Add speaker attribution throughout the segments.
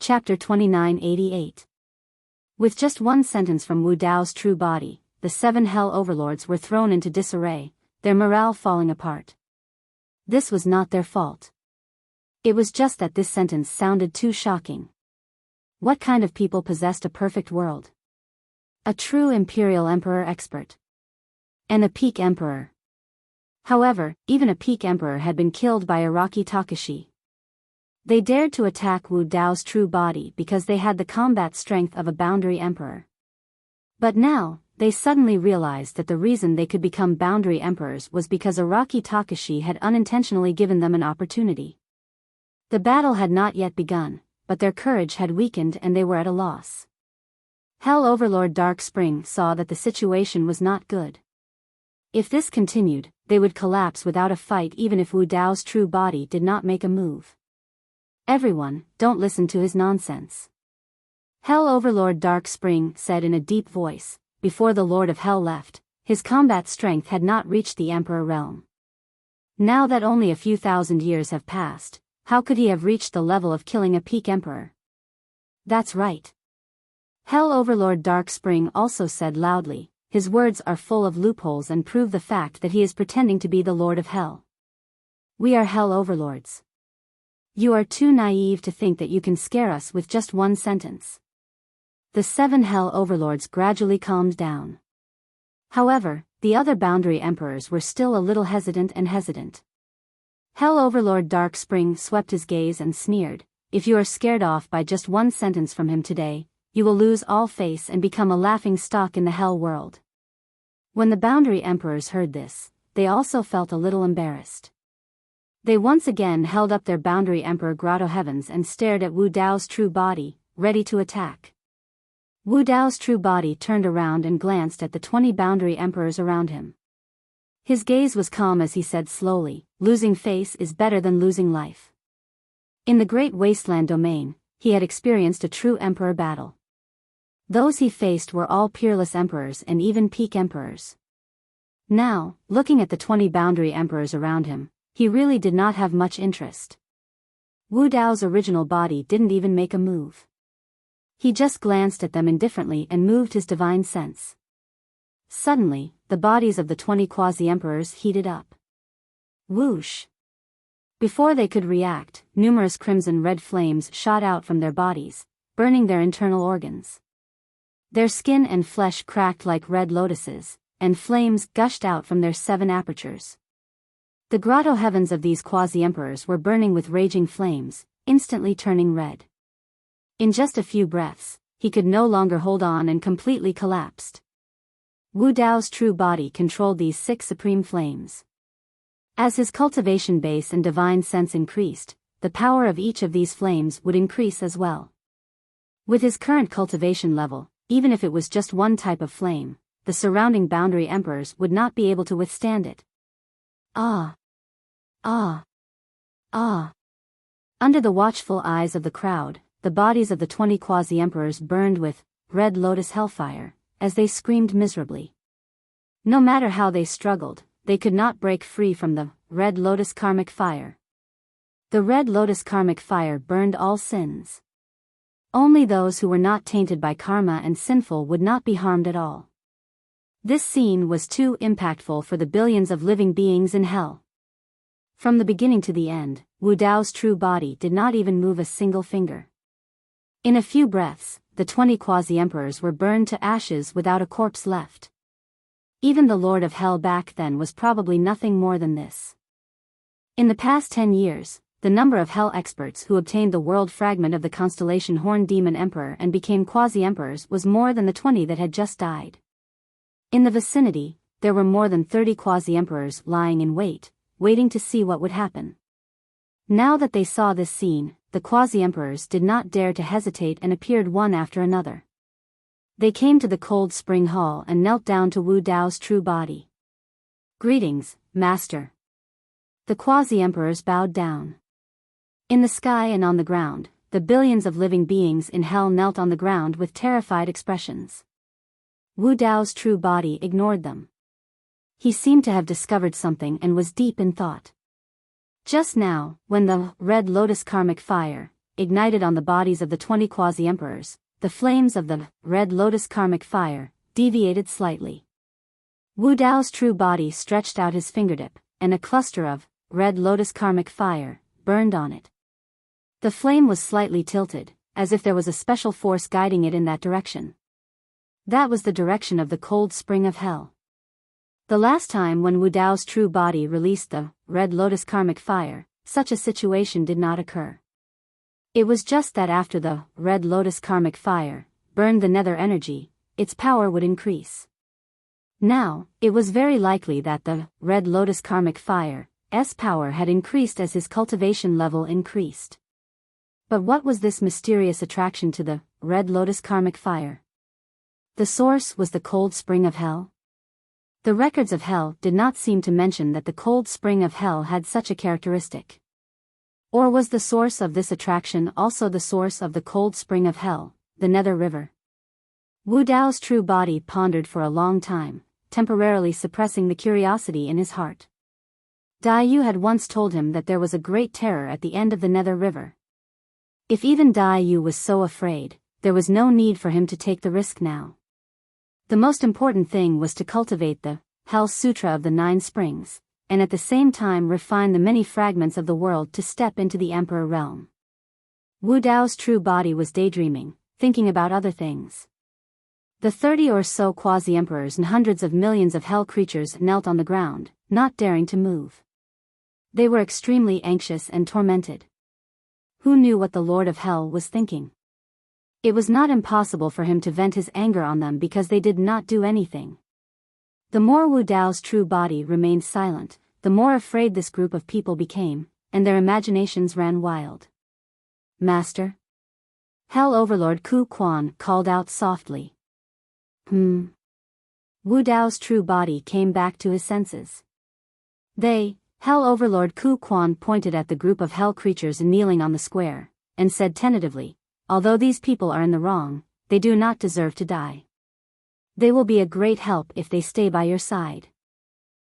Speaker 1: Chapter 2988. With just one sentence from Wu Dao's true body, the 7 hell overlords were thrown into disarray, their morale falling apart. This was not their fault. It was just that this sentence sounded too shocking. What kind of people possessed a perfect world? A true imperial emperor expert. And a peak emperor. However, even a peak emperor had been killed by Araki Takashi. They dared to attack Wu Dao's true body because they had the combat strength of a boundary emperor. But now, they suddenly realized that the reason they could become boundary emperors was because Araki Takashi had unintentionally given them an opportunity. The battle had not yet begun, but their courage had weakened and they were at a loss. Hell Overlord Dark Spring saw that the situation was not good. If this continued, they would collapse without a fight even if Wu Dao's true body did not make a move. Everyone, don't listen to his nonsense. Hell Overlord Dark Spring said in a deep voice, before the Lord of Hell left, his combat strength had not reached the Emperor realm. Now that only a few thousand years have passed, how could he have reached the level of killing a peak Emperor? That's right. Hell Overlord Dark Spring also said loudly, his words are full of loopholes and prove the fact that he is pretending to be the Lord of Hell. We are Hell Overlords. You are too naive to think that you can scare us with just one sentence. The 7 hell overlords gradually calmed down. However, the other boundary emperors were still a little hesitant. Hell Overlord Dark Spring swept his gaze and sneered, if you are scared off by just one sentence from him today, you will lose all face and become a laughing stock in the hell world. When the boundary emperors heard this, they also felt a little embarrassed. They once again held up their boundary emperor grotto heavens and stared at Wu Dao's true body, ready to attack. Wu Dao's true body turned around and glanced at the 20 boundary emperors around him. His gaze was calm as he said slowly, losing face is better than losing life. In the Great Wasteland domain, he had experienced a true emperor battle. Those he faced were all peerless emperors and even peak emperors. Now, looking at the 20 boundary emperors around him, he really did not have much interest. Wu Dao's original body didn't even make a move. He just glanced at them indifferently and moved his divine sense. Suddenly, the bodies of the 20 quasi-emperors heated up. Whoosh! Before they could react, numerous crimson-red flames shot out from their bodies, burning their internal organs. Their skin and flesh cracked like red lotuses, and flames gushed out from their 7 apertures. The grotto heavens of these quasi-emperors were burning with raging flames, instantly turning red. In just a few breaths, he could no longer hold on and completely collapsed. Wu Dao's true body controlled these 6 supreme flames. As his cultivation base and divine sense increased, the power of each of these flames would increase as well. With his current cultivation level, even if it was just one type of flame, the surrounding boundary emperors would not be able to withstand it. Ah! Ah! Ah! Under the watchful eyes of the crowd, the bodies of the 20 quasi-emperors burned with red lotus hellfire, as they screamed miserably. No matter how they struggled, they could not break free from the red lotus karmic fire. The red lotus karmic fire burned all sins. Only those who were not tainted by karma and sinful would not be harmed at all. This scene was too impactful for the billions of living beings in hell. From the beginning to the end, Wu Dao's true body did not even move a single finger. In a few breaths, the 20 quasi-emperors were burned to ashes without a corpse left. Even the Lord of Hell back then was probably nothing more than this. In the past 10 years, the number of hell experts who obtained the world fragment of the constellation Horn Demon Emperor and became quasi-emperors was more than the 20 that had just died. In the vicinity, there were more than 30 quasi-emperors lying in wait, waiting to see what would happen. Now that they saw this scene, the quasi-emperors did not dare to hesitate and appeared one after another. They came to the cold spring hall and knelt down to Wu Dao's true body. Greetings, Master. The quasi-emperors bowed down. In the sky and on the ground, the billions of living beings in hell knelt on the ground with terrified expressions. Wu Dao's true body ignored them. He seemed to have discovered something and was deep in thought. Just now, when the red lotus karmic fire ignited on the bodies of the 20 quasi-emperors, the flames of the Red Lotus karmic fire deviated slightly. Wu Dao's true body stretched out his fingertip, and a cluster of Red Lotus karmic fire burned on it. The flame was slightly tilted, as if there was a special force guiding it in that direction. That was the direction of the cold spring of hell. The last time when Wu Dao's true body released the Red Lotus karmic fire, such a situation did not occur. It was just that after the Red Lotus karmic fire burned the nether energy, its power would increase. Now, it was very likely that the Red Lotus karmic fire's power had increased as his cultivation level increased. But what was this mysterious attraction to the Red Lotus karmic fire? The source was the cold spring of hell? The records of hell did not seem to mention that the cold spring of hell had such a characteristic. Or was the source of this attraction also the source of the cold spring of hell, the Nether River? Wu Dao's true body pondered for a long time, temporarily suppressing the curiosity in his heart. Dai Yu had once told him that there was a great terror at the end of the Nether River. If even Dai Yu was so afraid, there was no need for him to take the risk now. The most important thing was to cultivate the Hell Sutra of the 9 Springs, and at the same time refine the many fragments of the world to step into the Emperor realm. Wu Dao's true body was daydreaming, thinking about other things. The 30 or so quasi-emperors and hundreds of millions of hell creatures knelt on the ground, not daring to move. They were extremely anxious and tormented. Who knew what the Lord of Hell was thinking? It was not impossible for him to vent his anger on them because they did not do anything. The more Wu Dao's true body remained silent, the more afraid this group of people became, and their imaginations ran wild. Master? Hell Overlord Ku Quan called out softly. Wu Dao's true body came back to his senses. Hell Overlord Ku Quan pointed at the group of hell creatures kneeling on the square, and said tentatively, although these people are in the wrong, they do not deserve to die. They will be a great help if they stay by your side.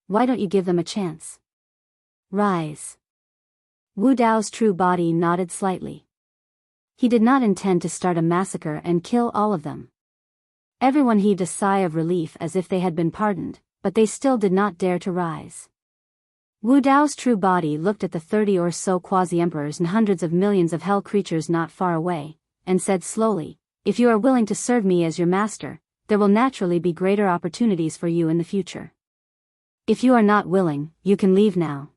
Speaker 1: Why don't you give them a chance? Rise. Wu Dao's true body nodded slightly. He did not intend to start a massacre and kill all of them. Everyone heaved a sigh of relief as if they had been pardoned, but they still did not dare to rise. Wu Dao's true body looked at the 30 or so quasi-emperors and hundreds of millions of hell creatures not far away, and said slowly, if you are willing to serve me as your master, there will naturally be greater opportunities for you in the future. If you are not willing, you can leave now.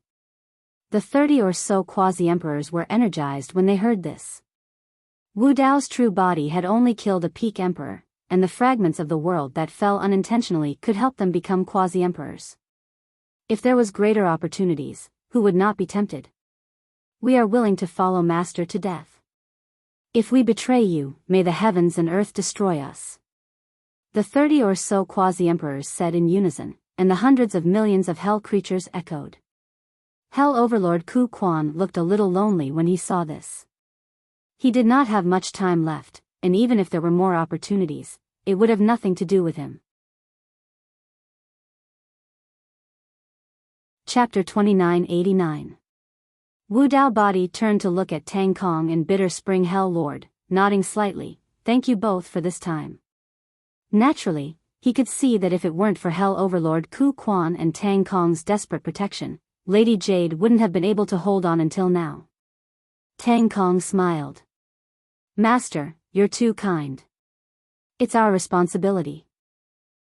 Speaker 1: The 30 or so quasi-emperors were energized when they heard this. Wu Dao's true body had only killed a peak emperor, and the fragments of the world that fell unintentionally could help them become quasi-emperors. If there was greater opportunities, who would not be tempted? We are willing to follow Master to death. If we betray you, may the heavens and earth destroy us. The 30 or so quasi-emperors said in unison, and the hundreds of millions of hell creatures echoed. Hell Overlord Ku Quan looked a little lonely when he saw this. He did not have much time left, and even if there were more opportunities, it would have nothing to do with him. Chapter 2989. Wu Dao body turned to look at Tang Kong and Bitter Spring Hell Lord, nodding slightly, thank you both for this time. Naturally, he could see that if it weren't for Hell Overlord Ku Quan and Tang Kong's desperate protection, Lady Jade wouldn't have been able to hold on until now. Tang Kong smiled. Master, you're too kind. It's our responsibility.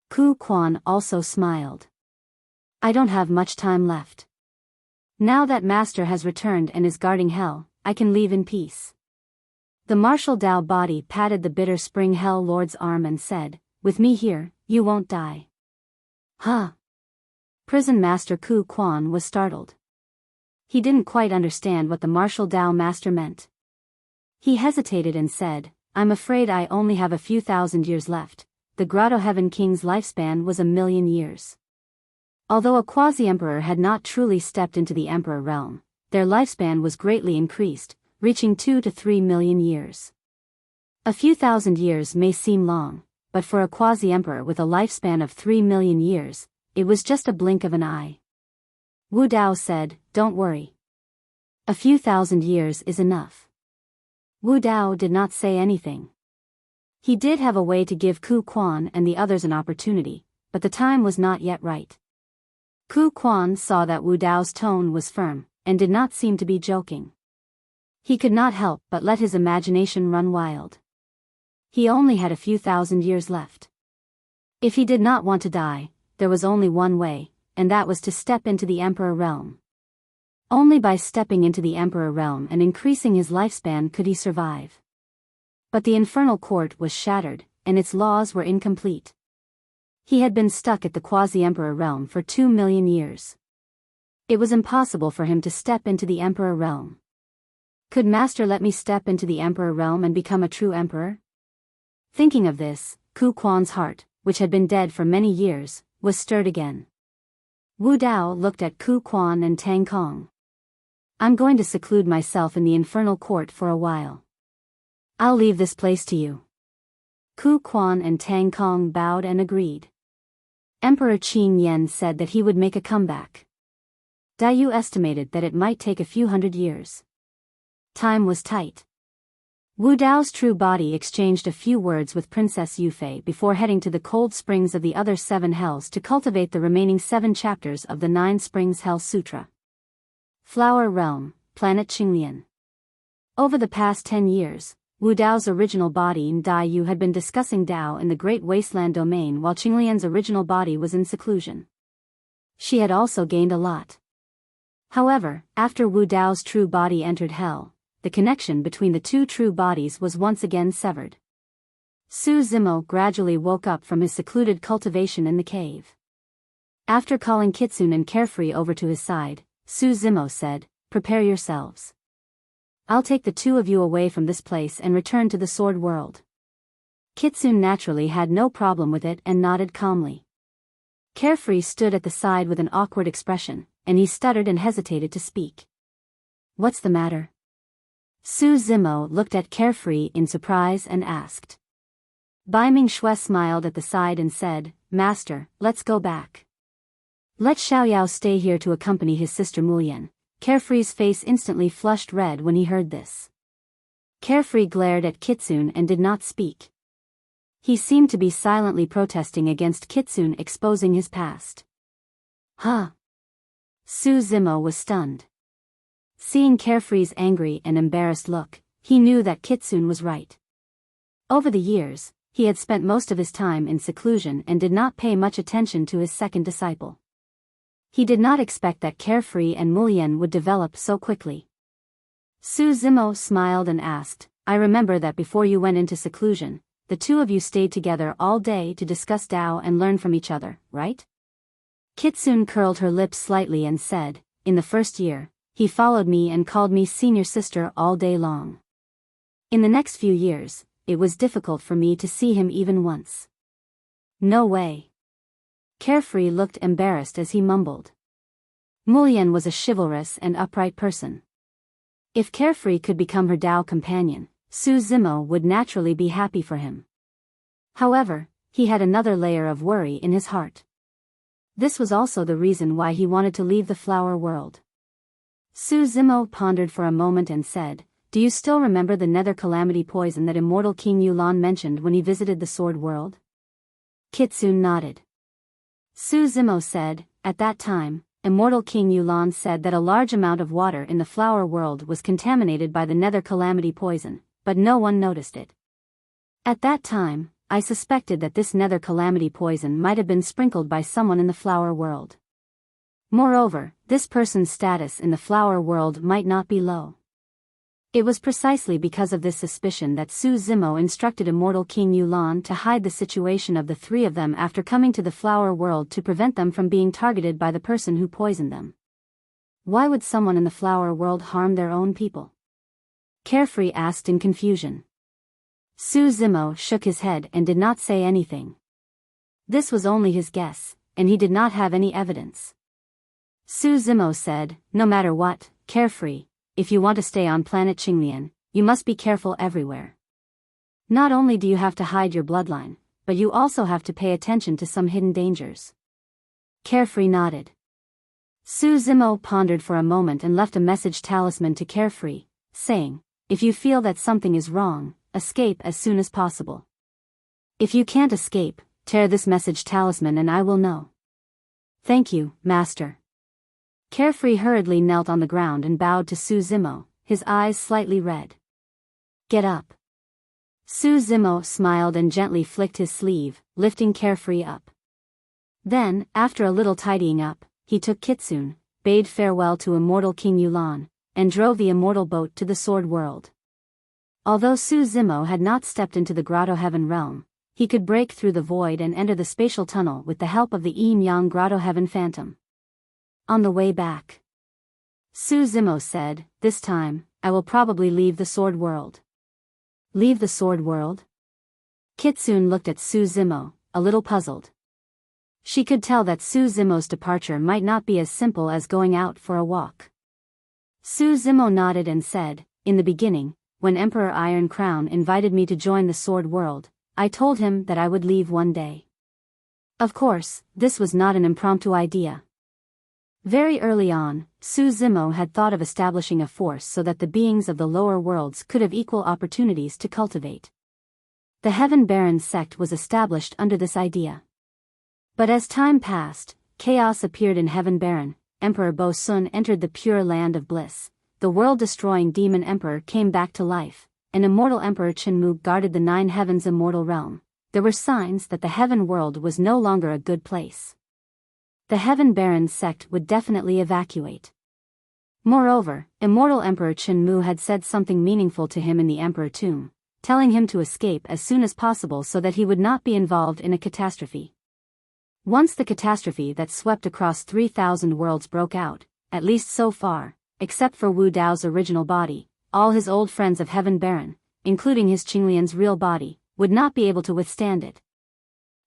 Speaker 1: Ku Quan also smiled. I don't have much time left. Now that Master has returned and is guarding Hell, I can leave in peace. The martial Dao body patted the Bitter Spring Hell Lord's arm and said, with me here, you won't die. Huh? Prison Master Ku Quan was startled. He didn't quite understand what the martial Dao Master meant. He hesitated and said, I'm afraid I only have a few thousand years left. The Grotto Heaven King's lifespan was 1,000,000 years. Although a quasi-emperor had not truly stepped into the emperor realm, their lifespan was greatly increased, reaching 2 to 3 million years. A few thousand years may seem long, but for a quasi-emperor with a lifespan of 3 million years, it was just a blink of an eye. Wu Dao said, don't worry. A few thousand years is enough. Wu Dao did not say anything. He did have a way to give Ku Quan and the others an opportunity, but the time was not yet right. Ku Quan saw that Wu Dao's tone was firm, and did not seem to be joking. He could not help but let his imagination run wild. He only had a few thousand years left. If he did not want to die, there was only one way, and that was to step into the Emperor realm. Only by stepping into the Emperor realm and increasing his lifespan could he survive. But the infernal court was shattered, and its laws were incomplete. He had been stuck at the quasi-emperor realm for 2 million years. It was impossible for him to step into the emperor realm. Could Master let me step into the emperor realm and become a true emperor? Thinking of this, Ku Quan's heart, which had been dead for many years, was stirred again. Wu Dao looked at Ku Quan and Tang Kong. I'm going to seclude myself in the infernal court for a while. I'll leave this place to you. Ku Quan and Tang Kong bowed and agreed. Emperor Qin Yen said that he would make a comeback. Daiyu estimated that it might take a few hundred years. Time was tight. Wu Dao's true body exchanged a few words with Princess Yufei before heading to the cold springs of the other 7 hells to cultivate the remaining 7 chapters of the 9 Springs Hell Sutra. Flower Realm, Planet Qinglian. Over the past 10 years, Wu Dao's original body and Daiyu had been discussing Dao in the Great Wasteland domain while Qinglian's original body was in seclusion. She had also gained a lot. However, after Wu Dao's true body entered Hell, the connection between the 2 true bodies was once again severed. Su Zimo gradually woke up from his secluded cultivation in the cave. After calling Kitsune and Carefree over to his side, Su Zimo said, "Prepare yourselves. I'll take the 2 of you away from this place and return to the Sword World." Kitsune naturally had no problem with it and nodded calmly. Carefree stood at the side with an awkward expression, and he stuttered and hesitated to speak. "What's the matter?" Su Zimo looked at Carefree in surprise and asked. Bai Ming Shui smiled at the side and said, "Master, let's go back. Let Xiaoyao stay here to accompany his sister Mulian." Carefree's face instantly flushed red when he heard this. Carefree glared at Kitsune and did not speak. He seemed to be silently protesting against Kitsune exposing his past. Huh? Su Zimo was stunned. Seeing Carefree's angry and embarrassed look, he knew that Kitsune was right. Over the years, he had spent most of his time in seclusion and did not pay much attention to his second disciple. He did not expect that Carefree and Mulian would develop so quickly. Su Zimo smiled and asked, "I remember that before you went into seclusion, the 2 of you stayed together all day to discuss Dao and learn from each other, right?" Kitsune curled her lips slightly and said, "In the first year, he followed me and called me senior sister all day long. In the next few years, it was difficult for me to see him even once." "No way." Carefree looked embarrassed as he mumbled. Mulian was a chivalrous and upright person. If Carefree could become her Dao companion, Su Zimo would naturally be happy for him. However, he had another layer of worry in his heart. This was also the reason why he wanted to leave the flower world. Su Zimo pondered for a moment and said, "Do you still remember the nether calamity poison that immortal King Yulan mentioned when he visited the Sword World?" Kitsune nodded. Su Zimo said, "At that time, immortal King Yulan said that a large amount of water in the flower world was contaminated by the nether calamity poison, but no one noticed it. At that time, I suspected that this nether calamity poison might have been sprinkled by someone in the flower world. Moreover, this person's status in the flower world might not be low. It was precisely because of this suspicion that Su Zimo instructed immortal King Yulan to hide the situation of the 3 of them after coming to the flower world to prevent them from being targeted by the person who poisoned them. Why would someone in the flower world harm their own people?" Carefree asked in confusion. Su Zimo shook his head and did not say anything. This was only his guess, and he did not have any evidence. Su Zimo said, "No matter what, Carefree, if you want to stay on planet Qinglian, you must be careful everywhere. Not only do you have to hide your bloodline, but you also have to pay attention to some hidden dangers." Carefree nodded. Su Zimo pondered for a moment and left a message talisman to Carefree, saying, if you feel that something is wrong, escape as soon as possible. If you can't escape, tear this message talisman and I will know. Thank you, Master. Carefree hurriedly knelt on the ground and bowed to Su Zimo, his eyes slightly red. Get up. Su Zimo smiled and gently flicked his sleeve, lifting Carefree up. Then, after a little tidying up, he took Kitsune, bade farewell to immortal King Yulan, and drove the immortal boat to the Sword World. Although Su Zimo had not stepped into the Grotto Heaven realm, he could break through the void and enter the spatial tunnel with the help of the Yin Yang Grotto Heaven Phantom. On the way back, Su Zimo said, this time, I will probably leave the Sword World. Leave the Sword World? Kitsune looked at Su Zimo, a little puzzled. She could tell that Su Zimo's departure might not be as simple as going out for a walk. Su Zimo nodded and said, in the beginning, when Emperor Iron Crown invited me to join the Sword World, I told him that I would leave one day. Of course, this was not an impromptu idea. Very early on, Su Zimo had thought of establishing a force so that the beings of the lower worlds could have equal opportunities to cultivate. The Heaven Baron sect was established under this idea. But as time passed, chaos appeared in Heaven Baron, Emperor Bo Sun entered the pure land of bliss, the world-destroying demon emperor came back to life, and immortal Emperor Chenmu guarded the 9 heavens immortal realm. There were signs that the heaven world was no longer a good place. The Heaven Baron sect would definitely evacuate. Moreover, immortal Emperor Chenmu had said something meaningful to him in the Emperor Tomb, telling him to escape as soon as possible so that he would not be involved in a catastrophe. Once the catastrophe that swept across 3,000 worlds broke out, at least so far, except for Wu Dao's original body, all his old friends of Heaven Baron, including his Qinglian's real body, would not be able to withstand it.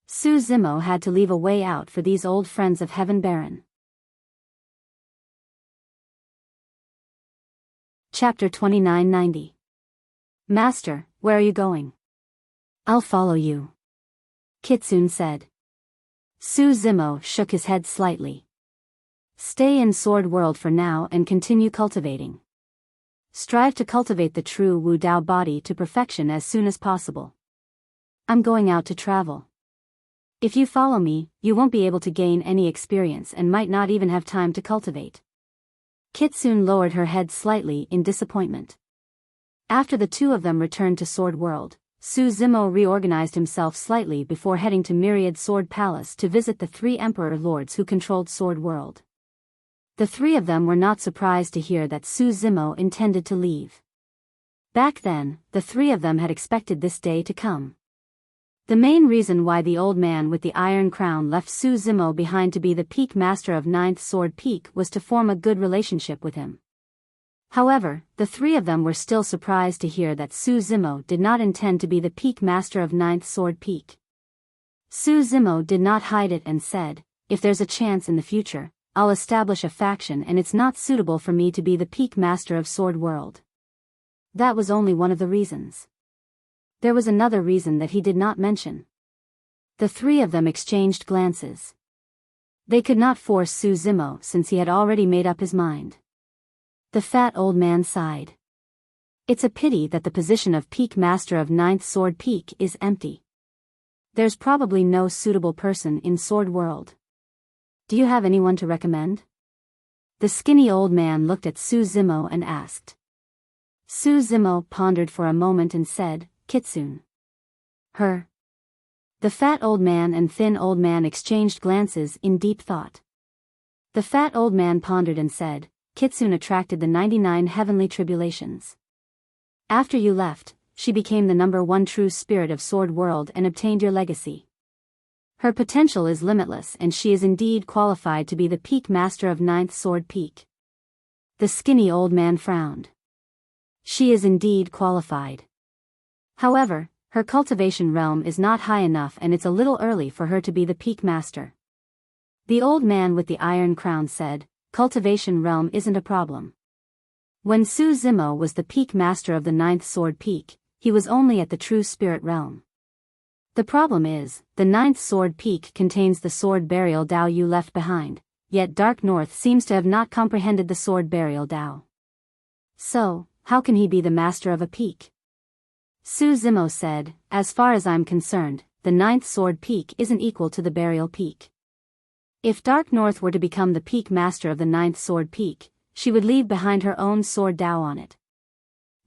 Speaker 1: Su Zimo had to leave a way out for these old friends of Heaven Baron. Chapter 2990. Master, where are you going? I'll follow you. Kitsune said. Su Zimo shook his head slightly. Stay in Sword World for now and continue cultivating. Strive to cultivate the true Wu Dao body to perfection as soon as possible. I'm going out to travel. If you follow me, you won't be able to gain any experience and might not even have time to cultivate. Kitsune lowered her head slightly in disappointment. After the two of them returned to Sword World, Su Zimo reorganized himself slightly before heading to Myriad Sword Palace to visit the 3 Emperor Lords who controlled Sword World. The 3 of them were not surprised to hear that Su Zimo intended to leave. Back then, the 3 of them had expected this day to come. The main reason why the old man with the iron crown left Su Zimo behind to be the peak master of 9th Sword Peak was to form a good relationship with him. However, the 3 of them were still surprised to hear that Su Zimo did not intend to be the peak master of 9th Sword Peak. Su Zimo did not hide it and said, if there's a chance in the future, I'll establish a faction and it's not suitable for me to be the peak master of Sword World. That was only one of the reasons. There was another reason that he did not mention. The 3 of them exchanged glances. They could not force Su Zimo since he had already made up his mind. The fat old man sighed. It's a pity that the position of peak master of 9th Sword Peak is empty. There's probably no suitable person in Sword World. Do you have anyone to recommend? The skinny old man looked at Su Zimo and asked. Su Zimo pondered for a moment and said, Kitsune. Her. The fat old man and thin old man exchanged glances in deep thought. The fat old man pondered and said, Kitsune attracted the 99 heavenly tribulations. After you left, she became the #1 true spirit of Sword World and obtained your legacy. Her potential is limitless and she is indeed qualified to be the peak master of 9th Sword Peak. The skinny old man frowned. She is indeed qualified. However, her cultivation realm is not high enough and it's a little early for her to be the peak master. The old man with the iron crown said, cultivation realm isn't a problem. When Su Zimo was the peak master of the 9th Sword Peak, he was only at the true spirit realm. The problem is, the 9th Sword Peak contains the sword burial Dao you left behind, yet Dark North seems to have not comprehended the sword burial Dao. So, how can he be the master of a peak? Su Zimo said, as far as I'm concerned, the ninth sword peak isn't equal to the burial peak. If Dark North were to become the peak master of the ninth sword peak, she would leave behind her own sword Dao on it.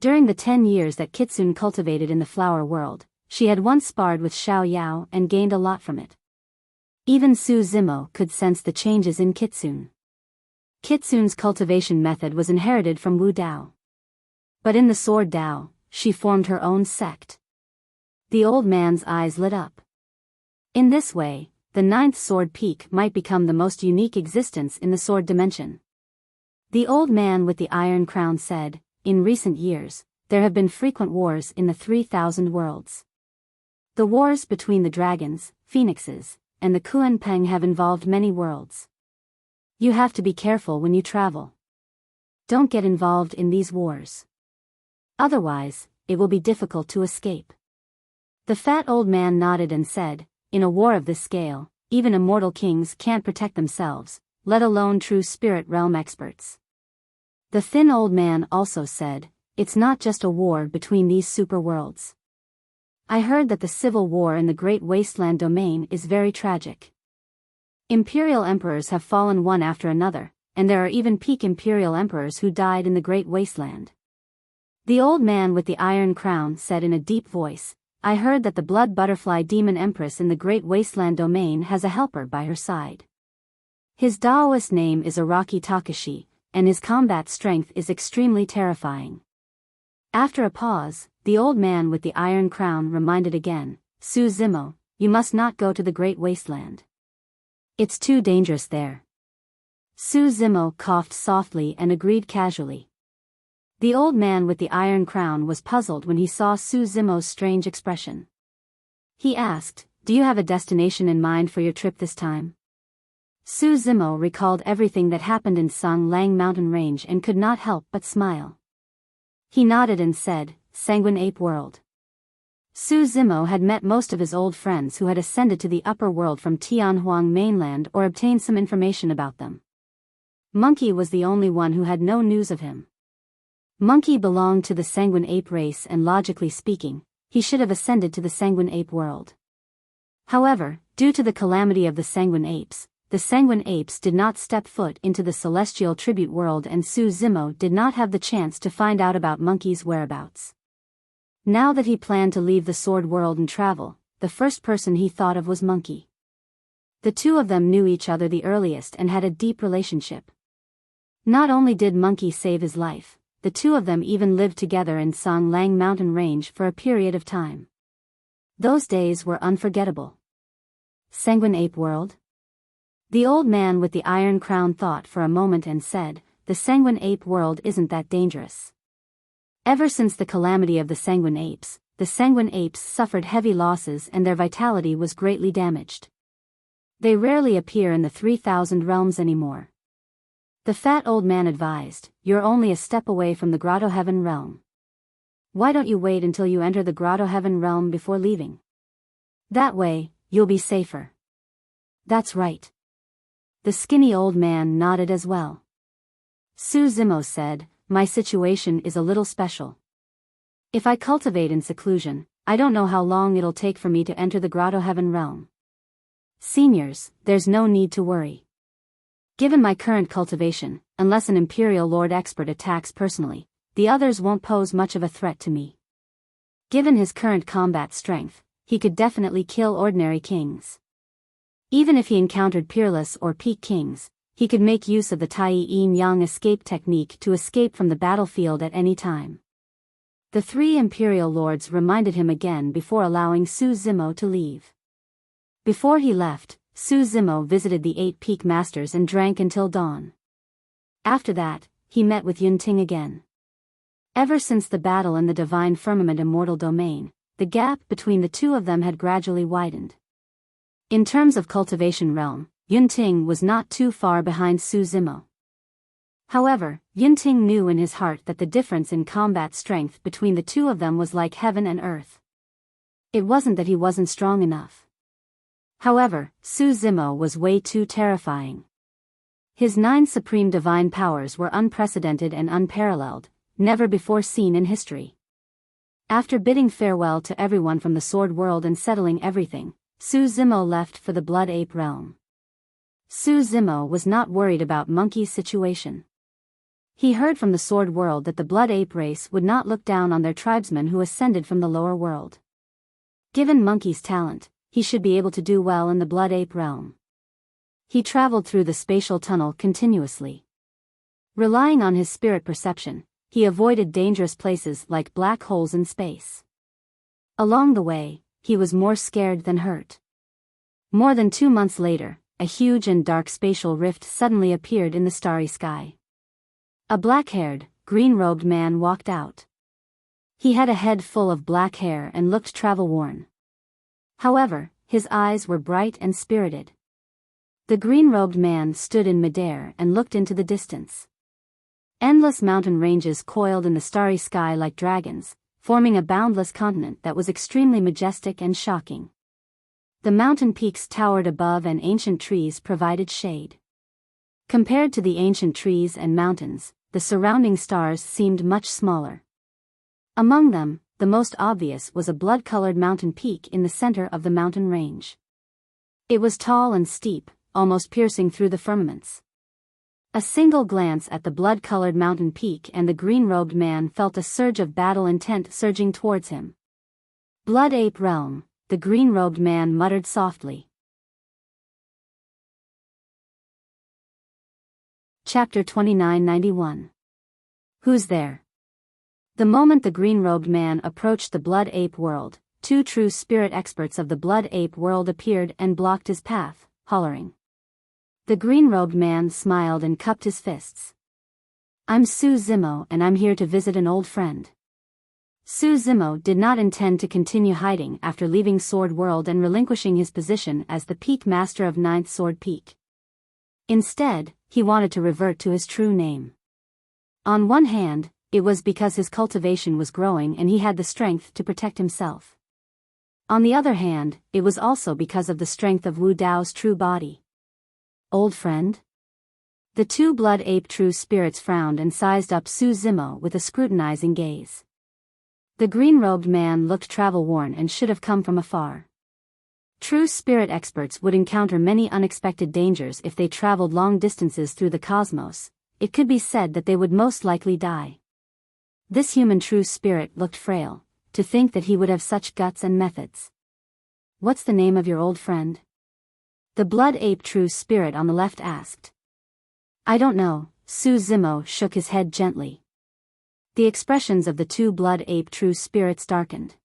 Speaker 1: During the 10 years that Kitsune cultivated in the flower world, she had once sparred with Xiao Yao and gained a lot from it. Even Su Zimo could sense the changes in Kitsune. Kitsune's cultivation method was inherited from Wu Dao. But in the sword Dao, she formed her own sect. The old man's eyes lit up. In this way, the ninth sword peak might become the most unique existence in the sword dimension. The old man with the iron crown said, in recent years, there have been frequent wars in the 3,000 worlds. The wars between the dragons, phoenixes, and the Kuan-Peng have involved many worlds. You have to be careful when you travel. Don't get involved in these wars. Otherwise, it will be difficult to escape. The fat old man nodded and said, in a war of this scale, even immortal kings can't protect themselves, let alone true spirit realm experts. The thin old man also said, it's not just a war between these super worlds. I heard that the civil war in the Great Wasteland domain is very tragic. Imperial emperors have fallen one after another, and there are even peak imperial emperors who died in the Great Wasteland. The old man with the iron crown said in a deep voice, I heard that the blood butterfly demon empress in the Great Wasteland domain has a helper by her side. His Daoist name is Araki Takashi, and his combat strength is extremely terrifying. After a pause, the old man with the iron crown reminded again, Su Zimo, you must not go to the Great Wasteland. It's too dangerous there. Su Zimo coughed softly and agreed casually. The old man with the iron crown was puzzled when he saw Su Zimo's strange expression. He asked, do you have a destination in mind for your trip this time? Su Zimo recalled everything that happened in Song Lang mountain range and could not help but smile. He nodded and said, Sanguine Ape World. Su Zimo had met most of his old friends who had ascended to the upper world from Tianhuang mainland or obtained some information about them. Monkey was the only one who had no news of him. Monkey belonged to the Sanguine Ape race and logically speaking, he should have ascended to the Sanguine Ape world. However, due to the calamity of the Sanguine Apes did not step foot into the celestial tribute world and Su Zimo did not have the chance to find out about Monkey's whereabouts. Now that he planned to leave the sword world and travel, the first person he thought of was Monkey. The two of them knew each other the earliest and had a deep relationship. Not only did Monkey save his life, the two of them even lived together in Song Lang mountain range for a period of time. Those days were unforgettable. Sanguine Ape World? The old man with the iron crown thought for a moment and said, the Sanguine Ape World isn't that dangerous. Ever since the calamity of the Sanguine Apes suffered heavy losses and their vitality was greatly damaged. They rarely appear in the 3,000 realms anymore. The fat old man advised, you're only a step away from the Grotto Heaven realm. Why don't you wait until you enter the Grotto Heaven realm before leaving? That way, you'll be safer. That's right. The skinny old man nodded as well. Su Zimo said, my situation is a little special. If I cultivate in seclusion, I don't know how long it'll take for me to enter the Grotto Heaven realm. Seniors, there's no need to worry. Given my current cultivation, unless an Imperial Lord expert attacks personally, the others won't pose much of a threat to me. Given his current combat strength, he could definitely kill ordinary kings. Even if he encountered peerless or peak kings, he could make use of the Tai Yin Yang escape technique to escape from the battlefield at any time. The three Imperial Lords reminded him again before allowing Su Zimo to leave. Before he left, Su Zimo visited the 8 peak masters and drank until dawn. After that, he met with Yunting again. Ever since the battle in the Divine Firmament Immortal Domain, the gap between the two of them had gradually widened. In terms of cultivation realm, Yunting was not too far behind Su Zimo. However, Yunting knew in his heart that the difference in combat strength between the two of them was like heaven and earth. It wasn't that he wasn't strong enough. However, Su Zimo was way too terrifying. His 9 supreme divine powers were unprecedented and unparalleled, never before seen in history. After bidding farewell to everyone from the Sword World and settling everything, Su Zimo left for the Blood Ape realm. Su Zimo was not worried about Monkey's situation. He heard from the Sword World that the Blood Ape race would not look down on their tribesmen who ascended from the lower world. Given Monkey's talent, he should be able to do well in the Blood Ape realm. He traveled through the spatial tunnel continuously. Relying on his spirit perception, he avoided dangerous places like black holes in space. Along the way, he was more scared than hurt. More than 2 months later, a huge and dark spatial rift suddenly appeared in the starry sky. A black-haired, green-robed man walked out. He had a head full of black hair and looked travel-worn. However, his eyes were bright and spirited. The green-robed man stood in midair and looked into the distance. Endless mountain ranges coiled in the starry sky like dragons, forming a boundless continent that was extremely majestic and shocking. The mountain peaks towered above and ancient trees provided shade. Compared to the ancient trees and mountains, the surrounding stars seemed much smaller. Among them, the most obvious was a blood-colored mountain peak in the center of the mountain range. It was tall and steep, almost piercing through the firmaments. A single glance at the blood-colored mountain peak and the green-robed man felt a surge of battle intent surging towards him. Blood Ape Realm, the green-robed man muttered softly. Chapter 2991. Who's there? The moment the green-robed man approached the Blood Ape world, 2 true spirit experts of the Blood Ape world appeared and blocked his path, hollering. The green-robed man smiled and cupped his fists. I'm Su Zimo and I'm here to visit an old friend. Su Zimo did not intend to continue hiding after leaving Sword World and relinquishing his position as the Peak Master of 9th Sword Peak. Instead, he wanted to revert to his true name. On one hand, it was because his cultivation was growing and he had the strength to protect himself. On the other hand, it was also because of the strength of Wu Dao's true body. Old friend? The 2 Blood Ape true spirits frowned and sized up Su Zimo with a scrutinizing gaze. The green-robed man looked travel-worn and should have come from afar. True spirit experts would encounter many unexpected dangers if they traveled long distances through the cosmos. It could be said that they would most likely die. This human true spirit looked frail. To think that he would have such guts and methods. What's the name of your old friend? The Blood Ape true spirit on the left asked. I don't know, Su Zimo shook his head gently. The expressions of the 2 Blood Ape true spirits darkened.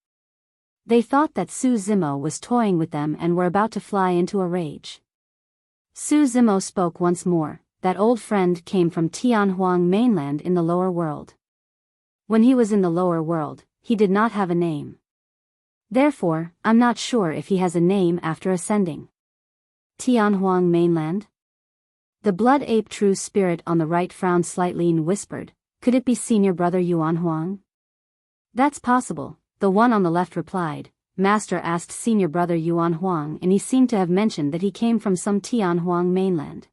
Speaker 1: They thought that Su Zimo was toying with them and were about to fly into a rage. Su Zimo spoke once more. That old friend came from Tianhuang mainland in the lower world. When he was in the lower world, he did not have a name. Therefore, I'm not sure if he has a name after ascending. Tianhuang mainland? The Blood Ape true spirit on the right frowned slightly and whispered, could it be senior brother Yuan Huang? That's possible, the one on the left replied. Master asked senior brother Yuan Huang and he seemed to have mentioned that he came from some Tianhuang mainland.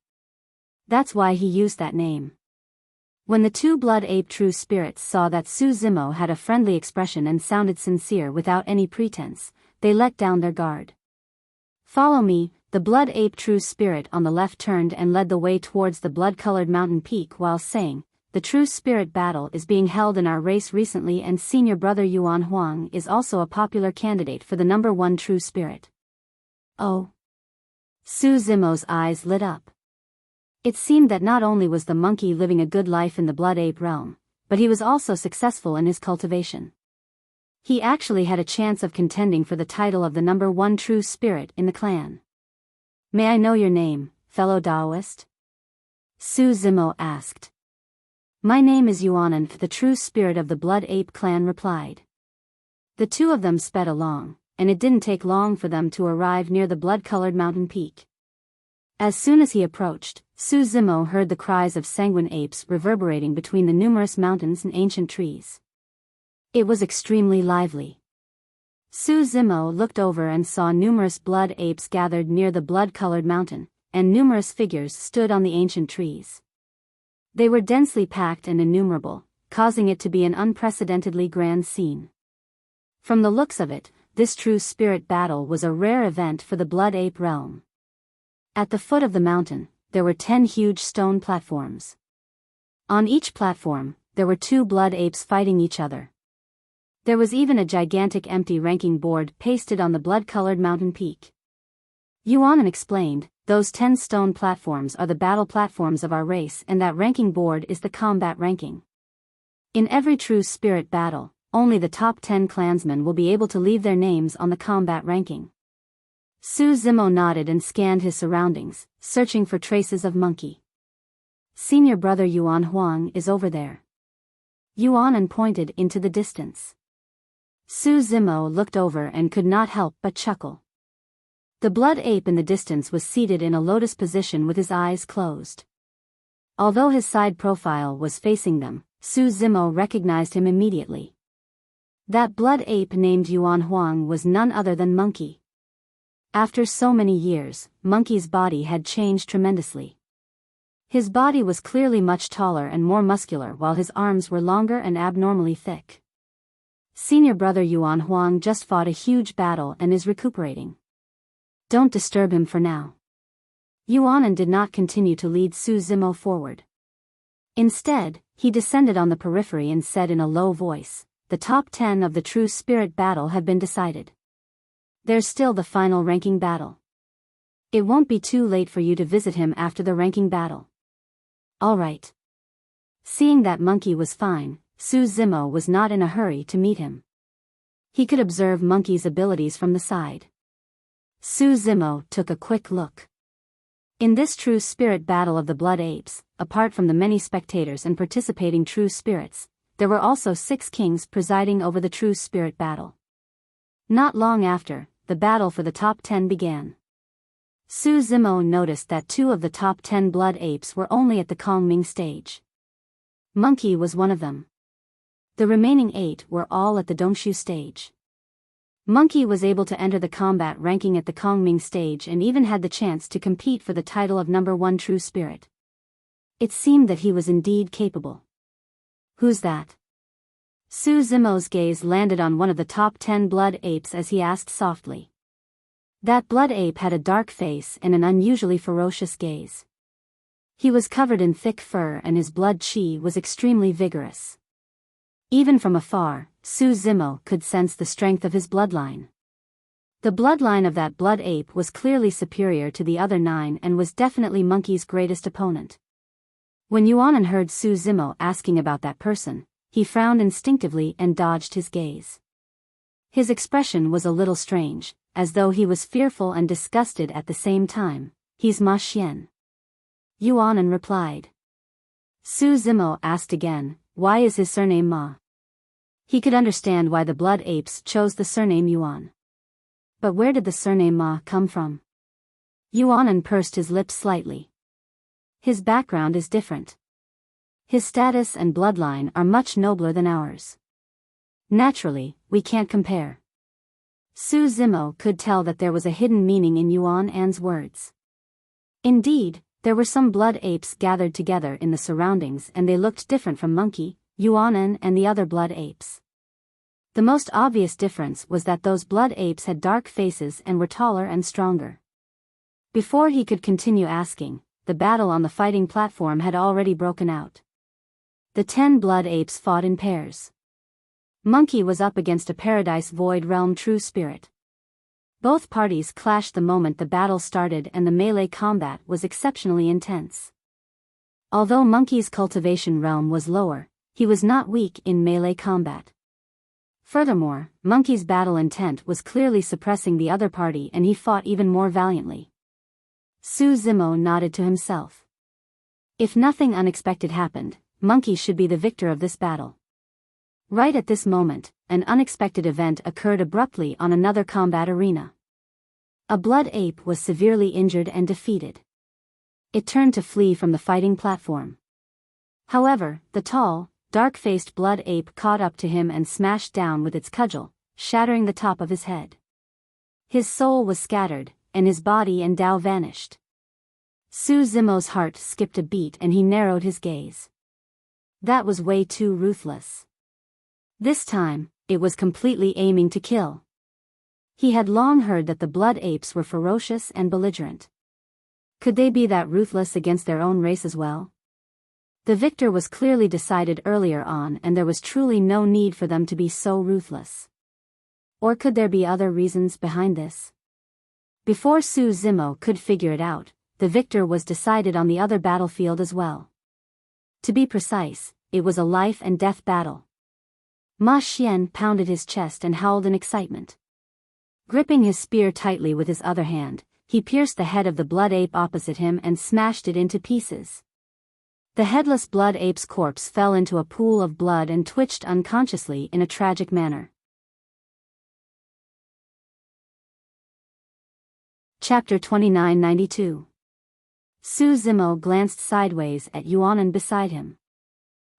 Speaker 1: That's why he used that name. When the 2 Blood Ape true spirits saw that Su Zimo had a friendly expression and sounded sincere without any pretense, they let down their guard. Follow me, the Blood Ape true spirit on the left turned and led the way towards the blood-colored mountain peak while saying, the true spirit battle is being held in our race recently and senior brother Yuan Huang is also a popular candidate for the number 1 true spirit. Oh. Su Zimo's eyes lit up. It seemed that not only was the monkey living a good life in the Blood Ape realm, but he was also successful in his cultivation. He actually had a chance of contending for the title of the number 1 true spirit in the clan. May I know your name, fellow Daoist? Su Zimo asked. My name is Yuanan, the true spirit of the Blood Ape clan replied. The 2 of them sped along, and it didn't take long for them to arrive near the blood-colored mountain peak. As soon as he approached, Su Zimo heard the cries of sanguine apes reverberating between the numerous mountains and ancient trees. It was extremely lively. Su Zimo looked over and saw numerous blood apes gathered near the blood-colored mountain, and numerous figures stood on the ancient trees. They were densely packed and innumerable, causing it to be an unprecedentedly grand scene. From the looks of it, this true spirit battle was a rare event for the Blood Ape realm. At the foot of the mountain, there were 10 huge stone platforms. On each platform, there were 2 blood apes fighting each other. There was even a gigantic empty ranking board pasted on the blood-colored mountain peak. Yuan explained, "Those 10 stone platforms are the battle platforms of our race, and that ranking board is the combat ranking. In every true spirit battle, only the top 10 clansmen will be able to leave their names on the combat ranking." Su Zimo nodded and scanned his surroundings, searching for traces of monkey. "Senior brother Yuan Huang is over there." Yuan pointed into the distance. Su Zimo looked over and could not help but chuckle. The blood ape in the distance was seated in a lotus position with his eyes closed. Although his side profile was facing them, Su Zimo recognized him immediately. That blood ape named Yuan Huang was none other than Monkey. After so many years, Monkey's body had changed tremendously. His body was clearly much taller and more muscular, while his arms were longer and abnormally thick. Senior brother Yuan Huang just fought a huge battle and is recuperating. Don't disturb him for now. Yuan did not continue to lead Su Zimo forward. Instead, he descended on the periphery and said in a low voice, "The top 10 of the true spirit battle have been decided. There's still the final ranking battle. It won't be too late for you to visit him after the ranking battle." "All right." Seeing that Monkey was fine, Su Zimo was not in a hurry to meet him. He could observe Monkey's abilities from the side. Su Zimo took a quick look. In this true spirit battle of the blood apes, apart from the many spectators and participating true spirits, there were also 6 kings presiding over the true spirit battle. Not long after, the battle for the top 10 began. Su Zimo noticed that 2 of the top 10 blood apes were only at the Kongming stage. Monkey was one of them. The remaining 8 were all at the Dongshu stage. Monkey was able to enter the combat ranking at the Kongming stage and even had the chance to compete for the title of number 1 true spirit. It seemed that he was indeed capable. "Who's that?" Su Zimo's gaze landed on one of the top 10 blood apes as he asked softly. That blood ape had a dark face and an unusually ferocious gaze. He was covered in thick fur and his blood chi was extremely vigorous. Even from afar, Su Zimo could sense the strength of his bloodline. The bloodline of that blood ape was clearly superior to the other 9 and was definitely Monkey's greatest opponent. When Yuan heard Su Zimo asking about that person, he frowned instinctively and dodged his gaze. His expression was a little strange, as though he was fearful and disgusted at the same time. "He's Ma Xian." Yuan replied. Su Zimo asked again, "Why is his surname Ma?" He could understand why the blood apes chose the surname Yuan. But where did the surname Ma come from? Yuan pursed his lips slightly. His background is different. His status and bloodline are much nobler than ours. Naturally, we can't compare. Su Zimo could tell that there was a hidden meaning in Yuan's words. Indeed, there were some blood apes gathered together in the surroundings and they looked different from Monkey, Yuan and the other blood apes. The most obvious difference was that those blood apes had dark faces and were taller and stronger. Before he could continue asking, the battle on the fighting platform had already broken out. The 10 blood apes fought in pairs. Monkey was up against a Paradise Void Realm true spirit. Both parties clashed the moment the battle started and the melee combat was exceptionally intense. Although Monkey's cultivation realm was lower, he was not weak in melee combat. Furthermore, Monkey's battle intent was clearly suppressing the other party and he fought even more valiantly. Su Zimo nodded to himself. If nothing unexpected happened, Monkey should be the victor of this battle. Right at this moment, an unexpected event occurred abruptly on another combat arena. A blood ape was severely injured and defeated. It turned to flee from the fighting platform. However, the tall, dark-faced blood ape caught up to him and smashed down with its cudgel, shattering the top of his head. His soul was scattered, and his body and Dao vanished. Su Zimo's heart skipped a beat and he narrowed his gaze. That was way too ruthless. This time, it was completely aiming to kill. He had long heard that the blood apes were ferocious and belligerent. Could they be that ruthless against their own race as well? The victor was clearly decided earlier on, and there was truly no need for them to be so ruthless. Or could there be other reasons behind this? Before Su Zimo could figure it out, the victor was decided on the other battlefield as well. To be precise, it was a life and death battle. Ma Xian pounded his chest and howled in excitement. Gripping his spear tightly with his other hand, he pierced the head of the blood ape opposite him and smashed it into pieces. The headless blood ape's corpse fell into a pool of blood and twitched unconsciously in a tragic manner. Chapter 2992. Su Zimo glanced sideways at Yuanan beside him.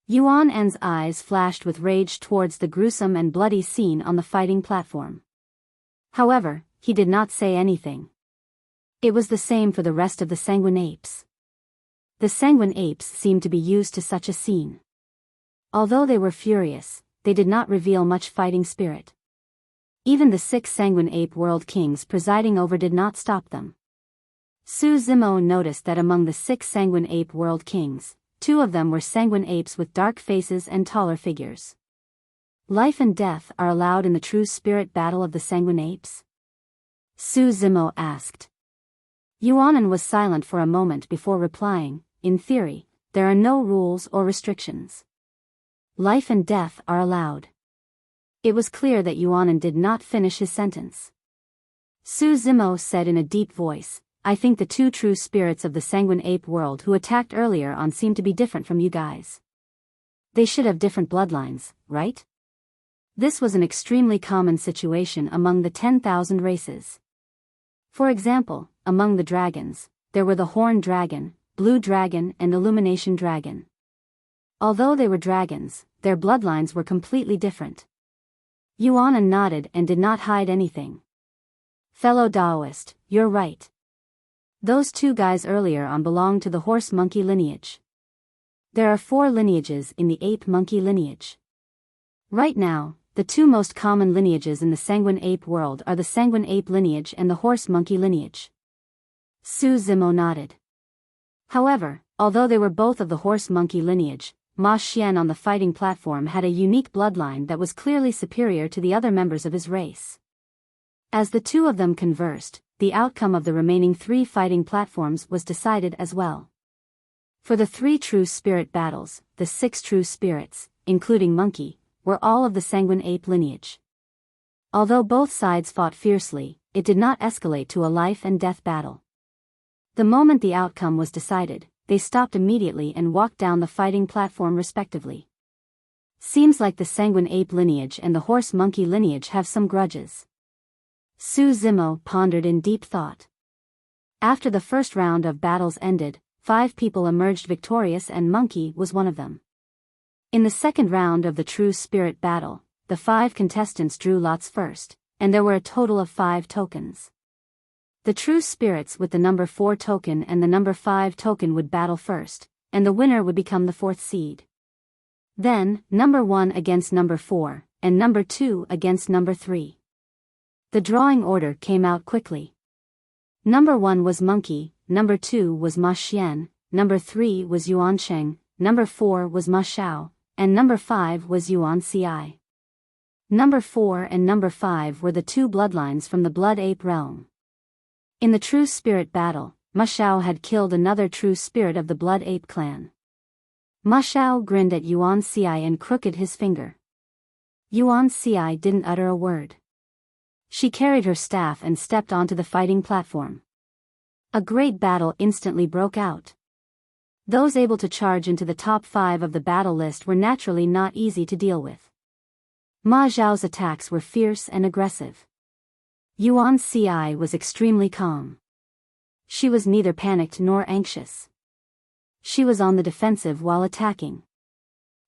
Speaker 1: Yuanan's eyes flashed with rage towards the gruesome and bloody scene on the fighting platform. However, he did not say anything. It was the same for the rest of the sanguine apes. The sanguine apes seemed to be used to such a scene. Although they were furious, they did not reveal much fighting spirit. Even the 6 sanguine ape world kings presiding over did not stop them. Su Zimo noticed that among the 6 sanguine ape world kings, 2 of them were sanguine apes with dark faces and taller figures. Life and death are allowed in the true spirit battle of the sanguine apes? Su Zimo asked. Yuanan was silent for a moment before replying, in theory, there are no rules or restrictions. Life and death are allowed. It was clear that Yuanan did not finish his sentence. Su Zimo said in a deep voice, I think the 2 true spirits of the sanguine ape world who attacked earlier on seem to be different from you guys. They should have different bloodlines, right? This was an extremely common situation among the 10,000 races. For example, among the dragons, there were the horned dragon, blue dragon and illumination dragon. Although they were dragons, their bloodlines were completely different. Yuanan nodded and did not hide anything. Fellow Daoist, you're right. Those 2 guys earlier on belonged to the horse monkey lineage. There are 4 lineages in the ape monkey lineage. Right now, the 2 most common lineages in the sanguine ape world are the sanguine ape lineage and the horse monkey lineage. Su Zimo nodded. However, although they were both of the horse monkey lineage, Ma Xian on the fighting platform had a unique bloodline that was clearly superior to the other members of his race. As the 2 of them conversed, the outcome of the remaining 3 fighting platforms was decided as well. For the 3 true spirit battles, the 6 true spirits, including Monkey, were all of the sanguine ape lineage. Although both sides fought fiercely, it did not escalate to a life and death battle. The moment the outcome was decided, they stopped immediately and walked down the fighting platform respectively. Seems like the sanguine ape lineage and the horse monkey lineage have some grudges. Su Zimo pondered in deep thought. After the first round of battles ended, 5 people emerged victorious and Monkey was one of them. In the second round of the true spirit battle, the 5 contestants drew lots first, and there were a total of 5 tokens. The true spirits with the number 4 token and the number 5 token would battle first, and the winner would become the 4th seed. Then, number 1 against number 4, and number 2 against number 3. The drawing order came out quickly. Number 1 was Monkey, number 2 was Ma Xian, number 3 was Yuan Cheng, number 4 was Ma Xiao, and number 5 was Yuan Ci. Number 4 and number 5 were the 2 bloodlines from the blood ape realm. In the true spirit battle, Ma Xiao had killed another true spirit of the blood ape clan. Ma Xiao grinned at Yuan Ci and crooked his finger. Yuan Ci didn't utter a word. She carried her staff and stepped onto the fighting platform. A great battle instantly broke out. Those able to charge into the top 5 of the battle list were naturally not easy to deal with. Ma Xiao's attacks were fierce and aggressive. Yuan Ci was extremely calm. She was neither panicked nor anxious. She was on the defensive while attacking.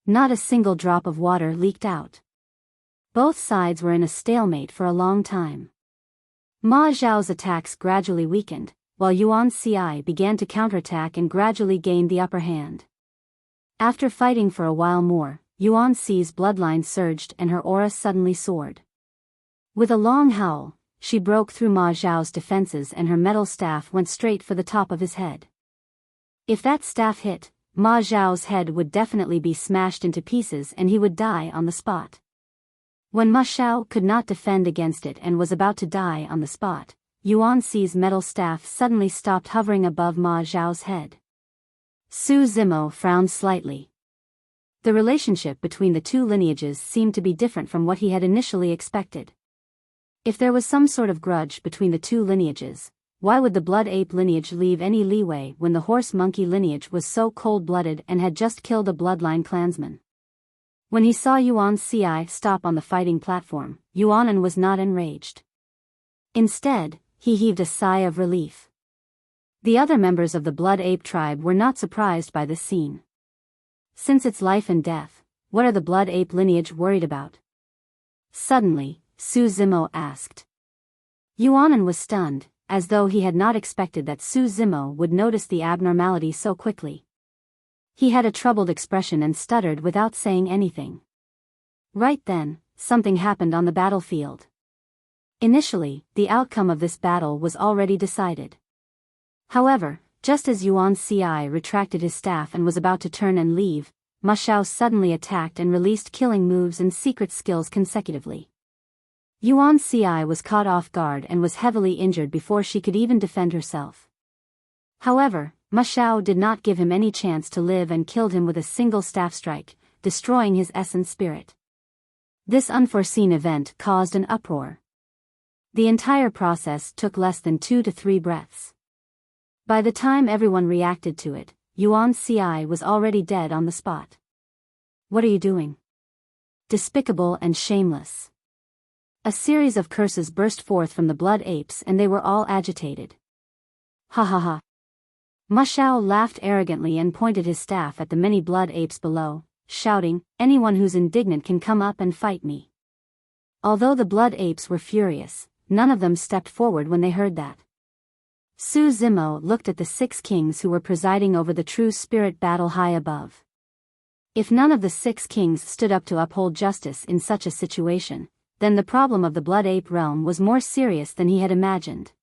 Speaker 1: Not a single drop of water leaked out. Both sides were in a stalemate for a long time. Ma Xiao's attacks gradually weakened, while Yuan Ci began to counterattack and gradually gained the upper hand. After fighting for a while more, Yuan Si's bloodline surged and her aura suddenly soared. With a long howl, she broke through Ma Zhao's defenses and her metal staff went straight for the top of his head. If that staff hit, Ma Zhao's head would definitely be smashed into pieces and he would die on the spot. When Ma Zhao could not defend against it and was about to die on the spot, Yuan Si's metal staff suddenly stopped hovering above Ma Zhao's head. Su Zimo frowned slightly. The relationship between the two lineages seemed to be different from what he had initially expected. If there was some sort of grudge between the two lineages, why would the blood ape lineage leave any leeway when the horse monkey lineage was so cold-blooded and had just killed a bloodline clansman? When he saw Yuan Si stop on the fighting platform, Yuanan was not enraged. Instead, he heaved a sigh of relief. The other members of the blood ape tribe were not surprised by this scene. Since it's life and death, what are the blood ape lineage worried about? Suddenly, Su Zimo asked. Yuanan was stunned, as though he had not expected that Su Zimo would notice the abnormality so quickly. He had a troubled expression and stuttered without saying anything. Right then, something happened on the battlefield. Initially, the outcome of this battle was already decided. However, just as Yuan Si retracted his staff and was about to turn and leave, Ma Zhao suddenly attacked and released killing moves and secret skills consecutively. Yuan Si was caught off guard and was heavily injured before she could even defend herself. However, Ma Zhao did not give him any chance to live and killed him with a single staff strike, destroying his essence spirit. This unforeseen event caused an uproar. The entire process took less than 2 to 3 breaths. By the time everyone reacted to it, Yuan Si was already dead on the spot. What are you doing? Despicable and shameless. A series of curses burst forth from the blood apes and they were all agitated. Ha ha ha. Ma Zhao laughed arrogantly and pointed his staff at the many blood apes below, shouting, "Anyone who's indignant can come up and fight me." Although the blood apes were furious, none of them stepped forward when they heard that. Su Zimo looked at the 6 kings who were presiding over the true spirit battle high above. If none of the 6 kings stood up to uphold justice in such a situation, then the problem of the blood ape realm was more serious than he had imagined.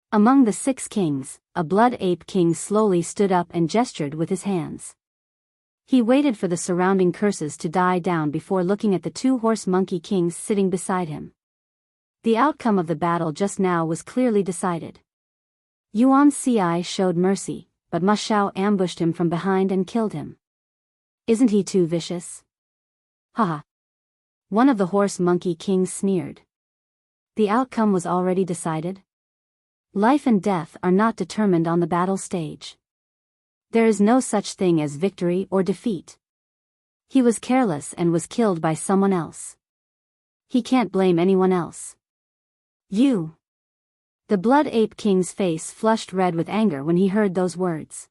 Speaker 1: Among the 6 kings, a blood ape king slowly stood up and gestured with his hands. He waited for the surrounding curses to die down before looking at the 2 horse monkey kings sitting beside him. The outcome of the battle just now was clearly decided. Yuan Si showed mercy, but Ma Zhao ambushed him from behind and killed him. Isn't he too vicious? Haha. One of the horse monkey kings sneered. The outcome was already decided? Life and death are not determined on the battle stage. There is no such thing as victory or defeat. He was careless and was killed by someone else. He can't blame anyone else. You. The blood ape king's face flushed red with anger when he heard those words.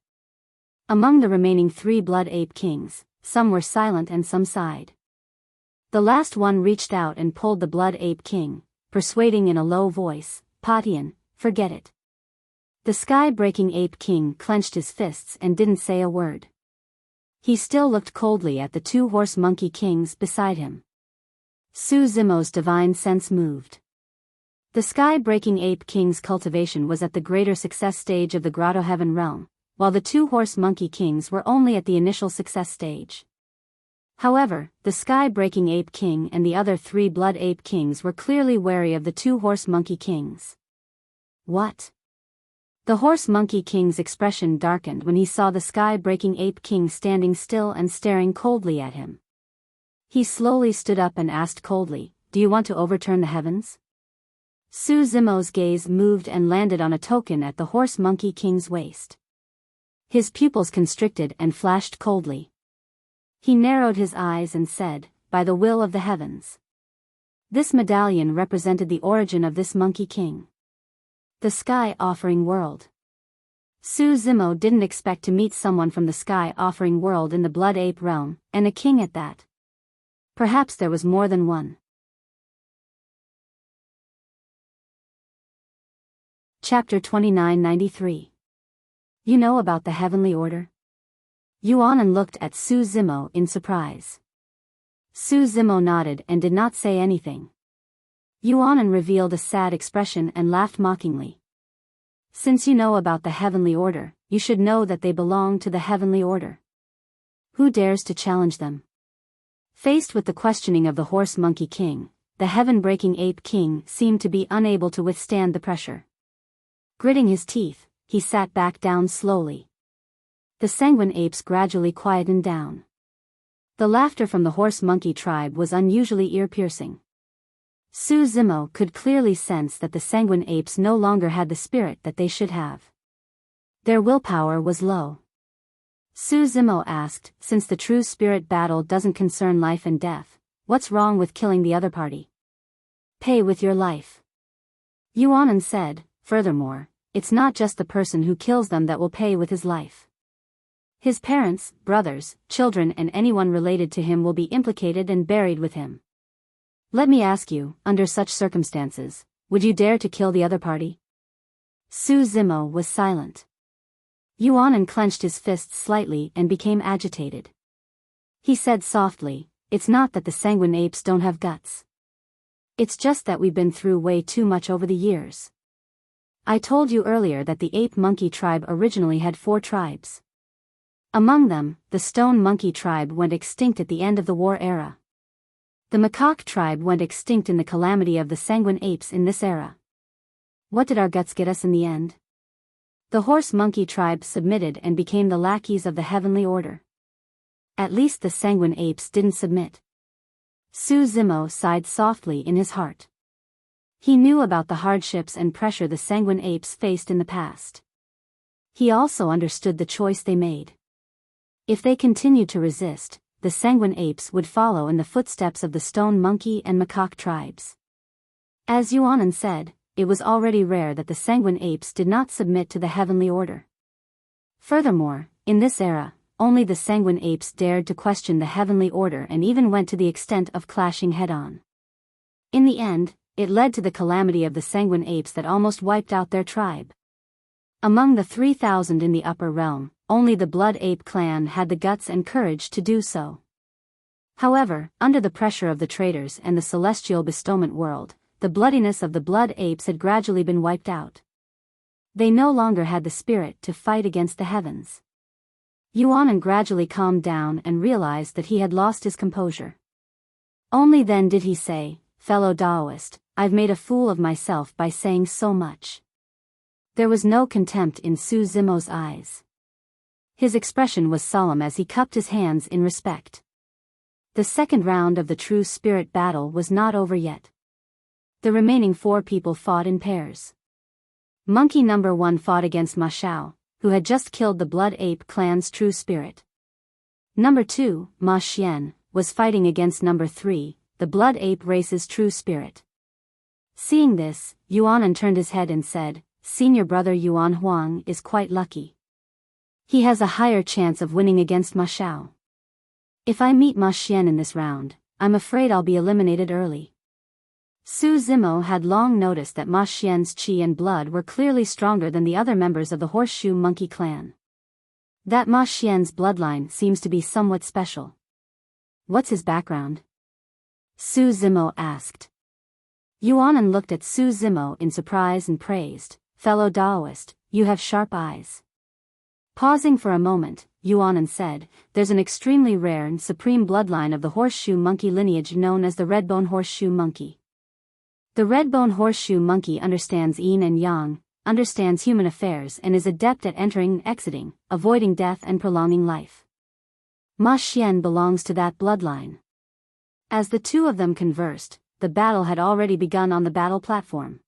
Speaker 1: Among the remaining 3 blood ape kings, some were silent and some sighed. The last one reached out and pulled the blood ape king, persuading in a low voice, "Patian, forget it." The sky-breaking ape king clenched his fists and didn't say a word. He still looked coldly at the 2 horse monkey kings beside him. Su Zimo's divine sense moved. The sky-breaking ape king's cultivation was at the greater success stage of the Grotto Heaven realm, while the 2 horse monkey kings were only at the initial success stage. However, the sky-breaking ape king and the other 3 blood ape kings were clearly wary of the 2 horse monkey kings. What? The horse monkey king's expression darkened when he saw the sky-breaking ape king standing still and staring coldly at him. He slowly stood up and asked coldly, "Do you want to overturn the heavens?" Su Zimo's gaze moved and landed on a token at the horse monkey king's waist. His pupils constricted and flashed coldly. He narrowed his eyes and said, "By the will of the heavens." This medallion represented the origin of this monkey king. The sky offering world. Su Zimo didn't expect to meet someone from the sky offering world in the blood ape realm, and a king at that. Perhaps there was more than one. Chapter 2993. You know about the heavenly order? Yuan looked at Su Zimo in surprise. Su Zimo nodded and did not say anything. Yuan revealed a sad expression and laughed mockingly. Since you know about the heavenly order, you should know that they belong to the heavenly order. Who dares to challenge them? Faced with the questioning of the horse monkey king, the heaven-breaking ape king seemed to be unable to withstand the pressure. Gritting his teeth, he sat back down slowly. The sanguine apes gradually quietened down. The laughter from the horse monkey tribe was unusually ear-piercing. Su Zimo could clearly sense that the sanguine apes no longer had the spirit that they should have. Their willpower was low. Su Zimo asked, since the true spirit battle doesn't concern life and death, what's wrong with killing the other party? Pay with your life. Yuan said, furthermore, it's not just the person who kills them that will pay with his life. His parents, brothers, children and anyone related to him will be implicated and buried with him. Let me ask you, under such circumstances, would you dare to kill the other party? Su Zimo was silent. Yuan clenched his fists slightly and became agitated. He said softly, it's not that the sanguine apes don't have guts. It's just that we've been through way too much over the years. I told you earlier that the ape monkey tribe originally had 4 tribes. Among them, the stone monkey tribe went extinct at the end of the war era. The macaque tribe went extinct in the calamity of the sanguine apes in this era. What did our guts get us in the end? The horse monkey tribe submitted and became the lackeys of the heavenly order. At least the sanguine apes didn't submit. Su Zimo sighed softly in his heart. He knew about the hardships and pressure the sanguine apes faced in the past. He also understood the choice they made. If they continued to resist, the sanguine apes would follow in the footsteps of the stone monkey and macaque tribes. As Yuan said, it was already rare that the sanguine apes did not submit to the heavenly order. Furthermore, in this era, only the sanguine apes dared to question the heavenly order and even went to the extent of clashing head-on. In the end, it led to the calamity of the sanguine apes that almost wiped out their tribe. Among the 3,000 in the upper realm, only the Blood Ape clan had the guts and courage to do so. However, under the pressure of the traders and the celestial bestowment world, the bloodiness of the Blood Apes had gradually been wiped out. They no longer had the spirit to fight against the heavens. Yuan gradually calmed down and realized that he had lost his composure. Only then did he say, fellow Taoist, I've made a fool of myself by saying so much. There was no contempt in Su Zimo's eyes. His expression was solemn as he cupped his hands in respect. The second round of the true spirit battle was not over yet. The remaining 4 people fought in pairs. Monkey number 1 fought against Ma Xiao, who had just killed the Blood Ape clan's true spirit. Number 2, Ma Xian, was fighting against number 3, the Blood Ape race's true spirit. Seeing this, Yuan turned his head and said, Senior brother Yuan Huang is quite lucky. He has a higher chance of winning against Ma Xiao. If I meet Ma Xian in this round, I'm afraid I'll be eliminated early. Su Zimo had long noticed that Ma Xian's qi and blood were clearly stronger than the other members of the Horseshoe Monkey clan. That Ma Xian's bloodline seems to be somewhat special. What's his background? Su Zimo asked. Yuan looked at Su Zimo in surprise and praised, fellow Taoist, you have sharp eyes. Pausing for a moment, Yuan said, there's an extremely rare and supreme bloodline of the Horseshoe Monkey lineage known as the Redbone Horseshoe Monkey. The Redbone Horseshoe Monkey understands yin and yang, understands human affairs and is adept at entering and exiting, avoiding death and prolonging life. Ma Xian belongs to that bloodline. As the two of them conversed, the battle had already begun on the battle platform.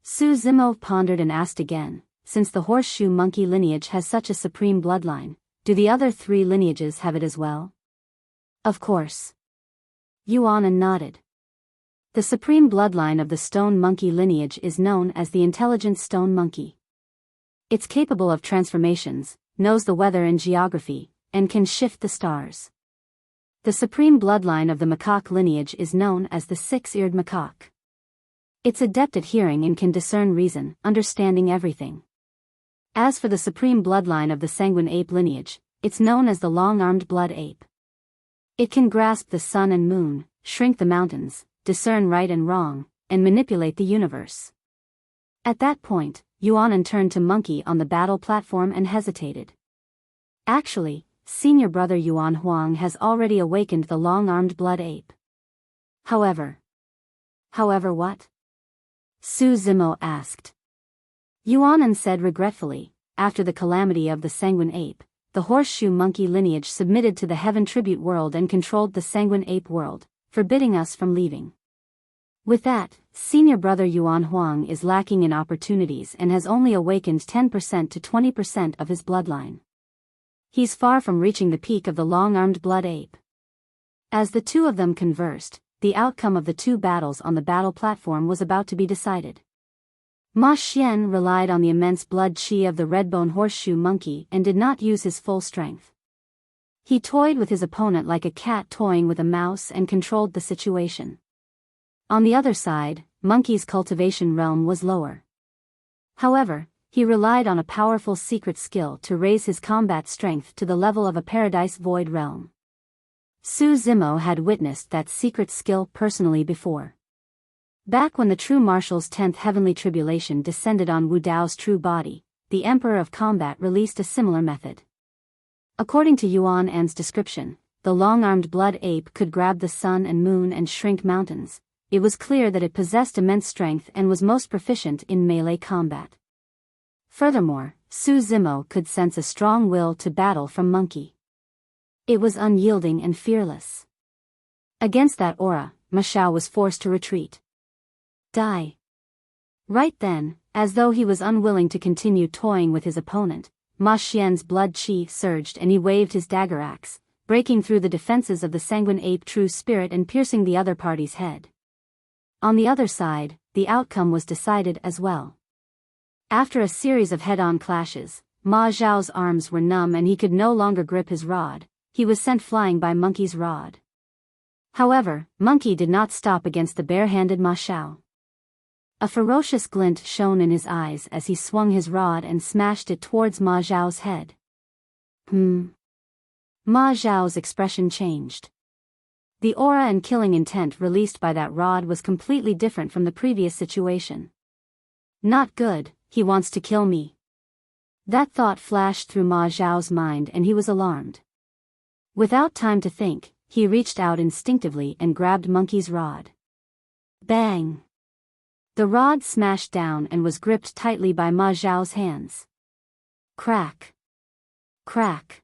Speaker 1: Su Zimo pondered and asked again, since the Horseshoe Monkey lineage has such a supreme bloodline, do the other 3 lineages have it as well? Of course. Yuan nodded. The supreme bloodline of the Stone Monkey lineage is known as the Intelligent Stone Monkey. It's capable of transformations, knows the weather and geography, and can shift the stars. The supreme bloodline of the Macaque lineage is known as the Six-Eared Macaque. It's adept at hearing and can discern reason, understanding everything. As for the supreme bloodline of the Sanguine Ape lineage, it's known as the long-armed blood ape. It can grasp the sun and moon, shrink the mountains, discern right and wrong, and manipulate the universe. At that point, Yuan turned to Monkey on the battle platform and hesitated. Actually, senior brother Yuan Huang has already awakened the long-armed blood ape. However what? Su Zimo asked. Yuan said regretfully, after the calamity of the Sanguine Ape, the horseshoe monkey lineage submitted to the Heaven Tribute world and controlled the Sanguine Ape world, forbidding us from leaving. With that, senior brother Yuan Huang is lacking in opportunities and has only awakened 10% to 20% of his bloodline. He's far from reaching the peak of the long-armed blood ape. As the two of them conversed, the outcome of the two battles on the battle platform was about to be decided. Ma Xian relied on the immense blood qi of the redbone horseshoe monkey and did not use his full strength. He toyed with his opponent like a cat toying with a mouse and controlled the situation. On the other side, Monkey's cultivation realm was lower. However, he relied on a powerful secret skill to raise his combat strength to the level of a paradise void realm. Su Zimo had witnessed that secret skill personally before. Back when the true marshal's 10th heavenly tribulation descended on Wu Dao's true body, the Emperor of Combat released a similar method. According to Yuan An's description, the long-armed blood ape could grab the sun and moon and shrink mountains. It was clear that it possessed immense strength and was most proficient in melee combat. Furthermore, Su Zimo could sense a strong will to battle from Monkey. It was unyielding and fearless. Against that aura, Ma Xiao was forced to retreat. Die. Right then, as though he was unwilling to continue toying with his opponent, Ma Xian's blood qi surged and he waved his dagger axe, breaking through the defenses of the Sanguine Ape true spirit and piercing the other party's head. On the other side, the outcome was decided as well. After a series of head-on clashes, Ma Xiao's arms were numb and he could no longer grip his rod. He was sent flying by Monkey's rod. However, Monkey did not stop against the bare-handed Ma Xiao. A ferocious glint shone in his eyes as he swung his rod and smashed it towards Ma Xiao's head. Ma Xiao's expression changed. The aura and killing intent released by that rod was completely different from the previous situation. Not good, he wants to kill me. That thought flashed through Ma Xiao's mind and he was alarmed. Without time to think, he reached out instinctively and grabbed Monkey's rod. Bang! The rod smashed down and was gripped tightly by Ma Xiao's hands. Crack! Crack!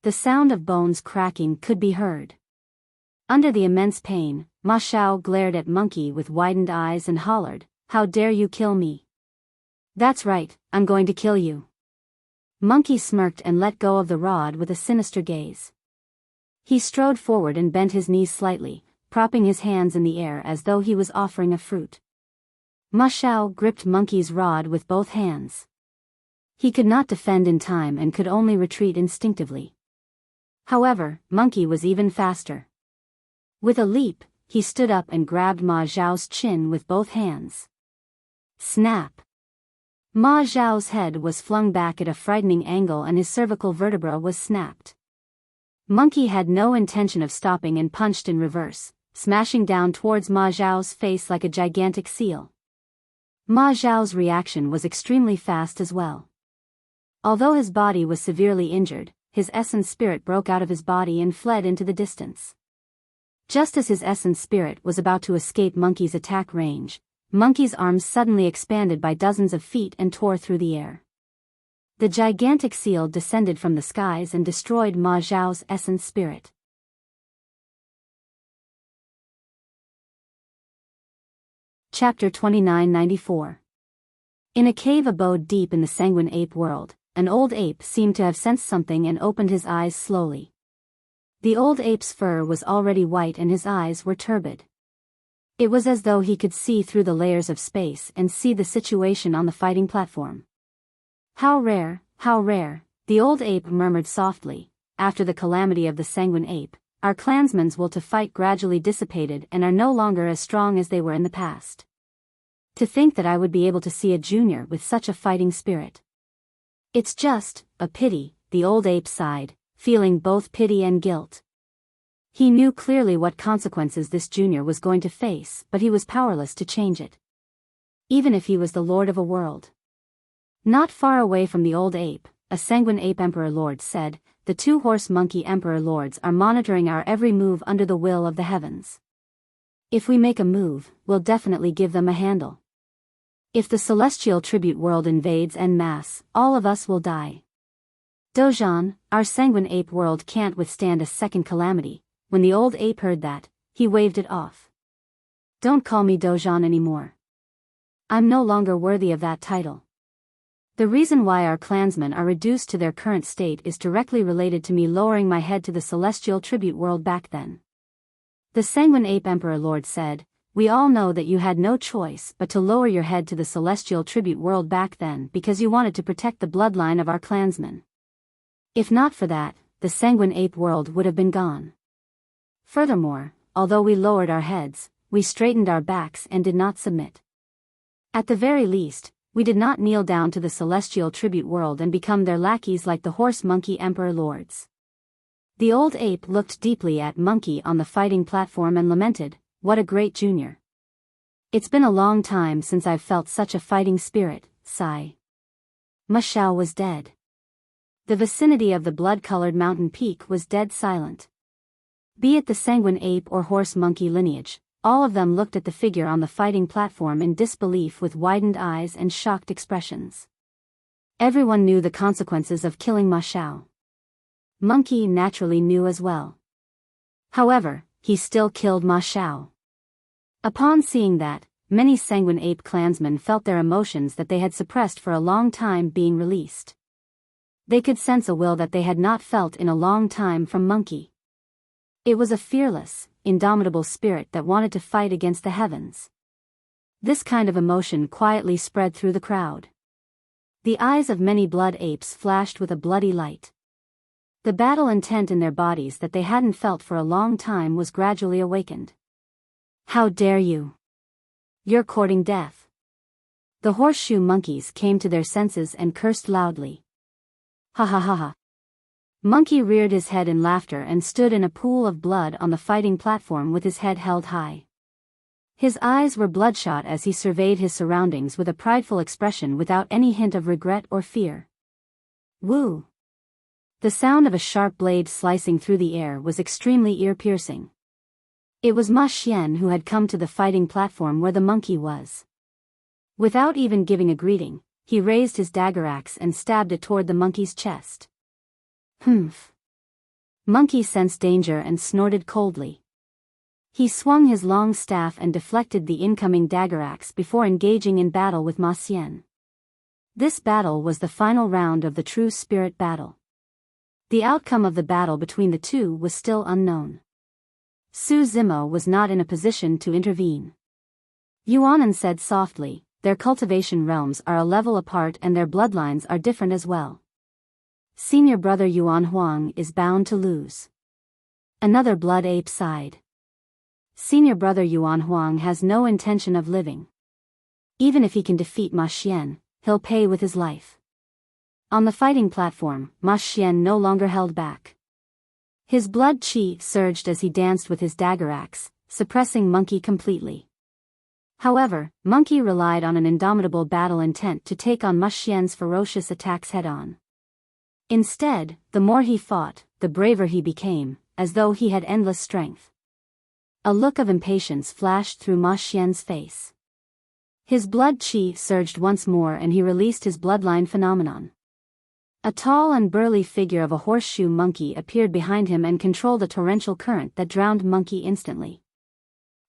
Speaker 1: The sound of bones cracking could be heard. Under the immense pain, Ma Xiao glared at Monkey with widened eyes and hollered, "How dare you kill me? That's right, I'm going to kill you." Monkey smirked and let go of the rod with a sinister gaze. He strode forward and bent his knees slightly, propping his hands in the air as though he was offering a fruit. Ma Xiao gripped Monkey's rod with both hands. He could not defend in time and could only retreat instinctively. However, Monkey was even faster. With a leap, he stood up and grabbed Ma Xiao's chin with both hands. Snap! Ma Xiao's head was flung back at a frightening angle and his cervical vertebra was snapped. Monkey had no intention of stopping and punched in reverse, smashing down towards Ma Xiao's face like a gigantic seal. Ma Xiao's reaction was extremely fast as well. Although his body was severely injured, his essence spirit broke out of his body and fled into the distance. Just as his essence spirit was about to escape Monkey's attack range, Monkey's arms suddenly expanded by dozens of feet and tore through the air. The gigantic seal descended from the skies and destroyed Ma Xiao's essence spirit. Chapter 2994. In a cave abode deep in the Sanguine Ape world, an old ape seemed to have sensed something and opened his eyes slowly. The old ape's fur was already white and his eyes were turbid. It was as though he could see through the layers of space and see the situation on the fighting platform. How rare, the old ape murmured softly. After the calamity of the Sanguine Ape, our clansmen's will to fight gradually dissipated and are no longer as strong as they were in the past. To think that I would be able to see a junior with such a fighting spirit. It's just a pity, the the old ape sighed, feeling both pity and guilt. He knew clearly what consequences this junior was going to face, but he was powerless to change it. Even if he was the lord of a world. Not far away from the old ape, a sanguine ape emperor lord said, "The two horse monkey emperor lords are monitoring our every move under the will of the heavens. If we make a move, we'll definitely give them a handle. If the celestial tribute world invades en masse, all of us will die. Dojan, our sanguine ape world can't withstand a second calamity." When the old ape heard that, he waved it off. "Don't call me Dojan anymore. I'm no longer worthy of that title. The reason why our clansmen are reduced to their current state is directly related to me lowering my head to the celestial tribute world back then." The sanguine ape emperor lord said, "We all know that you had no choice but to lower your head to the celestial tribute world back then because you wanted to protect the bloodline of our clansmen. If not for that, the sanguine ape world would have been gone. Furthermore, although we lowered our heads, we straightened our backs and did not submit. At the very least, we did not kneel down to the celestial tribute world and become their lackeys like the horse monkey emperor lords." The old ape looked deeply at Monkey on the fighting platform and lamented, "What a great junior. It's been a long time since I've felt such a fighting spirit." Sigh. Ma Xiao was dead. The vicinity of the blood-colored mountain peak was dead silent. Be it the sanguine ape or horse monkey lineage, all of them looked at the figure on the fighting platform in disbelief with widened eyes and shocked expressions. Everyone knew the consequences of killing Ma Xiao. Monkey naturally knew as well. However, he still killed Ma Xiao. Upon seeing that, many sanguine ape clansmen felt their emotions that they had suppressed for a long time being released. They could sense a will that they had not felt in a long time from Monkey. It was a fearless, indomitable spirit that wanted to fight against the heavens. This kind of emotion quietly spread through the crowd. The eyes of many blood apes flashed with a bloody light. The battle intent in their bodies that they hadn't felt for a long time was gradually awakened. "How dare you! You're courting death." The horseshoe monkeys came to their senses and cursed loudly. "Ha ha ha ha." Monkey reared his head in laughter and stood in a pool of blood on the fighting platform with his head held high. His eyes were bloodshot as he surveyed his surroundings with a prideful expression without any hint of regret or fear. Woo! The sound of a sharp blade slicing through the air was extremely ear-piercing. It was Ma Xian who had come to the fighting platform where the monkey was. Without even giving a greeting, he raised his dagger axe and stabbed it toward the monkey's chest. Humph. Monkey sensed danger and snorted coldly. He swung his long staff and deflected the incoming dagger axe before engaging in battle with Ma Xian. This battle was the final round of the true spirit battle. The outcome of the battle between the two was still unknown. Su Zimo was not in a position to intervene. Yuanan said softly, "Their cultivation realms are a level apart and their bloodlines are different as well. Senior brother Yuan Huang is bound to lose." Another blood ape sighed. "Senior brother Yuan Huang has no intention of living. Even if he can defeat Ma Xian, he'll pay with his life." On the fighting platform, Ma Xian no longer held back. His blood qi surged as he danced with his dagger axe, suppressing Monkey completely. However, Monkey relied on an indomitable battle intent to take on Ma Xian's ferocious attacks head-on. Instead, the more he fought, the braver he became, as though he had endless strength. A look of impatience flashed through Ma Xian's face. His blood qi surged once more and he released his bloodline phenomenon. A tall and burly figure of a horseshoe monkey appeared behind him and controlled a torrential current that drowned Monkey instantly.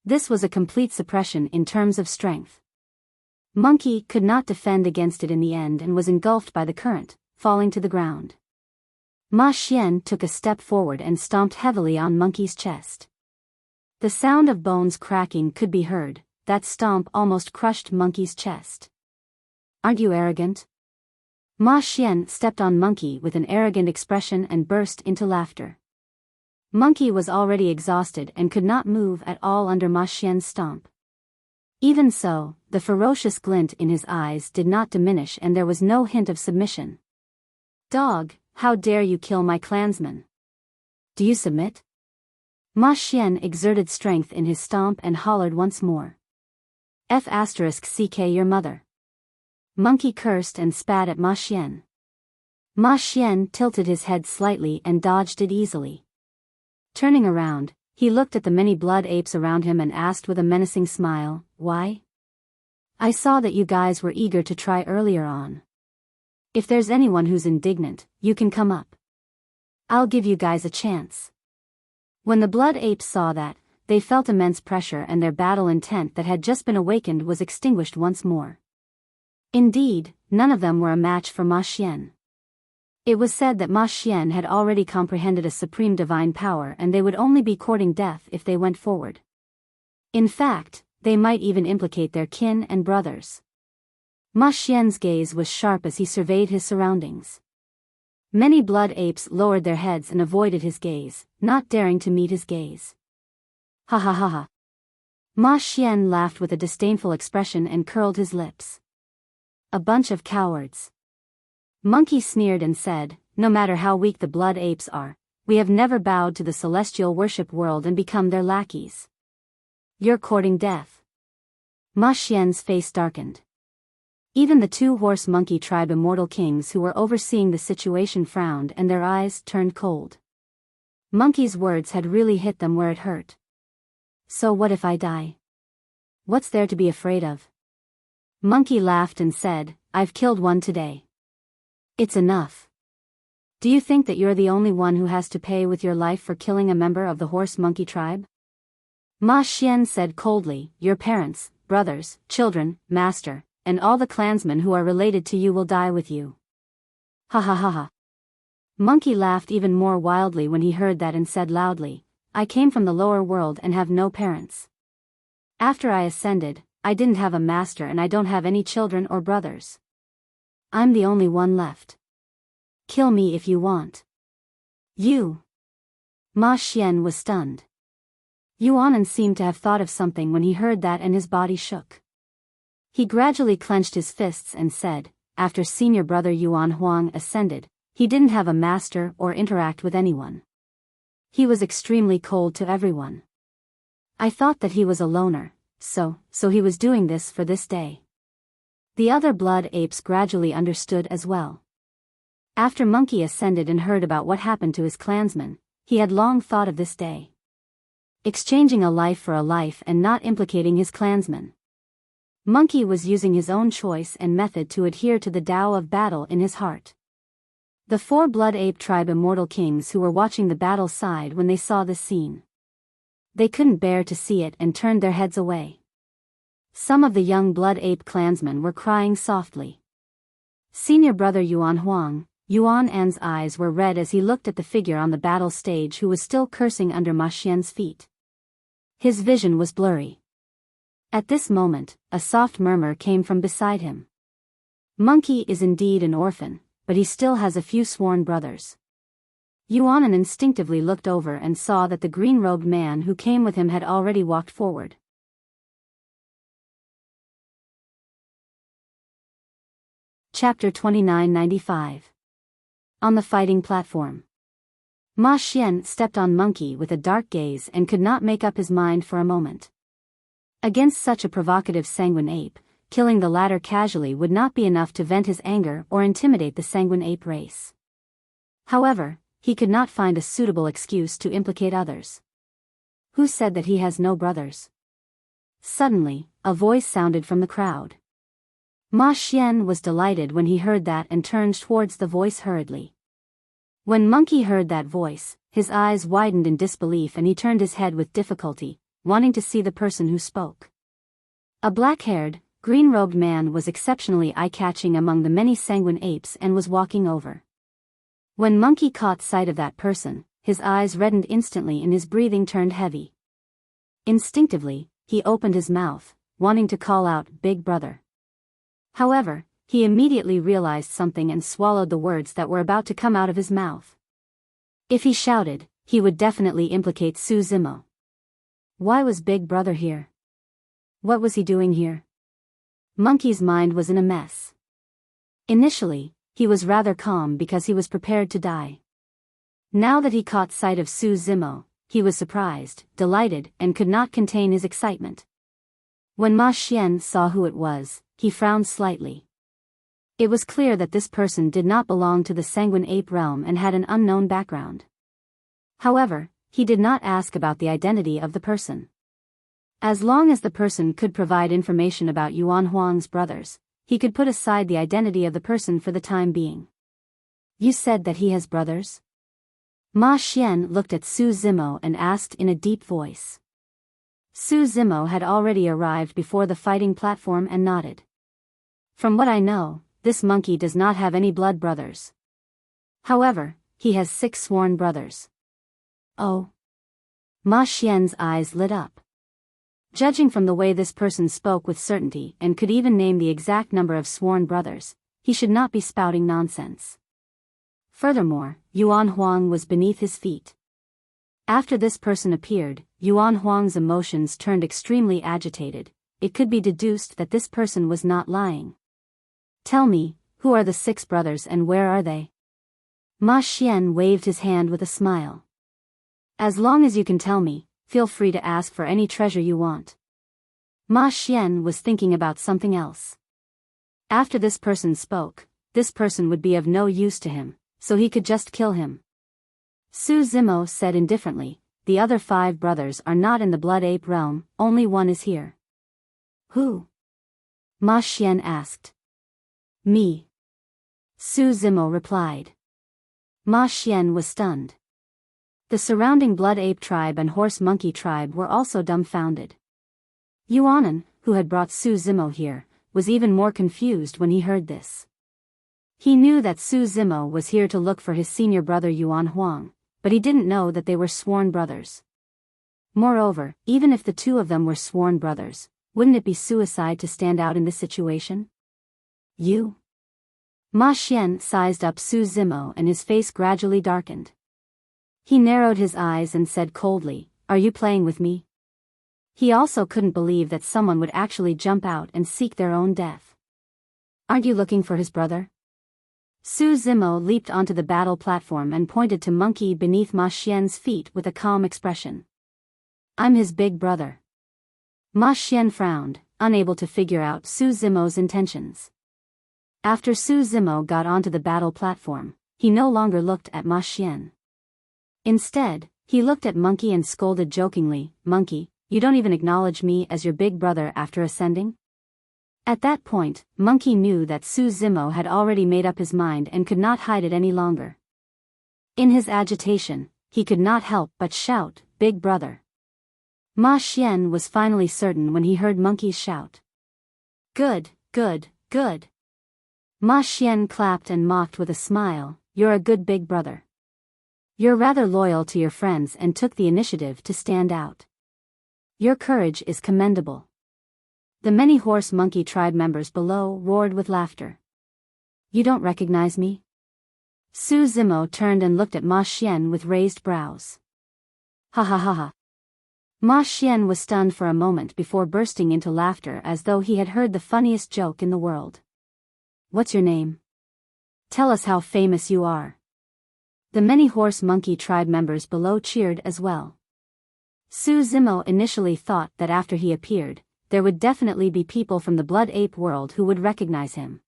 Speaker 1: This was a complete suppression in terms of strength. Monkey could not defend against it in the end and was engulfed by the current, falling to the ground. Ma Xian took a step forward and stomped heavily on Monkey's chest. The sound of bones cracking could be heard. That stomp almost crushed Monkey's chest. "Aren't you arrogant?" Ma Xian stepped on Monkey with an arrogant expression and burst into laughter. Monkey was already exhausted and could not move at all under Ma Xian's stomp. Even so, the ferocious glint in his eyes did not diminish and there was no hint of submission. "Dog, How dare you kill my clansmen? Do you submit? Ma Xian exerted strength in his stomp and hollered once more. F***ck your mother. Monkey cursed and spat at Ma Xian. Ma Xian tilted his head slightly and dodged it easily. Turning around, he looked at the many blood apes around him and asked with a menacing smile, "Why? I saw that you guys were eager to try earlier on. If there's anyone who's indignant, you can come up. I'll give you guys a chance." When the blood apes saw that, they felt immense pressure and their battle intent that had just been awakened was extinguished once more. Indeed, none of them were a match for Ma Xian. It was said that Ma Xian had already comprehended a supreme divine power and they would only be courting death if they went forward. In fact, they might even implicate their kin and brothers. Ma Xian's gaze was sharp as he surveyed his surroundings. Many blood apes lowered their heads and avoided his gaze, not daring to meet his gaze. Ha ha ha ha. Ma Xian laughed with a disdainful expression and curled his lips. A bunch of cowards. Monkey sneered and said, "No matter how weak the blood apes are, we have never bowed to the celestial worship world and become their lackeys. You're courting death." Ma Xian's face darkened. Even the two horse monkey tribe immortal kings who were overseeing the situation frowned and their eyes turned cold. Monkey's words had really hit them where it hurt. So what if I die? What's there to be afraid of? Monkey laughed and said, "I've killed one today. It's enough. Do you think that you're the only one who has to pay with your life for killing a member of the horse monkey tribe?" Ma Xian said coldly, "Your parents, brothers, children, master, and all the clansmen who are related to you will die with you." Ha ha ha ha. Monkey laughed even more wildly when he heard that and said loudly, "I came from the lower world and have no parents. After I ascended, I didn't have a master and I don't have any children or brothers. I'm the only one left. Kill me if you want." "You?" Ma Xian was stunned. Yuan seemed to have thought of something when he heard that and his body shook. He gradually clenched his fists and said, "After senior brother Yuan Huang ascended, he didn't have a master or interact with anyone. He was extremely cold to everyone. I thought that he was a loner, so he was doing this for this day." The other blood apes gradually understood as well. After Monkey ascended and heard about what happened to his clansmen, he had long thought of this day. Exchanging a life for a life and not implicating his clansmen. Monkey was using his own choice and method to adhere to the Tao of battle in his heart. The four blood ape tribe immortal kings who were watching the battle sighed when they saw this scene. They couldn't bear to see it and turned their heads away. Some of the young blood ape clansmen were crying softly. Senior brother Yuan Huang, Yuan An's eyes were red as he looked at the figure on the battle stage who was still cursing under Ma Xian's feet. His vision was blurry. At this moment, a soft murmur came from beside him. Monkey is indeed an orphan, but he still has a few sworn brothers. Yuan instinctively looked over and saw that the green-robed man who came with him had already walked forward. Chapter 2995. On the fighting platform. Ma Xian stepped on Monkey with a dark gaze and could not make up his mind for a moment. Against such a provocative sanguine ape, killing the latter casually would not be enough to vent his anger or intimidate the sanguine ape race. However, he could not find a suitable excuse to implicate others. Who said that he has no brothers? Suddenly, a voice sounded from the crowd. Ma Xian was delighted when he heard that and turned towards the voice hurriedly. When Monkey heard that voice, his eyes widened in disbelief and he turned his head with difficulty, wanting to see the person who spoke. A black-haired, green-robed man was exceptionally eye-catching among the many sanguine apes and was walking over. When Monkey caught sight of that person, his eyes reddened instantly and his breathing turned heavy. Instinctively, he opened his mouth, wanting to call out, "Big brother." However, he immediately realized something and swallowed the words that were about to come out of his mouth. If he shouted, he would definitely implicate Su Zimo. Why was Big Brother here? What was he doing here? Monkey's mind was in a mess. Initially, he was rather calm because he was prepared to die. Now that he caught sight of Su Zimo, he was surprised, delighted, and could not contain his excitement. When Ma Xian saw who it was, he frowned slightly. It was clear that this person did not belong to the Sanguine Ape realm and had an unknown background. However, he did not ask about the identity of the person. As long as the person could provide information about Yuan Huang's brothers, he could put aside the identity of the person for the time being. You said that he has brothers? Ma Xian looked at Su Zimo and asked in a deep voice. Su Zimo had already arrived before the fighting platform and nodded. From what I know, this monkey does not have any blood brothers. However, he has 6 sworn brothers. Oh. Ma Xian's eyes lit up. Judging from the way this person spoke with certainty and could even name the exact number of sworn brothers, he should not be spouting nonsense. Furthermore, Yuan Huang was beneath his feet. After this person appeared, Yuan Huang's emotions turned extremely agitated. It could be deduced that this person was not lying. Tell me, who are the 6 brothers and where are they? Ma Xian waved his hand with a smile. As long as you can tell me, feel free to ask for any treasure you want. Ma Xian was thinking about something else. After this person spoke, this person would be of no use to him, so he could just kill him. Su Zimo said indifferently, the other 5 brothers are not in the Blood Ape realm, only one is here. Who? Ma Xian asked. Me. Su Zimo replied. Ma Xian was stunned. The surrounding Blood Ape tribe and Horse Monkey tribe were also dumbfounded. Yuanan, who had brought Su Zimo here, was even more confused when he heard this. He knew that Su Zimo was here to look for his senior brother Yuan Huang, but he didn't know that they were sworn brothers. Moreover, even if the 2 of them were sworn brothers, wouldn't it be suicide to stand out in this situation? You? Ma Xian sized up Su Zimo and his face gradually darkened. He narrowed his eyes and said coldly, "Are you playing with me?" He also couldn't believe that someone would actually jump out and seek their own death. Aren't you looking for his brother? Su Zimo leaped onto the battle platform and pointed to monkey beneath Ma Xian's feet with a calm expression. I'm his big brother. Ma Xian frowned, unable to figure out Su Zimo's intentions. After Su Zimo got onto the battle platform, he no longer looked at Ma Xian. Instead, he looked at Monkey and scolded jokingly, "Monkey, you don't even acknowledge me as your big brother after ascending?" At that point, Monkey knew that Su Zimo had already made up his mind and could not hide it any longer. In his agitation, he could not help but shout, "Big brother." Ma Xian was finally certain when he heard Monkey's shout. Good, good, good. Ma Xian clapped and mocked with a smile, "You're a good big brother. You're rather loyal to your friends and took the initiative to stand out. Your courage is commendable." The many Horse Monkey tribe members below roared with laughter. You don't recognize me? Su Zimo turned and looked at Ma Xian with raised brows. Ha ha ha ha. Ma Xian was stunned for a moment before bursting into laughter as though he had heard the funniest joke in the world. What's your name? Tell us how famous you are. The many Horse Monkey tribe members below cheered as well. Su Zimo initially thought that after he appeared, there would definitely be people from the Blood Ape world who would recognize him.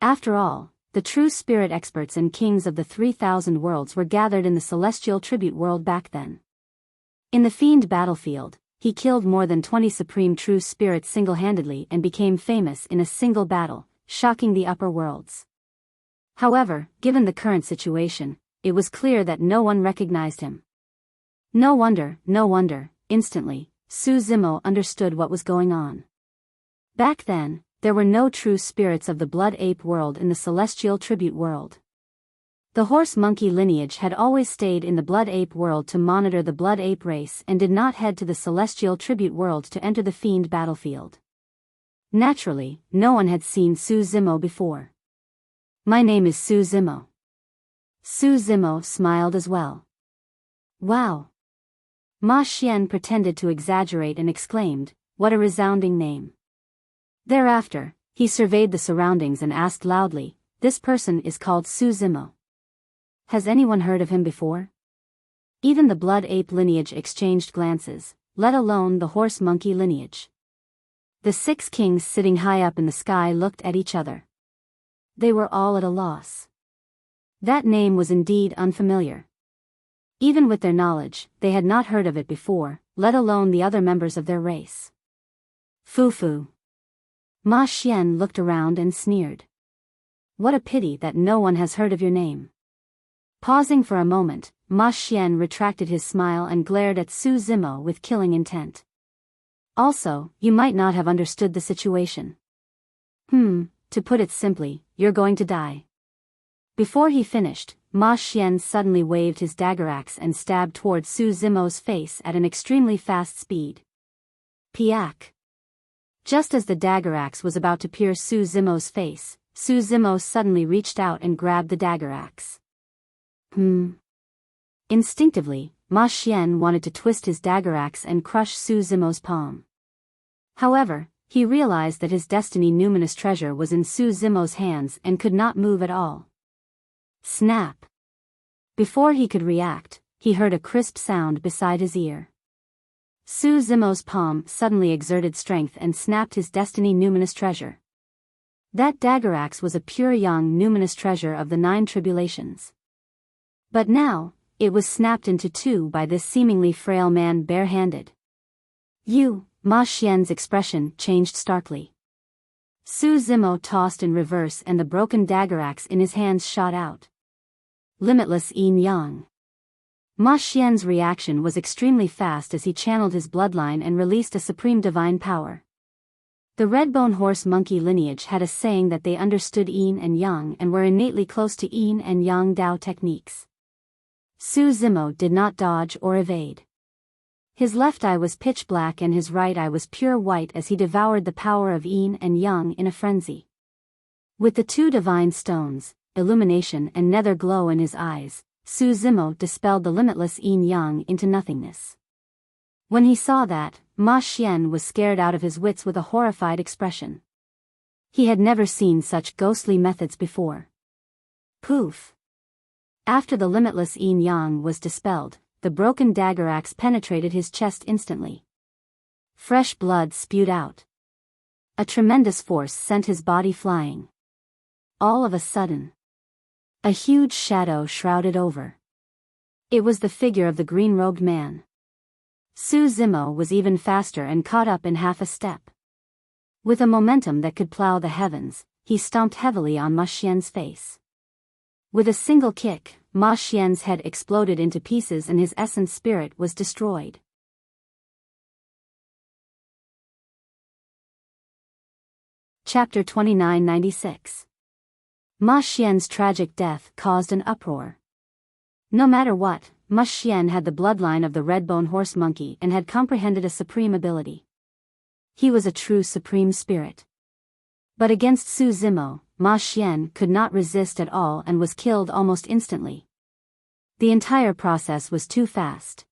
Speaker 1: After all, the true spirit experts and kings of the 3,000 worlds were gathered in the celestial tribute world back then. In the Fiend battlefield, he killed more than 20 supreme true spirits single-handedly and became famous in a single battle, shocking the upper worlds. However, given the current situation, it was clear that no one recognized him. No wonder, instantly, Su Zimo understood what was going on. Back then, there were no true spirits of the Blood Ape world in the celestial tribute world. The Horse Monkey lineage had always stayed in the Blood Ape world to monitor the Blood Ape race and did not head to the celestial tribute world to enter the Fiend battlefield. Naturally, no one had seen Su Zimo before. My name is Su Zimo. Su Zimo smiled as well. Wow. Ma Xian pretended to exaggerate and exclaimed, what a resounding name. Thereafter, he surveyed the surroundings and asked loudly, This person is called Su Zimo. Has anyone heard of him before? Even the blood ape lineage exchanged glances, let alone the horse monkey lineage. The 6 kings sitting high up in the sky looked at each other. They were all at a loss. That name was indeed unfamiliar. Even with their knowledge, they had not heard of it before, let alone the other members of their race. Fufu. Ma Xian looked around and sneered. What a pity that no one has heard of your name. Pausing for a moment, Ma Xian retracted his smile and glared at Su Zimo with killing intent. Also, you might not have understood the situation. To put it simply, you're going to die. Before he finished, Ma Xian suddenly waved his dagger axe and stabbed toward Su Zimo's face at an extremely fast speed. Piak. Just as the dagger axe was about to pierce Su Zimo's face, Su Zimo suddenly reached out and grabbed the dagger axe. Instinctively, Ma Xian wanted to twist his dagger axe and crush Su Zimo's palm. However, he realized that his destiny numinous treasure was in Su Zimo's hands and could not move at all. Snap! Before he could react, he heard a crisp sound beside his ear. Su Zimo's palm suddenly exerted strength and snapped his destiny numinous treasure. That dagger axe was a pure young numinous treasure of the 9 tribulations. But now, it was snapped into 2 by this seemingly frail man barehanded. Ma Xian's expression changed starkly. Su Zimo tossed in reverse and the broken dagger axe in his hands shot out. Limitless Yin Yang. Ma Xian's reaction was extremely fast as he channeled his bloodline and released a supreme divine power. The Redbone Horse Monkey lineage had a saying that they understood Yin and Yang and were innately close to Yin and Yang Dao techniques. Su Zimo did not dodge or evade. His left eye was pitch black and his right eye was pure white as he devoured the power of Yin and Yang in a frenzy. With the 2 divine stones, illumination and nether glow in his eyes, Su Zimo dispelled the limitless Yin Yang into nothingness. When he saw that, Ma Xian was scared out of his wits with a horrified expression. He had never seen such ghostly methods before. Poof! After the limitless Yin Yang was dispelled, the broken dagger axe penetrated his chest instantly. Fresh blood spewed out. A tremendous force sent his body flying. All of a sudden, a huge shadow shrouded over. It was the figure of the green-robed man. Su Zimo was even faster and caught up in half a step. With a momentum that could plow the heavens, he stomped heavily on Ma Xian's face. With a single kick, Ma Xian's head exploded into pieces and his essence spirit was destroyed. Chapter 2996. Ma Xian's tragic death caused an uproar. No matter what, Ma Xian had the bloodline of the Redbone Horse Monkey and had comprehended a supreme ability. He was a true supreme spirit. But against Su Zimo, Ma Xian could not resist at all and was killed almost instantly. The entire process was too fast.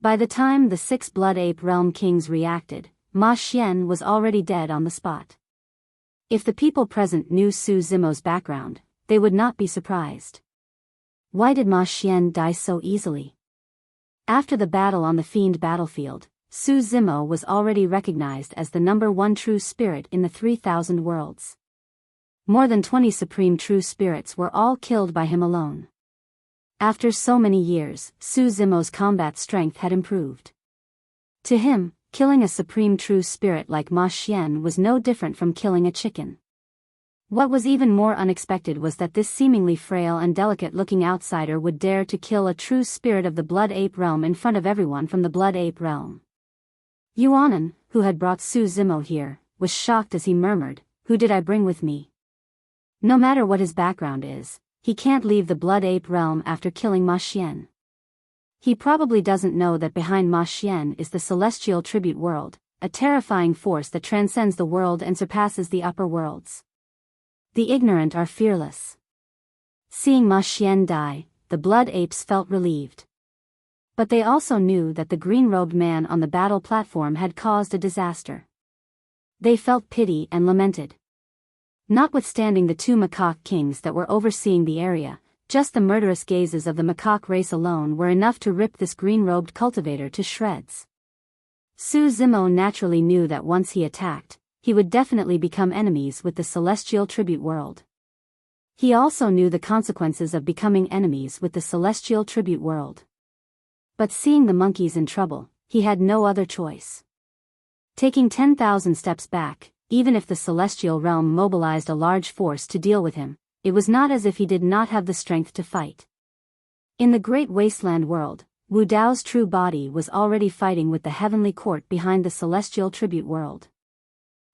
Speaker 1: By the time the 6 Blood Ape Realm Kings reacted, Ma Xian was already dead on the spot. If the people present knew Su Zimo's background, they would not be surprised. Why did Ma Xian die so easily? After the battle on the Fiend battlefield, Su Zimo was already recognized as the #1 true spirit in the 3,000 worlds. More than 20 supreme true spirits were all killed by him alone. After so many years, Su Zimo's combat strength had improved. To him, killing a supreme true spirit like Ma Xian was no different from killing a chicken. What was even more unexpected was that this seemingly frail and delicate-looking outsider would dare to kill a true spirit of the Blood Ape realm in front of everyone from the Blood Ape realm. Yuanan, who had brought Su Zimo here, was shocked as he murmured, "Who did I bring with me? No matter what his background is, he can't leave the Blood Ape realm after killing Ma Xian. He probably doesn't know that behind Ma Xian is the celestial tribute world, a terrifying force that transcends the world and surpasses the upper worlds. The ignorant are fearless." Seeing Ma Xian die, the Blood Apes felt relieved. But they also knew that the green-robed man on the battle platform had caused a disaster. They felt pity and lamented. Notwithstanding the two macaque kings that were overseeing the area, just the murderous gazes of the macaque race alone were enough to rip this green-robed cultivator to shreds. Su Zimo naturally knew that once he attacked, he would definitely become enemies with the celestial tribute world. He also knew the consequences of becoming enemies with the celestial tribute world. But seeing the monkeys in trouble, he had no other choice. Taking 10,000 steps back, even if the celestial realm mobilized a large force to deal with him, it was not as if he did not have the strength to fight. In the great wasteland world, Wu Dao's true body was already fighting with the heavenly court behind the celestial tribute world.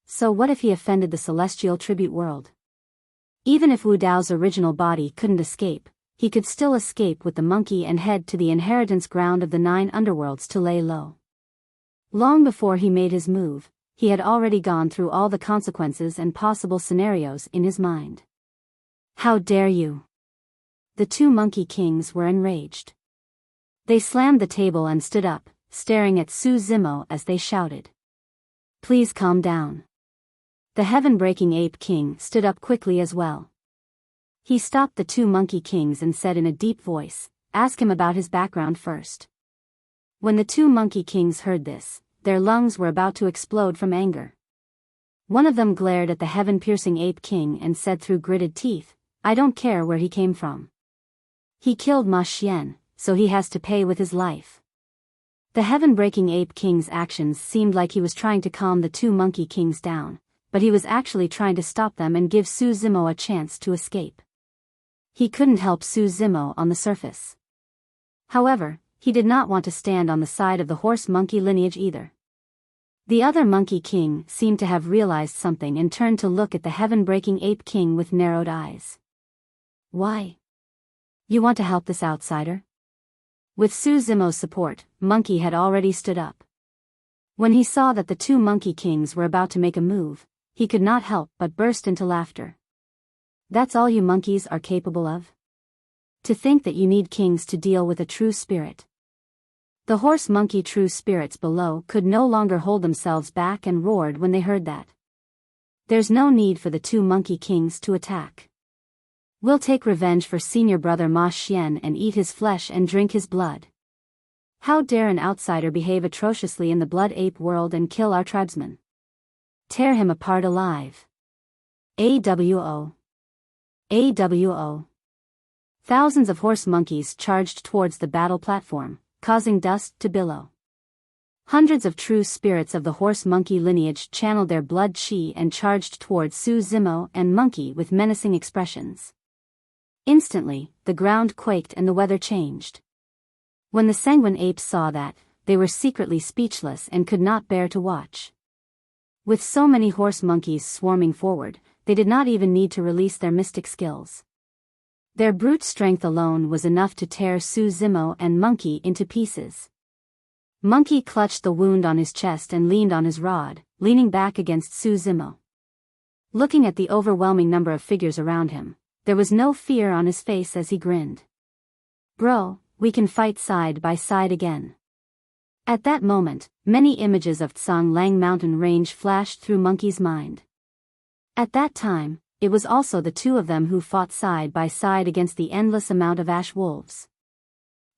Speaker 1: So what if he offended the celestial tribute world? Even if Wu Dao's original body couldn't escape, he could still escape with the monkey and head to the inheritance ground of the 9 underworlds to lay low. Long before he made his move, he had already gone through all the consequences and possible scenarios in his mind. How dare you! The two monkey kings were enraged. They slammed the table and stood up, staring at Su Zimo as they shouted. Please calm down. The heaven-breaking ape king stood up quickly as well. He stopped the two monkey kings and said in a deep voice, "Ask him about his background first." When the two monkey kings heard this, their lungs were about to explode from anger. One of them glared at the heaven-piercing ape king and said through gritted teeth, "I don't care where he came from. He killed Ma Xian, so he has to pay with his life." The heaven-breaking ape king's actions seemed like he was trying to calm the two monkey kings down, but he was actually trying to stop them and give Su Zimo a chance to escape. He couldn't help Su Zimo on the surface. However, he did not want to stand on the side of the horse monkey lineage either. The other monkey king seemed to have realized something and turned to look at the heaven-breaking ape king with narrowed eyes. Why? You want to help this outsider? With Su Zimo's support, Monkey had already stood up. When he saw that the two monkey kings were about to make a move, he could not help but burst into laughter. That's all you monkeys are capable of? To think that you need kings to deal with a true spirit. The horse monkey true spirits below could no longer hold themselves back and roared when they heard that. There's no need for the two monkey kings to attack. We'll take revenge for senior brother Ma Xian and eat his flesh and drink his blood. How dare an outsider behave atrociously in the blood ape world and kill our tribesmen? Tear him apart alive. AWO. AWO. Thousands of horse monkeys charged towards the battle platform, causing dust to billow. Hundreds of true spirits of the horse monkey lineage channeled their blood chi and charged towards Su Zimo and Monkey with menacing expressions. Instantly, the ground quaked and the weather changed. When the sanguine apes saw that, they were secretly speechless and could not bear to watch. With so many horse monkeys swarming forward, they did not even need to release their mystic skills. Their brute strength alone was enough to tear Su Zimo and Monkey into pieces. Monkey clutched the wound on his chest and leaned on his rod, leaning back against Su Zimo. Looking at the overwhelming number of figures around him, there was no fear on his face as he grinned. Bro, we can fight side by side again. At that moment, many images of Tsang Lang mountain range flashed through Monkey's mind. At that time, it was also the two of them who fought side by side against the endless amount of ash wolves.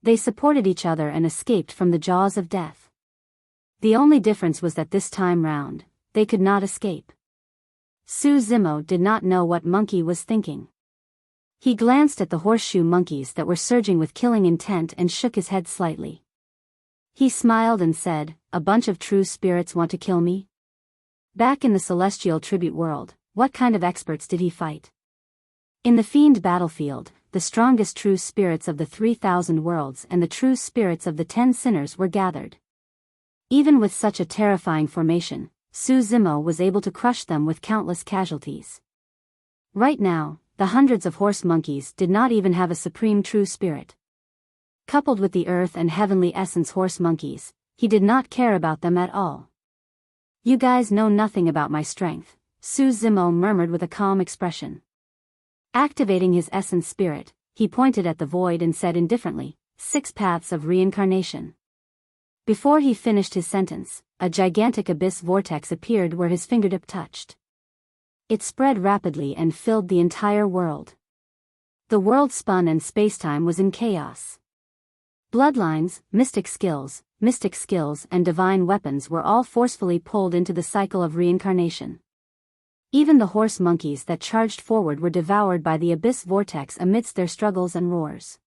Speaker 1: They supported each other and escaped from the jaws of death. The only difference was that this time round, they could not escape. Su Zimo did not know what Monkey was thinking. He glanced at the horseshoe monkeys that were surging with killing intent and shook his head slightly. He smiled and said, "A bunch of true spirits want to kill me?" Back in the celestial tribute world, what kind of experts did he fight? In the fiend battlefield, the strongest true spirits of the 3,000 worlds and the true spirits of the 10 sinners were gathered. Even with such a terrifying formation, Su Zimo was able to crush them with countless casualties. Right now, the hundreds of horse monkeys did not even have a supreme true spirit. Coupled with the earth and heavenly essence horse monkeys, he did not care about them at all. "You guys know nothing about my strength," Su Zimo murmured with a calm expression. Activating his essence spirit, he pointed at the void and said indifferently, 6 paths of reincarnation." Before he finished his sentence, a gigantic abyss vortex appeared where his fingertip touched. It spread rapidly and filled the entire world. The world spun and spacetime was in chaos. Bloodlines, mystic skills, and divine weapons were all forcefully pulled into the cycle of reincarnation. Even the horse monkeys that charged forward were devoured by the abyss vortex amidst their struggles and roars.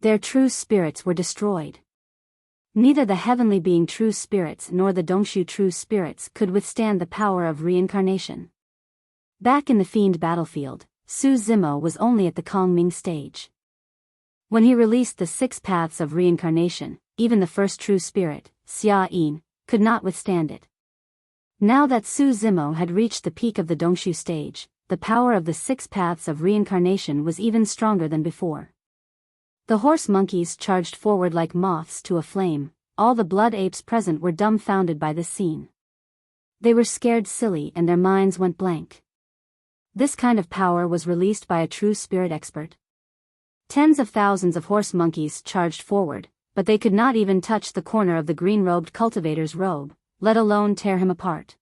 Speaker 1: Their true spirits were destroyed. Neither the heavenly being true spirits nor the Dongshu true spirits could withstand the power of reincarnation. Back in the fiend battlefield, Su Zimo was only at the Kongming stage. When he released the 6 paths of reincarnation, even the first true spirit, Xia Yin, could not withstand it. Now that Su Zimo had reached the peak of the Dongshu stage, the power of the 6 paths of reincarnation was even stronger than before. The horse monkeys charged forward like moths to a flame. All the blood apes present were dumbfounded by this scene. They were scared silly and their minds went blank. This kind of power was released by a true spirit expert. Tens of thousands of horse monkeys charged forward, but they could not even touch the corner of the green-robed cultivator's robe, let alone tear him apart.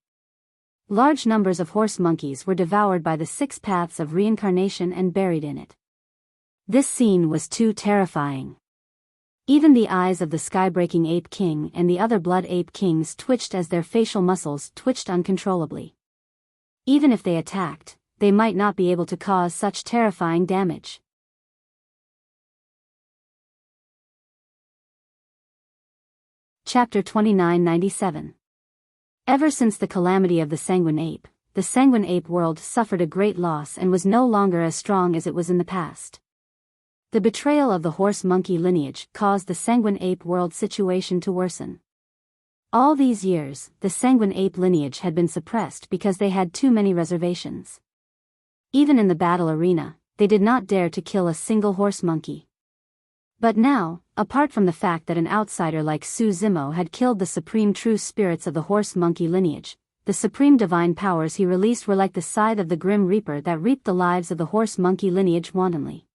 Speaker 1: Large numbers of horse monkeys were devoured by the 6 paths of reincarnation and buried in it. This scene was too terrifying. Even the eyes of the sky-breaking ape king and the other blood ape kings twitched as their facial muscles twitched uncontrollably. Even if they attacked, they might not be able to cause such terrifying damage. Chapter 2997. Ever since the calamity of the sanguine ape, the sanguine ape world suffered a great loss and was no longer as strong as it was in the past. The betrayal of the horse monkey lineage caused the sanguine ape world situation to worsen. All these years, the sanguine ape lineage had been suppressed because they had too many reservations. Even in the battle arena, they did not dare to kill a single horse monkey. But now, apart from the fact that an outsider like Su Zimo had killed the supreme true spirits of the horse monkey lineage, the supreme divine powers he released were like the scythe of the grim reaper that reaped the lives of the horse monkey lineage wantonly.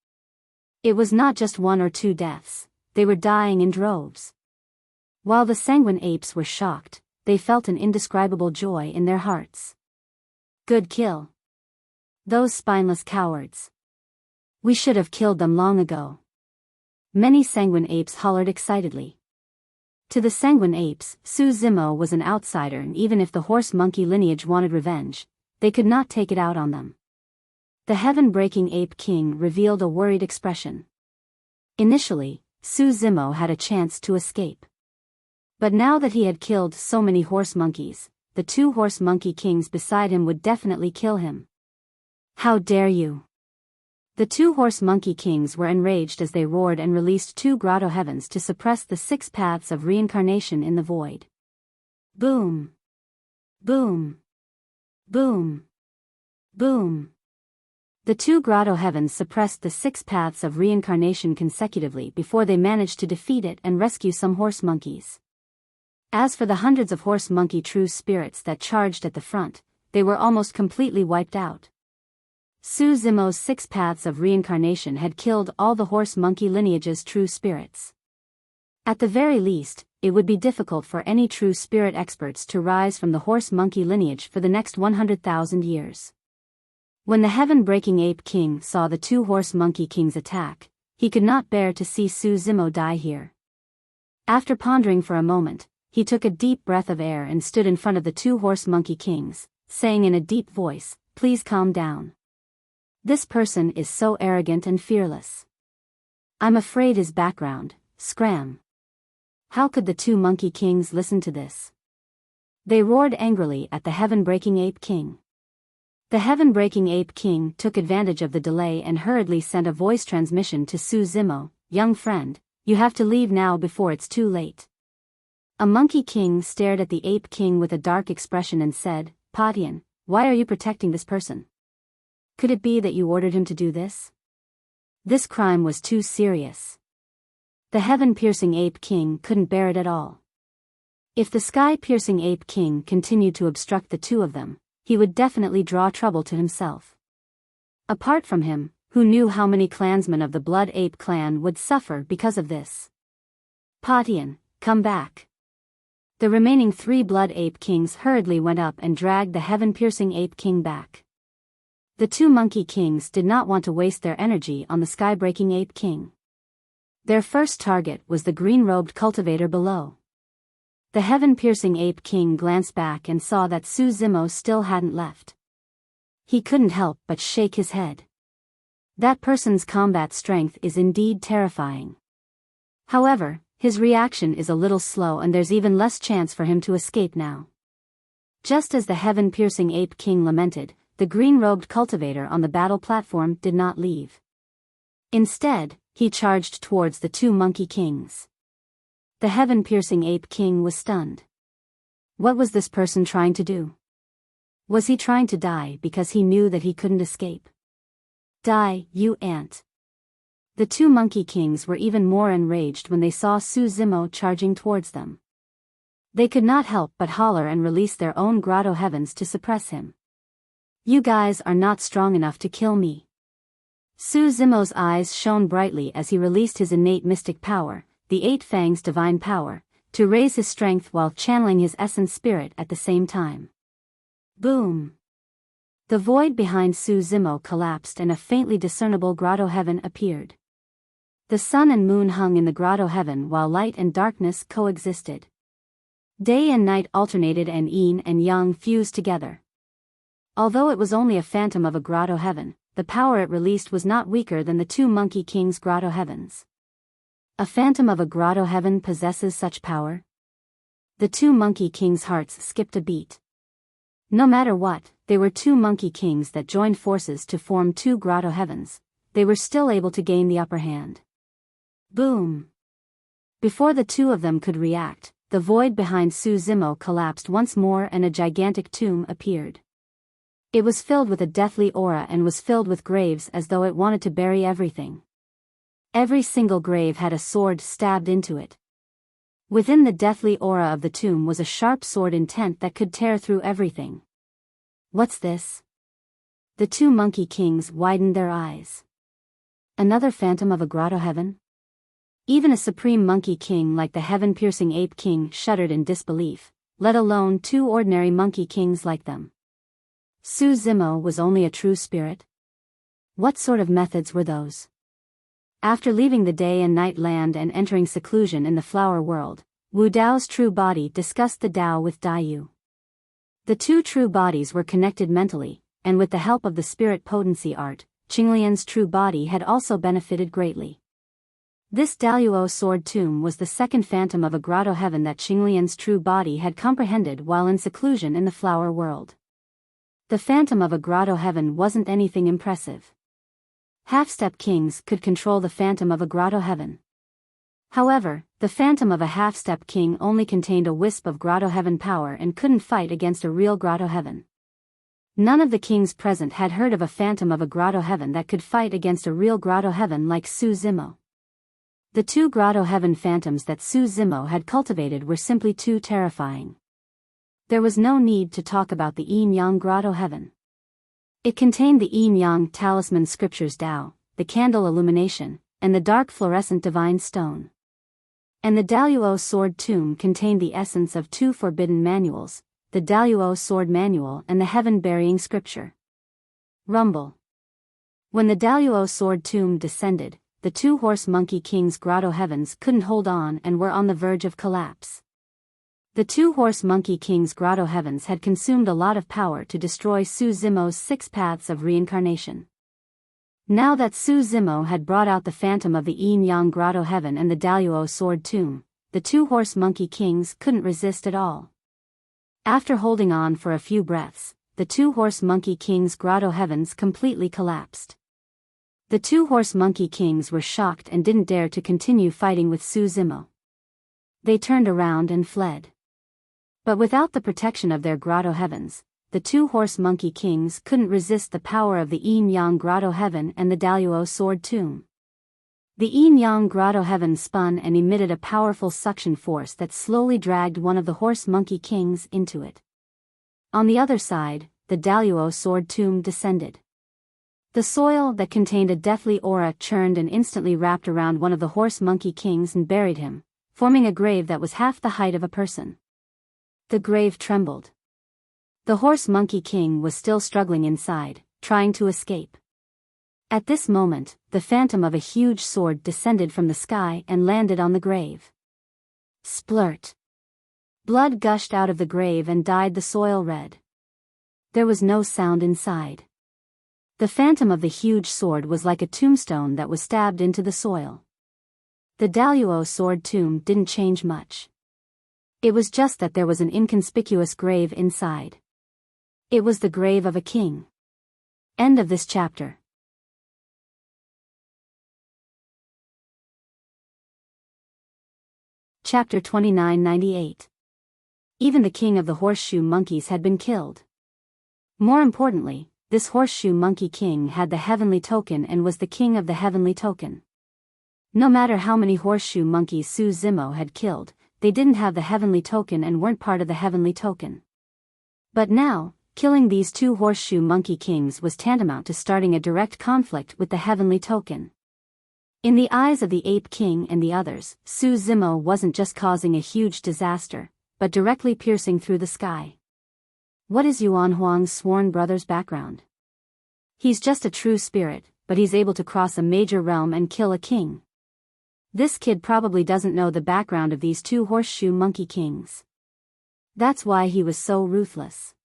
Speaker 1: It was not just 1 or 2 deaths, they were dying in droves. While the sanguine apes were shocked, they felt an indescribable joy in their hearts. Good kill. Those spineless cowards. We should have killed them long ago. Many sanguine apes hollered excitedly. To the sanguine apes, Su Zimo was an outsider, and even if the horse monkey lineage wanted revenge, they could not take it out on them. The heaven-breaking ape king revealed a worried expression. Initially, Su Zimo had a chance to escape. But now that he had killed so many horse monkeys, the 2 horse monkey kings beside him would definitely kill him. How dare you! The 2 horse monkey kings were enraged as they roared and released 2 grotto heavens to suppress the 6 paths of reincarnation in the void. Boom! Boom! Boom! Boom! The 2 grotto heavens suppressed the 6 paths of reincarnation consecutively before they managed to defeat it and rescue some horse monkeys. As for the hundreds of horse monkey true spirits that charged at the front, they were almost completely wiped out. Su Zimo's 6 paths of reincarnation had killed all the horse monkey lineage's true spirits. At the very least, it would be difficult for any true spirit experts to rise from the horse monkey lineage for the next 100,000 years. When the heaven-breaking ape king saw the 2 horse monkey kings attack, he could not bear to see Su Zimo die here. After pondering for a moment, he took a deep breath of air and stood in front of the 2 horse monkey kings, saying in a deep voice, "Please calm down. This person is so arrogant and fearless. I'm afraid his background, scram." How could the 2 monkey kings listen to this? They roared angrily at the heaven-breaking ape king. The heaven-breaking ape king took advantage of the delay and hurriedly sent a voice transmission to Su Zimo, "Young friend, you have to leave now before it's too late." A monkey king stared at the ape king with a dark expression and said, "Patian, why are you protecting this person? Could it be that you ordered him to do this? This crime was too serious." The heaven-piercing ape king couldn't bear it at all. If the sky-piercing ape king continued to obstruct the 2 of them, he would definitely draw trouble to himself. Apart from him, who knew how many clansmen of the Blood Ape clan would suffer because of this? Patian, come back. The remaining 3 Blood Ape kings hurriedly went up and dragged the heaven-piercing ape king back. The two monkey kings did not want to waste their energy on the sky-breaking ape king. Their first target was the green-robed cultivator below. The heaven-piercing ape king glanced back and saw that Su Zimo still hadn't left. He couldn't help but shake his head. That person's combat strength is indeed terrifying. However, his reaction is a little slow and there's even less chance for him to escape now. Just as the heaven-piercing ape king lamented, the green-robed cultivator on the battle platform did not leave. Instead, he charged towards the two monkey kings. The heaven-piercing ape king was stunned. What was this person trying to do? Was he trying to die because he knew that he couldn't escape? Die, you ant! The two monkey kings were even more enraged when they saw Su Zimo charging towards them. They could not help but holler and release their own grotto heavens to suppress him. You guys are not strong enough to kill me. Su Zimo's eyes shone brightly as he released his innate mystic power, the Eight Fangs divine power, to raise his strength while channeling his essence spirit at the same time. Boom! The void behind Su Zimo collapsed and a faintly discernible grotto heaven appeared. The sun and moon hung in the grotto heaven while light and darkness coexisted. Day and night alternated and yin and yang fused together. Although it was only a phantom of a grotto heaven, the power it released was not weaker than the two monkey kings' grotto heavens. A phantom of a grotto heaven possesses such power? The two monkey kings' hearts skipped a beat. No matter what, they were two monkey kings that joined forces to form two grotto heavens. They were still able to gain the upper hand. Boom! Before the two of them could react, the void behind Su Zimo collapsed once more and a gigantic tomb appeared. It was filled with a deathly aura and was filled with graves as though it wanted to bury everything. Every single grave had a sword stabbed into it. Within the deathly aura of the tomb was a sharp sword intent that could tear through everything. What's this? The two monkey kings widened their eyes. Another phantom of a grotto heaven? Even a supreme monkey king like the heaven-piercing ape king shuddered in disbelief, let alone two ordinary monkey kings like them. Su Zimo was only a true spirit? What sort of methods were those? After leaving the day and night land and entering seclusion in the flower world, Wu Dao's true body discussed the Dao with Daiyu. The two true bodies were connected mentally, and with the help of the spirit potency art, Qinglian's true body had also benefited greatly. This Daluo sword tomb was the second phantom of a grotto heaven that Qinglian's true body had comprehended while in seclusion in the flower world. The phantom of a grotto heaven wasn't anything impressive. Half-step kings could control the phantom of a grotto heaven. However, the phantom of a half-step king only contained a wisp of grotto heaven power and couldn't fight against a real grotto heaven. None of the kings present had heard of a phantom of a grotto heaven that could fight against a real grotto heaven like Su Zimo. The two grotto heaven phantoms that Su Zimo had cultivated were simply too terrifying. There was no need to talk about the yin-yang grotto heaven. It contained the yin-yang talisman scriptures Dao, the candle illumination, and the dark fluorescent divine stone. And the Daluo sword tomb contained the essence of two forbidden manuals, the Daluo sword manual and the heaven-burying scripture. Rumble. When the Daluo sword tomb descended, the two horse monkey kings' grotto heavens couldn't hold on and were on the verge of collapse. The two horse monkey kings' grotto heavens had consumed a lot of power to destroy Su Zimo's 6 paths of reincarnation. Now that Su Zimo had brought out the phantom of the yin-yang grotto heaven and the Daluo sword tomb, the two horse monkey kings couldn't resist at all. After holding on for a few breaths, the two horse monkey kings' grotto heavens completely collapsed. The two horse monkey kings were shocked and didn't dare to continue fighting with Su Zimo. They turned around and fled. But without the protection of their grotto heavens, the two horse monkey kings couldn't resist the power of the yin-yang grotto heaven and the Daluo sword tomb. The yin-yang grotto heaven spun and emitted a powerful suction force that slowly dragged one of the horse monkey kings into it. On the other side, the Daluo sword tomb descended. The soil that contained a deathly aura churned and instantly wrapped around one of the horse monkey kings and buried him, forming a grave that was half the height of a person. The grave trembled. The horse monkey king was still struggling inside, trying to escape. At this moment, the phantom of a huge sword descended from the sky and landed on the grave. Splurt! Blood gushed out of the grave and dyed the soil red. There was no sound inside. The phantom of the huge sword was like a tombstone that was stabbed into the soil. The Daluo sword tomb didn't change much. It was just that there was an inconspicuous grave inside. It was the grave of a king. End of this chapter. Chapter 2998. Even the king of the horseshoe monkeys had been killed. More importantly, this horseshoe monkey king had the heavenly token and was the king of the heavenly token. No matter how many horseshoe monkeys Su Zimo had killed, they didn't have the heavenly token and weren't part of the heavenly token. But now, killing these two horseshoe monkey kings was tantamount to starting a direct conflict with the heavenly token. In the eyes of the Ape King and the others, Su Zimo wasn't just causing a huge disaster, but directly piercing through the sky. What is Yuan Huang's sworn brother's background? He's just a true spirit, but he's able to cross a major realm and kill a king. This kid probably doesn't know the background of these two horseshoe monkey kings. That's why he was so ruthless.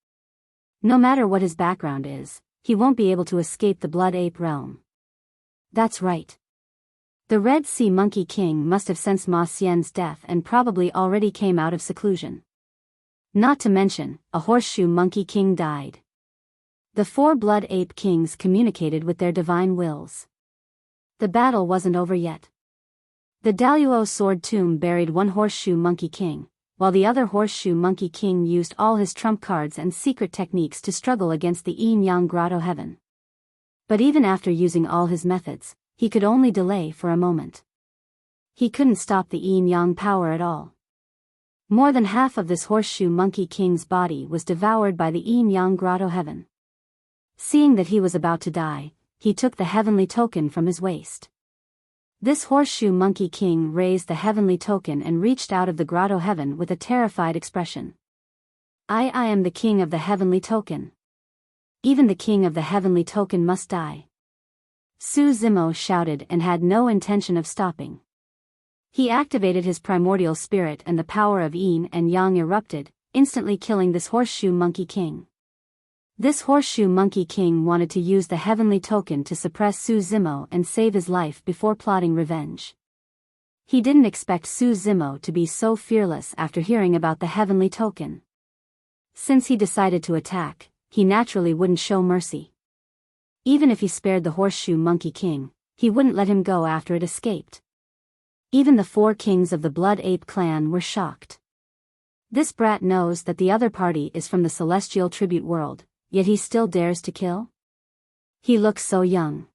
Speaker 1: No matter what his background is, he won't be able to escape the Blood Ape realm. That's right. The Red Sea Monkey King must have sensed Ma Xian's death and probably already came out of seclusion. Not to mention, a horseshoe monkey king died. The four Blood Ape Kings communicated with their divine wills. The battle wasn't over yet. The Daluo sword tomb buried one horseshoe monkey king, while the other horseshoe monkey king used all his trump cards and secret techniques to struggle against the Yin Yang Grotto Heaven. But even after using all his methods, he could only delay for a moment. He couldn't stop the yin-yang power at all. More than half of this horseshoe monkey king's body was devoured by the yin-yang grotto heaven. Seeing that he was about to die, he took the heavenly token from his waist. This horseshoe monkey king raised the heavenly token and reached out of the grotto heaven with a terrified expression. I am the king of the heavenly token. Even the king of the heavenly token must die. Su Zimo shouted and had no intention of stopping. He activated his primordial spirit and the power of Yin and Yang erupted, instantly killing this horseshoe monkey king. This horseshoe monkey king wanted to use the heavenly token to suppress Su Zimo and save his life before plotting revenge. He didn't expect Su Zimo to be so fearless after hearing about the heavenly token. Since he decided to attack, he naturally wouldn't show mercy. Even if he spared the horseshoe monkey king, he wouldn't let him go after it escaped. Even the four kings of the Blood Ape clan were shocked. This brat knows that the other party is from the celestial tribute world, yet he still dares to kill? He looks so young.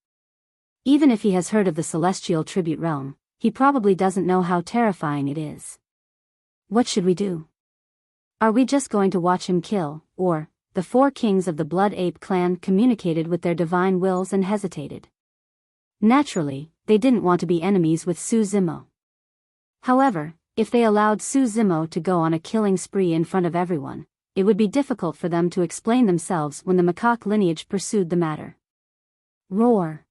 Speaker 1: Even if he has heard of the celestial tribute realm, he probably doesn't know how terrifying it is. What should we do? Are we just going to watch him kill, or... The four kings of the Blood Ape clan communicated with their divine wills and hesitated. Naturally, they didn't want to be enemies with Su Zimo. However, if they allowed Su Zimo to go on a killing spree in front of everyone, it would be difficult for them to explain themselves when the macaque lineage pursued the matter. Roar!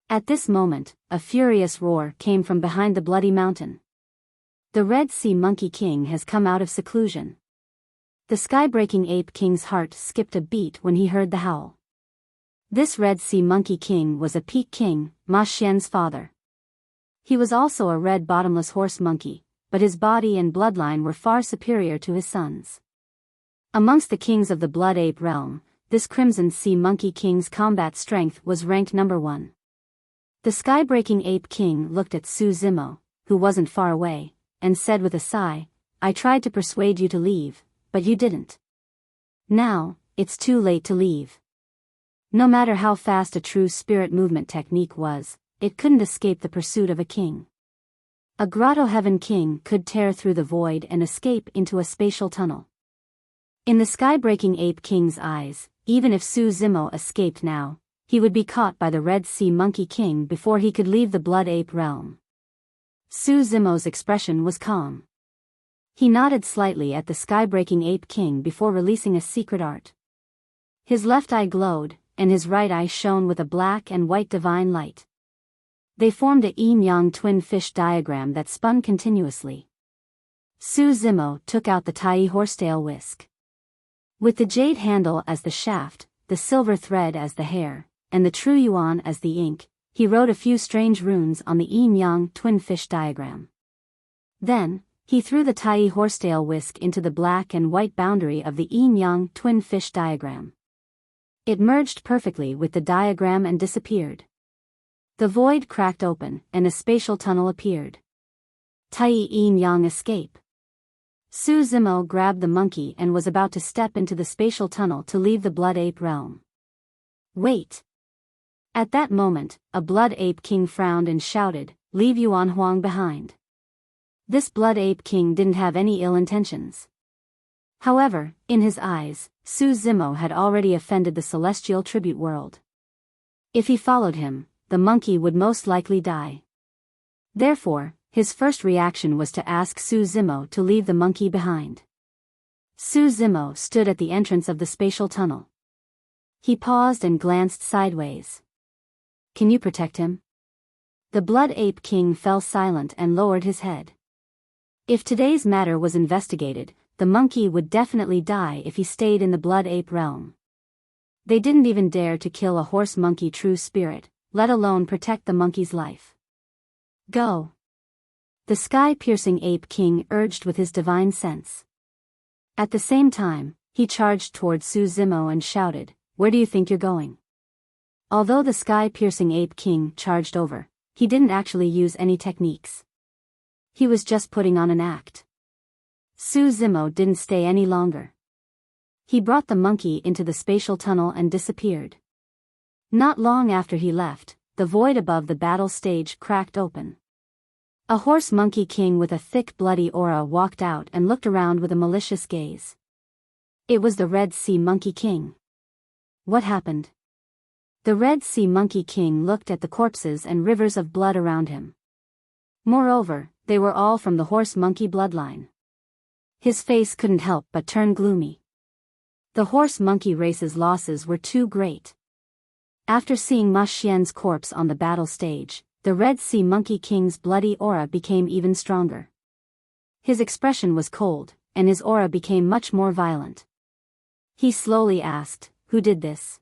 Speaker 1: At this moment, a furious roar came from behind the bloody mountain. The Red Sea Monkey King has come out of seclusion. The sky-breaking Ape King's heart skipped a beat when he heard the howl. This Red Sea Monkey King was a Peak King, Ma Xian's father. He was also a red bottomless horse monkey, but his body and bloodline were far superior to his son's. Amongst the kings of the Blood Ape realm, this Crimson Sea Monkey King's combat strength was ranked number 1. The sky-breaking Ape King looked at Su Zimo, who wasn't far away, and said with a sigh, I tried to persuade you to leave, but you didn't. Now, it's too late to leave. No matter how fast a true spirit movement technique was, it couldn't escape the pursuit of a king. A Grotto Heaven king could tear through the void and escape into a spatial tunnel. In the sky-breaking Ape King's eyes, even if Su Zimo escaped now, he would be caught by the Red Sea Monkey King before he could leave the Blood Ape realm. Su Zimo's expression was calm. He nodded slightly at the sky-breaking Ape King before releasing a secret art. His left eye glowed, and his right eye shone with a black and white divine light. They formed a yin-yang twin fish diagram that spun continuously. Su Zimo took out the Tai horsetail whisk. With the jade handle as the shaft, the silver thread as the hair, and the true yuan as the ink, he wrote a few strange runes on the yin-yang twin fish diagram. Then, he threw the Tai horsetail whisk into the black and white boundary of the yin-yang twin fish diagram. It merged perfectly with the diagram and disappeared. The void cracked open, and a spatial tunnel appeared. Tai yin-yang escape. Su Zimo grabbed the monkey and was about to step into the spatial tunnel to leave the blood ape realm. Wait! At that moment, a blood ape king frowned and shouted, "Leave Yuan Huang behind." This blood ape king didn't have any ill intentions. However, in his eyes, Su Zimo had already offended the celestial tribute world. If he followed him, the monkey would most likely die. Therefore, his first reaction was to ask Su Zimo to leave the monkey behind. Su Zimo stood at the entrance of the spatial tunnel. He paused and glanced sideways. "Can you protect him?" The blood ape king fell silent and lowered his head. If today's matter was investigated, the monkey would definitely die if he stayed in the blood ape realm. They didn't even dare to kill a horse monkey true spirit, let alone protect the monkey's life. "Go!" The sky-piercing ape king urged with his divine sense. At the same time, he charged toward Su Zimo and shouted, "Where do you think you're going?" Although the sky-piercing ape king charged over, he didn't actually use any techniques. He was just putting on an act. Su Zimo didn't stay any longer. He brought the monkey into the spatial tunnel and disappeared. Not long after he left, the void above the battle stage cracked open. A horse monkey king with a thick bloody aura walked out and looked around with a malicious gaze. It was the Red Sea Monkey King. What happened? The Red Sea Monkey King looked at the corpses and rivers of blood around him. Moreover, they were all from the horse monkey bloodline. His face couldn't help but turn gloomy. The horse monkey race's losses were too great. After seeing Ma Xian's corpse on the battle stage, the Red Sea Monkey King's bloody aura became even stronger. His expression was cold, and his aura became much more violent. He slowly asked, "Who did this?"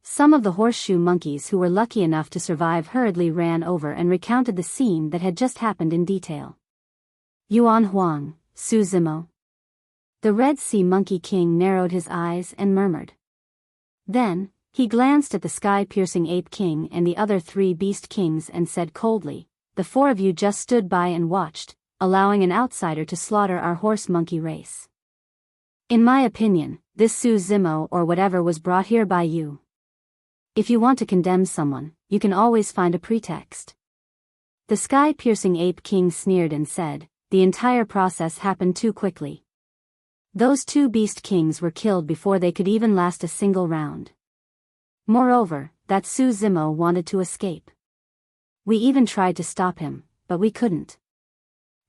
Speaker 1: Some of the horseshoe monkeys who were lucky enough to survive hurriedly ran over and recounted the scene that had just happened in detail. "Yuan Huang, Su Zimo." The Red Sea Monkey King narrowed his eyes and murmured. Then, he glanced at the sky-piercing ape king and the other three beast kings and said coldly, "The four of you just stood by and watched, allowing an outsider to slaughter our horse monkey race. In my opinion, this Su Zimo or whatever was brought here by you. If you want to condemn someone, you can always find a pretext." The sky-piercing ape king sneered and said, "The entire process happened too quickly. Those two beast kings were killed before they could even last a single round. Moreover, that Su Zimo wanted to escape. We even tried to stop him, but we couldn't."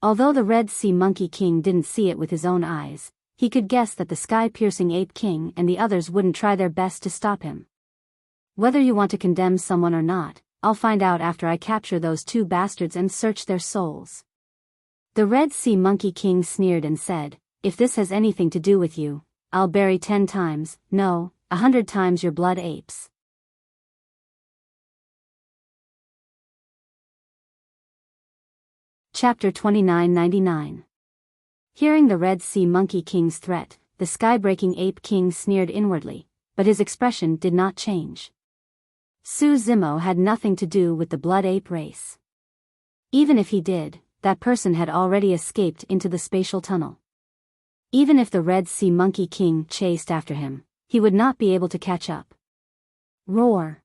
Speaker 1: Although the Red Sea Monkey King didn't see it with his own eyes, he could guess that the sky-piercing ape king and the others wouldn't try their best to stop him. "Whether you want to condemn someone or not, I'll find out after I capture those two bastards and search their souls." The Red Sea Monkey King sneered and said, "If this has anything to do with you, I'll bury 10 times, no, 100 times your blood apes." Chapter 2999. Hearing the Red Sea Monkey King's threat, the sky-breaking ape king sneered inwardly, but his expression did not change. Su Zimo had nothing to do with the blood ape race. Even if he did, that person had already escaped into the spatial tunnel. Even if the Red Sea Monkey King chased after him, he would not be able to catch up. Roar!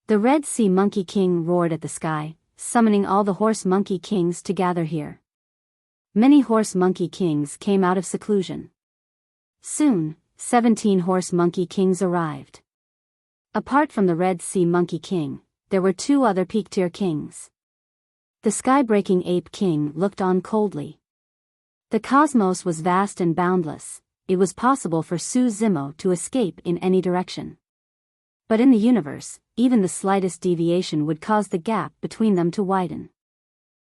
Speaker 1: The Red Sea Monkey King roared at the sky, summoning all the horse monkey kings to gather here. Many horse monkey kings came out of seclusion. Soon, 17 horse monkey kings arrived. Apart from the Red Sea Monkey King, there were 2 other peak-tier kings. The sky-breaking ape king looked on coldly. The cosmos was vast and boundless. It was possible for Su Zimo to escape in any direction. But in the universe, even the slightest deviation would cause the gap between them to widen.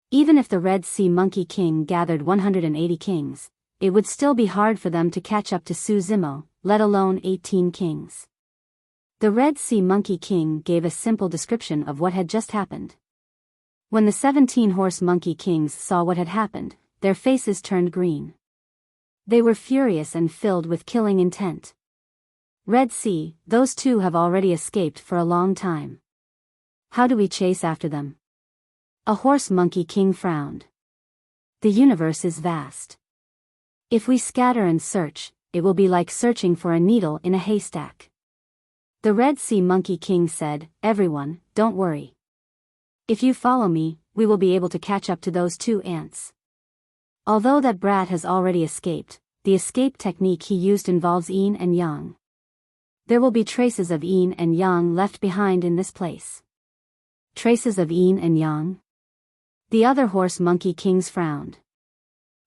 Speaker 1: Even if the Red Sea Monkey King gathered 180 kings, it would still be hard for them to catch up to Su Zimo, let alone 18 kings. The Red Sea Monkey King gave a simple description of what had just happened. When the 17 Horse Monkey Kings saw what had happened, their faces turned green. They were furious and filled with killing intent. Red Sea, those two have already escaped for a long time. How do we chase after them? A Horse Monkey King frowned. The universe is vast. If we scatter and search, it will be like searching for a needle in a haystack. The Red Sea Monkey King said, "Everyone, don't worry. If you follow me, we will be able to catch up to those two ants." Although that brat has already escaped, the escape technique he used involves yin and yang. There will be traces of yin and yang left behind in this place. Traces of yin and yang? The other Horse Monkey Kings frowned.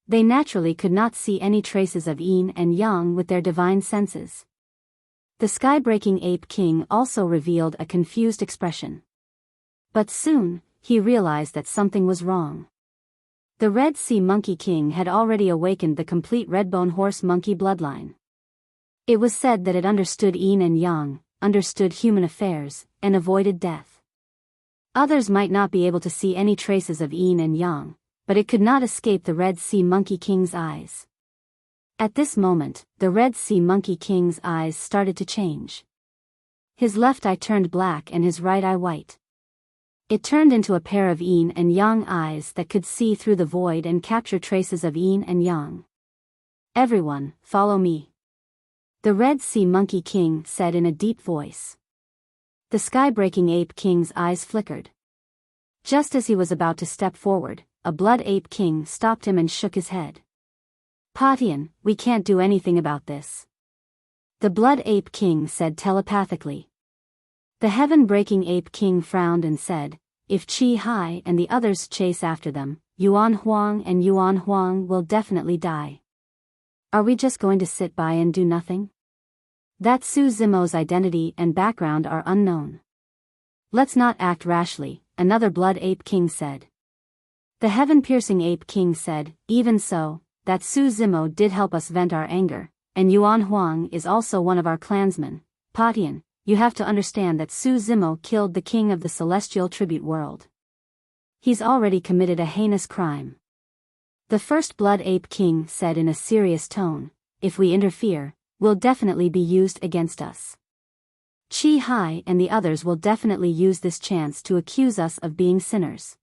Speaker 1: They naturally could not see any traces of yin and yang with their divine senses. The sky-breaking Ape King also revealed a confused expression. But soon, he realized that something was wrong. The Red Sea Monkey King had already awakened the complete Redbone Horse Monkey bloodline. It was said that it understood yin and yang, understood human affairs, and avoided death. Others might not be able to see any traces of yin and yang, but it could not escape the Red Sea Monkey King's eyes. At this moment, the Red Sea Monkey King's eyes started to change. His left eye turned black and his right eye white. It turned into a pair of yin and yang eyes that could see through the void and capture traces of yin and yang. "Everyone, follow me," the Red Sea Monkey King said in a deep voice. The sky-breaking Ape King's eyes flickered. Just as he was about to step forward, a Blood Ape King stopped him and shook his head. "Patian, we can't do anything about this," the Blood Ape King said telepathically. The Heaven-breaking Ape King frowned and said, "If Chi Hai and the others chase after them, Yuan Huang and Yuan Huang will definitely die. Are we just going to sit by and do nothing? That Su Zimo's identity and background are unknown. Let's not act rashly," another Blood Ape King said. The Heaven-piercing Ape King said, "Even so, that Su Zimo did help us vent our anger, and Yuan Huang is also one of our clansmen. Patian, you have to understand that Su Zimo killed the king of the celestial tribute world. He's already committed a heinous crime." The first Blood Ape King said in a serious tone, "If we interfere, we'll definitely be used against us. Chi Hai and the others will definitely use this chance to accuse us of being sinners.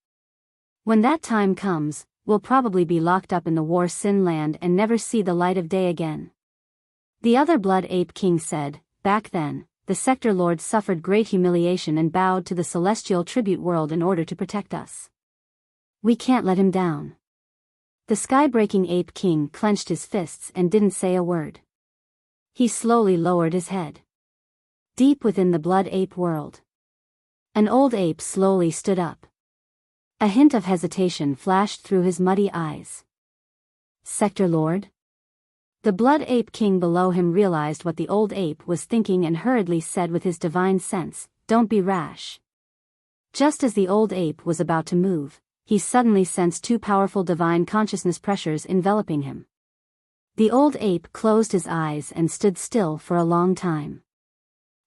Speaker 1: When that time comes, we'll probably be locked up in the War Sin land and never see the light of day again." The other Blood Ape King said, "Back then, the Sector Lord suffered great humiliation and bowed to the celestial tribute world in order to protect us. We can't let him down." The sky-breaking Ape King clenched his fists and didn't say a word. He slowly lowered his head. Deep within the Blood Ape world, an old ape slowly stood up. A hint of hesitation flashed through his muddy eyes. "Sector Lord?" The Blood Ape King below him realized what the old ape was thinking and hurriedly said with his divine sense, "Don't be rash." Just as the old ape was about to move, he suddenly sensed two powerful divine consciousness pressures enveloping him. The old ape closed his eyes and stood still for a long time.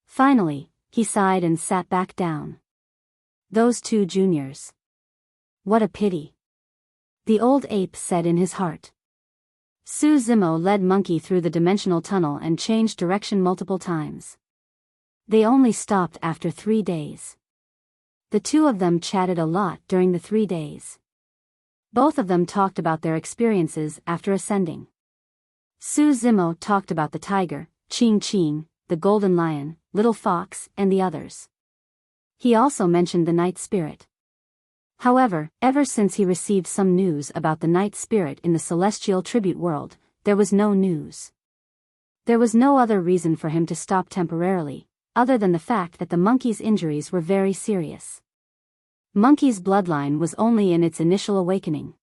Speaker 1: Finally, he sighed and sat back down. Those two juniors. What a pity, the old ape said in his heart. Su Zimo led Monkey through the dimensional tunnel and changed direction multiple times. They only stopped after 3 days. The two of them chatted a lot during the 3 days. Both of them talked about their experiences after ascending. Su Zimo talked about the tiger, Ching Ching, the golden lion, little fox, and the others. He also mentioned the night spirit. However, ever since he received some news about the night spirit in the celestial tribute world, there was no news. There was no other reason for him to stop temporarily, other than the fact that the monkey's injuries were very serious. Monkey's bloodline was only in its initial awakening.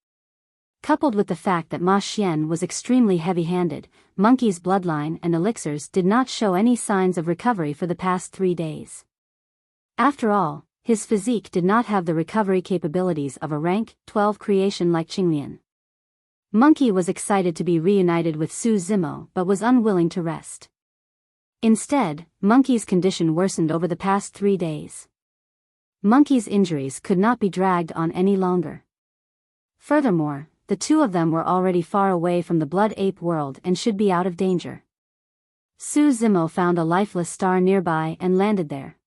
Speaker 1: Coupled with the fact that Ma Xian was extremely heavy-handed, Monkey's bloodline and elixirs did not show any signs of recovery for the past 3 days. After all, his physique did not have the recovery capabilities of a rank 12 creation like Qinglian. Monkey was excited to be reunited with Su Zimo but was unwilling to rest. Instead, Monkey's condition worsened over the past 3 days. Monkey's injuries could not be dragged on any longer. Furthermore, the two of them were already far away from the blood ape world and should be out of danger. Su Zimo found a lifeless star nearby and landed there.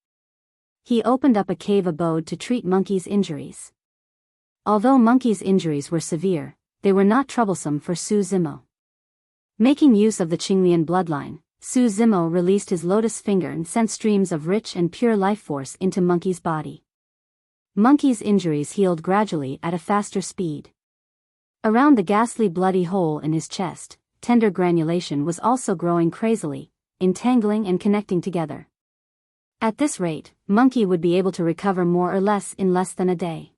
Speaker 1: He opened up a cave abode to treat Monkey's injuries. Although Monkey's injuries were severe, they were not troublesome for Su Zimo. Making use of the Qinglian bloodline, Su Zimo released his lotus finger and sent streams of rich and pure life force into Monkey's body. Monkey's injuries healed gradually at a faster speed. Around the ghastly bloody hole in his chest, tender granulation was also growing crazily, entangling and connecting together. At this rate, Monkey would be able to recover more or less in less than a day.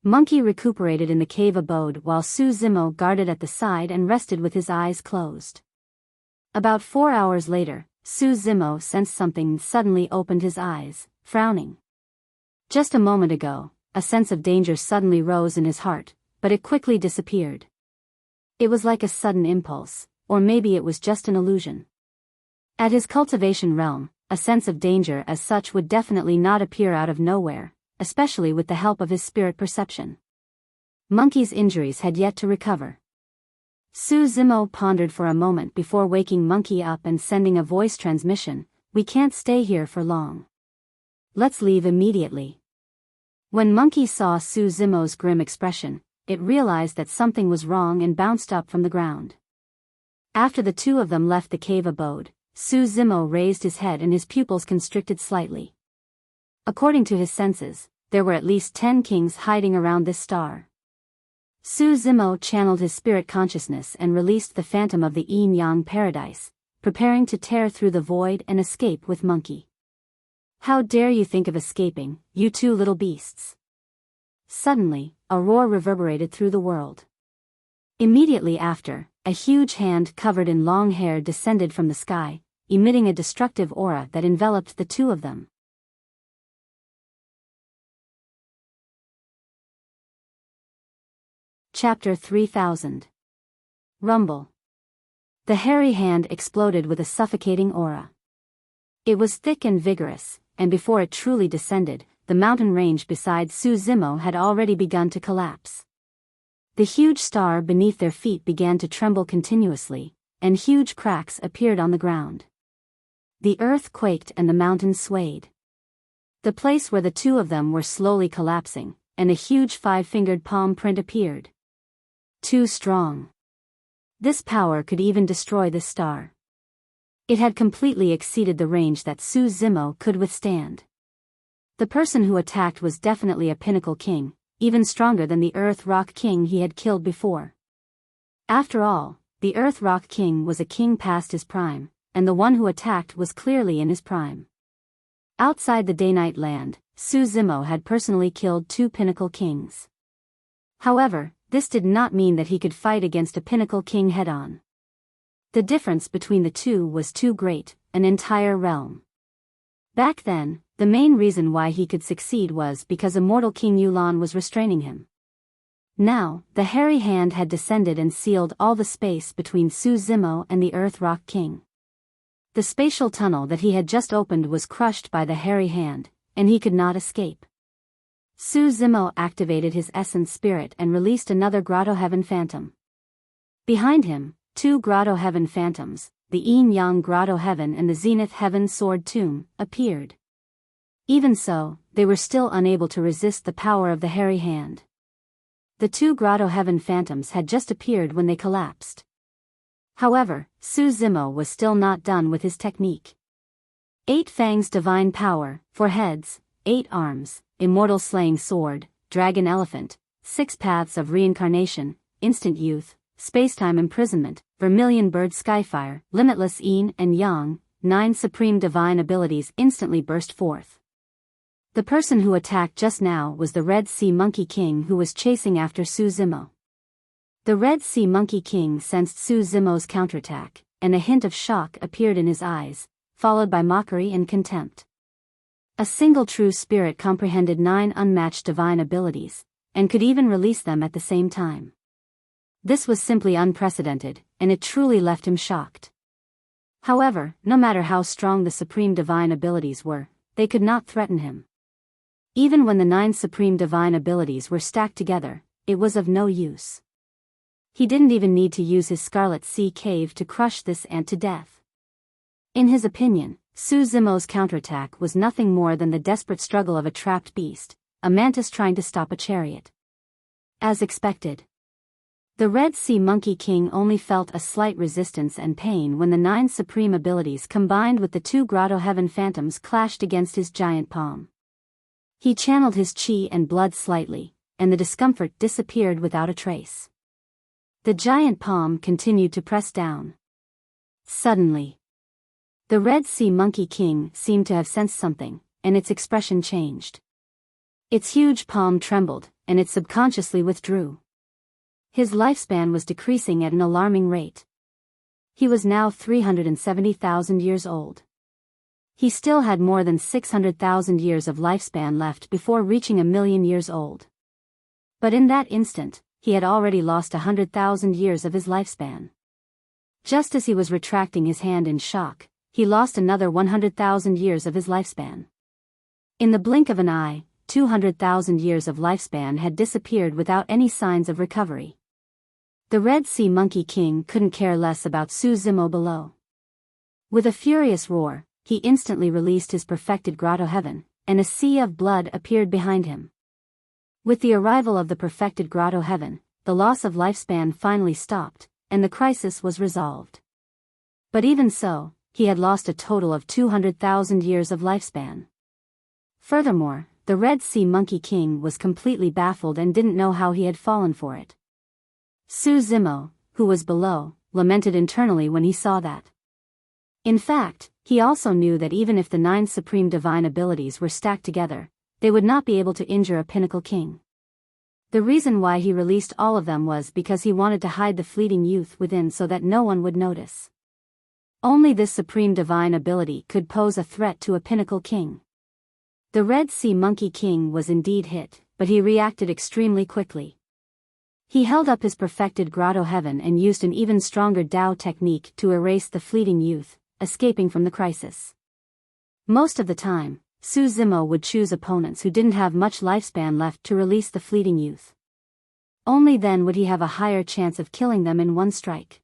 Speaker 1: Monkey recuperated in the cave abode while Su Zimo guarded at the side and rested with his eyes closed. About 4 hours later, Su Zimo sensed something and suddenly opened his eyes, frowning. Just a moment ago, a sense of danger suddenly rose in his heart, but it quickly disappeared. It was like a sudden impulse, or maybe it was just an illusion. At his cultivation realm, a sense of danger as such would definitely not appear out of nowhere, especially with the help of his spirit perception. Monkey's injuries had yet to recover. Su Zimo pondered for a moment before waking Monkey up and sending a voice transmission, "We can't stay here for long. Let's leave immediately." When Monkey saw Su Zimo's grim expression, it realized that something was wrong and bounced up from the ground. After the two of them left the cave abode, Su Zimo raised his head and his pupils constricted slightly. According to his senses, there were at least 10 kings hiding around this star. Su Zimo channeled his spirit consciousness and released the phantom of the yin-yang paradise, preparing to tear through the void and escape with Monkey. "How dare you think of escaping, you two little beasts!" Suddenly, a roar reverberated through the world. Immediately after, a huge hand covered in long hair descended from the sky, emitting a destructive aura that enveloped the two of them. Chapter 3000. Rumble. The hairy hand exploded with a suffocating aura. It was thick and vigorous, and before it truly descended, the mountain range beside Su Zimo had already begun to collapse. The huge star beneath their feet began to tremble continuously, and huge cracks appeared on the ground. The earth quaked and the mountains swayed. The place where the two of them were slowly collapsing, and a huge 5-fingered palm print appeared. Too strong. This power could even destroy this star. It had completely exceeded the range that Su Zimo could withstand. The person who attacked was definitely a pinnacle king, even stronger than the Earth Rock King he had killed before. After all, the Earth Rock King was a king past his prime, and the one who attacked was clearly in his prime. Outside the Day-Night Land, Su Zimo had personally killed 2 pinnacle kings. However, this did not mean that he could fight against a pinnacle king head-on. The difference between the two was too great, an entire realm. Back then, the main reason why he could succeed was because immortal King Yulan was restraining him. Now, the hairy hand had descended and sealed all the space between Su Zimo and the Earth Rock King. The spatial tunnel that he had just opened was crushed by the hairy hand, and he could not escape. Su Zimo activated his essence spirit and released another Grotto Heaven Phantom. Behind him, 2 Grotto Heaven Phantoms, the Yin-Yang Grotto Heaven and the Zenith Heaven Sword Tomb, appeared. Even so, they were still unable to resist the power of the hairy hand. The 2 Grotto Heaven Phantoms had just appeared when they collapsed. However, Su Zimo was still not done with his technique. 8 Fangs Divine Power, 4 heads, 8 arms, Immortal Slaying Sword, Dragon Elephant, 6 Paths of Reincarnation, Instant Youth, Spacetime Imprisonment, Vermilion Bird Skyfire, Limitless Yin and Yang, 9 Supreme Divine Abilities instantly burst forth. The person who attacked just now was the Red Sea Monkey King who was chasing after Su Zimo. The Red Sea Monkey King sensed Su Zimo's counterattack, and a hint of shock appeared in his eyes, followed by mockery and contempt. A single true spirit comprehended 9 unmatched divine abilities, and could even release them at the same time. This was simply unprecedented, and it truly left him shocked. However, no matter how strong the supreme divine abilities were, they could not threaten him. Even when the 9 supreme divine abilities were stacked together, it was of no use. He didn't even need to use his Scarlet Sea Cave to crush this ant to death. In his opinion, Su Zimo's counterattack was nothing more than the desperate struggle of a trapped beast, a mantis trying to stop a chariot. As expected, the Red Sea Monkey King only felt a slight resistance and pain when the 9 supreme abilities combined with the 2 Grotto Heaven phantoms clashed against his giant palm. He channeled his chi and blood slightly, and the discomfort disappeared without a trace. The giant palm continued to press down. Suddenly, the Red Sea Monkey King seemed to have sensed something, and its expression changed. Its huge palm trembled, and it subconsciously withdrew. His lifespan was decreasing at an alarming rate. He was now 370,000 years old. He still had more than 600,000 years of lifespan left before reaching 1,000,000 years old. But in that instant, he had already lost 100,000 years of his lifespan. Just as he was retracting his hand in shock, he lost another 100,000 years of his lifespan. In the blink of an eye, 200,000 years of lifespan had disappeared without any signs of recovery. The Red Sea Monkey King couldn't care less about Su Zimo below. With a furious roar, he instantly released his perfected Grotto Heaven, and a sea of blood appeared behind him. With the arrival of the perfected Grotto Heaven, the loss of lifespan finally stopped, and the crisis was resolved. But even so, he had lost a total of 200,000 years of lifespan. Furthermore, the Red Sea Monkey King was completely baffled and didn't know how he had fallen for it. Su Zimo, who was below, lamented internally when he saw that. In fact, he also knew that even if the 9 supreme divine abilities were stacked together, they would not be able to injure a pinnacle king. The reason why he released all of them was because he wanted to hide the fleeting youth within so that no one would notice. Only this supreme divine ability could pose a threat to a pinnacle king. The Red Sea Monkey King was indeed hit, but he reacted extremely quickly. He held up his perfected Grotto Heaven and used an even stronger Tao technique to erase the fleeting youth, escaping from the crisis. Most of the time, Su Zimo would choose opponents who didn't have much lifespan left to release the fleeting youth. Only then would he have a higher chance of killing them in one strike.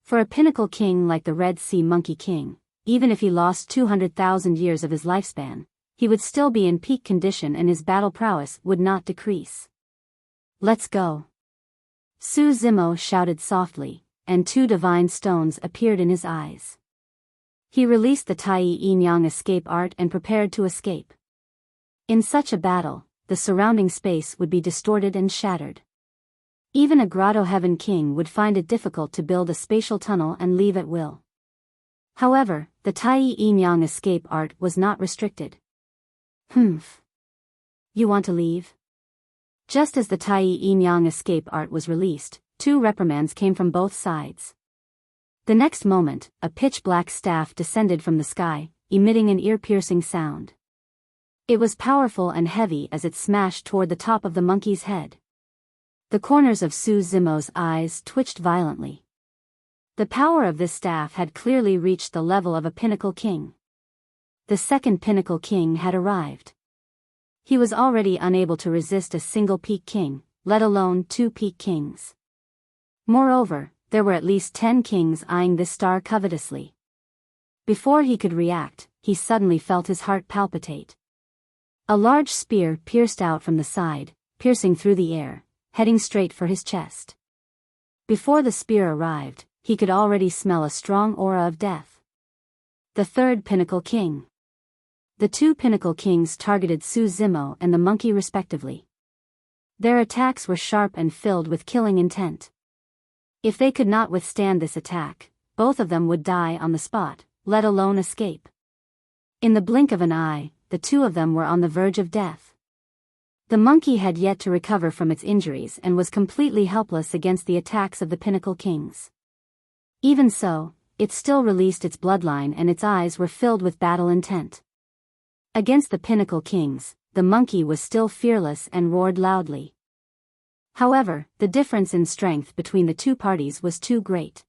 Speaker 1: For a pinnacle king like the Red Sea Monkey King, even if he lost 200,000 years of his lifespan, he would still be in peak condition and his battle prowess would not decrease. "Let's go!" Su Zimo shouted softly, and 2 divine stones appeared in his eyes. He released the Tai Yin Yang escape art and prepared to escape. In such a battle, the surrounding space would be distorted and shattered. Even a Grotto Heaven king would find it difficult to build a spatial tunnel and leave at will. However, the Tai Yin Yang escape art was not restricted. "Humph. You want to leave?" Just as the Tai Yin Yang escape art was released, 2 reprimands came from both sides. The next moment, a pitch-black staff descended from the sky, emitting an ear-piercing sound. It was powerful and heavy as it smashed toward the top of the monkey's head. The corners of Su Zimo's eyes twitched violently. The power of this staff had clearly reached the level of a pinnacle king. The second pinnacle king had arrived. He was already unable to resist a single peak king, let alone 2 peak kings. Moreover, there were at least 10 kings eyeing this star covetously. Before he could react, he suddenly felt his heart palpitate. A large spear pierced out from the side, piercing through the air, heading straight for his chest. Before the spear arrived, he could already smell a strong aura of death. The third pinnacle king. The 2 pinnacle kings targeted Su Zimo and the monkey respectively. Their attacks were sharp and filled with killing intent. If they could not withstand this attack, both of them would die on the spot, let alone escape. In the blink of an eye, the 2 of them were on the verge of death. The monkey had yet to recover from its injuries and was completely helpless against the attacks of the Pinnacle Kings. Even so, it still released its bloodline and its eyes were filled with battle intent. Against the Pinnacle Kings, the monkey was still fearless and roared loudly. However, the difference in strength between the two parties was too great.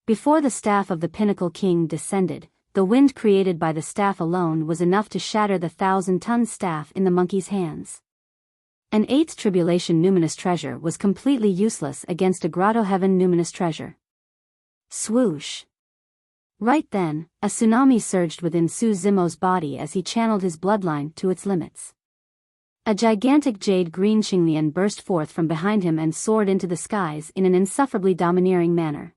Speaker 1: Before the staff of the Pinnacle King descended, the wind created by the staff alone was enough to shatter the 1,000-ton staff in the monkey's hands. An eighth tribulation numinous treasure was completely useless against a grotto heaven numinous treasure. Swoosh! Right then, a tsunami surged within Su Zimo's body as he channeled his bloodline to its limits. A gigantic jade-green Qinglian burst forth from behind him and soared into the skies in an insufferably domineering manner.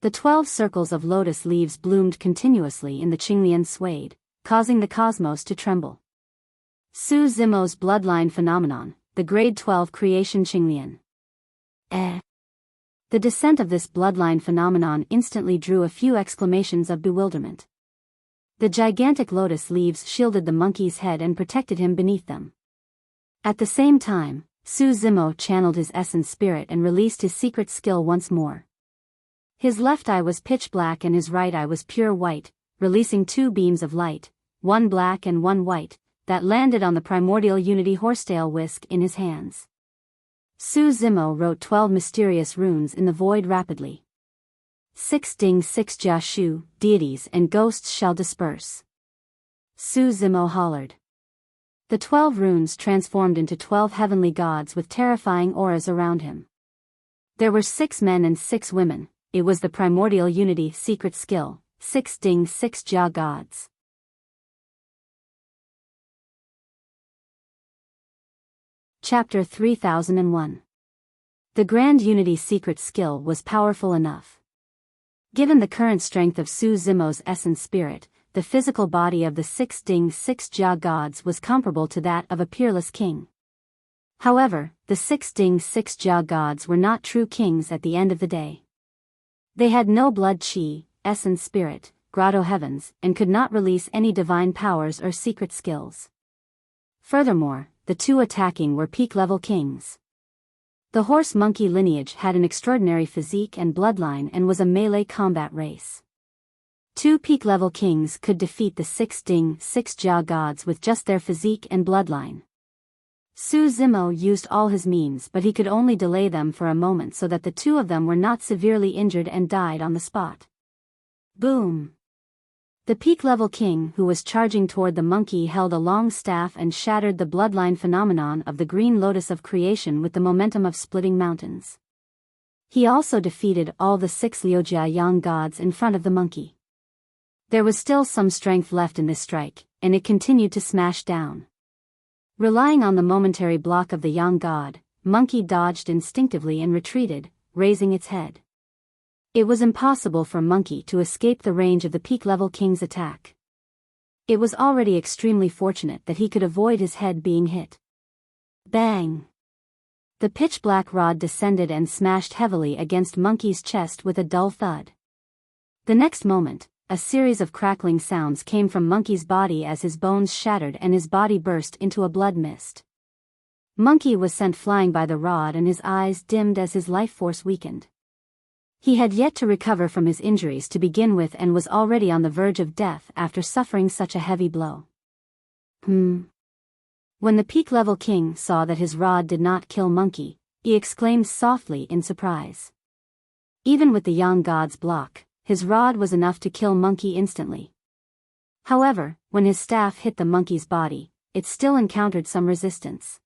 Speaker 1: The 12 circles of lotus leaves bloomed continuously in the Qinglian swayed, causing the cosmos to tremble. Su Zimo's bloodline phenomenon, the grade 12 creation Qinglian. The descent of this bloodline phenomenon instantly drew a few exclamations of bewilderment. The gigantic lotus leaves shielded the monkey's head and protected him beneath them. At the same time, Su Zimo channeled his essence spirit and released his secret skill once more. His left eye was pitch black and his right eye was pure white, releasing 2 beams of light, one black and one white, that landed on the primordial unity horsetail whisk in his hands. Su Zimo wrote 12 mysterious runes in the void rapidly. 6 Ding 6 Jia Shu, deities and ghosts shall disperse. Su Zimo hollered. The 12 runes transformed into 12 heavenly gods with terrifying auras around him. There were 6 men and 6 women, it was the primordial unity secret skill, 6 Ding 6 Jia gods. Chapter 3001. The Grand Unity secret skill was powerful enough. Given the current strength of Su Zimo's essence spirit, the physical body of the 6 Ding 6 Jia gods was comparable to that of a peerless king. However, the 6 Ding 6 Jia gods were not true kings at the end of the day. They had no blood chi, essence spirit, grotto heavens, and could not release any divine powers or secret skills. Furthermore, the two attacking were peak-level kings. The horse-monkey lineage had an extraordinary physique and bloodline and was a melee combat race. 2 peak-level kings could defeat the 6 Ding 6 Jia gods with just their physique and bloodline. Su Zimo used all his means but he could only delay them for a moment so that the 2 of them were not severely injured and died on the spot. Boom! The peak-level king who was charging toward the monkey held a long staff and shattered the bloodline phenomenon of the green lotus of creation with the momentum of splitting mountains. He also defeated all the 6 Liujia Yang gods in front of the monkey. There was still some strength left in this strike, and it continued to smash down. Relying on the momentary block of the Yang god, monkey dodged instinctively and retreated, raising its head. It was impossible for monkey to escape the range of the peak-level king's attack. It was already extremely fortunate that he could avoid his head being hit. Bang! The pitch-black rod descended and smashed heavily against monkey's chest with a dull thud. The next moment, a series of crackling sounds came from monkey's body as his bones shattered and his body burst into a blood mist. Monkey was sent flying by the rod and his eyes dimmed as his life force weakened. He had yet to recover from his injuries to begin with and was already on the verge of death after suffering such a heavy blow. When the peak-level king saw that his rod did not kill monkey, he exclaimed softly in surprise. Even with the Yang god's block, his rod was enough to kill monkey instantly. However, when his staff hit the monkey's body, it still encountered some resistance.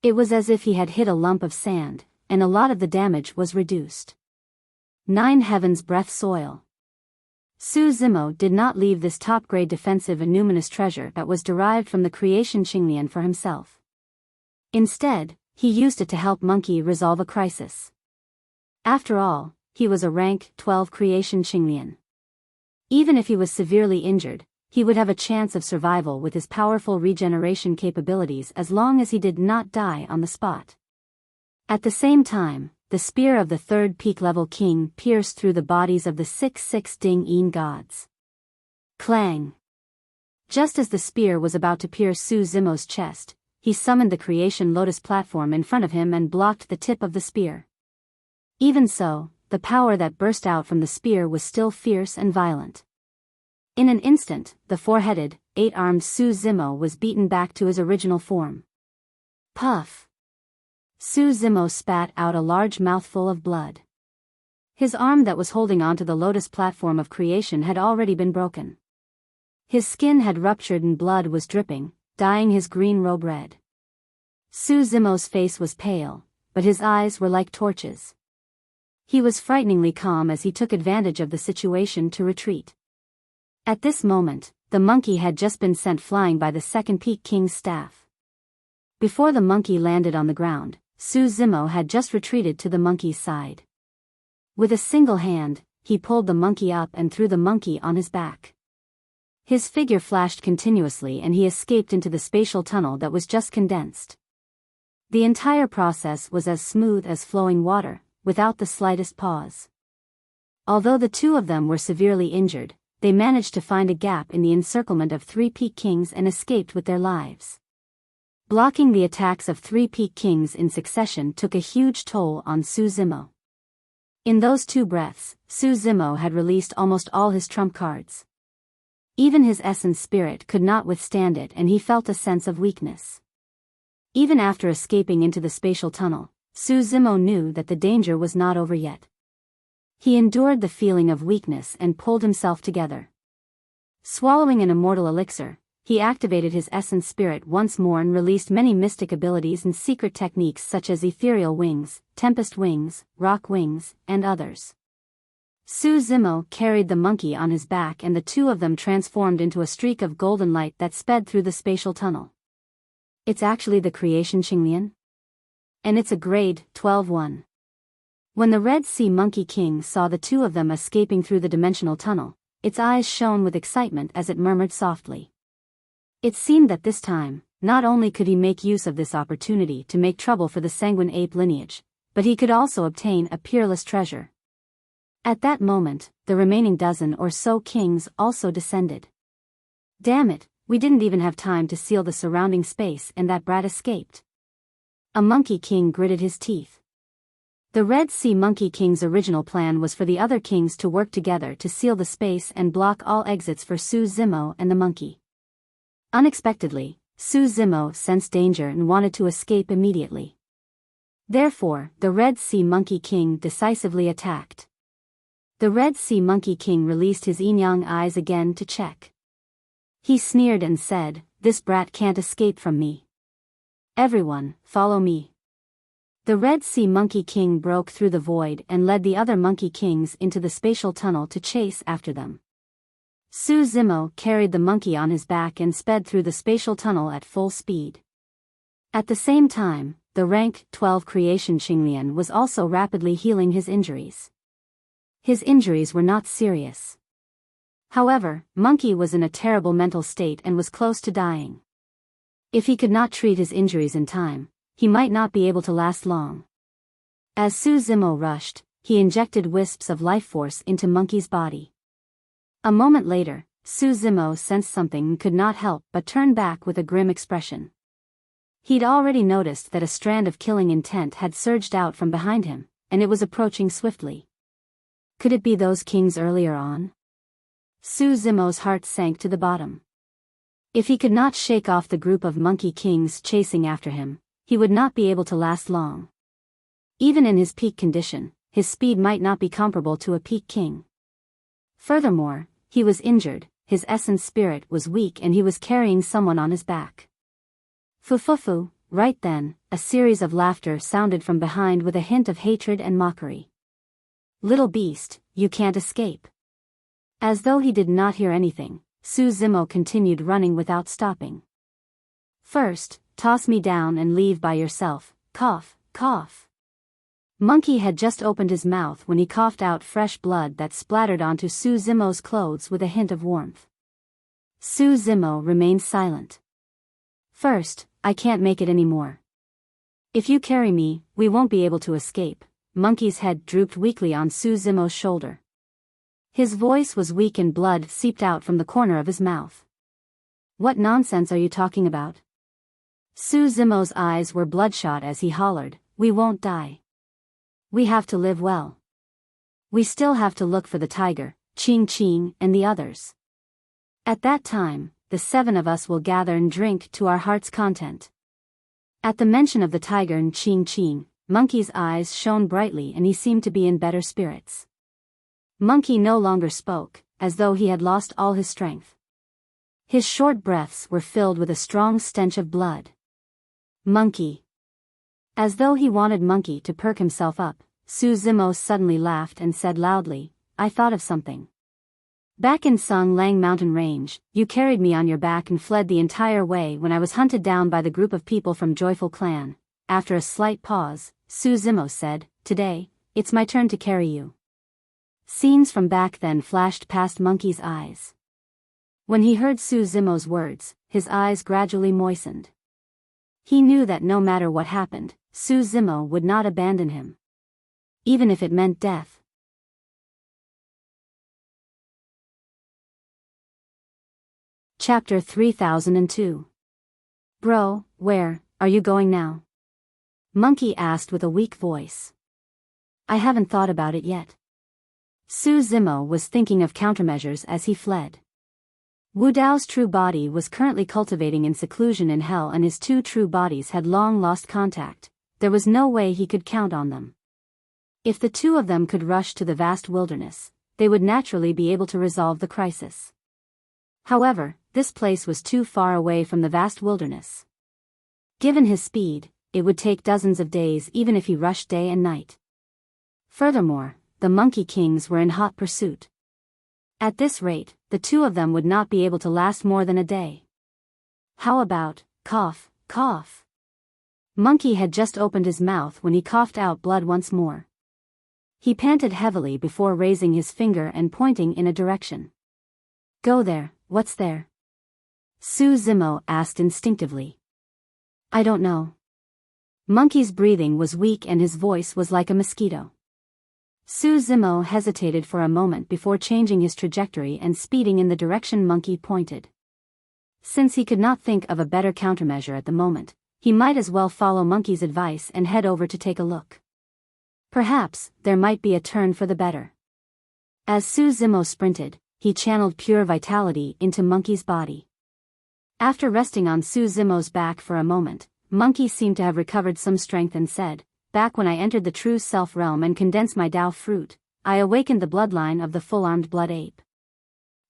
Speaker 1: It was as if he had hit a lump of sand, and a lot of the damage was reduced. 9 heavens breath soil. Su Zimo did not leave this top-grade defensive and numinous treasure that was derived from the creation Qinglian for himself. Instead, he used it to help monkey resolve a crisis. After all, he was a rank 12 creation Qinglian. Even if he was severely injured, he would have a chance of survival with his powerful regeneration capabilities as long as he did not die on the spot. At the same time, the spear of the 3rd peak-level king pierced through the bodies of the 6 Ding Yin gods. Clang! Just as the spear was about to pierce Su Zimo's chest, he summoned the creation lotus platform in front of him and blocked the tip of the spear. Even so, the power that burst out from the spear was still fierce and violent. In an instant, the four-headed, eight-armed Su Zimo was beaten back to his original form. Puff! Su Zimo spat out a large mouthful of blood. His arm that was holding onto the lotus platform of creation had already been broken. His skin had ruptured and blood was dripping, dyeing his green robe red. Su Zimo's face was pale, but his eyes were like torches. He was frighteningly calm as he took advantage of the situation to retreat. At this moment, the monkey had just been sent flying by the second Peak King's staff. Before the monkey landed on the ground, Su Zimo had just retreated to the monkey's side. With a single hand, he pulled the monkey up and threw the monkey on his back. His figure flashed continuously and he escaped into the spatial tunnel that was just condensed. The entire process was as smooth as flowing water, without the slightest pause. Although the two of them were severely injured, they managed to find a gap in the encirclement of three Peak Kings and escaped with their lives. Blocking the attacks of three Peak Kings in succession took a huge toll on Su Zimo. In those 2 breaths, Su Zimo had released almost all his trump cards. Even his essence spirit could not withstand it and he felt a sense of weakness. Even after escaping into the spatial tunnel, Su Zimo knew that the danger was not over yet. He endured the feeling of weakness and pulled himself together. Swallowing an immortal elixir, he activated his essence spirit once more and released many mystic abilities and secret techniques such as ethereal wings, tempest wings, rock wings, and others. Su Zimo carried the monkey on his back and the two of them transformed into a streak of golden light that sped through the spatial tunnel. It's actually the creation Qinglian? And it's a grade 12-1. When the Red Sea Monkey King saw the two of them escaping through the dimensional tunnel, its eyes shone with excitement as it murmured softly. It seemed that this time, not only could he make use of this opportunity to make trouble for the sanguine ape lineage, but he could also obtain a peerless treasure. At that moment, the remaining dozen or so kings also descended. Damn it, we didn't even have time to seal the surrounding space and that brat escaped. A monkey king gritted his teeth. The Red Sea Monkey King's original plan was for the other kings to work together to seal the space and block all exits for Su Zimo and the monkey. Unexpectedly, Su Zimo sensed danger and wanted to escape immediately. Therefore, the Red Sea Monkey King decisively attacked. The Red Sea Monkey King released his yin-yang eyes again to check. He sneered and said, "This brat can't escape from me. Everyone, follow me." The Red Sea Monkey King broke through the void and led the other monkey kings into the spatial tunnel to chase after them. Su Zimo carried the monkey on his back and sped through the spatial tunnel at full speed. At the same time, the rank 12 creation Qinglian was also rapidly healing his injuries. His injuries were not serious. However, Monkey was in a terrible mental state and was close to dying. If he could not treat his injuries in time, he might not be able to last long. As Su Zimo rushed, he injected wisps of life force into Monkey's body. A moment later, Su Zimo sensed something and could not help but turn back with a grim expression. He'd already noticed that a strand of killing intent had surged out from behind him, and it was approaching swiftly. Could it be those kings earlier on? Su Zimo's heart sank to the bottom. If he could not shake off the group of monkey kings chasing after him, he would not be able to last long. Even in his peak condition, his speed might not be comparable to a peak king. Furthermore, he was injured, his essence spirit was weak and he was carrying someone on his back. Fu. Right then, a series of laughter sounded from behind with a hint of hatred and mockery. "Little beast, you can't escape." As though he did not hear anything, Su Zimo continued running without stopping. "First, toss me down and leave by yourself, cough, cough." Monkey had just opened his mouth when he coughed out fresh blood that splattered onto Su Zimo's clothes with a hint of warmth. Su Zimo remained silent. "First, I can't make it anymore. If you carry me, we won't be able to escape." Monkey's head drooped weakly on Su Zimo's shoulder. His voice was weak and blood seeped out from the corner of his mouth. "What nonsense are you talking about? Su Zimo's eyes were bloodshot as he hollered, "We won't die. We have to live well. We still have to look for the tiger, Ching Ching, and the others. At that time, the 7 of us will gather and drink to our heart's content." At the mention of the tiger and Ching Ching, Monkey's eyes shone brightly and he seemed to be in better spirits. Monkey no longer spoke, as though he had lost all his strength. His short breaths were filled with a strong stench of blood. "Monkey." As though he wanted Monkey to perk himself up, Su Zimo suddenly laughed and said loudly, "I thought of something. Back in Sung Lang mountain range, you carried me on your back and fled the entire way when I was hunted down by the group of people from Joyful Clan." After a slight pause, Su Zimo said, "Today, it's my turn to carry you." Scenes from back then flashed past Monkey's eyes. When he heard Su Zimo's words, his eyes gradually moistened. He knew that no matter what happened, Su Zimo would not abandon him. Even if it meant death. Chapter 3002. "Bro, where are you going now?" Monkey asked with a weak voice. "I haven't thought about it yet." Su Zimo was thinking of countermeasures as he fled. Wu Dao's true body was currently cultivating in seclusion in hell and his 2 true bodies had long lost contact. There was no way he could count on them. If the 2 of them could rush to the vast wilderness, they would naturally be able to resolve the crisis. However, this place was too far away from the vast wilderness. Given his speed, it would take dozens of days even if he rushed day and night. Furthermore, the Monkey Kings were in hot pursuit. At this rate, the 2 of them would not be able to last more than a day. How about, cough, cough? Monkey had just opened his mouth when he coughed out blood once more. He panted heavily before raising his finger and pointing in a direction. "Go there, what's there?" Su Zimo asked instinctively. "I don't know." Monkey's breathing was weak and his voice was like a mosquito. Su Zimo hesitated for a moment before changing his trajectory and speeding in the direction Monkey pointed. Since he could not think of a better countermeasure at the moment, he might as well follow Monkey's advice and head over to take a look. Perhaps there might be a turn for the better. As Su Zimo sprinted, he channeled pure vitality into Monkey's body. After resting on Su Zimo's back for a moment, Monkey seemed to have recovered some strength and said, "Back when I entered the true self realm and condensed my Tao fruit, I awakened the bloodline of the full-armed blood ape.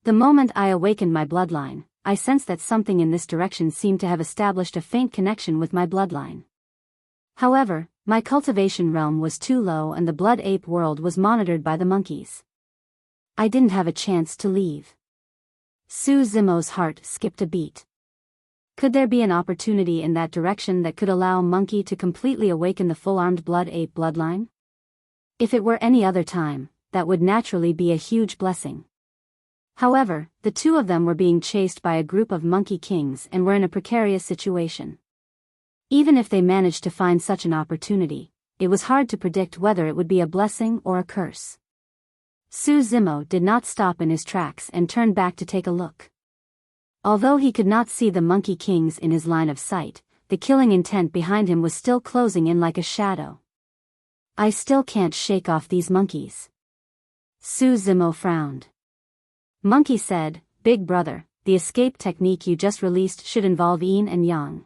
Speaker 1: The moment I awakened my bloodline, I sensed that something in this direction seemed to have established a faint connection with my bloodline. However, my cultivation realm was too low and the blood ape world was monitored by the monkeys. I didn't have a chance to leave." Su Zimo's heart skipped a beat. Could there be an opportunity in that direction that could allow Monkey to completely awaken the full-armed blood ape bloodline? If it were any other time, that would naturally be a huge blessing. However, the 2 of them were being chased by a group of Monkey Kings and were in a precarious situation. Even if they managed to find such an opportunity, it was hard to predict whether it would be a blessing or a curse. Su Zimo did not stop in his tracks and turned back to take a look. Although he could not see the Monkey Kings in his line of sight, the killing intent behind him was still closing in like a shadow. "I still can't shake off these monkeys." Su Zimo frowned. Monkey said, "Big brother, the escape technique you just released should involve yin and yang.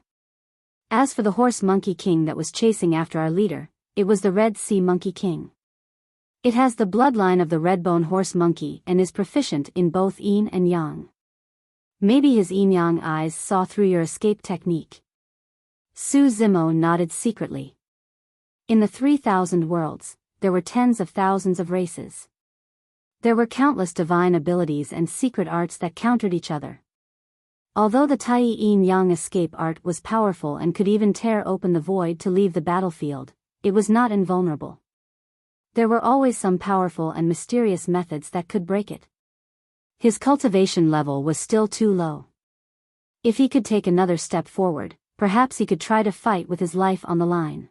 Speaker 1: As for the horse Monkey King that was chasing after our leader, it was the Red Sea Monkey King. It has the bloodline of the Redbone Horse Monkey and is proficient in both yin and yang. Maybe his yin-yang eyes saw through your escape technique." Su Zimo nodded secretly. In the 3,000 worlds, there were tens of thousands of races. There were countless divine abilities and secret arts that countered each other. Although the Tai yin-yang escape art was powerful and could even tear open the void to leave the battlefield, it was not invulnerable. There were always some powerful and mysterious methods that could break it. His cultivation level was still too low. If he could take another step forward, perhaps he could try to fight with his life on the line.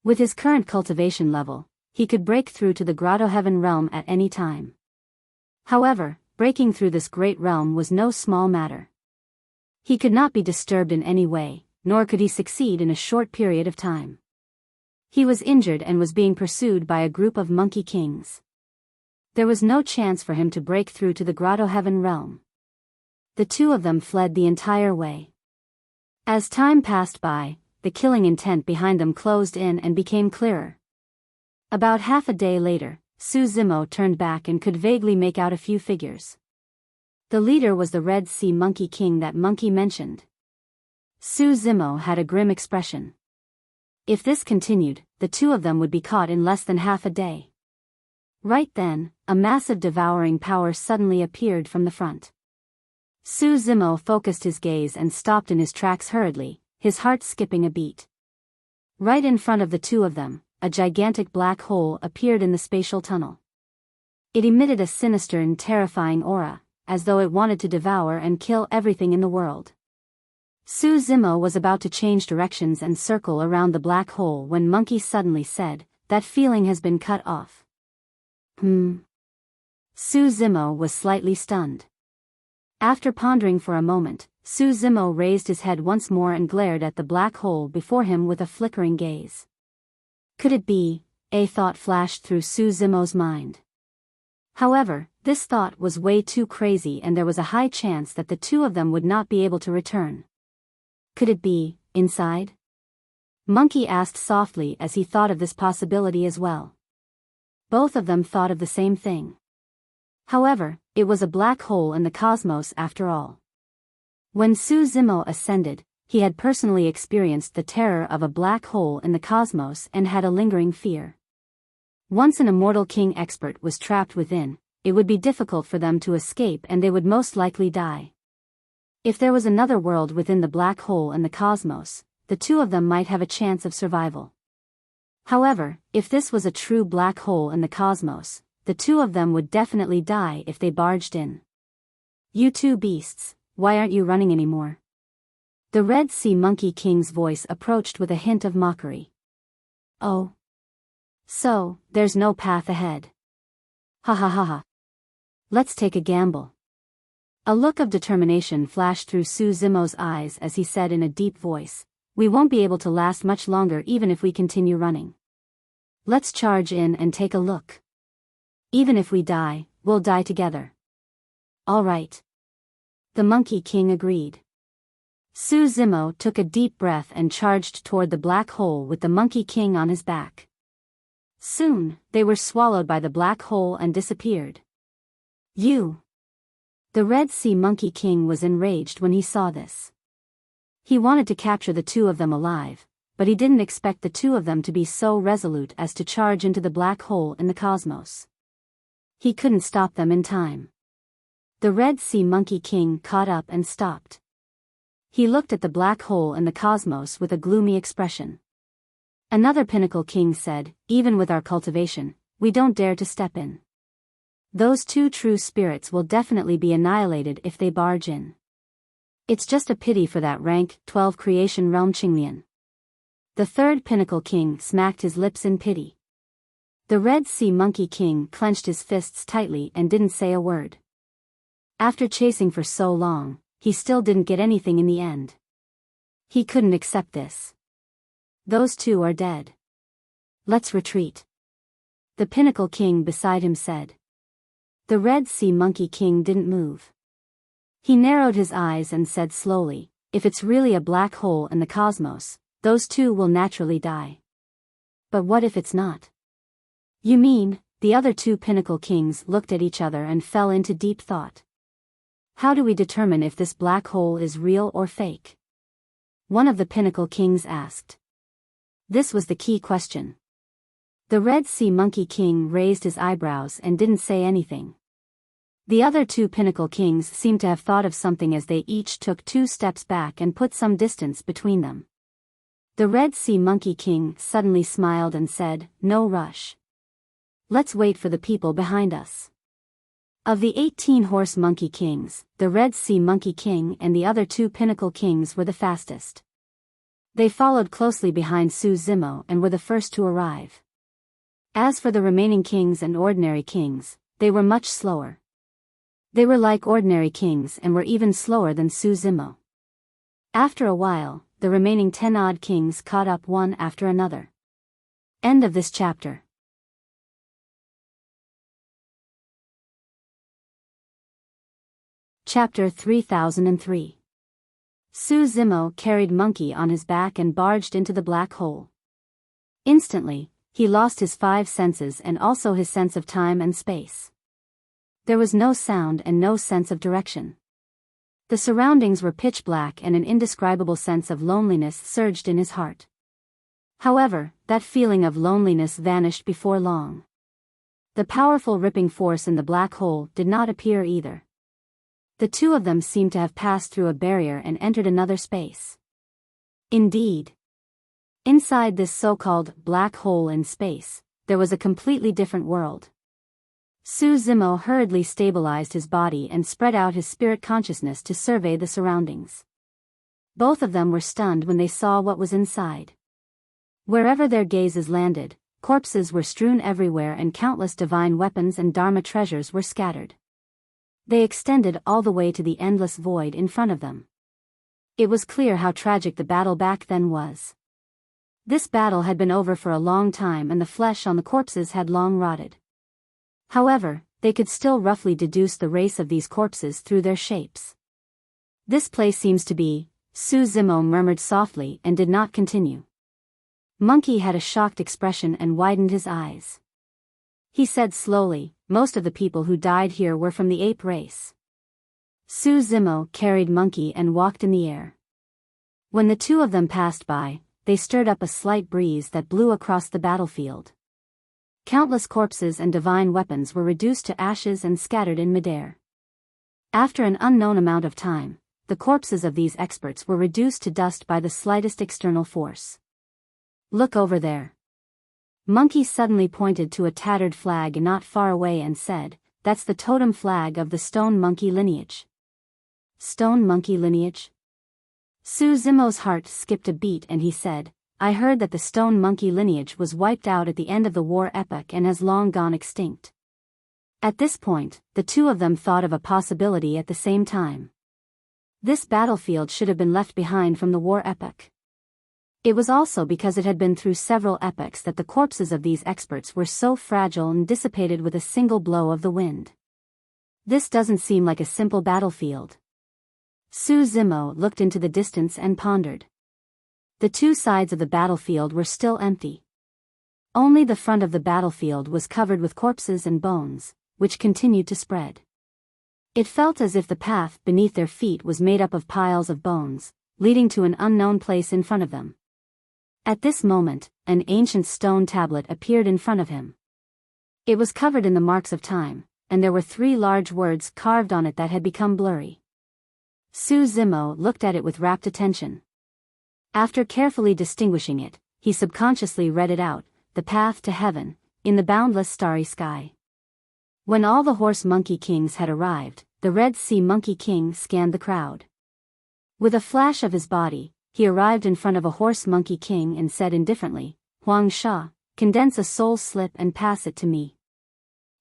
Speaker 1: With his current cultivation level, he could break through to the Grotto Heaven realm at any time. However, breaking through this great realm was no small matter. He could not be disturbed in any way, nor could he succeed in a short period of time. He was injured and was being pursued by a group of monkey kings. There was no chance for him to break through to the Grotto Heaven realm. The two of them fled the entire way. As time passed by, the killing intent behind them closed in and became clearer. About half a day later, Su Zimo turned back and could vaguely make out a few figures. The leader was the Red Sea Monkey King that Monkey mentioned. Su Zimo had a grim expression. If this continued, the two of them would be caught in less than half a day. Right then, a massive devouring power suddenly appeared from the front. Su Zimo focused his gaze and stopped in his tracks hurriedly, his heart skipping a beat. Right in front of the two of them, a gigantic black hole appeared in the spatial tunnel. It emitted a sinister and terrifying aura, as though it wanted to devour and kill everything in the world. Su Zimo was about to change directions and circle around the black hole when Monkey suddenly said, "That feeling has been cut off." Su Zimo was slightly stunned. After pondering for a moment, Su Zimo raised his head once more and glared at the black hole before him with a flickering gaze. Could it be? A thought flashed through Su Zimo's mind. However, this thought was way too crazy and there was a high chance that the two of them would not be able to return. Could it be, inside? Monkey asked softly as he thought of this possibility as well. Both of them thought of the same thing. However, it was a black hole in the cosmos after all. When Su Zimo ascended, he had personally experienced the terror of a black hole in the cosmos and had a lingering fear. Once an immortal king expert was trapped within, it would be difficult for them to escape and they would most likely die. If there was another world within the black hole in the cosmos, the two of them might have a chance of survival. However, if this was a true black hole in the cosmos, the two of them would definitely die if they barged in. "You two beasts, why aren't you running anymore?" The Red Sea Monkey King's voice approached with a hint of mockery. "Oh. So, there's no path ahead. Ha ha ha ha. Let's take a gamble." A look of determination flashed through Su Zimo's eyes as he said in a deep voice, "We won't be able to last much longer even if we continue running. Let's charge in and take a look. Even if we die, we'll die together." "All right." The Monkey King agreed. Su Zimo took a deep breath and charged toward the black hole with the Monkey King on his back. Soon, they were swallowed by the black hole and disappeared. "You!" The Red Sea Monkey King was enraged when he saw this. He wanted to capture the two of them alive, but he didn't expect the two of them to be so resolute as to charge into the black hole in the cosmos. He couldn't stop them in time. The Red Sea Monkey King caught up and stopped. He looked at the black hole in the cosmos with a gloomy expression. Another Pinnacle King said, "Even with our cultivation, we don't dare to step in. Those two true spirits will definitely be annihilated if they barge in. It's just a pity for that rank 12 creation realm Qinglian." The third Pinnacle King smacked his lips in pity. The Red Sea Monkey King clenched his fists tightly and didn't say a word. After chasing for so long, he still didn't get anything in the end. He couldn't accept this. "Those two are dead. Let's retreat," the Pinnacle King beside him said. The Red Sea Monkey King didn't move. He narrowed his eyes and said slowly, "If it's really a black hole in the cosmos, those two will naturally die. But what if it's not?" "You mean?" The other two Pinnacle Kings looked at each other and fell into deep thought. "How do we determine if this black hole is real or fake?" one of the Pinnacle Kings asked. This was the key question. The Red Sea Monkey King raised his eyebrows and didn't say anything. The other two Pinnacle Kings seemed to have thought of something as they each took 2 steps back and put some distance between them. The Red Sea Monkey King suddenly smiled and said, "No rush. Let's wait for the people behind us." Of the 18 Horse Monkey Kings, the Red Sea Monkey King and the other two Pinnacle Kings were the fastest. They followed closely behind Su Zimo and were the first to arrive. As for the remaining kings and ordinary kings, they were much slower. They were like ordinary kings and were even slower than Su Zimo. After a while, the remaining 10-odd kings caught up one after another. End of this chapter. Chapter 3003. Su Zimo carried Monkey on his back and barged into the black hole. Instantly, he lost his 5 senses and also his sense of time and space. There was no sound and no sense of direction. The surroundings were pitch black and an indescribable sense of loneliness surged in his heart. However, that feeling of loneliness vanished before long. The powerful ripping force in the black hole did not appear either. The two of them seemed to have passed through a barrier and entered another space. Indeed. Inside this so-called black hole in space, there was a completely different world. Su Zimo hurriedly stabilized his body and spread out his spirit consciousness to survey the surroundings. Both of them were stunned when they saw what was inside. Wherever their gazes landed, corpses were strewn everywhere and countless divine weapons and Dharma treasures were scattered. They extended all the way to the endless void in front of them. It was clear how tragic the battle back then was. This battle had been over for a long time and the flesh on the corpses had long rotted. However, they could still roughly deduce the race of these corpses through their shapes. This place seems to be, Su Zimo murmured softly and did not continue. Monkey had a shocked expression and widened his eyes. He said slowly, most of the people who died here were from the ape race. Su Zimo carried Monkey and walked in the air. When the two of them passed by, they stirred up a slight breeze that blew across the battlefield. Countless corpses and divine weapons were reduced to ashes and scattered in midair. After an unknown amount of time, the corpses of these experts were reduced to dust by the slightest external force. Look over there. Monkey suddenly pointed to a tattered flag not far away and said, "That's the totem flag of the stone monkey lineage." Stone monkey lineage? Su Zimo's heart skipped a beat and he said, "I heard that the stone monkey lineage was wiped out at the end of the war epoch and has long gone extinct." At this point, the two of them thought of a possibility at the same time. This battlefield should have been left behind from the war epoch. It was also because it had been through several epochs that the corpses of these experts were so fragile and dissipated with a single blow of the wind. This doesn't seem like a simple battlefield. Su Zimo looked into the distance and pondered. The two sides of the battlefield were still empty. Only the front of the battlefield was covered with corpses and bones, which continued to spread. It felt as if the path beneath their feet was made up of piles of bones, leading to an unknown place in front of them. At this moment, an ancient stone tablet appeared in front of him. It was covered in the marks of time, and there were 3 large words carved on it that had become blurry. Su Zimo looked at it with rapt attention. After carefully distinguishing it, he subconsciously read it out, "The path to heaven, in the boundless starry sky." When all the horse monkey kings had arrived, the Red Sea Monkey King scanned the crowd. With a flash of his body, he arrived in front of a horse monkey king and said indifferently, "Huang Sha, condense a soul slip and pass it to me."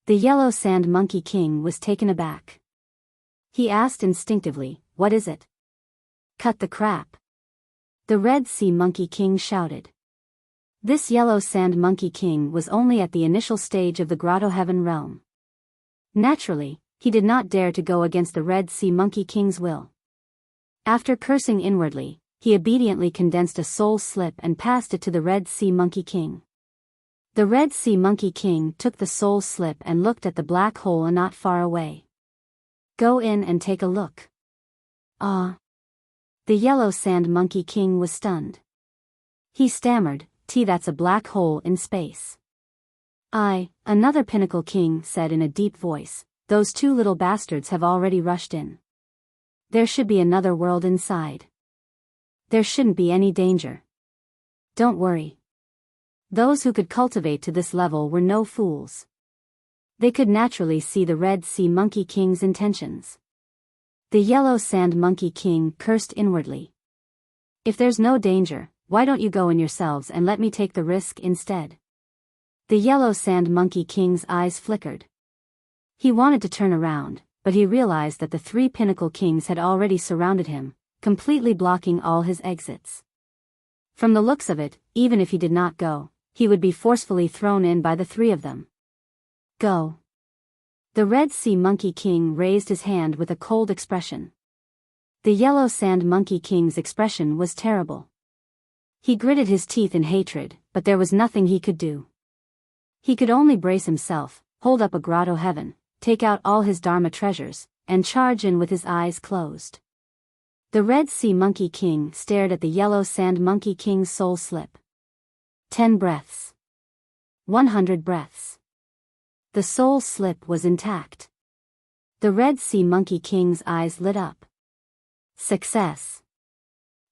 Speaker 1: The Yellow Sand Monkey King was taken aback. He asked instinctively, "What is it?" "Cut the crap." The Red Sea Monkey King shouted. This Yellow Sand Monkey King was only at the initial stage of the Grotto Heaven realm. Naturally, he did not dare to go against the Red Sea Monkey King's will. After cursing inwardly, he obediently condensed a soul slip and passed it to the Red Sea Monkey King. The Red Sea Monkey King took the soul slip and looked at the black hole not far away. "Go in and take a look." "Ah." The Yellow Sand Monkey King was stunned. He stammered, "That's a black hole in space." Another Pinnacle King said in a deep voice, "Those 2 little bastards have already rushed in. There should be another world inside. There shouldn't be any danger. Don't worry." Those who could cultivate to this level were no fools. They could naturally see the Red Sea Monkey King's intentions. The Yellow Sand Monkey King cursed inwardly. "If there's no danger, why don't you go in yourselves and let me take the risk instead?" The Yellow Sand Monkey King's eyes flickered. He wanted to turn around, but he realized that the 3 Pinnacle Kings had already surrounded him, completely blocking all his exits. From the looks of it, even if he did not go, he would be forcefully thrown in by the three of them. Go. The Red Sea Monkey King raised his hand with a cold expression. The Yellow Sand Monkey King's expression was terrible. He gritted his teeth in hatred, but there was nothing he could do. He could only brace himself, hold up a grotto heaven, take out all his Dharma treasures, and charge in with his eyes closed. The Red Sea Monkey King stared at the Yellow Sand Monkey King's soul slip. 10 breaths. 100 breaths. The soul slip was intact. The Red Sea Monkey King's eyes lit up. Success.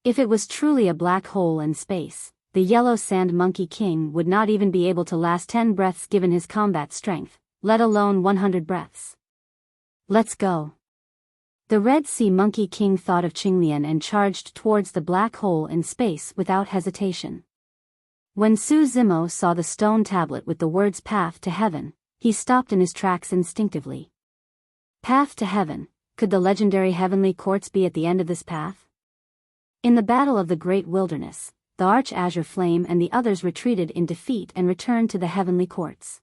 Speaker 1: If it was truly a black hole in space, the Yellow Sand Monkey King would not even be able to last 10 breaths given his combat strength, let alone 100 breaths. Let's go. The Red Sea Monkey King thought of Qinglian and charged towards the black hole in space without hesitation. When Su Zimo saw the stone tablet with the words Path to Heaven, he stopped in his tracks instinctively. Path to Heaven, could the legendary heavenly courts be at the end of this path? In the Battle of the Great Wilderness, the Arch Azure Flame and the others retreated in defeat and returned to the heavenly courts.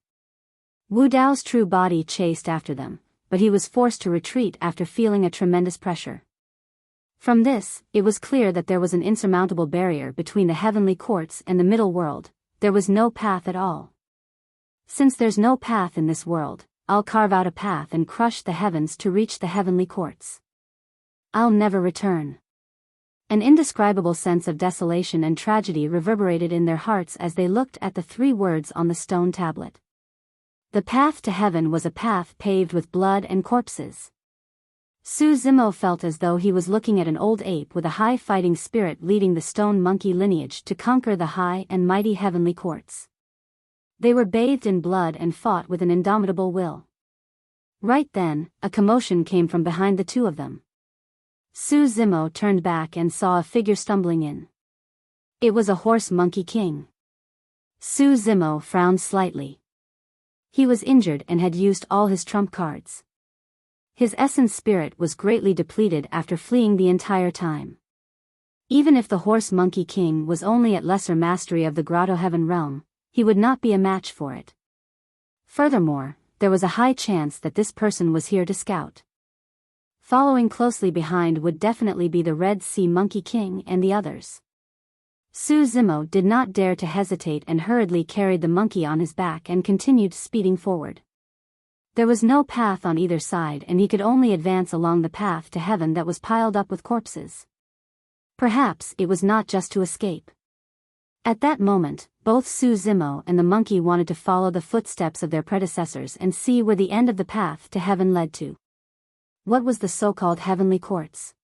Speaker 1: Wu Dao's true body chased after them, but he was forced to retreat after feeling a tremendous pressure. From this, it was clear that there was an insurmountable barrier between the heavenly courts and the middle world. There was no path at all. Since there's no path in this world, I'll carve out a path and crush the heavens to reach the heavenly courts. I'll never return. An indescribable sense of desolation and tragedy reverberated in their hearts as they looked at the 3 words on the stone tablet. The path to heaven was a path paved with blood and corpses. Su Zimo felt as though he was looking at an old ape with a high fighting spirit leading the stone monkey lineage to conquer the high and mighty heavenly courts. They were bathed in blood and fought with an indomitable will. Right then, a commotion came from behind the 2 of them. Su Zimo turned back and saw a figure stumbling in. It was a horse monkey king. Su Zimo frowned slightly. He was injured and had used all his trump cards. His essence spirit was greatly depleted after fleeing the entire time. Even if the horse monkey king was only at lesser mastery of the grotto heaven realm, he would not be a match for it. Furthermore, there was a high chance that this person was here to scout. Following closely behind would definitely be the Red Sea Monkey King and the others. Su Zimo did not dare to hesitate and hurriedly carried the monkey on his back and continued speeding forward. There was no path on either side and he could only advance along the path to heaven that was piled up with corpses. Perhaps it was not just to escape. At that moment, both Su Zimo and the monkey wanted to follow the footsteps of their predecessors and see where the end of the path to heaven led to. What was the so-called heavenly courts?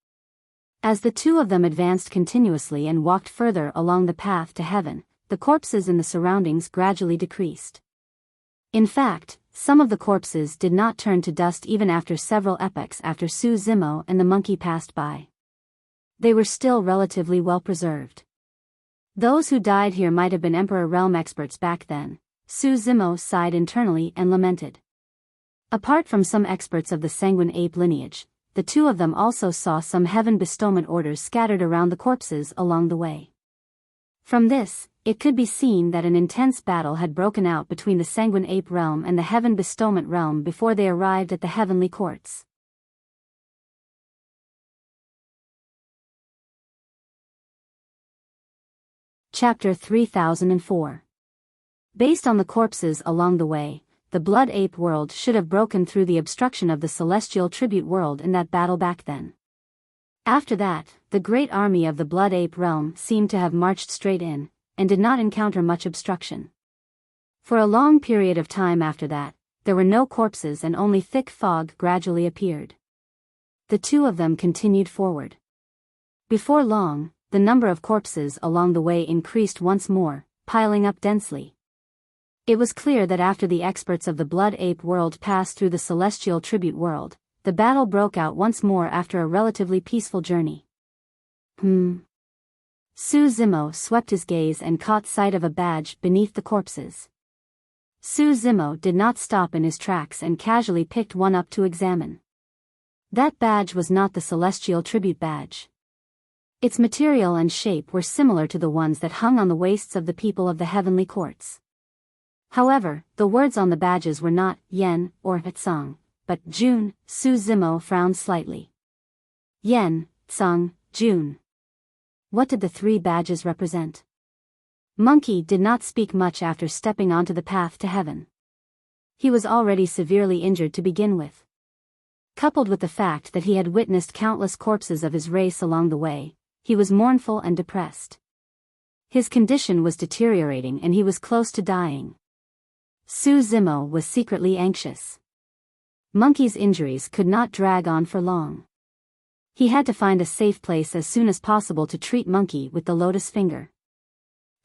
Speaker 1: As the 2 of them advanced continuously and walked further along the path to heaven, the corpses in the surroundings gradually decreased. In fact, some of the corpses did not turn to dust even after several epochs after Su Zimo and the monkey passed by. They were still relatively well preserved. Those who died here might have been Emperor Realm experts back then. Su Zimo sighed internally and lamented. Apart from some experts of the sanguine ape lineage, the 2 of them also saw some heaven bestowment orders scattered around the corpses along the way. From this, it could be seen that an intense battle had broken out between the sanguine ape realm and the heaven bestowment realm before they arrived at the heavenly courts. Chapter 3004. Based on the corpses along the way, the Blood Ape world should have broken through the obstruction of the Celestial Tribute world in that battle back then. After that, the great army of the Blood Ape realm seemed to have marched straight in, and did not encounter much obstruction. For a long period of time after that, there were no corpses and only thick fog gradually appeared. The 2 of them continued forward. Before long, the number of corpses along the way increased once more, piling up densely. It was clear that after the experts of the Blood Ape world passed through the Celestial Tribute world, the battle broke out once more after a relatively peaceful journey. Su Zimo swept his gaze and caught sight of a badge beneath the corpses. Su Zimo did not stop in his tracks and casually picked one up to examine. That badge was not the Celestial Tribute badge. Its material and shape were similar to the ones that hung on the waists of the people of the heavenly courts. However, the words on the badges were not Yen or Tsang, but June. Su Zimo frowned slightly. Yen, Tsang, June. What did the three badges represent? Monkey did not speak much after stepping onto the path to heaven. He was already severely injured to begin with. Coupled with the fact that he had witnessed countless corpses of his race along the way, he was mournful and depressed. His condition was deteriorating and he was close to dying. Su Zimo was secretly anxious. Monkey's injuries could not drag on for long. He had to find a safe place as soon as possible to treat Monkey with the lotus finger.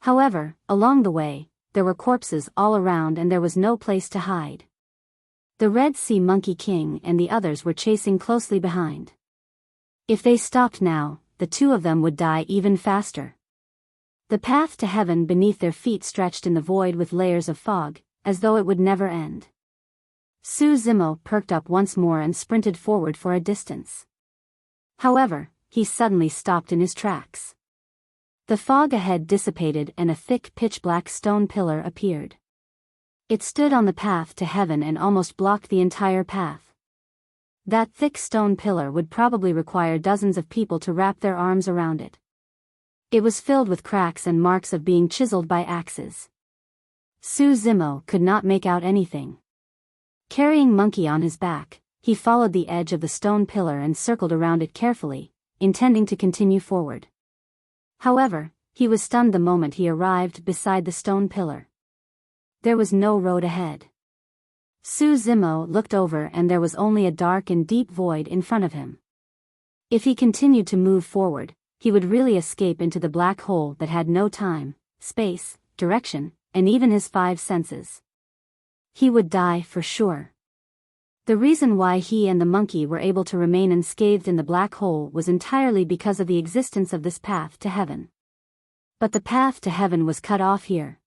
Speaker 1: However, along the way, there were corpses all around and there was no place to hide. The Red Sea Monkey King and the others were chasing closely behind. If they stopped now, the two of them would die even faster. The path to heaven beneath their feet stretched in the void with layers of fog, as though it would never end. Su Zimo perked up once more and sprinted forward for a distance. However, he suddenly stopped in his tracks. The fog ahead dissipated and a thick pitch-black stone pillar appeared. It stood on the path to heaven and almost blocked the entire path. That thick stone pillar would probably require dozens of people to wrap their arms around it. It was filled with cracks and marks of being chiseled by axes. Su Zimo could not make out anything. Carrying Monkey on his back, he followed the edge of the stone pillar and circled around it carefully, intending to continue forward. However, he was stunned the moment he arrived beside the stone pillar. There was no road ahead. Su Zimo looked over and there was only a dark and deep void in front of him. If he continued to move forward, he would really escape into the black hole that had no time, space, direction, and even his five senses. He would die for sure. The reason why he and the monkey were able to remain unscathed in the black hole was entirely because of the existence of this path to heaven. But the path to heaven was cut off here.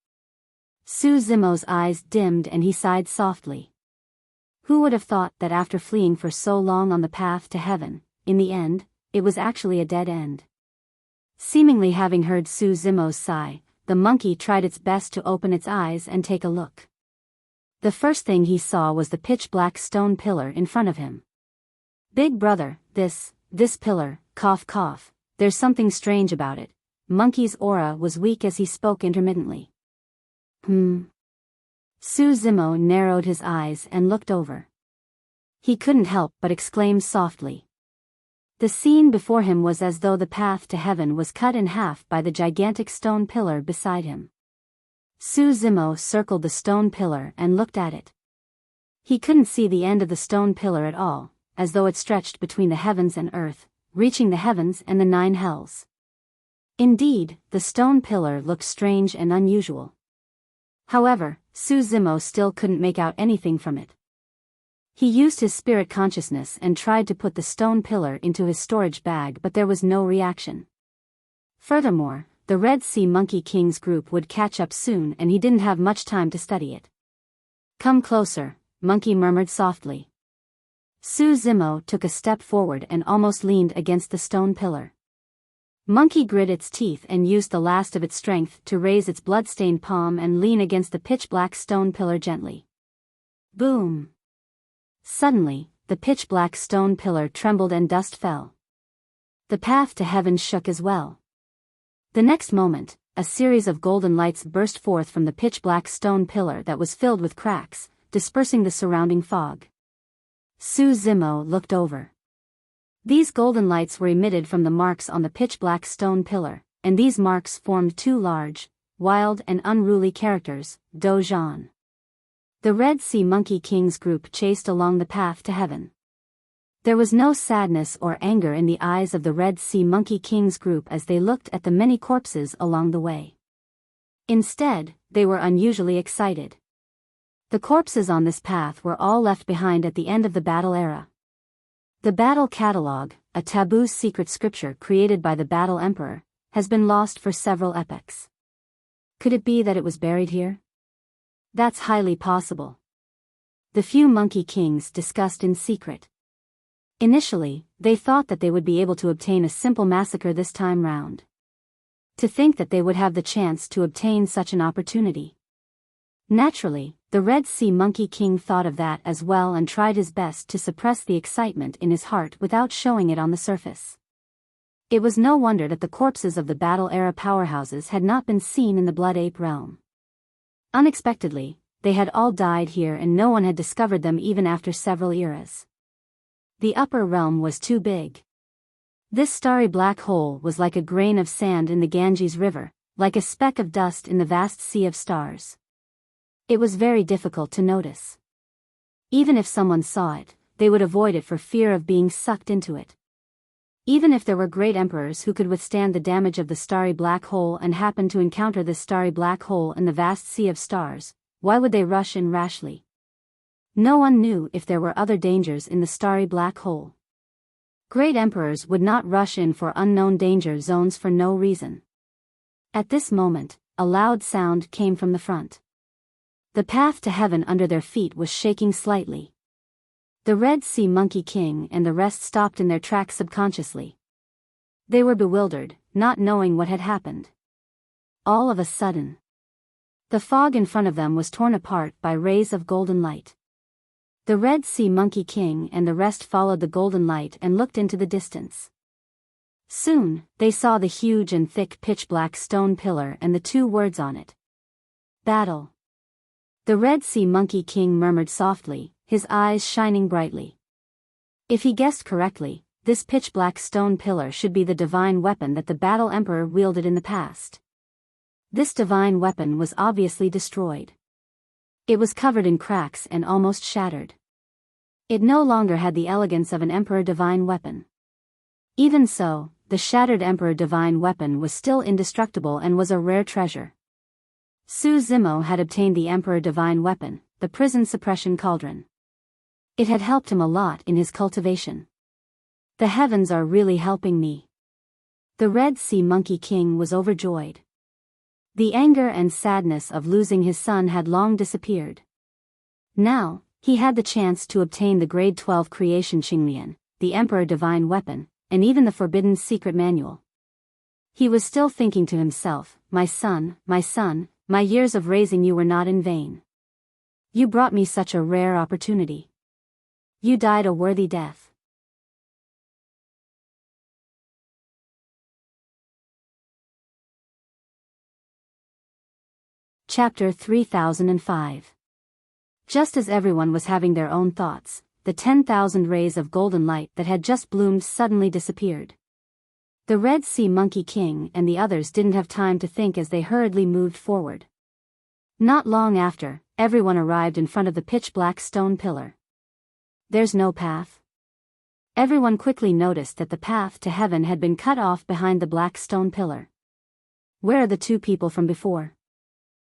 Speaker 1: Su Zimo's eyes dimmed and he sighed softly. Who would have thought that after fleeing for so long on the path to heaven, in the end, it was actually a dead end? Seemingly having heard Su Zimo's sigh, the monkey tried its best to open its eyes and take a look. The first thing he saw was the pitch-black stone pillar in front of him. Big brother, this pillar, cough cough, there's something strange about it. Monkey's aura was weak as he spoke intermittently. Su Zimo narrowed his eyes and looked over. He couldn't help but exclaim softly. The scene before him was as though the path to heaven was cut in half by the gigantic stone pillar beside him. Su Zimo circled the stone pillar and looked at it. He couldn't see the end of the stone pillar at all, as though it stretched between the heavens and earth, reaching the heavens and the 9 hells. Indeed, the stone pillar looked strange and unusual. However, Su Zimo still couldn't make out anything from it. He used his spirit consciousness and tried to put the stone pillar into his storage bag, but there was no reaction. Furthermore, the Red Sea Monkey King's group would catch up soon and he didn't have much time to study it. Come closer, Monkey murmured softly. Su Zimo took a step forward and almost leaned against the stone pillar. Monkey grit its teeth and used the last of its strength to raise its blood-stained palm and lean against the pitch-black stone pillar gently. Boom! Suddenly, the pitch-black stone pillar trembled and dust fell. The path to heaven shook as well. The next moment, a series of golden lights burst forth from the pitch-black stone pillar that was filled with cracks, dispersing the surrounding fog. Su Zimo looked over. These golden lights were emitted from the marks on the pitch-black stone pillar, and these marks formed 2 large, wild and unruly characters, Dojan. The Red Sea Monkey King's group chased along the path to heaven. There was no sadness or anger in the eyes of the Red Sea Monkey King's group as they looked at the many corpses along the way. Instead, they were unusually excited. The corpses on this path were all left behind at the end of the battle era. The Battle Catalogue, a taboo secret scripture created by the Battle Emperor, has been lost for several epochs. Could it be that it was buried here? That's highly possible. The few Monkey Kings discussed in secret. Initially, they thought that they would be able to obtain a simple massacre this time round. To think that they would have the chance to obtain such an opportunity. Naturally, the Red Sea Monkey King thought of that as well and tried his best to suppress the excitement in his heart without showing it on the surface. It was no wonder that the corpses of the battle-era powerhouses had not been seen in the Blood Ape realm. Unexpectedly, they had all died here and no one had discovered them even after several eras. The upper realm was too big. This starry black hole was like a grain of sand in the Ganges River, like a speck of dust in the vast sea of stars. It was very difficult to notice. Even if someone saw it, they would avoid it for fear of being sucked into it. Even if there were great emperors who could withstand the damage of the starry black hole and happened to encounter this starry black hole in the vast sea of stars, why would they rush in rashly? No one knew if there were other dangers in the starry black hole. Great emperors would not rush in for unknown danger zones for no reason. At this moment, a loud sound came from the front. The path to heaven under their feet was shaking slightly. The Red Sea Monkey King and the rest stopped in their tracks subconsciously. They were bewildered, not knowing what had happened. All of a sudden, the fog in front of them was torn apart by rays of golden light. The Red Sea Monkey King and the rest followed the golden light and looked into the distance. Soon, they saw the huge and thick pitch-black stone pillar and the two words on it. Battle. The Red Sea Monkey King murmured softly, his eyes shining brightly. If he guessed correctly, this pitch-black stone pillar should be the divine weapon that the Battle Emperor wielded in the past. This divine weapon was obviously destroyed. It was covered in cracks and almost shattered. It no longer had the elegance of an Emperor divine weapon. Even so, the shattered Emperor divine weapon was still indestructible and was a rare treasure. Su Zimo had obtained the Emperor divine weapon, the prison suppression cauldron. It had helped him a lot in his cultivation. The heavens are really helping me. The Red Sea Monkey King was overjoyed. The anger and sadness of losing his son had long disappeared. Now, he had the chance to obtain the Grade 12 Creation Qingnian, the Emperor Divine Weapon, and even the Forbidden Secret Manual. He was still thinking to himself, my son, my years of raising you were not in vain. You brought me such a rare opportunity. You died a worthy death. Chapter 3005. Just as everyone was having their own thoughts, the 10,000 rays of golden light that had just bloomed suddenly disappeared. The Red Sea Monkey King and the others didn't have time to think as they hurriedly moved forward. Not long after, everyone arrived in front of the pitch-black stone pillar. There's no path. Everyone quickly noticed that the path to heaven had been cut off behind the black stone pillar. Where are the two people from before?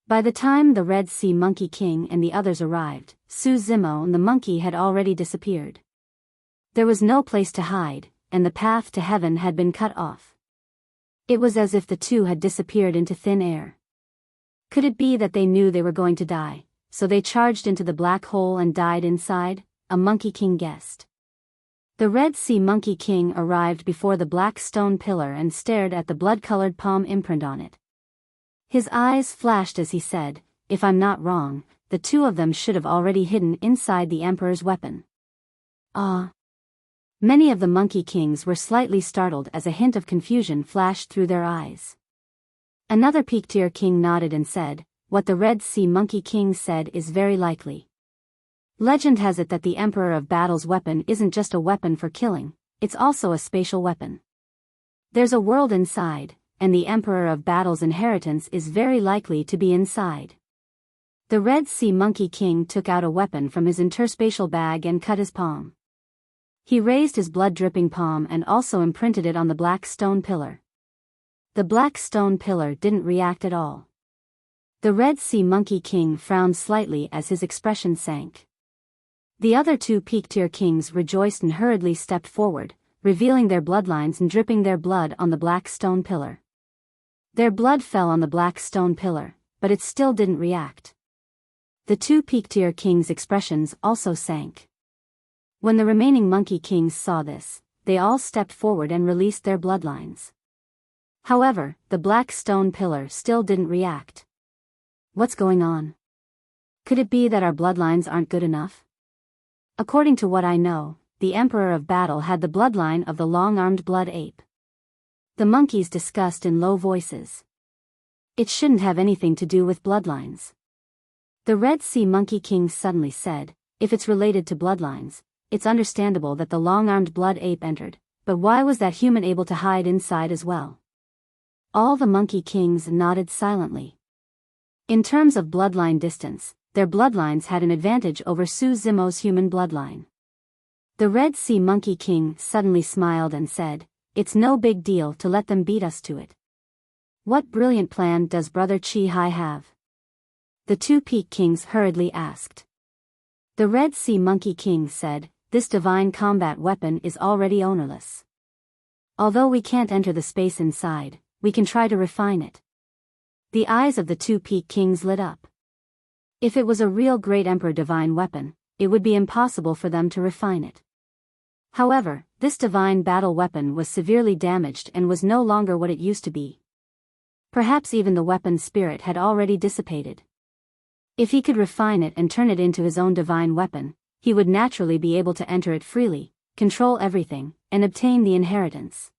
Speaker 1: By the time the Red Sea Monkey King and the others arrived, Su Zimo and the monkey had already disappeared. There was no place to hide, and the path to heaven had been cut off. It was as if the two had disappeared into thin air. Could it be that they knew they were going to die, so they charged into the black hole and died inside? A Monkey King guessed. The Red Sea Monkey King arrived before the black stone pillar and stared at the blood-colored palm imprint on it. His eyes flashed as he said, if I'm not wrong, the two of them should have already hidden inside the Emperor's weapon. Ah. Many of the Monkey Kings were slightly startled as a hint of confusion flashed through their eyes. Another peak-tier king nodded and said, what the Red Sea Monkey King said is very likely. Legend has it that the Emperor of Battle's weapon isn't just a weapon for killing, it's also a spatial weapon. There's a world inside, and the Emperor of Battle's inheritance is very likely to be inside. The Red Sea Monkey King took out a weapon from his interspatial bag and cut his palm. He raised his blood-dripping palm and also imprinted it on the black stone pillar. The black stone pillar didn't react at all. The Red Sea Monkey King frowned slightly as his expression sank. The other two peak-tier kings rejoiced and hurriedly stepped forward, revealing their bloodlines and dripping their blood on the black stone pillar. Their blood fell on the black stone pillar, but it still didn't react. The two peak-tier kings' expressions also sank. When the remaining monkey kings saw this, they all stepped forward and released their bloodlines. However, the black stone pillar still didn't react. What's going on? Could it be that our bloodlines aren't good enough? According to what I know, the Emperor of Battle had the bloodline of the long-armed blood ape. The monkeys discussed in low voices. It shouldn't have anything to do with bloodlines. The Red Sea Monkey King suddenly said, if it's related to bloodlines, it's understandable that the long-armed blood ape entered, but why was that human able to hide inside as well? All the monkey kings nodded silently. In terms of bloodline distance, their bloodlines had an advantage over Su Zimo's human bloodline. The Red Sea Monkey King suddenly smiled and said, it's no big deal to let them beat us to it. What brilliant plan does Brother Chi Hai have? The two Peak Kings hurriedly asked. The Red Sea Monkey King said, this divine combat weapon is already ownerless. Although we can't enter the space inside, we can try to refine it. The eyes of the two Peak Kings lit up. If it was a real Great Emperor divine weapon, it would be impossible for them to refine it. However, this divine battle weapon was severely damaged and was no longer what it used to be. Perhaps even the weapon's spirit had already dissipated. If he could refine it and turn it into his own divine weapon, he would naturally be able to enter it freely, control everything, and obtain the inheritance.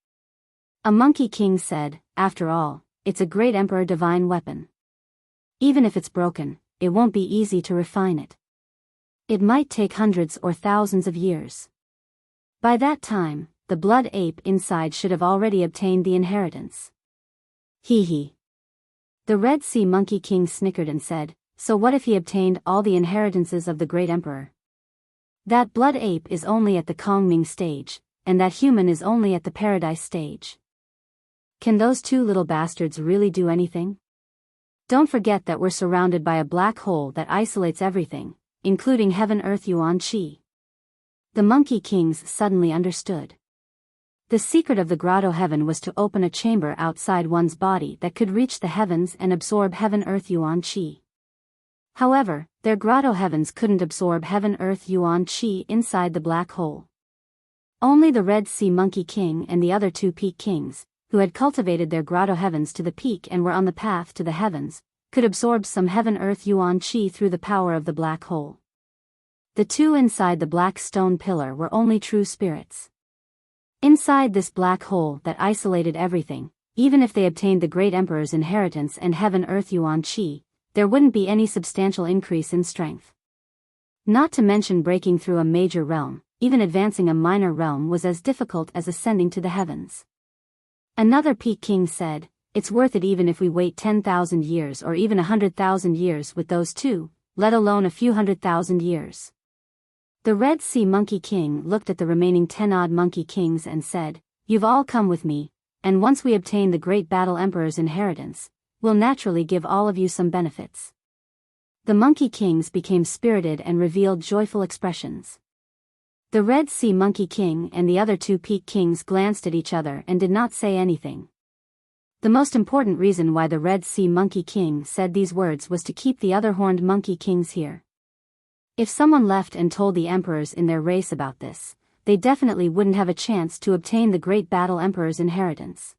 Speaker 1: A Monkey King said, after all, it's a Great Emperor divine weapon. Even if it's broken, it won't be easy to refine it. It might take hundreds or thousands of years. By that time, the blood ape inside should have already obtained the inheritance. Hee hee. The Red Sea Monkey King snickered and said, so what if he obtained all the inheritances of the Great Emperor? That blood ape is only at the Kongming stage, and that human is only at the Paradise stage. Can those two little bastards really do anything? Don't forget that we're surrounded by a black hole that isolates everything, including heaven, earth, yuan, qi. The Monkey Kings suddenly understood. The secret of the grotto heaven was to open a chamber outside one's body that could reach the heavens and absorb heaven, earth, yuan, qi. However, their grotto heavens couldn't absorb heaven, earth, yuan, qi inside the black hole. Only the Red Sea Monkey King and the other two Peak Kings, who had cultivated their grotto heavens to the peak and were on the path to the heavens, could absorb some heaven, earth, yuan, qi through the power of the black hole. The two inside the black stone pillar were only true spirits. Inside this black hole that isolated everything, even if they obtained the Great Emperor's inheritance and heaven, earth, yuan, qi, there wouldn't be any substantial increase in strength. Not to mention breaking through a major realm, even advancing a minor realm was as difficult as ascending to the heavens. Another Peak King said, it's worth it even if we wait 10,000 years or even 100,000 years with those two, let alone a few 100,000 years. The Red Sea Monkey King looked at the remaining 10-odd Monkey Kings and said, you've all come with me, and once we obtain the Great Battle Emperor's inheritance, we'll naturally give all of you some benefits. The Monkey Kings became spirited and revealed joyful expressions. The Red Sea Monkey King and the other two Peak Kings glanced at each other and did not say anything. The most important reason why the Red Sea Monkey King said these words was to keep the other horned Monkey Kings here. If someone left and told the emperors in their race about this, they definitely wouldn't have a chance to obtain the Great Battle Emperor's inheritance.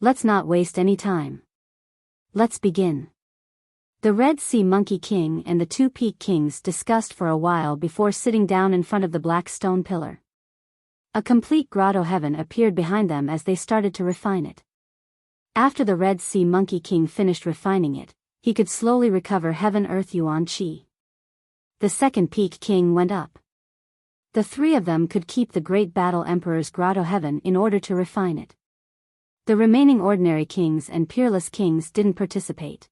Speaker 1: Let's not waste any time. Let's begin. The Red Sea Monkey King and the two Peak Kings discussed for a while before sitting down in front of the black stone pillar. A complete grotto heaven appeared behind them as they started to refine it. After the Red Sea Monkey King finished refining it, he could slowly recover heaven, earth, yuan, qi. The second Peak King went up. The three of them could keep the Great Battle Emperor's grotto heaven in order to refine it. The remaining ordinary kings and peerless kings didn't participate.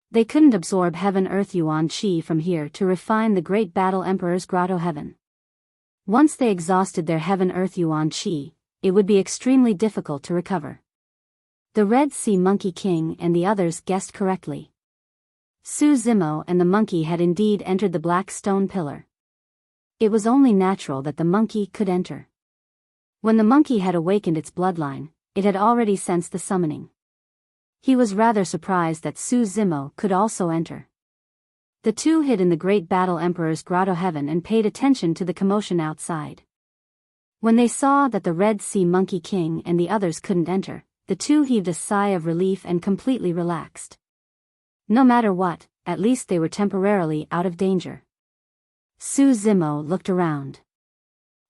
Speaker 1: They couldn't absorb heaven, earth, yuan, qi from here to refine the Great Battle Emperor's grotto heaven. Once they exhausted their heaven, earth, yuan, qi, it would be extremely difficult to recover. The Red Sea Monkey King and the others guessed correctly. Su Zimo and the monkey had indeed entered the black stone pillar. It was only natural that the monkey could enter. When the monkey had awakened its bloodline, it had already sensed the summoning. He was rather surprised that Su Zimo could also enter. The two hid in the Great Battle Emperor's grotto heaven and paid attention to the commotion outside. When they saw that the Red Sea Monkey King and the others couldn't enter, the two heaved a sigh of relief and completely relaxed. No matter what, at least they were temporarily out of danger. Su Zimo looked around.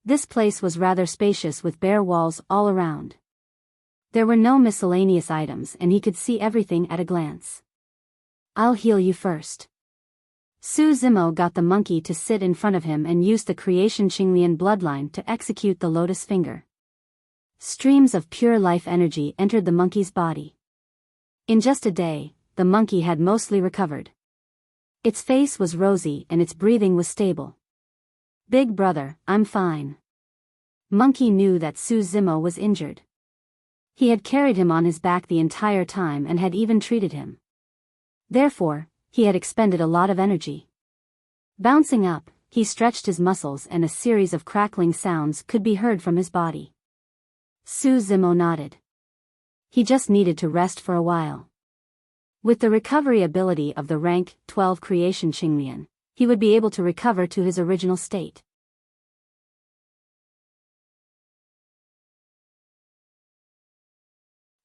Speaker 1: This place was rather spacious with bare walls all around. There were no miscellaneous items and he could see everything at a glance. I'll heal you first. Su Zimo got the monkey to sit in front of him and used the creation Qinglian bloodline to execute the lotus finger. Streams of pure life energy entered the monkey's body. In just a day, the monkey had mostly recovered. Its face was rosy and its breathing was stable. Big brother, I'm fine. Monkey knew that Su Zimo was injured. He had carried him on his back the entire time and had even treated him. Therefore, he had expended a lot of energy. Bouncing up, he stretched his muscles and a series of crackling sounds could be heard from his body. Su Zimo nodded. He just needed to rest for a while. With the recovery ability of the rank 12 creation Qinglian, he would be able to recover to his original state.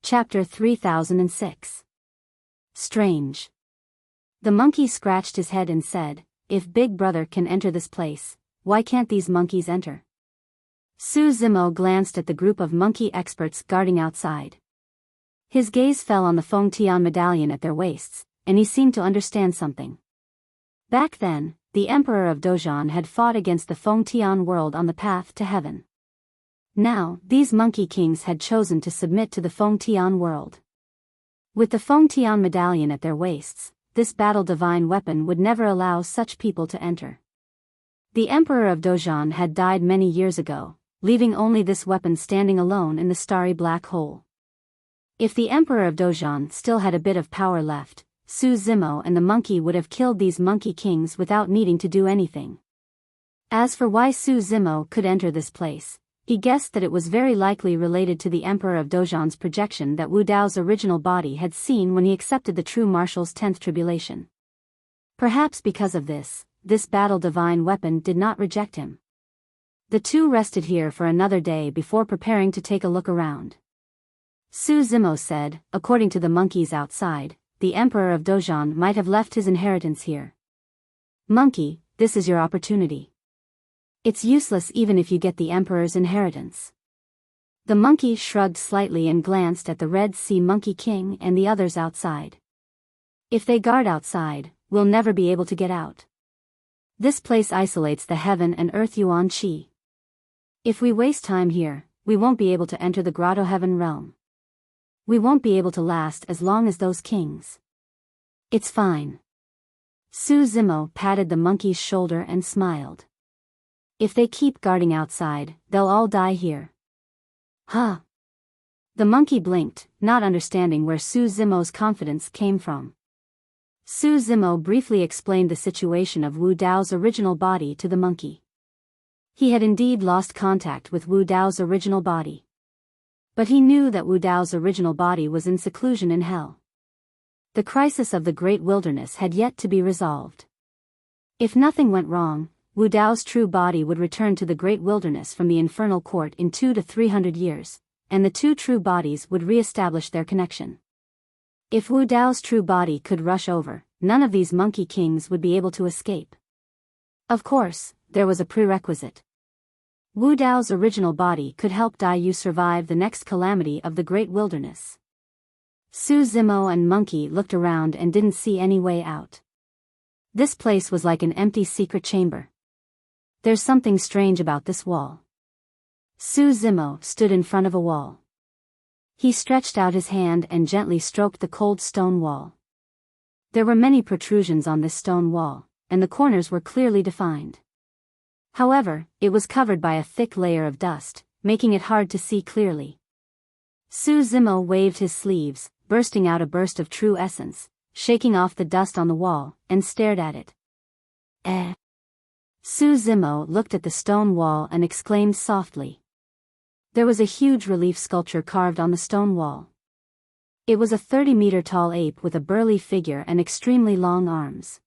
Speaker 1: Chapter 3006. Strange. The monkey scratched his head and said, "If Big Brother can enter this place, why can't these monkeys enter?" Su Zimo glanced at the group of monkey experts guarding outside. His gaze fell on the Feng Tian medallion at their waists, and he seemed to understand something. Back then, the Emperor of Dozhan had fought against the Feng Tian world on the path to heaven. Now, these monkey kings had chosen to submit to the Feng Tian world. With the Feng Tian medallion at their waists, this battle divine weapon would never allow such people to enter. The Emperor of Dozhan had died many years ago, leaving only this weapon standing alone in the starry black hole. If the Emperor of Dozhan still had a bit of power left, Su Zimo and the monkey would have killed these monkey kings without needing to do anything. As for why Su Zimo could enter this place, he guessed that it was very likely related to the Emperor of Dozhan's projection that Wu Dao's original body had seen when he accepted the true marshal's 10th tribulation. Perhaps because of this battle divine weapon did not reject him. The two rested here for another day before preparing to take a look around. Su Zimo said, according to the monkeys outside, the Emperor of Dozhan might have left his inheritance here. Monkey, this is your opportunity. It's useless even if you get the Emperor's inheritance. The monkey shrugged slightly and glanced at the Red Sea Monkey King and the others outside. If they guard outside, we'll never be able to get out. This place isolates the heaven and earth Yuan Qi. If we waste time here, we won't be able to enter the grotto heaven realm. We won't be able to last as long as those kings. It's fine. Su Zimo patted the monkey's shoulder and smiled. If they keep guarding outside, they'll all die here. Huh? The monkey blinked, not understanding where Su Zimo's confidence came from. Su Zimo briefly explained the situation of Wu Dao's original body to the monkey. He had indeed lost contact with Wu Dao's original body. But he knew that Wu Dao's original body was in seclusion in hell. The crisis of the Great Wilderness had yet to be resolved. If nothing went wrong, Wu Dao's true body would return to the Great Wilderness from the Infernal Court in 200 to 300 years, and the two true bodies would re-establish their connection. If Wu Dao's true body could rush over, none of these monkey kings would be able to escape. Of course, there was a prerequisite. Wu Dao's original body could help Dai Yu survive the next calamity of the Great Wilderness. Su Zimo and Monkey looked around and didn't see any way out. This place was like an empty secret chamber. There's something strange about this wall. Su Zimo stood in front of a wall. He stretched out his hand and gently stroked the cold stone wall. There were many protrusions on this stone wall, and the corners were clearly defined. However, it was covered by a thick layer of dust, making it hard to see clearly. Su Zimo waved his sleeves, bursting out a burst of true essence, shaking off the dust on the wall, and stared at it. Su Zimo looked at the stone wall and exclaimed softly. There was a huge relief sculpture carved on the stone wall. It was a 30-meter tall ape with a burly figure and extremely long arms.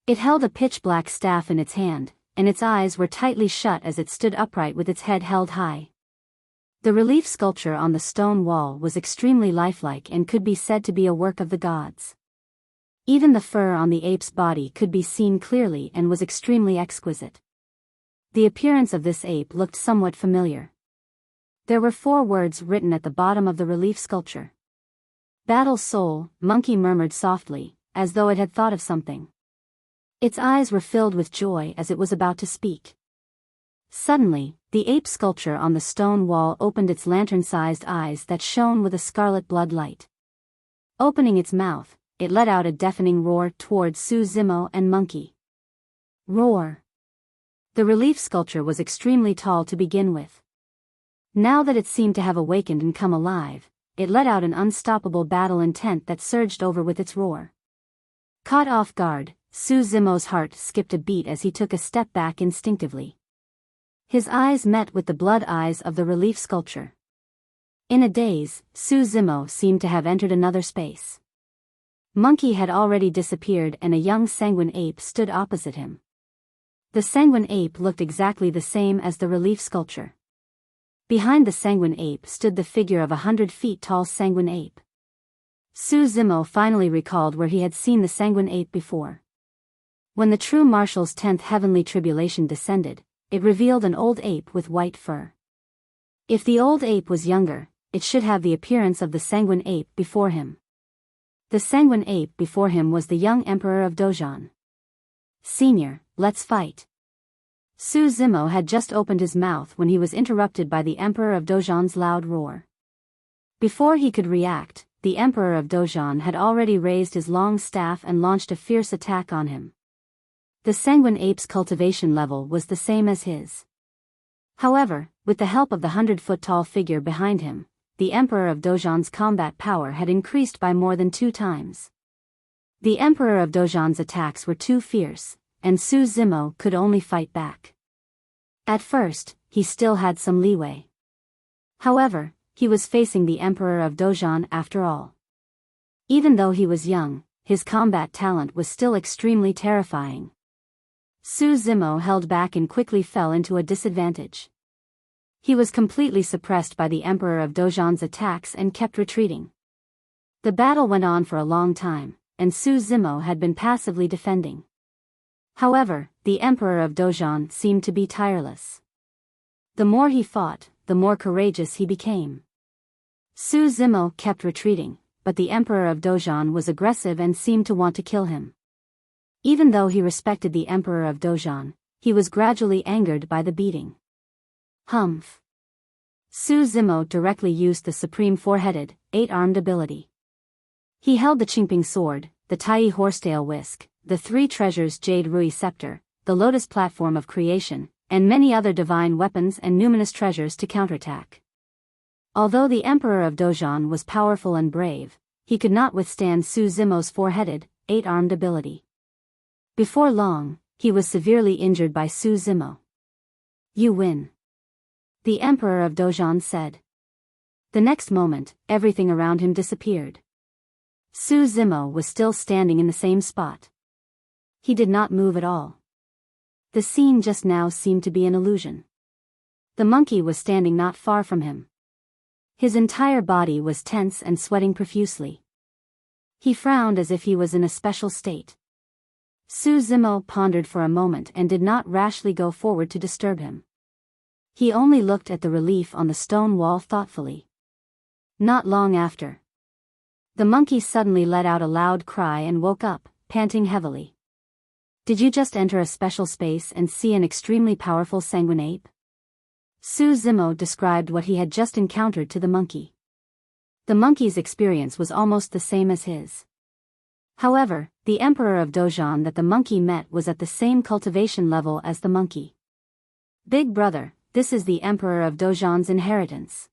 Speaker 1: It held a pitch-black staff in its hand, and its eyes were tightly shut as it stood upright with its head held high. The relief sculpture on the stone wall was extremely lifelike and could be said to be a work of the gods. Even the fur on the ape's body could be seen clearly and was extremely exquisite. The appearance of this ape looked somewhat familiar. There were 4 words written at the bottom of the relief sculpture. "Battle Soul," Monkey murmured softly, as though it had thought of something. Its eyes were filled with joy as it was about to speak. Suddenly, the ape sculpture on the stone wall opened its lantern-sized eyes that shone with a scarlet blood light. Opening its mouth, it let out a deafening roar towards Su Zimo and Monkey. Roar! The relief sculpture was extremely tall to begin with. Now that it seemed to have awakened and come alive, it let out an unstoppable battle intent that surged over with its roar. Caught off guard, Su Zimo's heart skipped a beat as he took a step back instinctively. His eyes met with the blood eyes of the relief sculpture. In a daze, Su Zimo seemed to have entered another space. Monkey had already disappeared and a young sanguine ape stood opposite him. The sanguine ape looked exactly the same as the relief sculpture. Behind the sanguine ape stood the figure of 100 feet tall sanguine ape. Su Zimo finally recalled where he had seen the sanguine ape before. When the true marshal's 10th heavenly tribulation descended, it revealed an old ape with white fur. If the old ape was younger, it should have the appearance of the sanguine ape before him. The sanguine ape before him was the young emperor of Dojan. "Senior, let's fight." Su Zimo had just opened his mouth when he was interrupted by the emperor of Dojan's loud roar. Before he could react, the emperor of Dojan had already raised his long staff and launched a fierce attack on him. The sanguine ape's cultivation level was the same as his. However, with the help of the 100-foot-tall figure behind him, the emperor of Dojan's combat power had increased by more than 2 times. The emperor of Dojan's attacks were too fierce, and Su Zimo could only fight back. At first, he still had some leeway. However, he was facing the emperor of Dojan after all. Even though he was young, his combat talent was still extremely terrifying. Su Zimo held back and quickly fell into a disadvantage. He was completely suppressed by the emperor of Dojan's attacks and kept retreating. The battle went on for a long time, and Su Zimo had been passively defending. However, the emperor of Dojan seemed to be tireless. The more he fought, the more courageous he became. Su Zimo kept retreating, but the emperor of Dojan was aggressive and seemed to want to kill him. Even though he respected the emperor of Dojan, he was gradually angered by the beating. Humph! Su Zimo directly used the supreme 4-headed, 8-armed ability. He held the Qingping sword, the Tai horsetail whisk, the 3 treasures Jade Rui scepter, the lotus platform of creation, and many other divine weapons and numinous treasures to counterattack. Although the emperor of Dojan was powerful and brave, he could not withstand Su Zimo's 4-headed, 8-armed ability. Before long, he was severely injured by Su Zimo. "You win," the emperor of Dojan said. The next moment, everything around him disappeared. Su Zimo was still standing in the same spot. He did not move at all. The scene just now seemed to be an illusion. The monkey was standing not far from him. His entire body was tense and sweating profusely. He frowned as if he was in a special state. Su Zimo pondered for a moment and did not rashly go forward to disturb him. He only looked at the relief on the stone wall thoughtfully. Not long after, the monkey suddenly let out a loud cry and woke up, panting heavily. "Did you just enter a special space and see an extremely powerful sanguine ape?" Su Zimo described what he had just encountered to the monkey. The monkey's experience was almost the same as his. However, the emperor of Dojan that the monkey met was at the same cultivation level as the monkey. "Big brother, this is the emperor of Dojan's inheritance."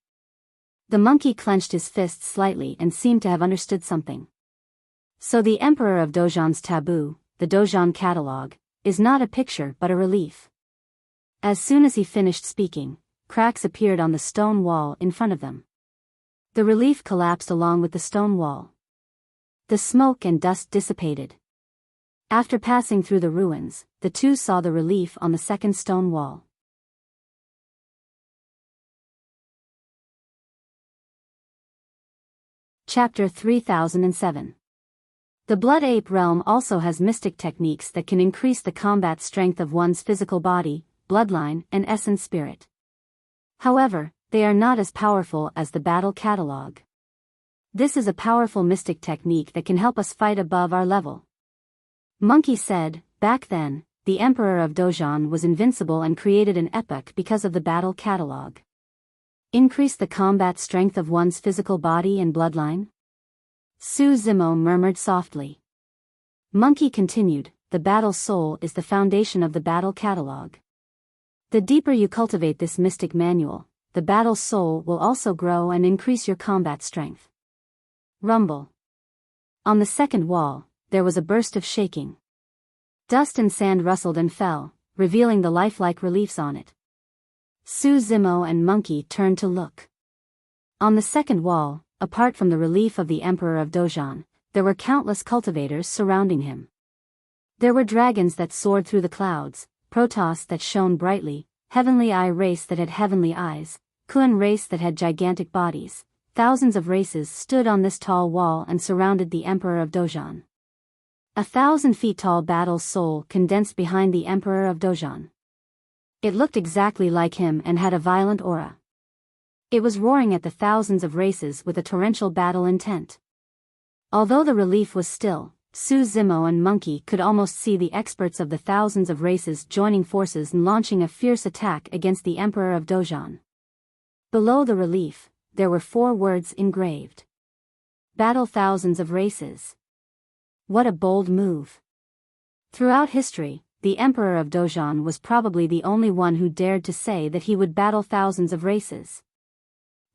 Speaker 1: The monkey clenched his fists slightly and seemed to have understood something. "So the emperor of Dojan's taboo, the Dojan catalogue, is not a picture but a relief." As soon as he finished speaking, cracks appeared on the stone wall in front of them. The relief collapsed along with the stone wall. The smoke and dust dissipated. After passing through the ruins, the two saw the relief on the second stone wall. Chapter 3007. The Blood Ape realm also has mystic techniques that can increase the combat strength of one's physical body, bloodline, and essence spirit. However, they are not as powerful as the battle catalog. This is a powerful mystic technique that can help us fight above our level. Monkey said, back then, the Emperor of Dojan was invincible and created an epoch because of the battle catalog. Increase the combat strength of one's physical body and bloodline? Su Zimo murmured softly. Monkey continued, the battle soul is the foundation of the battle catalog. The deeper you cultivate this mystic manual, the battle soul will also grow and increase your combat strength. Rumble. On the second wall, there was a burst of shaking. Dust and sand rustled and fell, revealing the lifelike reliefs on it. Su Zimo and Monkey turned to look. On the second wall, apart from the relief of the Emperor of Dojan, there were countless cultivators surrounding him. There were dragons that soared through the clouds, Protoss that shone brightly, Heavenly Eye race that had heavenly eyes, Kun race that had gigantic bodies. Thousands of races stood on this tall wall and surrounded the Emperor of Dojan. 1,000 feet tall battle soul condensed behind the Emperor of Dojan. It looked exactly like him and had a violent aura. It was roaring at the thousands of races with a torrential battle intent. Although the relief was still, Su Zimo and Monkey could almost see the experts of the thousands of races joining forces and launching a fierce attack against the Emperor of Dojan. Below the relief, there were 4 words engraved. Battle thousands of races. What a bold move. Throughout history, the Emperor of Dojan was probably the only one who dared to say that he would battle thousands of races.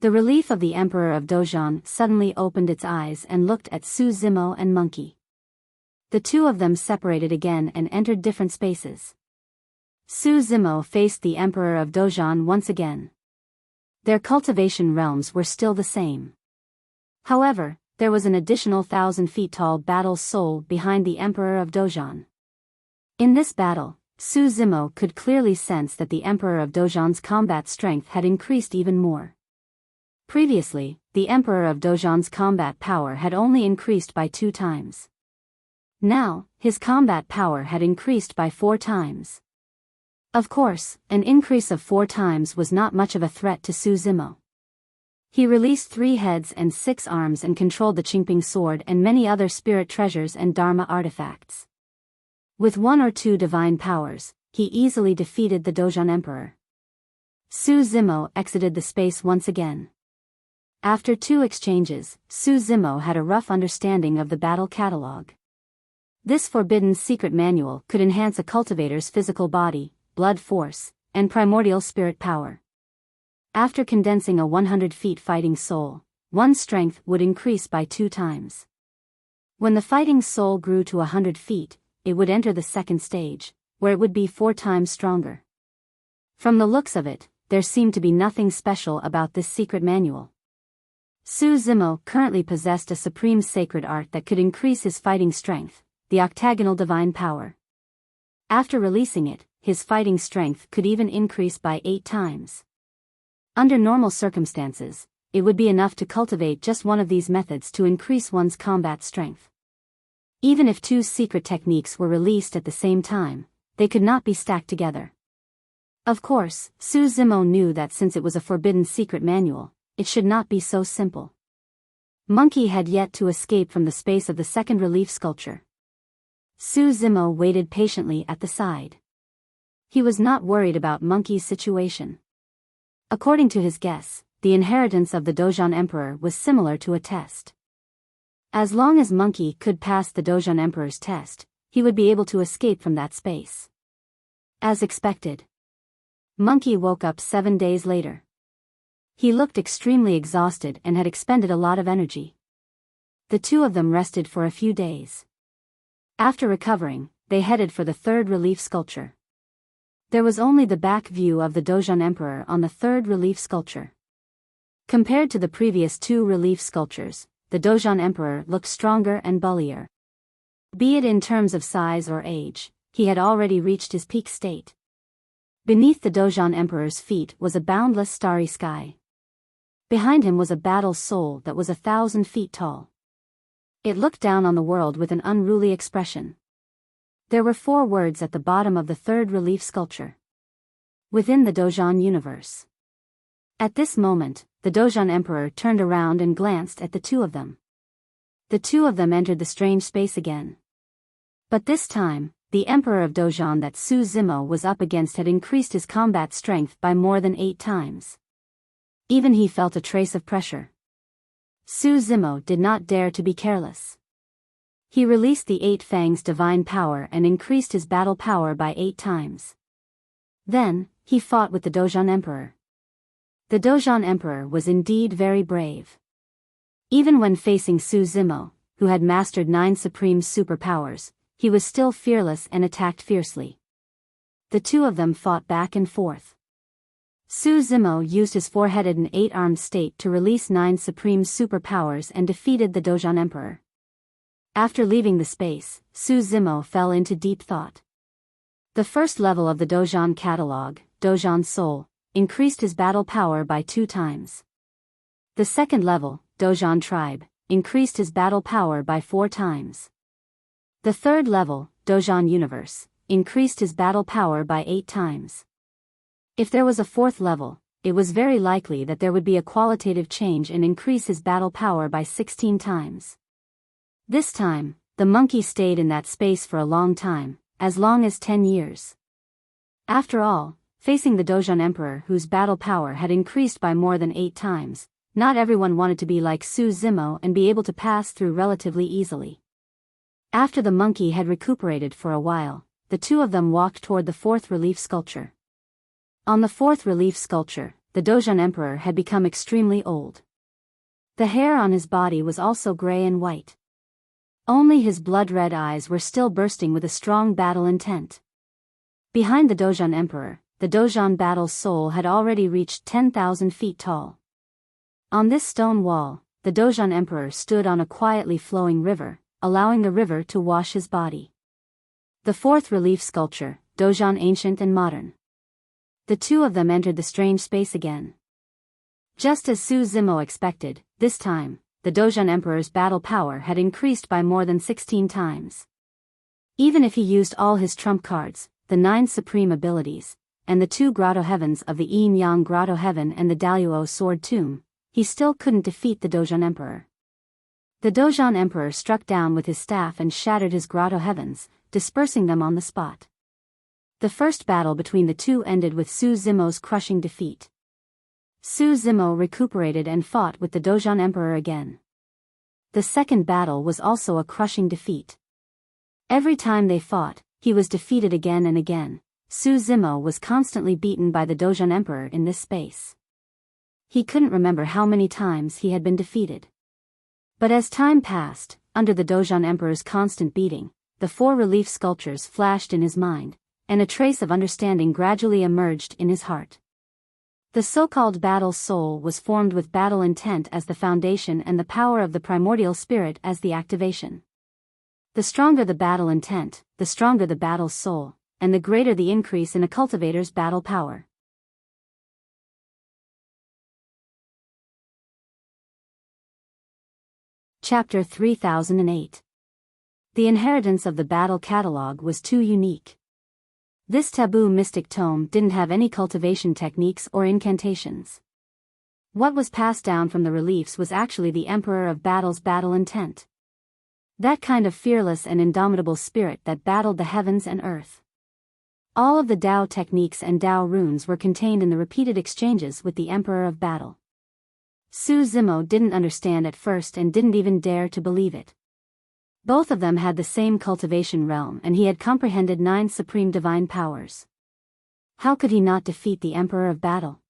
Speaker 1: The relief of the Emperor of Dojan suddenly opened its eyes and looked at Su Zimo and Monkey. The two of them separated again and entered different spaces. Su Zimo faced the Emperor of Dojan once again. Their cultivation realms were still the same. However, there was an additional 1,000 feet tall battle soul behind the Emperor of Dojan. In this battle, Su Zimo could clearly sense that the Emperor of Dojan's combat strength had increased even more. Previously, the Emperor of Dojan's combat power had only increased by 2 times. Now, his combat power had increased by 4 times. Of course, an increase of 4 times was not much of a threat to Su Zimo. He released 3 heads and 6 arms and controlled the Qingping sword and many other spirit treasures and Dharma artifacts. With 1 or 2 divine powers, he easily defeated the Dojan Emperor. Su Zimo exited the space once again. After 2 exchanges, Su Zimo had a rough understanding of the battle catalog. This forbidden secret manual could enhance a cultivator's physical body, blood force, and primordial spirit power. After condensing a 100 feet fighting soul, one's strength would increase by 2 times. When the fighting soul grew to 100 feet, it would enter the second stage, where it would be 4 times stronger. From the looks of it, there seemed to be nothing special about this secret manual. Su Zimo currently possessed a supreme sacred art that could increase his fighting strength, the octagonal divine power. After releasing it, his fighting strength could even increase by 8 times. Under normal circumstances, it would be enough to cultivate just one of these methods to increase one's combat strength. Even if 2 secret techniques were released at the same time, they could not be stacked together. Of course, Su Zimo knew that since it was a forbidden secret manual, it should not be so simple. Monkey had yet to escape from the space of the second relief sculpture. Su Zimo waited patiently at the side. He was not worried about Monkey's situation. According to his guess, the inheritance of the Dojan Emperor was similar to a test. As long as Monkey could pass the Dojan Emperor's test, he would be able to escape from that space. As expected, Monkey woke up 7 days later. He looked extremely exhausted and had expended a lot of energy. The two of them rested for a few days. After recovering, they headed for the third relief sculpture. There was only the back view of the Dojan Emperor on the third relief sculpture. Compared to the previous 2 relief sculptures, the Dojan Emperor looked stronger and bullier. Be it in terms of size or age, he had already reached his peak state. Beneath the Dozhan Emperor's feet was a boundless starry sky. Behind him was a battle soul that was 1,000 feet tall. It looked down on the world with an unruly expression. There were 4 words at the bottom of the 3rd relief sculpture. Within the Dozhan universe. At this moment, the Dozhan Emperor turned around and glanced at the 2 of them. The 2 of them entered the strange space again. But this time, the Emperor of Dozhan that Su Zimo was up against had increased his combat strength by more than 8 times. Even he felt a trace of pressure. Su Zimo did not dare to be careless. He released the 8 Fangs' divine power and increased his battle power by 8 times. Then, he fought with the Dozhan Emperor. The Dozhan Emperor was indeed very brave. Even when facing Su Zimo, who had mastered 9 supreme superpowers, he was still fearless and attacked fiercely. The 2 of them fought back and forth. Su Zimo used his 4-headed and 8-armed state to release 9 supreme superpowers and defeated the Dozhan Emperor. After leaving the space, Su Zimo fell into deep thought. The first level of the Dozhan catalog, Dozhan Soul, increased his battle power by 2 times. The second level, Dozhan Tribe, increased his battle power by 4 times. The third level, Dozhan Universe, increased his battle power by 8 times. If there was a 4th level, it was very likely that there would be a qualitative change and increase his battle power by 16 times. This time, the monkey stayed in that space for a long time, as long as 10 years. After all, facing the Dozhan Emperor whose battle power had increased by more than 8 times, not everyone wanted to be like Su Zimo and be able to pass through relatively easily. After the monkey had recuperated for a while, the 2 of them walked toward the 4th relief sculpture. On the 4th relief sculpture, the Dozhan Emperor had become extremely old. The hair on his body was also gray and white. Only his blood-red eyes were still bursting with a strong battle intent. Behind the Dozhan Emperor, the Dozhan battle soul had already reached 10,000 feet tall. On this stone wall, the Dozhan Emperor stood on a quietly flowing river, allowing the river to wash his body. The 4th relief sculpture, Dozhan Ancient and Modern. The 2 of them entered the strange space again. Just as Su Zimo expected, this time, the Dozhan Emperor's battle power had increased by more than 16 times. Even if he used all his trump cards, the 9 supreme abilities, and the 2 grotto heavens of the Yin Yang grotto heaven and the Daluo sword tomb, he still couldn't defeat the Dozhan Emperor. The Dozhan Emperor struck down with his staff and shattered his grotto heavens, dispersing them on the spot. The first battle between the 2 ended with Su Zimo's crushing defeat. Su Zimo recuperated and fought with the Dozhan Emperor again. The second battle was also a crushing defeat. Every time they fought, he was defeated again and again. Su Zimo was constantly beaten by the Dozhan Emperor in this space. He couldn't remember how many times he had been defeated. But as time passed, under the Dozhan Emperor's constant beating, the 4 relief sculptures flashed in his mind, and a trace of understanding gradually emerged in his heart. The so-called battle soul was formed with battle intent as the foundation and the power of the primordial spirit as the activation. The stronger the battle intent, the stronger the battle soul, and the greater the increase in a cultivator's battle power. Chapter 3008. The inheritance of the battle catalog was too unique. This taboo mystic tome didn't have any cultivation techniques or incantations. What was passed down from the reliefs was actually the Emperor of Battle's battle intent. That kind of fearless and indomitable spirit that battled the heavens and earth. All of the Tao techniques and Tao runes were contained in the repeated exchanges with the Emperor of Battle. Su Zimo didn't understand at first and didn't even dare to believe it. Both of them had the same cultivation realm and he had comprehended 9 supreme divine powers. How could he not defeat the Emperor of Battle?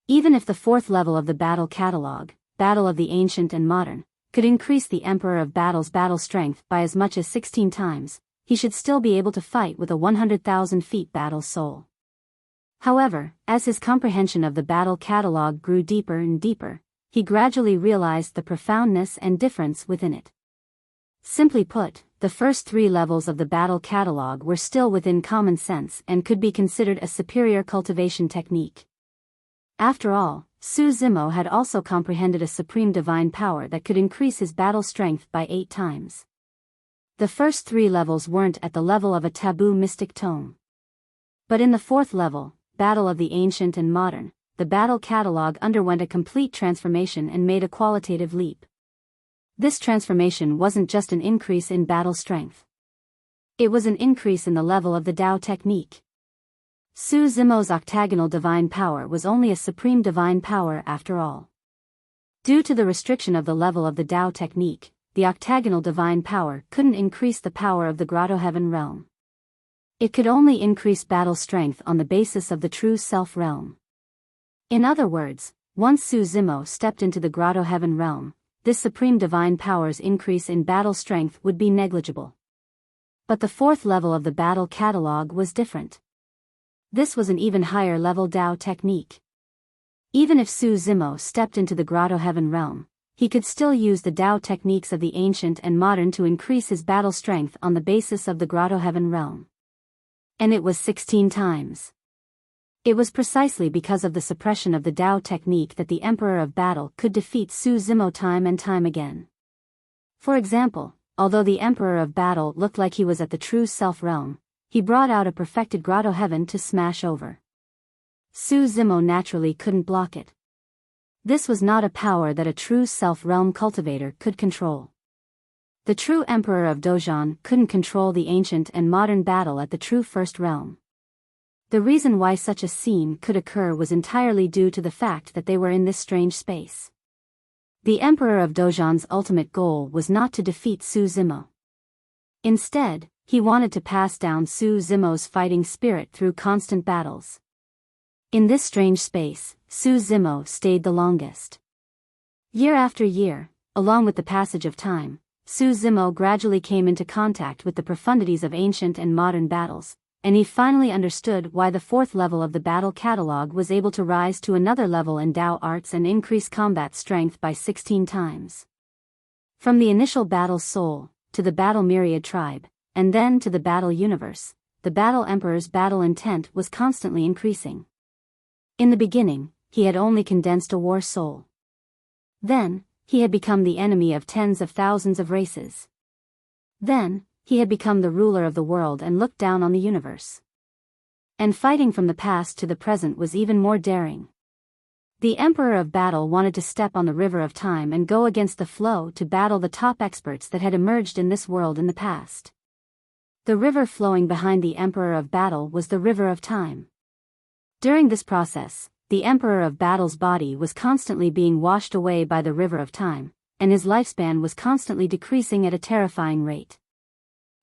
Speaker 1: Even if the 4th level of the battle catalog, Battle of the Ancient and Modern, could increase the Emperor of Battle's battle strength by as much as 16 times, he should still be able to fight with a 100,000 feet battle soul. However, as his comprehension of the battle catalog grew deeper and deeper, he gradually realized the profoundness and difference within it. Simply put, the first 3 levels of the battle catalog were still within common sense and could be considered a superior cultivation technique. After all, Su Zimo had also comprehended a supreme divine power that could increase his battle strength by 8 times. The first 3 levels weren't at the level of a taboo mystic tome. But in the 4th level, Battle of the Ancient and Modern, the battle catalog underwent a complete transformation and made a qualitative leap. This transformation wasn't just an increase in battle strength. It was an increase in the level of the Tao technique. Su Zimo's octagonal divine power was only a supreme divine power after all. Due to the restriction of the level of the Tao technique, the octagonal divine power couldn't increase the power of the Grotto Heaven realm. It could only increase battle strength on the basis of the true self realm. In other words, once Su Zimo stepped into the Grotto Heaven realm, this supreme divine power's increase in battle strength would be negligible. But the 4th level of the battle catalog was different. This was an even higher level Tao technique. Even if Su Zimo stepped into the Grotto Heaven realm, he could still use the Tao techniques of the ancient and modern to increase his battle strength on the basis of the Grotto Heaven realm. And it was 16 times. It was precisely because of the suppression of the Tao technique that the Emperor of Battle could defeat Su Zimo time and time again. For example, although the Emperor of Battle looked like he was at the true self realm, he brought out a perfected Grotto Heaven to smash over. Su Zimo naturally couldn't block it. This was not a power that a true self-realm cultivator could control. The true Emperor of Dojan couldn't control the ancient and modern battle at the true first realm. The reason why such a scene could occur was entirely due to the fact that they were in this strange space. The Emperor of Dojan's ultimate goal was not to defeat Su Zimo. Instead, he wanted to pass down Su Zimo's fighting spirit through constant battles. In this strange space, Su Zimo stayed the longest. Year after year, along with the passage of time, Su Zimo gradually came into contact with the profundities of ancient and modern battles, and he finally understood why the 4th level of the battle catalog was able to rise to another level in Tao arts and increase combat strength by 16 times. From the initial battle soul, to the battle myriad tribe, and then to the battle universe, the battle emperor's battle intent was constantly increasing. In the beginning, he had only condensed a war soul. Then, he had become the enemy of tens of thousands of races. Then, he had become the ruler of the world and looked down on the universe. And fighting from the past to the present was even more daring. The Emperor of Battle wanted to step on the river of time and go against the flow to battle the top experts that had emerged in this world in the past. The river flowing behind the Emperor of Battle was the river of time. During this process, the Emperor of Battle's body was constantly being washed away by the river of time, and his lifespan was constantly decreasing at a terrifying rate.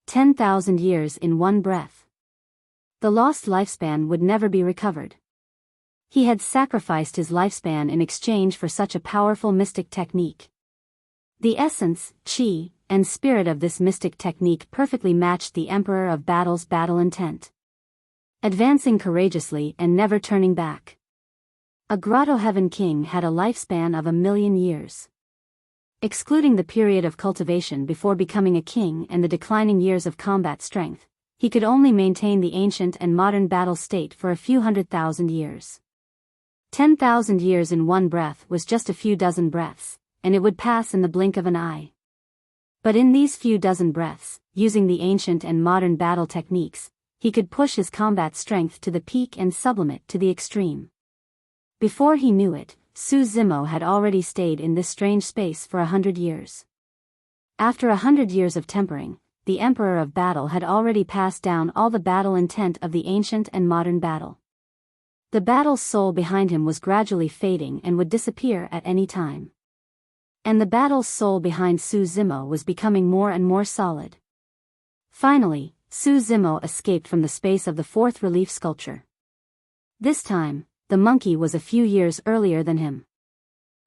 Speaker 1: 10,000 years in one breath. The lost lifespan would never be recovered. He had sacrificed his lifespan in exchange for such a powerful mystic technique. The essence, chi, and spirit of this mystic technique perfectly matched the Emperor of Battle's battle intent. Advancing courageously and never turning back. A Grotto Heaven king had a lifespan of 1,000,000 years. Excluding the period of cultivation before becoming a king and the declining years of combat strength, he could only maintain the ancient and modern battle state for a few 100,000 years. 10,000 years in one breath was just a few dozen breaths, and it would pass in the blink of an eye. But in these few dozen breaths, using the ancient and modern battle techniques, he could push his combat strength to the peak and sublim it to the extreme. Before he knew it, Su Zimo had already stayed in this strange space for 100 years. After 100 years of tempering, the Emperor of Battle had already passed down all the battle intent of the ancient and modern battle. The battle's soul behind him was gradually fading and would disappear at any time. And the battle's soul behind Su Zimo was becoming more and more solid. Finally, Su Zimo escaped from the space of the 4th relief sculpture. This time, the monkey was a few years earlier than him.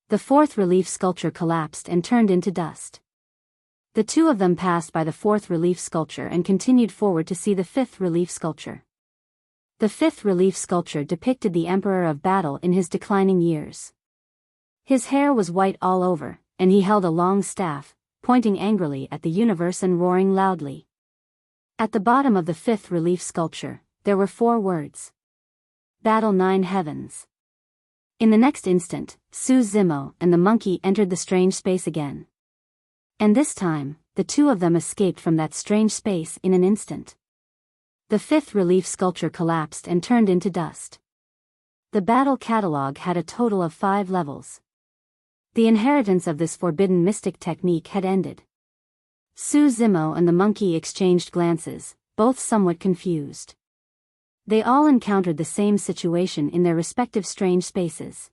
Speaker 1: The 4th relief sculpture collapsed and turned into dust. The two of them passed by the 4th relief sculpture and continued forward to see the 5th relief sculpture. The 5th relief sculpture depicted the Emperor of Battle in his declining years. His hair was white all over, and he held a long staff, pointing angrily at the universe and roaring loudly. At the bottom of the fifth relief sculpture, there were 4 words. Battle 9 Heavens. In the next instant, Su Zimo and the monkey entered the strange space again. And this time, the 2 of them escaped from that strange space in an instant. The fifth relief sculpture collapsed and turned into dust. The battle catalog had a total of 5 levels. The inheritance of this forbidden mystic technique had ended. Su Zimo and the monkey exchanged glances, both somewhat confused. They all encountered the same situation in their respective strange spaces.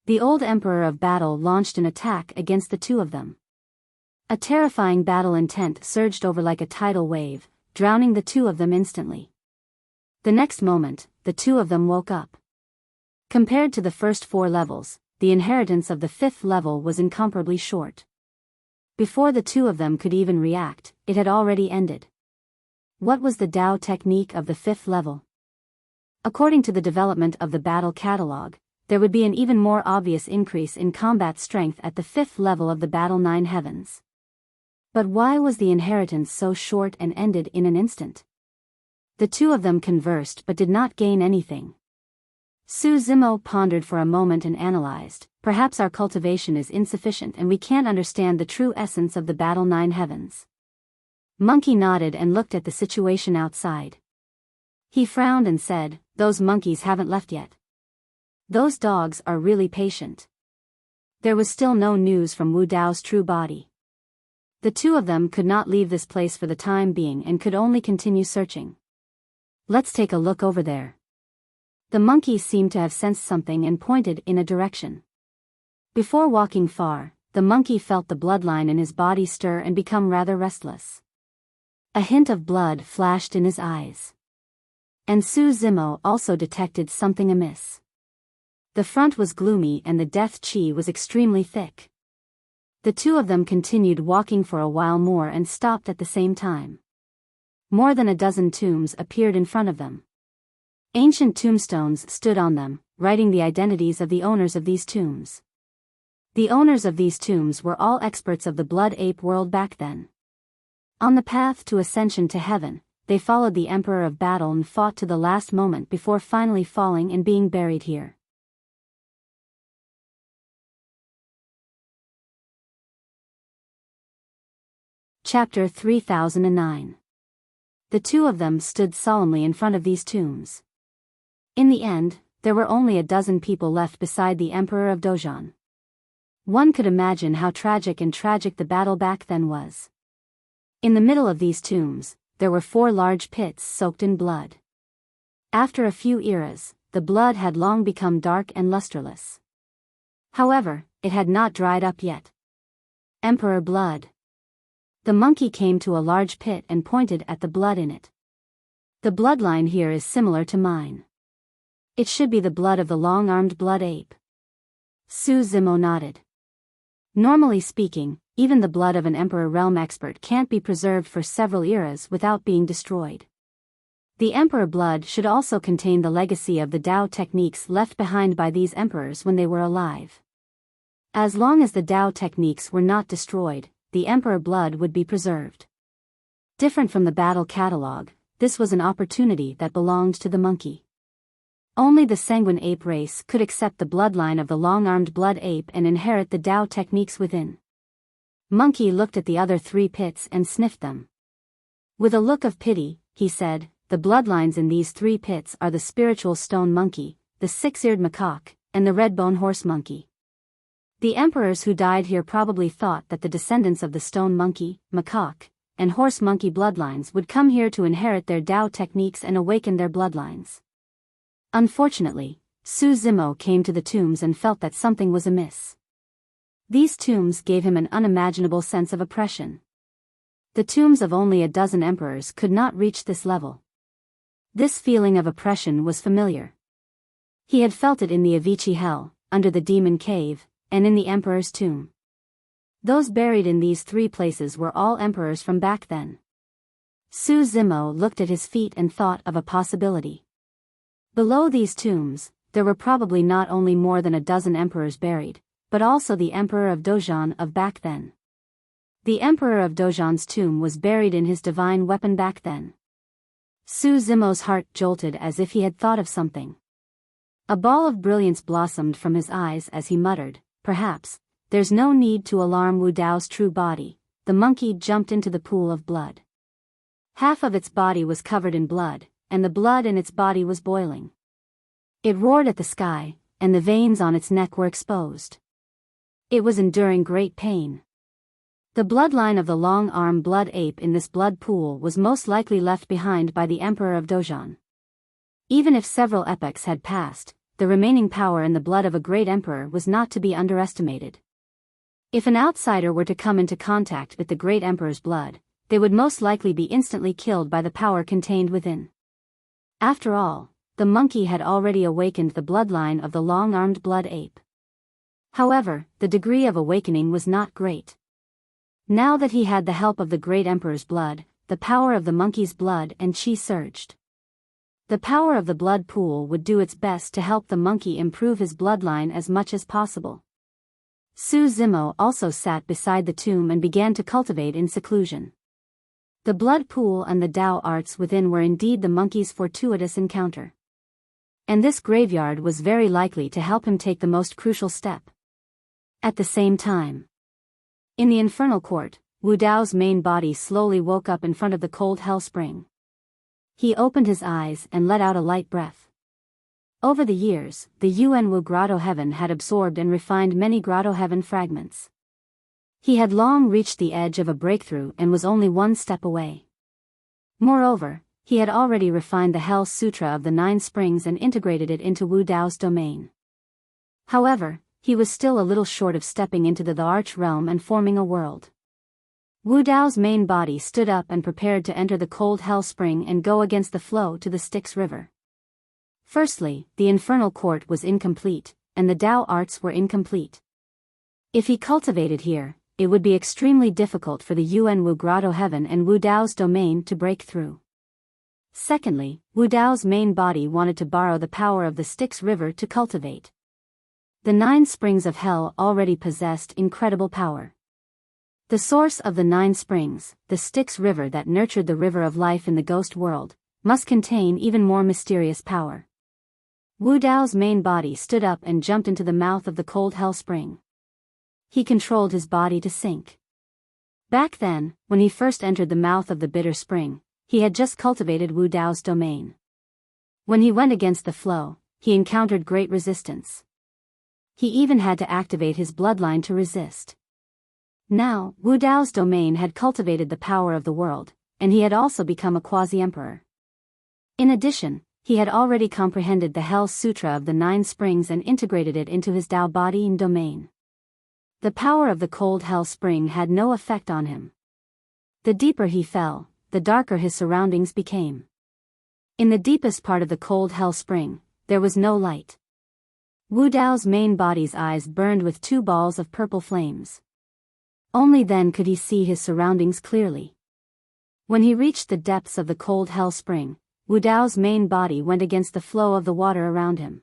Speaker 1: The old Emperor of Battle launched an attack against the 2 of them. A terrifying battle intent surged over like a tidal wave, drowning the 2 of them instantly. The next moment, the 2 of them woke up. Compared to the first 4 levels, the inheritance of the 5th level was incomparably short. Before the 2 of them could even react, it had already ended. What was the Tao technique of the 5th level? According to the development of the battle catalog, there would be an even more obvious increase in combat strength at the 5th level of the Battle 9 Heavens. But why was the inheritance so short and ended in an instant? The 2 of them conversed but did not gain anything. Su Zimo pondered for a moment and analyzed, perhaps our cultivation is insufficient and we can't understand the true essence of the Battle 9 Heavens. Monkey nodded and looked at the situation outside. He frowned and said, "Those monkeys haven't left yet. Those dogs are really patient." There was still no news from Wu Dao's true body. The 2 of them could not leave this place for the time being and could only continue searching. "Let's take a look over there." The monkey seemed to have sensed something and pointed in a direction. Before walking far, the monkey felt the bloodline in his body stir and become rather restless. A hint of blood flashed in his eyes. And Su Zimo also detected something amiss. The front was gloomy and the death chi was extremely thick. The 2 of them continued walking for a while more and stopped at the same time. More than a dozen tombs appeared in front of them. Ancient tombstones stood on them, writing the identities of the owners of these tombs. The owners of these tombs were all experts of the blood ape world back then. On the path to ascension to heaven, they followed the Emperor of Battle and fought to the last moment before finally falling and being buried here. Chapter 3009. The 2 of them stood solemnly in front of these tombs. In the end, there were only a dozen people left beside the Emperor of Dojan. One could imagine how tragic the battle back then was. In the middle of these tombs, there were 4 large pits soaked in blood. After a few eras, the blood had long become dark and lusterless. However, it had not dried up yet. Emperor blood. The monkey came to a large pit and pointed at the blood in it. The bloodline here is similar to mine. It should be the blood of the long-armed blood ape. Su Zimo nodded. Normally speaking, even the blood of an Emperor realm expert can't be preserved for several eras without being destroyed. The Emperor blood should also contain the legacy of the Tao techniques left behind by these emperors when they were alive. As long as the Tao techniques were not destroyed, the Emperor blood would be preserved. Different from the battle catalog, this was an opportunity that belonged to the monkey. Only the sanguine ape race could accept the bloodline of the long-armed blood ape and inherit the Tao techniques within. Monkey looked at the other 3 pits and sniffed them. With a look of pity, he said, "The bloodlines in these 3 pits are the spiritual stone monkey, the 6-eared macaque, and the red-bone horse monkey." The emperors who died here probably thought that the descendants of the stone monkey, macaque, and horse monkey bloodlines would come here to inherit their Tao techniques and awaken their bloodlines. Unfortunately, Su Zimo came to the tombs and felt that something was amiss. These tombs gave him an unimaginable sense of oppression. The tombs of only a dozen emperors could not reach this level. This feeling of oppression was familiar. He had felt it in the Avicii Hell, under the Demon Cave, and in the Emperor's tomb. Those buried in these 3 places were all emperors from back then. Su Zimo looked at his feet and thought of a possibility. Below these tombs, there were probably not only more than a dozen emperors buried, but also the Emperor of Dojan of back then. The emperor of Dozhan's tomb was buried in his divine weapon back then. Su Zimo's heart jolted as if he had thought of something. A ball of brilliance blossomed from his eyes as he muttered, "Perhaps, there's no need to alarm Wu Dao's true body." The monkey jumped into the pool of blood. Half of its body was covered in blood, and the blood in its body was boiling. It roared at the sky, and the veins on its neck were exposed. It was enduring great pain. The bloodline of the long-armed blood ape in this blood pool was most likely left behind by the emperor of Dozhan. Even if several epochs had passed, the remaining power in the blood of a great emperor was not to be underestimated. If an outsider were to come into contact with the great emperor's blood, they would most likely be instantly killed by the power contained within. After all, the monkey had already awakened the bloodline of the long-armed blood ape. However, the degree of awakening was not great. Now that he had the help of the great emperor's blood, the power of the monkey's blood and chi surged. The power of the blood pool would do its best to help the monkey improve his bloodline as much as possible. Su Zimo also sat beside the tomb and began to cultivate in seclusion. The blood pool and the Tao arts within were indeed the monkey's fortuitous encounter. And this graveyard was very likely to help him take the most crucial step. At the same time, in the infernal court, Wu Dao's main body slowly woke up in front of the cold hell spring. He opened his eyes and let out a light breath. Over the years, the Yuan Wu Grotto Heaven had absorbed and refined many Grotto Heaven fragments. He had long reached the edge of a breakthrough and was only one step away. Moreover, he had already refined the Hell Sutra of the 9 Springs and integrated it into Wu Dao's domain. However, he was still a little short of stepping into the Arch Realm and forming a world. Wu Dao's main body stood up and prepared to enter the cold hell spring and go against the flow to the Styx River. Firstly, the infernal court was incomplete, and the Tao arts were incomplete. If he cultivated here, it would be extremely difficult for the Yuan Wu Grotto Heaven and Wu Dao's domain to break through. Secondly, Wu Dao's main body wanted to borrow the power of the Styx River to cultivate. The 9 springs of hell already possessed incredible power. The source of the 9 springs, the Styx River that nurtured the river of life in the ghost world, must contain even more mysterious power. Wu Dao's main body stood up and jumped into the mouth of the cold hell spring. He controlled his body to sink. Back then, when he first entered the mouth of the bitter spring, he had just cultivated Wu Dao's domain. When he went against the flow, he encountered great resistance. He even had to activate his bloodline to resist. Now, Wu Dao's domain had cultivated the power of the world, and he had also become a quasi-emperor. In addition, he had already comprehended the Hell Sutra of the 9 Springs and integrated it into his Tao body and domain. The power of the cold hell spring had no effect on him. The deeper he fell, the darker his surroundings became. In the deepest part of the cold hell spring, there was no light. Wu Dao's main body's eyes burned with 2 balls of purple flames. Only then could he see his surroundings clearly. When he reached the depths of the cold hell spring, Wu Dao's main body went against the flow of the water around him.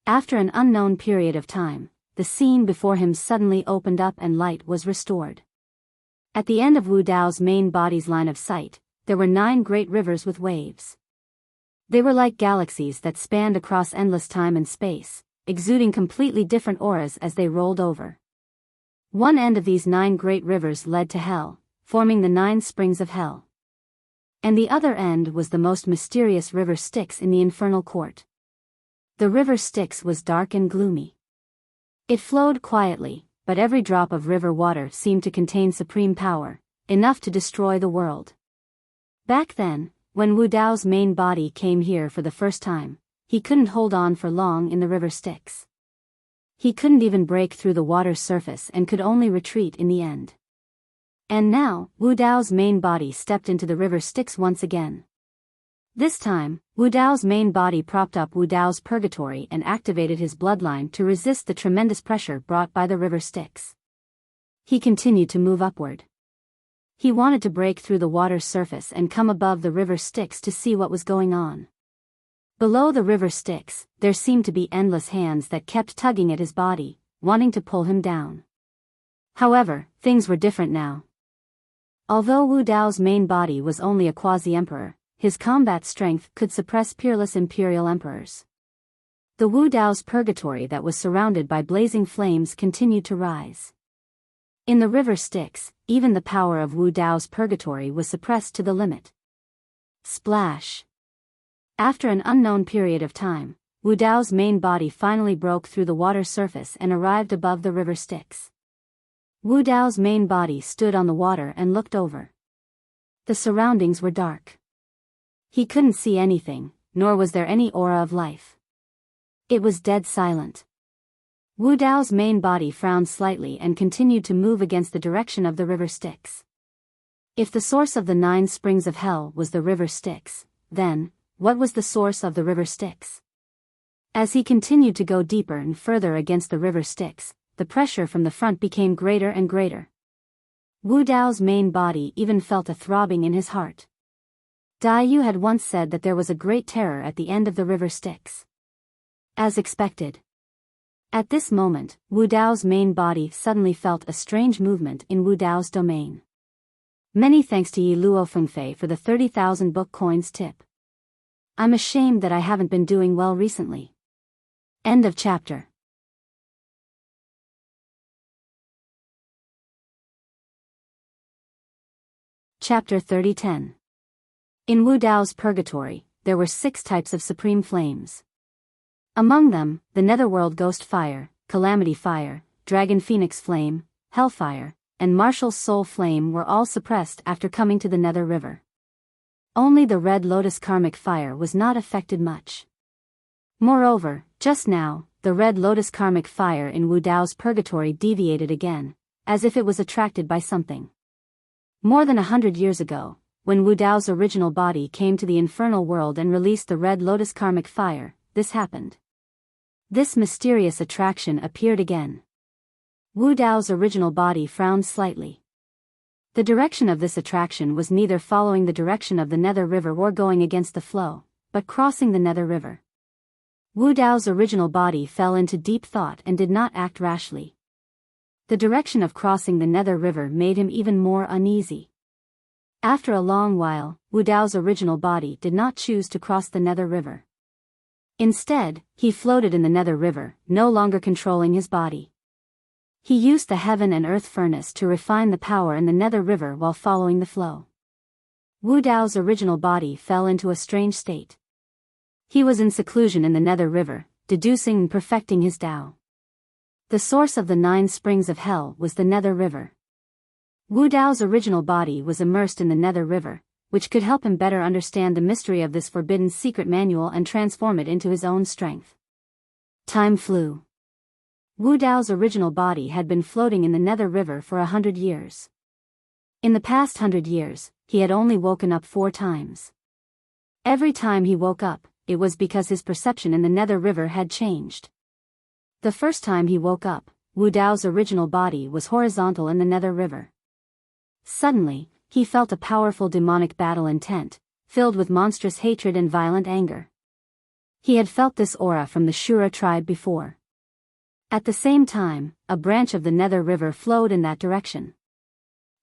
Speaker 1: After an unknown period of time, the scene before him suddenly opened up and light was restored. At the end of Wu Dao's main body's line of sight, there were 9 great rivers with waves. They were like galaxies that spanned across endless time and space, exuding completely different auras as they rolled over. One end of these 9 great rivers led to hell, forming the 9 springs of hell. And the other end was the most mysterious river Styx in the infernal court. The river Styx was dark and gloomy. It flowed quietly, but every drop of river water seemed to contain supreme power, enough to destroy the world. Back then, when Wu Dao's main body came here for the first time, he couldn't hold on for long in the river Styx. He couldn't even break through the water's surface and could only retreat in the end. And now, Wu Dao's main body stepped into the river Styx once again. This time, Wu Dao's main body propped up Wu Dao's purgatory and activated his bloodline to resist the tremendous pressure brought by the river Styx. He continued to move upward. He wanted to break through the water's surface and come above the river Styx to see what was going on. Below the river Styx, there seemed to be endless hands that kept tugging at his body, wanting to pull him down. However, things were different now. Although Wu Dao's main body was only a quasi-emperor, his combat strength could suppress peerless imperial emperors. The Wu Dao's purgatory that was surrounded by blazing flames continued to rise. In the river Styx, even the power of Wu Dao's purgatory was suppressed to the limit. Splash! After an unknown period of time, Wu Dao's main body finally broke through the water surface and arrived above the river Styx. Wu Dao's main body stood on the water and looked over. The surroundings were dark. He couldn't see anything, nor was there any aura of life. It was dead silent. Wu Dao's main body frowned slightly and continued to move against the direction of the river Styx. If the source of the 9 springs of hell was the river Styx, then, what was the source of the river Styx? As he continued to go deeper and further against the river Styx, the pressure from the front became greater and greater. Wu Dao's main body even felt a throbbing in his heart. Daiyu had once said that there was a great terror at the end of the river Styx. As expected. At this moment, Wu Dao's main body suddenly felt a strange movement in Wu Dao's domain. Many thanks to Yi Luo Fengfei for the 30,000 book coins tip. I'm ashamed that I haven't been doing well recently. End of chapter. Chapter 30:10. In Wu Dao's purgatory, there were 6 types of supreme flames. Among them, the Netherworld Ghost Fire, Calamity Fire, Dragon Phoenix Flame, Hellfire, and Martial Soul Flame were all suppressed after coming to the Nether River. Only the Red Lotus Karmic Fire was not affected much. Moreover, just now, the Red Lotus Karmic Fire in Wu Dao's purgatory deviated again, as if it was attracted by something. More than 100 years ago, when Wu Dao's original body came to the infernal world and released the Red Lotus Karmic Fire, this happened. This mysterious attraction appeared again. Wu Dao's original body frowned slightly. The direction of this attraction was neither following the direction of the Nether River or going against the flow, but crossing the Nether River. Wu Dao's original body fell into deep thought and did not act rashly. The direction of crossing the Nether River made him even more uneasy. After a long while, Wu Dao's original body did not choose to cross the Nether River. Instead, he floated in the Nether River, no longer controlling his body. He used the heaven and earth furnace to refine the power in the Nether River while following the flow. Wu Dao's original body fell into a strange state. He was in seclusion in the Nether River, deducing and perfecting his Dao. The source of the 9 springs of hell was the Nether River. Wu Dao's original body was immersed in the Nether River, which could help him better understand the mystery of this forbidden secret manual and transform it into his own strength. Time flew. Wu Dao's original body had been floating in the Nether River for 100 years. In the past 100 years, he had only woken up 4 times. Every time he woke up, it was because his perception in the Nether River had changed. The first time he woke up, Wu Dao's original body was horizontal in the Nether River. Suddenly, he felt a powerful demonic battle intent, filled with monstrous hatred and violent anger. He had felt this aura from the Shura tribe before. At the same time, a branch of the Nether River flowed in that direction.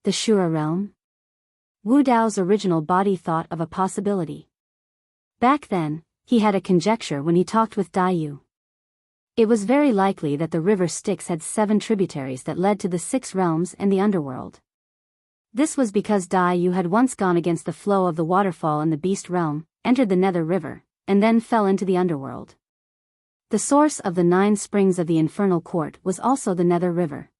Speaker 1: The Shura realm? Wu Dao's original body thought of a possibility. Back then, he had a conjecture when he talked with Daiyu. It was very likely that the river Styx had 7 tributaries that led to the 6 realms and the underworld. This was because Daiyu had once gone against the flow of the waterfall in the Beast realm, entered the Nether River, and then fell into the underworld. The source of the 9 springs of the infernal court was also the Nether River.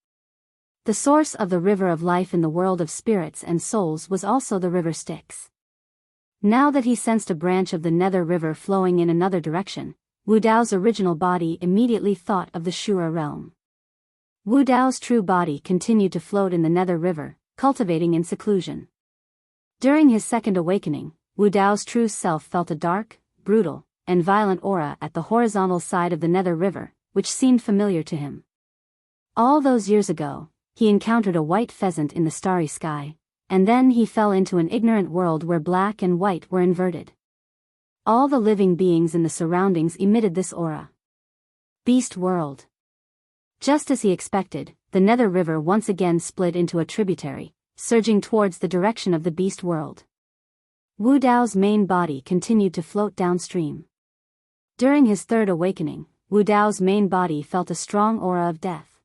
Speaker 1: The source of the river of life in the world of spirits and souls was also the river Styx. Now that he sensed a branch of the Nether River flowing in another direction, Wu Dao's original body immediately thought of the Shura realm. Wu Dao's true body continued to float in the Nether River, cultivating in seclusion. During his second awakening, Wu Dao's true self felt a dark, brutal, and violent aura at the horizontal side of the Nether River, which seemed familiar to him. All those years ago, he encountered a white pheasant in the starry sky, and then he fell into an ignorant world where black and white were inverted. All the living beings in the surroundings emitted this aura. Beast world. Just as he expected, the Nether River once again split into a tributary, surging towards the direction of the beast world. Wu Dao's main body continued to float downstream. During his third awakening, Wu Dao's main body felt a strong aura of death.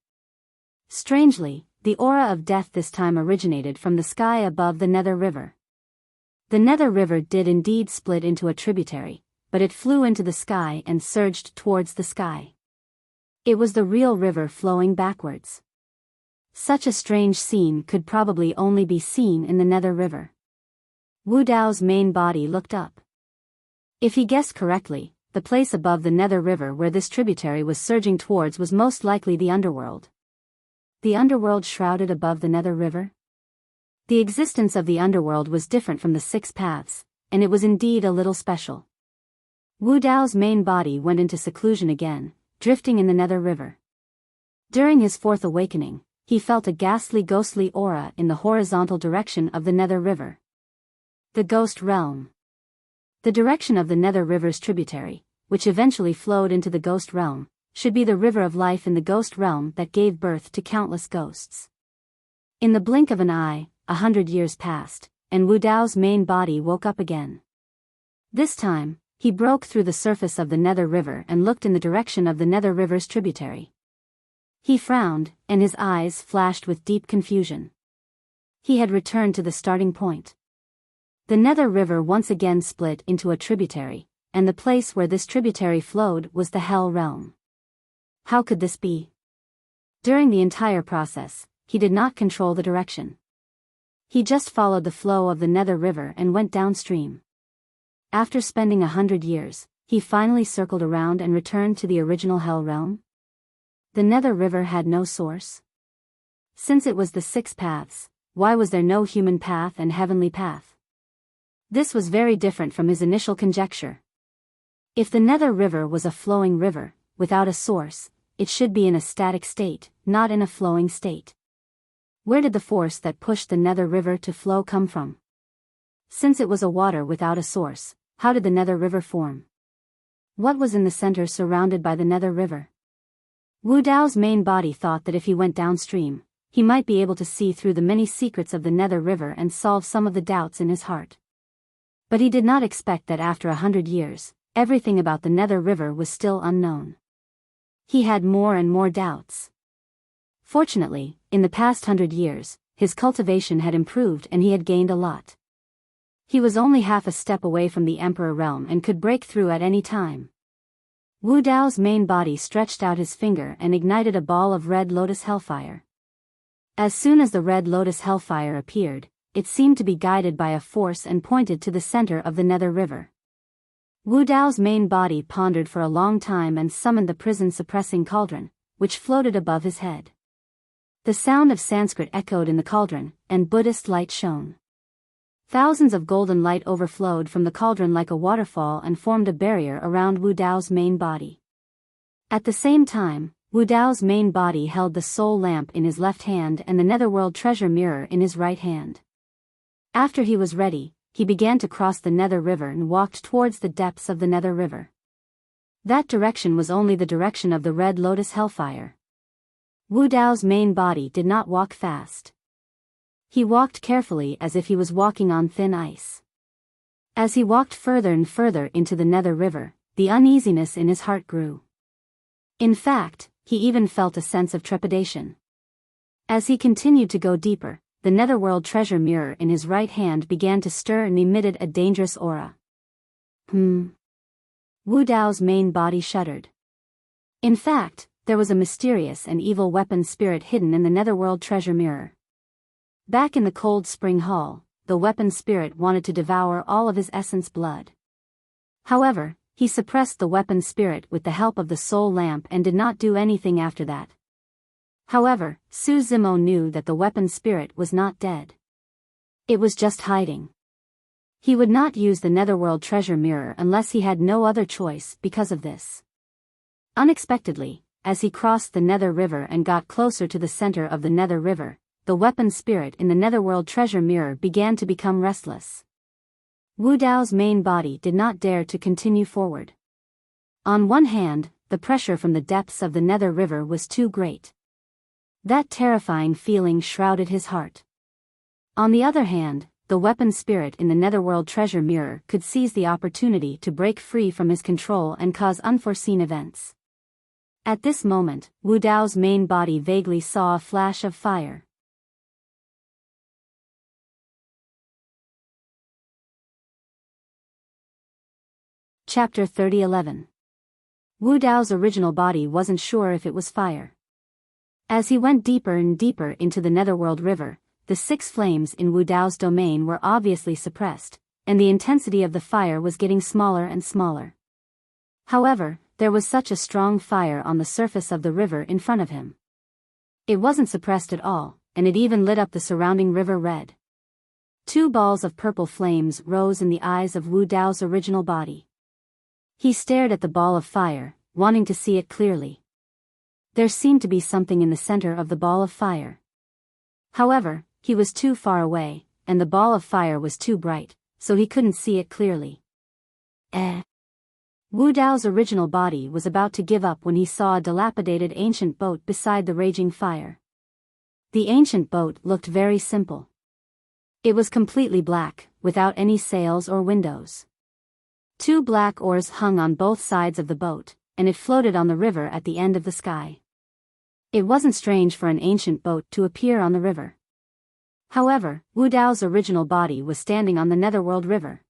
Speaker 1: Strangely, the aura of death this time originated from the sky above the Nether River. The Nether River did indeed split into a tributary, but it flew into the sky and surged towards the sky. It was the real river flowing backwards. Such a strange scene could probably only be seen in the Nether River. Wu Dao's main body looked up. If he guessed correctly, the place above the Nether River where this tributary was surging towards was most likely the underworld. The underworld shrouded above the Nether River? The existence of the underworld was different from the six paths, and it was indeed a little special. Wu Dao's main body went into seclusion again, drifting in the Nether River. During his fourth awakening, he felt a ghostly aura in the horizontal direction of the Nether River. The Ghost Realm. The direction of the Nether River's tributary, which eventually flowed into the Ghost Realm, should be the river of life in the Ghost Realm that gave birth to countless ghosts. In the blink of an eye, 100 years passed, and Wu Dao's main body woke up again. This time, he broke through the surface of the Nether River and looked in the direction of the Nether River's tributary. He frowned, and his eyes flashed with deep confusion. He had returned to the starting point. The Nether River once again split into a tributary, and the place where this tributary flowed was the Hell Realm. How could this be? During the entire process, he did not control the direction. He just followed the flow of the Nether River and went downstream. After spending 100 years, he finally circled around and returned to the original Hell Realm. The Nether River had no source. Since it was the six paths, why was there no human path and heavenly path? This was very different from his initial conjecture. If the Nether River was a flowing river, without a source, it should be in a static state, not in a flowing state. Where did the force that pushed the Nether River to flow come from? Since it was a water without a source, how did the Nether River form? What was in the center surrounded by the Nether River? Wu Dao's main body thought that if he went downstream, he might be able to see through the many secrets of the Nether River and solve some of the doubts in his heart. But he did not expect that after 100 years, everything about the Nether River was still unknown. He had more and more doubts. Fortunately, in the past 100 years, his cultivation had improved and he had gained a lot. He was only half a step away from the Emperor Realm and could break through at any time. Wu Dao's main body stretched out his finger and ignited a ball of red lotus hellfire. As soon as the red lotus hellfire appeared, it seemed to be guided by a force and pointed to the center of the Nether River. Wu Dao's main body pondered for a long time and summoned the prison-suppressing cauldron, which floated above his head. The sound of Sanskrit echoed in the cauldron, and Buddhist light shone. Thousands of golden light overflowed from the cauldron like a waterfall and formed a barrier around Wu Dao's main body. At the same time, Wu Dao's main body held the soul lamp in his left hand and the netherworld treasure mirror in his right hand. After he was ready, he began to cross the Nether River and walked towards the depths of the Nether River. That direction was only the direction of the red lotus hellfire. Wu Dao's main body did not walk fast. He walked carefully as if he was walking on thin ice. As he walked further and further into the Nether River, the uneasiness in his heart grew. In fact, he even felt a sense of trepidation. As he continued to go deeper, the netherworld treasure mirror in his right hand began to stir and emitted a dangerous aura. Wu Dao's main body shuddered. In fact, there was a mysterious and evil weapon spirit hidden in the netherworld treasure mirror. Back in the cold spring hall, the weapon spirit wanted to devour all of his essence blood. However, he suppressed the weapon spirit with the help of the soul lamp and did not do anything after that. However, Su Zimo knew that the weapon spirit was not dead. It was just hiding. He would not use the netherworld treasure mirror unless he had no other choice because of this. Unexpectedly, as he crossed the Nether River and got closer to the center of the Nether River, the weapon spirit in the netherworld treasure mirror began to become restless. Wu Dao's main body did not dare to continue forward. On one hand, the pressure from the depths of the Nether River was too great. That terrifying feeling shrouded his heart. On the other hand, the weapon spirit in the netherworld treasure mirror could seize the opportunity to break free from his control and cause unforeseen events. At this moment, Wu Dao's main body vaguely saw a flash of fire. Chapter 30:11. Wu Dao's original body wasn't sure if it was fire. As he went deeper and deeper into the netherworld river, the 6 flames in Wu Dao's domain were obviously suppressed, and the intensity of the fire was getting smaller and smaller. However, there was such a strong fire on the surface of the river in front of him. It wasn't suppressed at all, and it even lit up the surrounding river red. 2 balls of purple flames rose in the eyes of Wu Dao's original body. He stared at the ball of fire, wanting to see it clearly. There seemed to be something in the center of the ball of fire. However, he was too far away, and the ball of fire was too bright, so he couldn't see it clearly. Wu Dao's original body was about to give up when he saw a dilapidated ancient boat beside the raging fire. The ancient boat looked very simple. It was completely black, without any sails or windows. 2 black oars hung on both sides of the boat, and it floated on the river at the end of the sky. It wasn't strange for an ancient boat to appear on the river. However, Wu Dao's original body was standing on the netherworld river.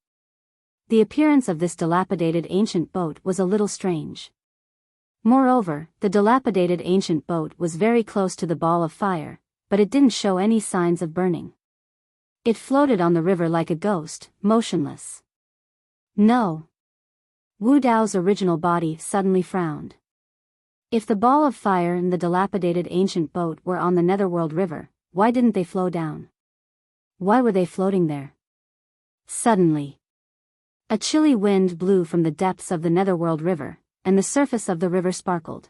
Speaker 1: The appearance of this dilapidated ancient boat was a little strange. Moreover, the dilapidated ancient boat was very close to the ball of fire, but it didn't show any signs of burning. It floated on the river like a ghost, motionless. No. Wu Dao's original body suddenly frowned. If the ball of fire and the dilapidated ancient boat were on the netherworld river, why didn't they flow down? Why were they floating there? Suddenly, a chilly wind blew from the depths of the netherworld river, and the surface of the river sparkled.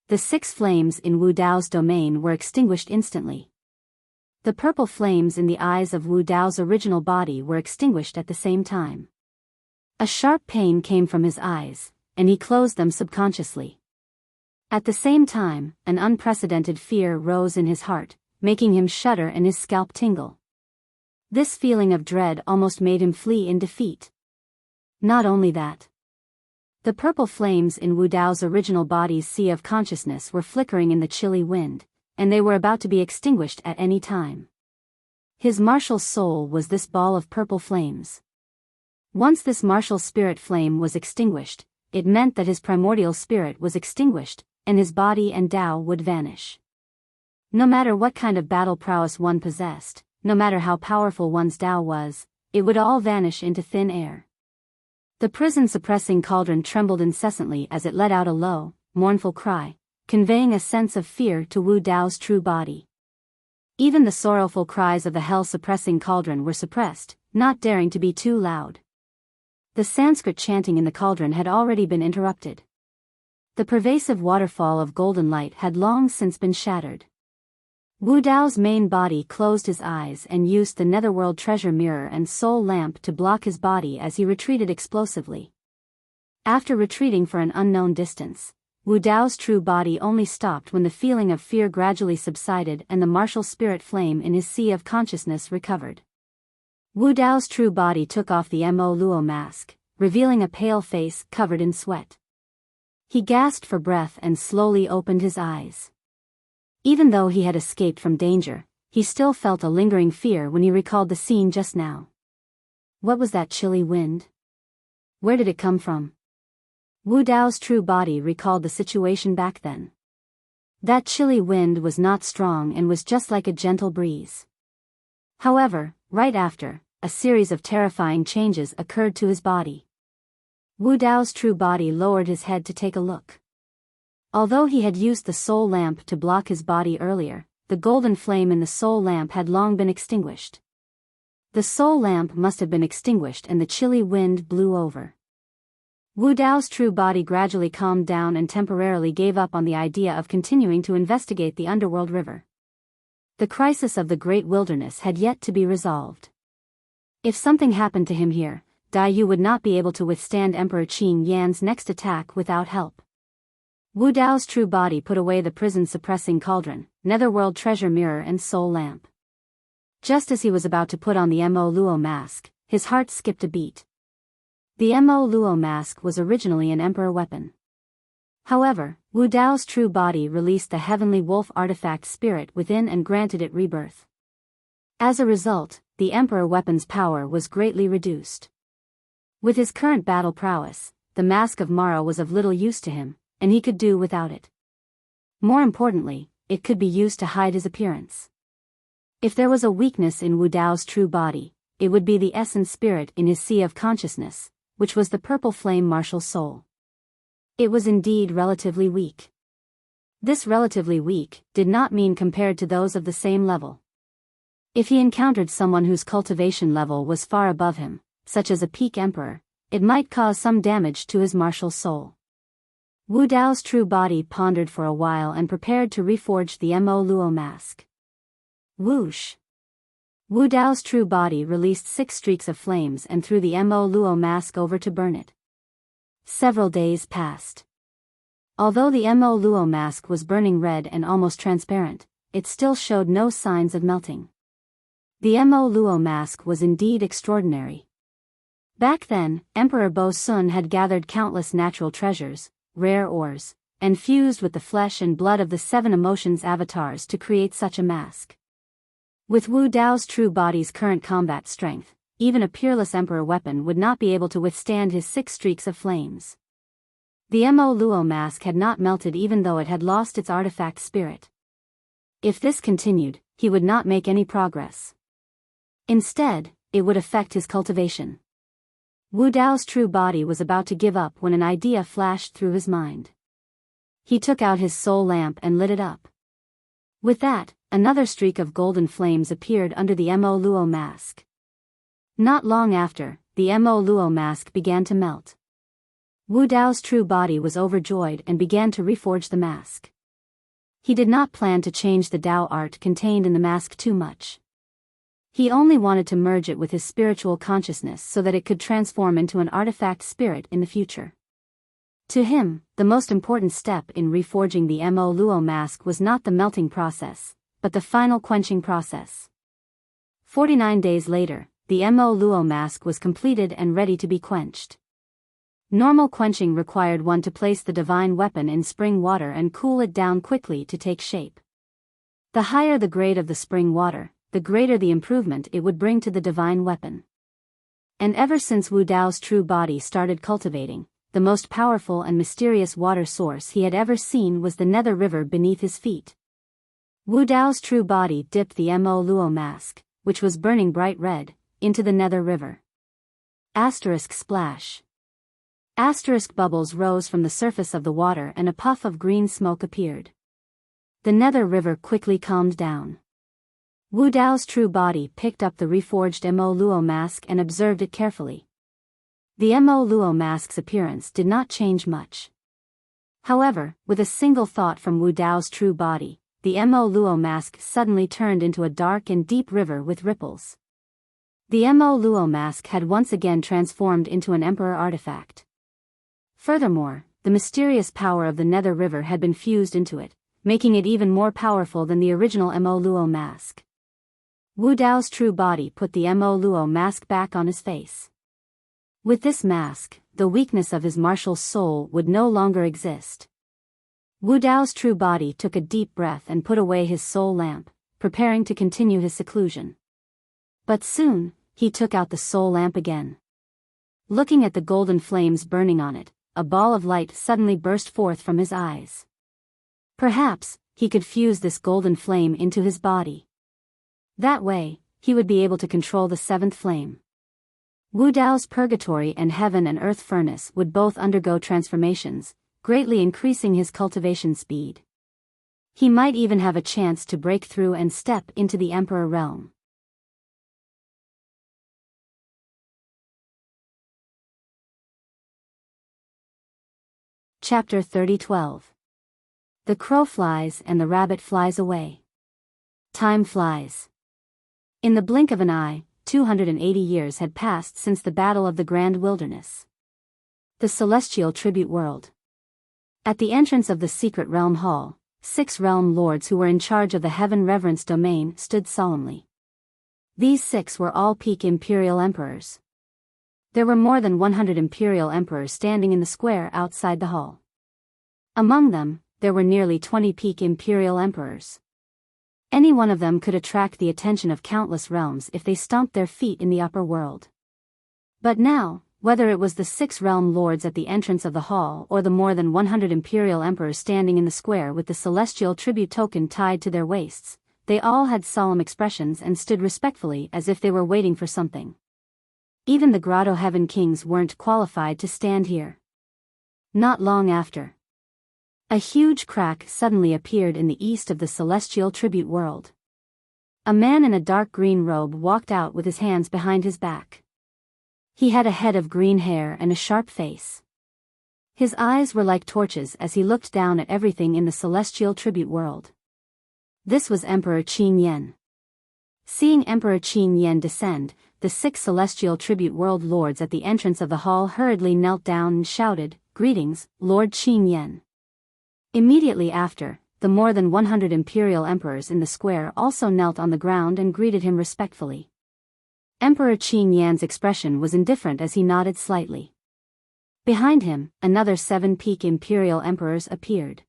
Speaker 1: The 6 flames in Wu Dao's domain were extinguished instantly. The purple flames in the eyes of Wu Dao's original body were extinguished at the same time. A sharp pain came from his eyes, and he closed them subconsciously. At the same time, an unprecedented fear rose in his heart, making him shudder and his scalp tingle. This feeling of dread almost made him flee in defeat. Not only that. The purple flames in Wu Dao's original body's sea of consciousness were flickering in the chilly wind, and they were about to be extinguished at any time. His martial soul was this ball of purple flames. Once this martial spirit flame was extinguished, it meant that his primordial spirit was extinguished, and his body and Dao would vanish. No matter what kind of battle prowess one possessed, no matter how powerful one's Dao was, it would all vanish into thin air. The prison-suppressing cauldron trembled incessantly as it let out a low, mournful cry, conveying a sense of fear to Wu Dao's true body. Even the sorrowful cries of the hell-suppressing cauldron were suppressed, not daring to be too loud. The Sanskrit chanting in the cauldron had already been interrupted. The pervasive waterfall of golden light had long since been shattered. Wu Dao's main body closed his eyes and used the netherworld treasure mirror and soul lamp to block his body as he retreated explosively. After retreating for an unknown distance, Wu Dao's true body only stopped when the feeling of fear gradually subsided and the martial spirit flame in his sea of consciousness recovered. Wu Dao's true body took off the Mo Luo mask, revealing a pale face covered in sweat. He gasped for breath and slowly opened his eyes. Even though he had escaped from danger, he still felt a lingering fear when he recalled the scene just now. What was that chilly wind? Where did it come from? Wu Dao's true body recalled the situation back then. That chilly wind was not strong and was just like a gentle breeze. However, right after, a series of terrifying changes occurred to his body. Wu Dao's true body lowered his head to take a look. Although he had used the soul lamp to block his body earlier, the golden flame in the soul lamp had long been extinguished. The soul lamp must have been extinguished and the chilly wind blew over. Wu Dao's true body gradually calmed down and temporarily gave up on the idea of continuing to investigate the underworld river. The crisis of the great wilderness had yet to be resolved. If something happened to him here, Dai Yu would not be able to withstand Emperor Qing Yan's next attack without help. Wu Dao's true body put away the prison-suppressing cauldron, netherworld treasure mirror and soul lamp. Just as he was about to put on the Mo Luo mask, his heart skipped a beat. The Mo Luo mask was originally an emperor weapon. However, Wu Dao's true body released the heavenly wolf artifact spirit within and granted it rebirth. As a result, the emperor weapon's power was greatly reduced. With his current battle prowess, the mask of Mara was of little use to him, and he could do without it. More importantly, it could be used to hide his appearance. If there was a weakness in Wu Dao's true body, it would be the essence spirit in his sea of consciousness, which was the purple flame martial soul. It was indeed relatively weak. This relatively weak did not mean compared to those of the same level. If he encountered someone whose cultivation level was far above him, such as a peak emperor, it might cause some damage to his martial soul. Wu Dao's true body pondered for a while and prepared to reforge the Mo Luo mask. Whoosh! Wu Dao's true body released 6 streaks of flames and threw the Mo Luo mask over to burn it. Several days passed. Although the Mo Luo mask was burning red and almost transparent, it still showed no signs of melting. The Mo Luo mask was indeed extraordinary. Back then, Emperor Bo Sun had gathered countless natural treasures, rare ores, and fused with the flesh and blood of the 7 emotions avatars to create such a mask. With Wu Dao's true body's current combat strength, even a peerless emperor weapon would not be able to withstand his 6 streaks of flames. The Mo Luo mask had not melted even though it had lost its artifact spirit. If this continued, he would not make any progress. Instead, it would affect his cultivation. Wu Dao's true body was about to give up when an idea flashed through his mind. He took out his soul lamp and lit it up. With that, another streak of golden flames appeared under the Mo Luo mask. Not long after, the Mo Luo mask began to melt. Wu Dao's true body was overjoyed and began to reforge the mask. He did not plan to change the Dao art contained in the mask too much. He only wanted to merge it with his spiritual consciousness so that it could transform into an artifact spirit in the future. To him, the most important step in reforging the Mo Luo mask was not the melting process, but the final quenching process. 49 days later, the Mo Luo mask was completed and ready to be quenched. Normal quenching required one to place the divine weapon in spring water and cool it down quickly to take shape. The higher the grade of the spring water, the greater the improvement it would bring to the divine weapon. And ever since Wu Dao's true body started cultivating, the most powerful and mysterious water source he had ever seen was the Nether River beneath his feet. Wu Dao's true body dipped the Mo Luo mask, which was burning bright red, into the Nether River. Asterisk splash. Asterisk bubbles rose from the surface of the water and a puff of green smoke appeared. The Nether River quickly calmed down. Wu Dao's true body picked up the reforged Mo Luo mask and observed it carefully. The Mo Luo mask's appearance did not change much. However, with a single thought from Wu Dao's true body, the Mo Luo mask suddenly turned into a dark and deep river with ripples. The Mo Luo mask had once again transformed into an emperor artifact. Furthermore, the mysterious power of the Nether River had been fused into it, making it even more powerful than the original Mo Luo mask. Wu Dao's true body put the Mo Luo mask back on his face. With this mask, the weakness of his martial soul would no longer exist. Wu Dao's true body took a deep breath and put away his soul lamp, preparing to continue his seclusion. But soon, he took out the soul lamp again. Looking at the golden flames burning on it, a ball of light suddenly burst forth from his eyes. Perhaps, he could fuse this golden flame into his body. That way, he would be able to control the 7th flame. Wu Dao's purgatory and heaven and earth furnace would both undergo transformations, greatly increasing his cultivation speed. He might even have a chance to break through and step into the emperor realm. Chapter 30:12. The crow flies and the rabbit flies away. Time flies. In the blink of an eye, 280 years had passed since the Battle of the Grand Wilderness. The Celestial Tribute World. At the entrance of the Secret Realm Hall, 6 realm lords who were in charge of the Heaven Reverence domain stood solemnly. These 6 were all peak imperial emperors. There were more than 100 imperial emperors standing in the square outside the hall. Among them, there were nearly 20 peak imperial emperors. Any one of them could attract the attention of countless realms if they stomped their feet in the upper world. But now, whether it was the 6 realm lords at the entrance of the hall or the more than 100 imperial emperors standing in the square with the celestial tribute token tied to their waists, they all had solemn expressions and stood respectfully as if they were waiting for something. Even the Grotto Heaven Kings weren't qualified to stand here. Not long after, a huge crack suddenly appeared in the east of the celestial tribute world. A man in a dark green robe walked out with his hands behind his back. He had a head of green hair and a sharp face. His eyes were like torches as he looked down at everything in the celestial tribute world. This was Emperor Qin Yen. Seeing Emperor Qin Yen descend, the 6 celestial tribute world lords at the entrance of the hall hurriedly knelt down and shouted, "Greetings, Lord Qin Yen." Immediately after, the more than 100 imperial emperors in the square also knelt on the ground and greeted him respectfully. Emperor Qin Yan's expression was indifferent as he nodded slightly. Behind him, another 7 peak imperial emperors appeared.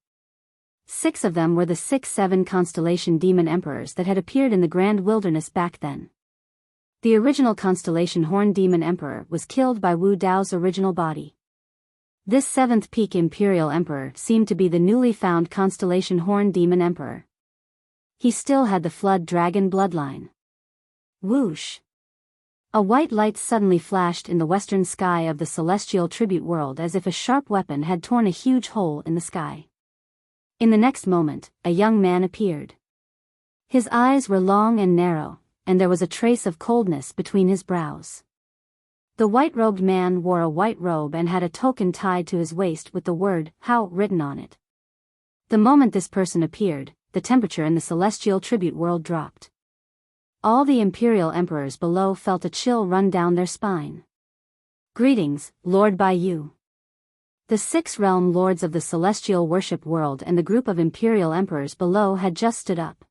Speaker 1: 6 of them were the 6-7 constellation demon emperors that had appeared in the Grand Wilderness back then. The original constellation Horn Demon Emperor was killed by Wu Dao's original body. This 7th peak imperial emperor seemed to be the newly found constellation Horn Demon Emperor. He still had the Flood Dragon bloodline. Whoosh! A white light suddenly flashed in the western sky of the celestial tribute world as if a sharp weapon had torn a huge hole in the sky. In the next moment, a young man appeared. His eyes were long and narrow, and there was a trace of coldness between his brows. The white-robed man wore a white robe and had a token tied to his waist with the word "How" written on it. The moment this person appeared, the temperature in the celestial tribute world dropped. All the imperial emperors below felt a chill run down their spine. "Greetings, Lord Biyao." The 6 realm lords of the celestial worship world and the group of imperial emperors below had just stood up.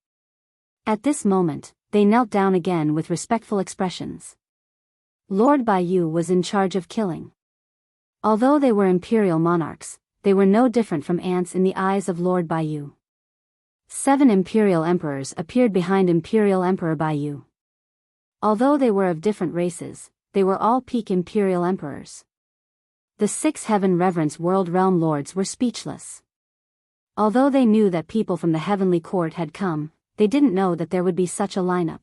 Speaker 1: At this moment, they knelt down again with respectful expressions. Lord Biyao was in charge of killing. Although they were imperial monarchs, they were no different from ants in the eyes of Lord Biyao. 7 imperial emperors appeared behind Imperial Emperor Biyao. Although they were of different races, they were all peak imperial emperors. The 6 heaven reverence world realm lords were speechless. Although they knew that people from the heavenly court had come, they didn't know that there would be such a lineup.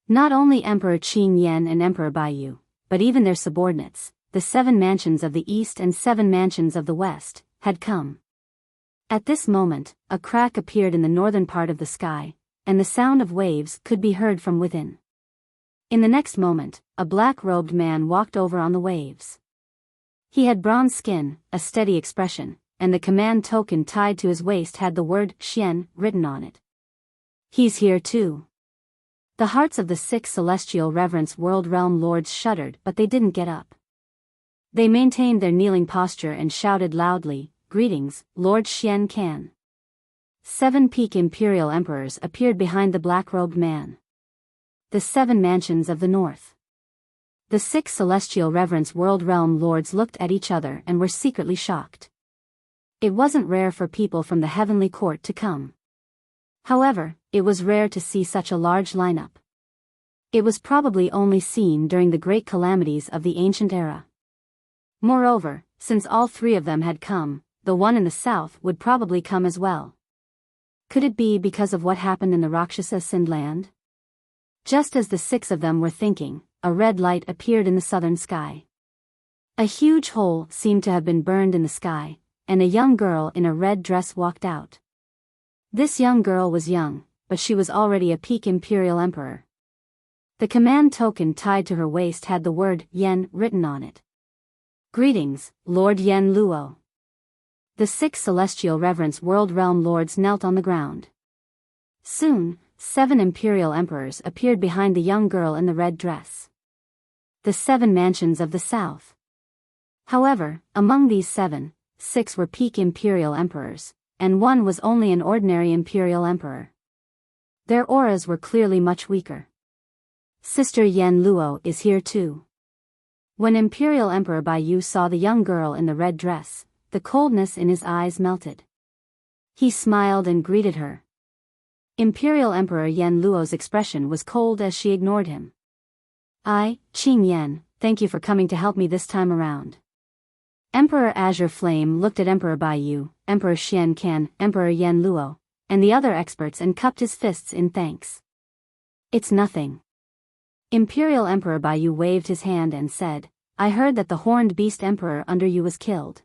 Speaker 1: Not only Emperor Qin Yen and Emperor Biyao, but even their subordinates, the 7 mansions of the east and 7 mansions of the west, had come. At this moment, a crack appeared in the northern part of the sky, and the sound of waves could be heard from within. In the next moment, a black-robed man walked over on the waves. He had bronze skin, a steady expression, and the command token tied to his waist had the word "Xian" written on it. "He's here too." The hearts of the 6 celestial reverence world realm lords shuddered, but they didn't get up. They maintained their kneeling posture and shouted loudly, "Greetings, Lord Xian Can." 7 peak imperial emperors appeared behind the black-robed man. The 7 mansions of the north. The 6 celestial reverence world realm lords looked at each other and were secretly shocked. It wasn't rare for people from the heavenly court to come. However, it was rare to see such a large lineup. It was probably only seen during the great calamities of the ancient era. Moreover, since all 3 of them had come, the one in the south would probably come as well. Could it be because of what happened in the Rakshasa Sind land? Just as the 6 of them were thinking, a red light appeared in the southern sky. A huge hole seemed to have been burned in the sky, and a young girl in a red dress walked out. This young girl was young, but she was already a peak imperial emperor. The command token tied to her waist had the word "Yen" written on it. "Greetings, Lord Yen Luo." The 6 celestial reverence world realm lords knelt on the ground. Soon, 7 imperial emperors appeared behind the young girl in the red dress. The 7 mansions of the south. However, among these 7, 6 were peak imperial emperors, and 1 was only an ordinary imperial emperor. Their auras were clearly much weaker. Sister Yan Luo is here too. When Imperial Emperor Biyao saw the young girl in the red dress, the coldness in his eyes melted. He smiled and greeted her. Imperial Emperor Yan Luo's expression was cold as she ignored him. Qing Yan, thank you for coming to help me this time around. Emperor Azure Flame looked at Emperor Biyao, Emperor Xian Can, Emperor Yan Luo, and the other experts and cupped his fists in thanks. It's nothing. Imperial Emperor Biyao waved his hand and said, I heard that the horned beast emperor under you was killed.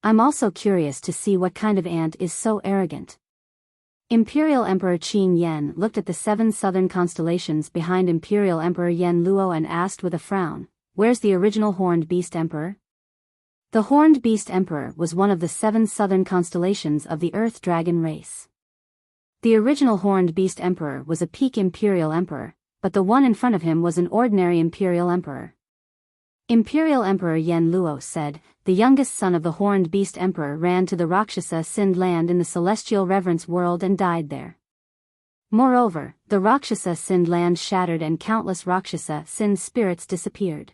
Speaker 1: I'm also curious to see what kind of ant is so arrogant. Imperial Emperor Qing Yan looked at the 7 southern constellations behind Imperial Emperor Yan Luo and asked with a frown, where's the original horned beast emperor? The horned beast emperor was one of the 7 southern constellations of the Earth Dragon race. The original horned beast emperor was a peak imperial emperor, but the one in front of him was an ordinary imperial emperor. Imperial Emperor Yan Luo said, the youngest son of the horned beast emperor ran to the Rakshasa Sind land in the celestial reverence world and died there. Moreover, the Rakshasa Sind land shattered and countless Rakshasa Sind spirits disappeared.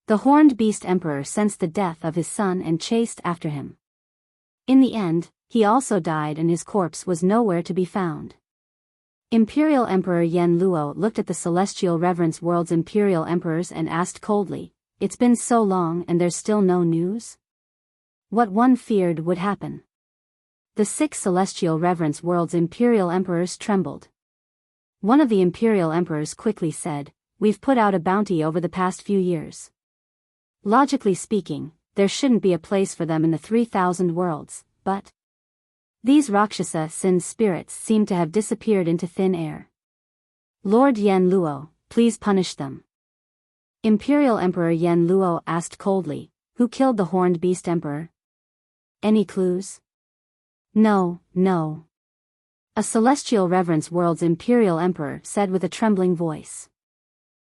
Speaker 1: The horned beast emperor sensed the death of his son and chased after him. In the end, he also died and his corpse was nowhere to be found. Imperial Emperor Yan Luo looked at the celestial reverence world's imperial emperors and asked coldly, it's been so long and there's still no news? What one feared would happen. The 6 celestial reverence world's imperial emperors trembled. One of the imperial emperors quickly said, we've put out a bounty over the past few years. Logically speaking, there shouldn't be a place for them in the 3,000 worlds, but these Rakshasa Sind spirits seem to have disappeared into thin air. Lord Yan Luo, please punish them. Imperial Emperor Yan Luo asked coldly, who killed the horned beast emperor? Any clues? No. A celestial reverence world's imperial emperor said with a trembling voice.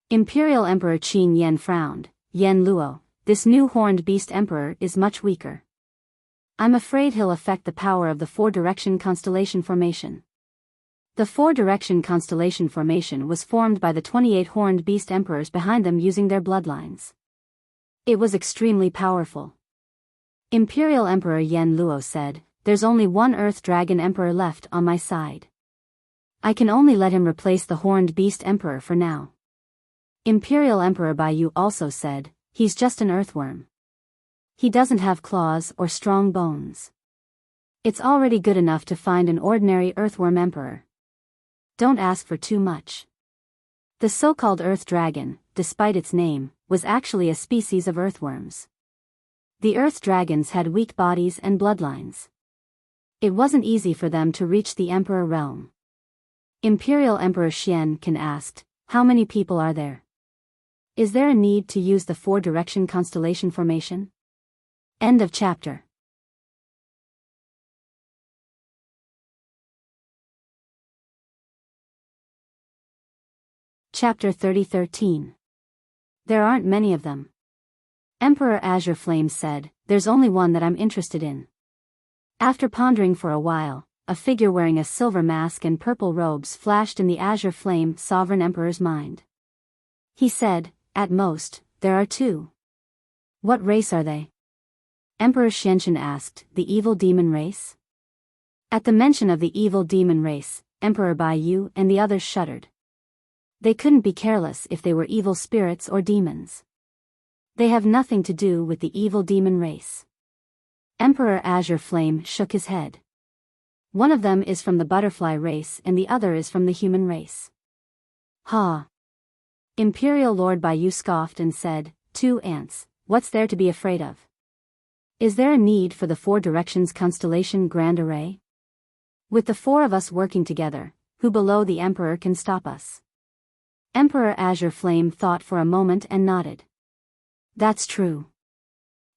Speaker 1: Imperial Emperor Qing Yan frowned, Yan Luo, this new horned beast emperor is much weaker. I'm afraid he'll affect the power of the 4-direction constellation formation. The 4-direction constellation formation was formed by the 28 horned beast emperors behind them using their bloodlines. It was extremely powerful. Imperial Emperor Yan Luo said, there's only one Earth Dragon Emperor left on my side. I can only let him replace the horned beast emperor for now. Imperial Emperor Biyao also said, he's just an earthworm. He doesn't have claws or strong bones. It's already good enough to find an ordinary earthworm emperor. Don't ask for too much. The so-called Earth Dragon, despite its name, was actually a species of earthworms. The Earth Dragons had weak bodies and bloodlines. It wasn't easy for them to reach the Emperor realm. Imperial Emperor Xian Can asked, how many people are there? Is there a need to use the 4-direction constellation formation? End of chapter. Chapter 30:13. There aren't many of them. Emperor Azure Flame said, there's only one that I'm interested in. After pondering for a while, a figure wearing a silver mask and purple robes flashed in the Azure Flame Sovereign Emperor's mind. He said, at most, there are 2. What race are they? Emperor Xianqian asked, the evil demon race? At the mention of the evil demon race, Emperor Biyao and the others shuddered. They couldn't be careless if they were evil spirits or demons. They have nothing to do with the evil demon race. Emperor Azure Flame shook his head. One of them is from the butterfly race and the other is from the human race. Ha! Imperial Lord Biyao scoffed and said, 2 ants, what's there to be afraid of? Is there a need for the 4 directions constellation grand array? With the 4 of us working together, who below the Emperor can stop us? Emperor Azure Flame thought for a moment and nodded. That's true.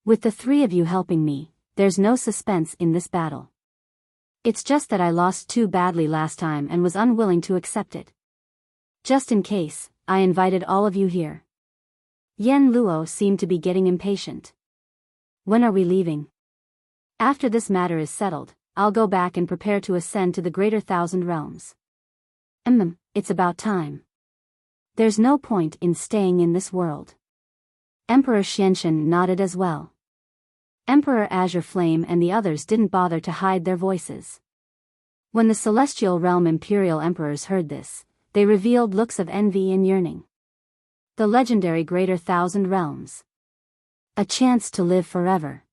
Speaker 1: With the 3 of you helping me, there's no suspense in this battle. It's just that I lost too badly last time and was unwilling to accept it. Just in case, I invited all of you here. Yan Luo seemed to be getting impatient. When are we leaving? After this matter is settled, I'll go back and prepare to ascend to the greater 1,000 realms. It's about time. There's no point in staying in this world. Emperor Xianxian nodded as well. Emperor Azure Flame and the others didn't bother to hide their voices. When the Celestial Realm Imperial Emperors heard this, they revealed looks of envy and yearning. The legendary Greater Thousand Realms. A chance to live forever.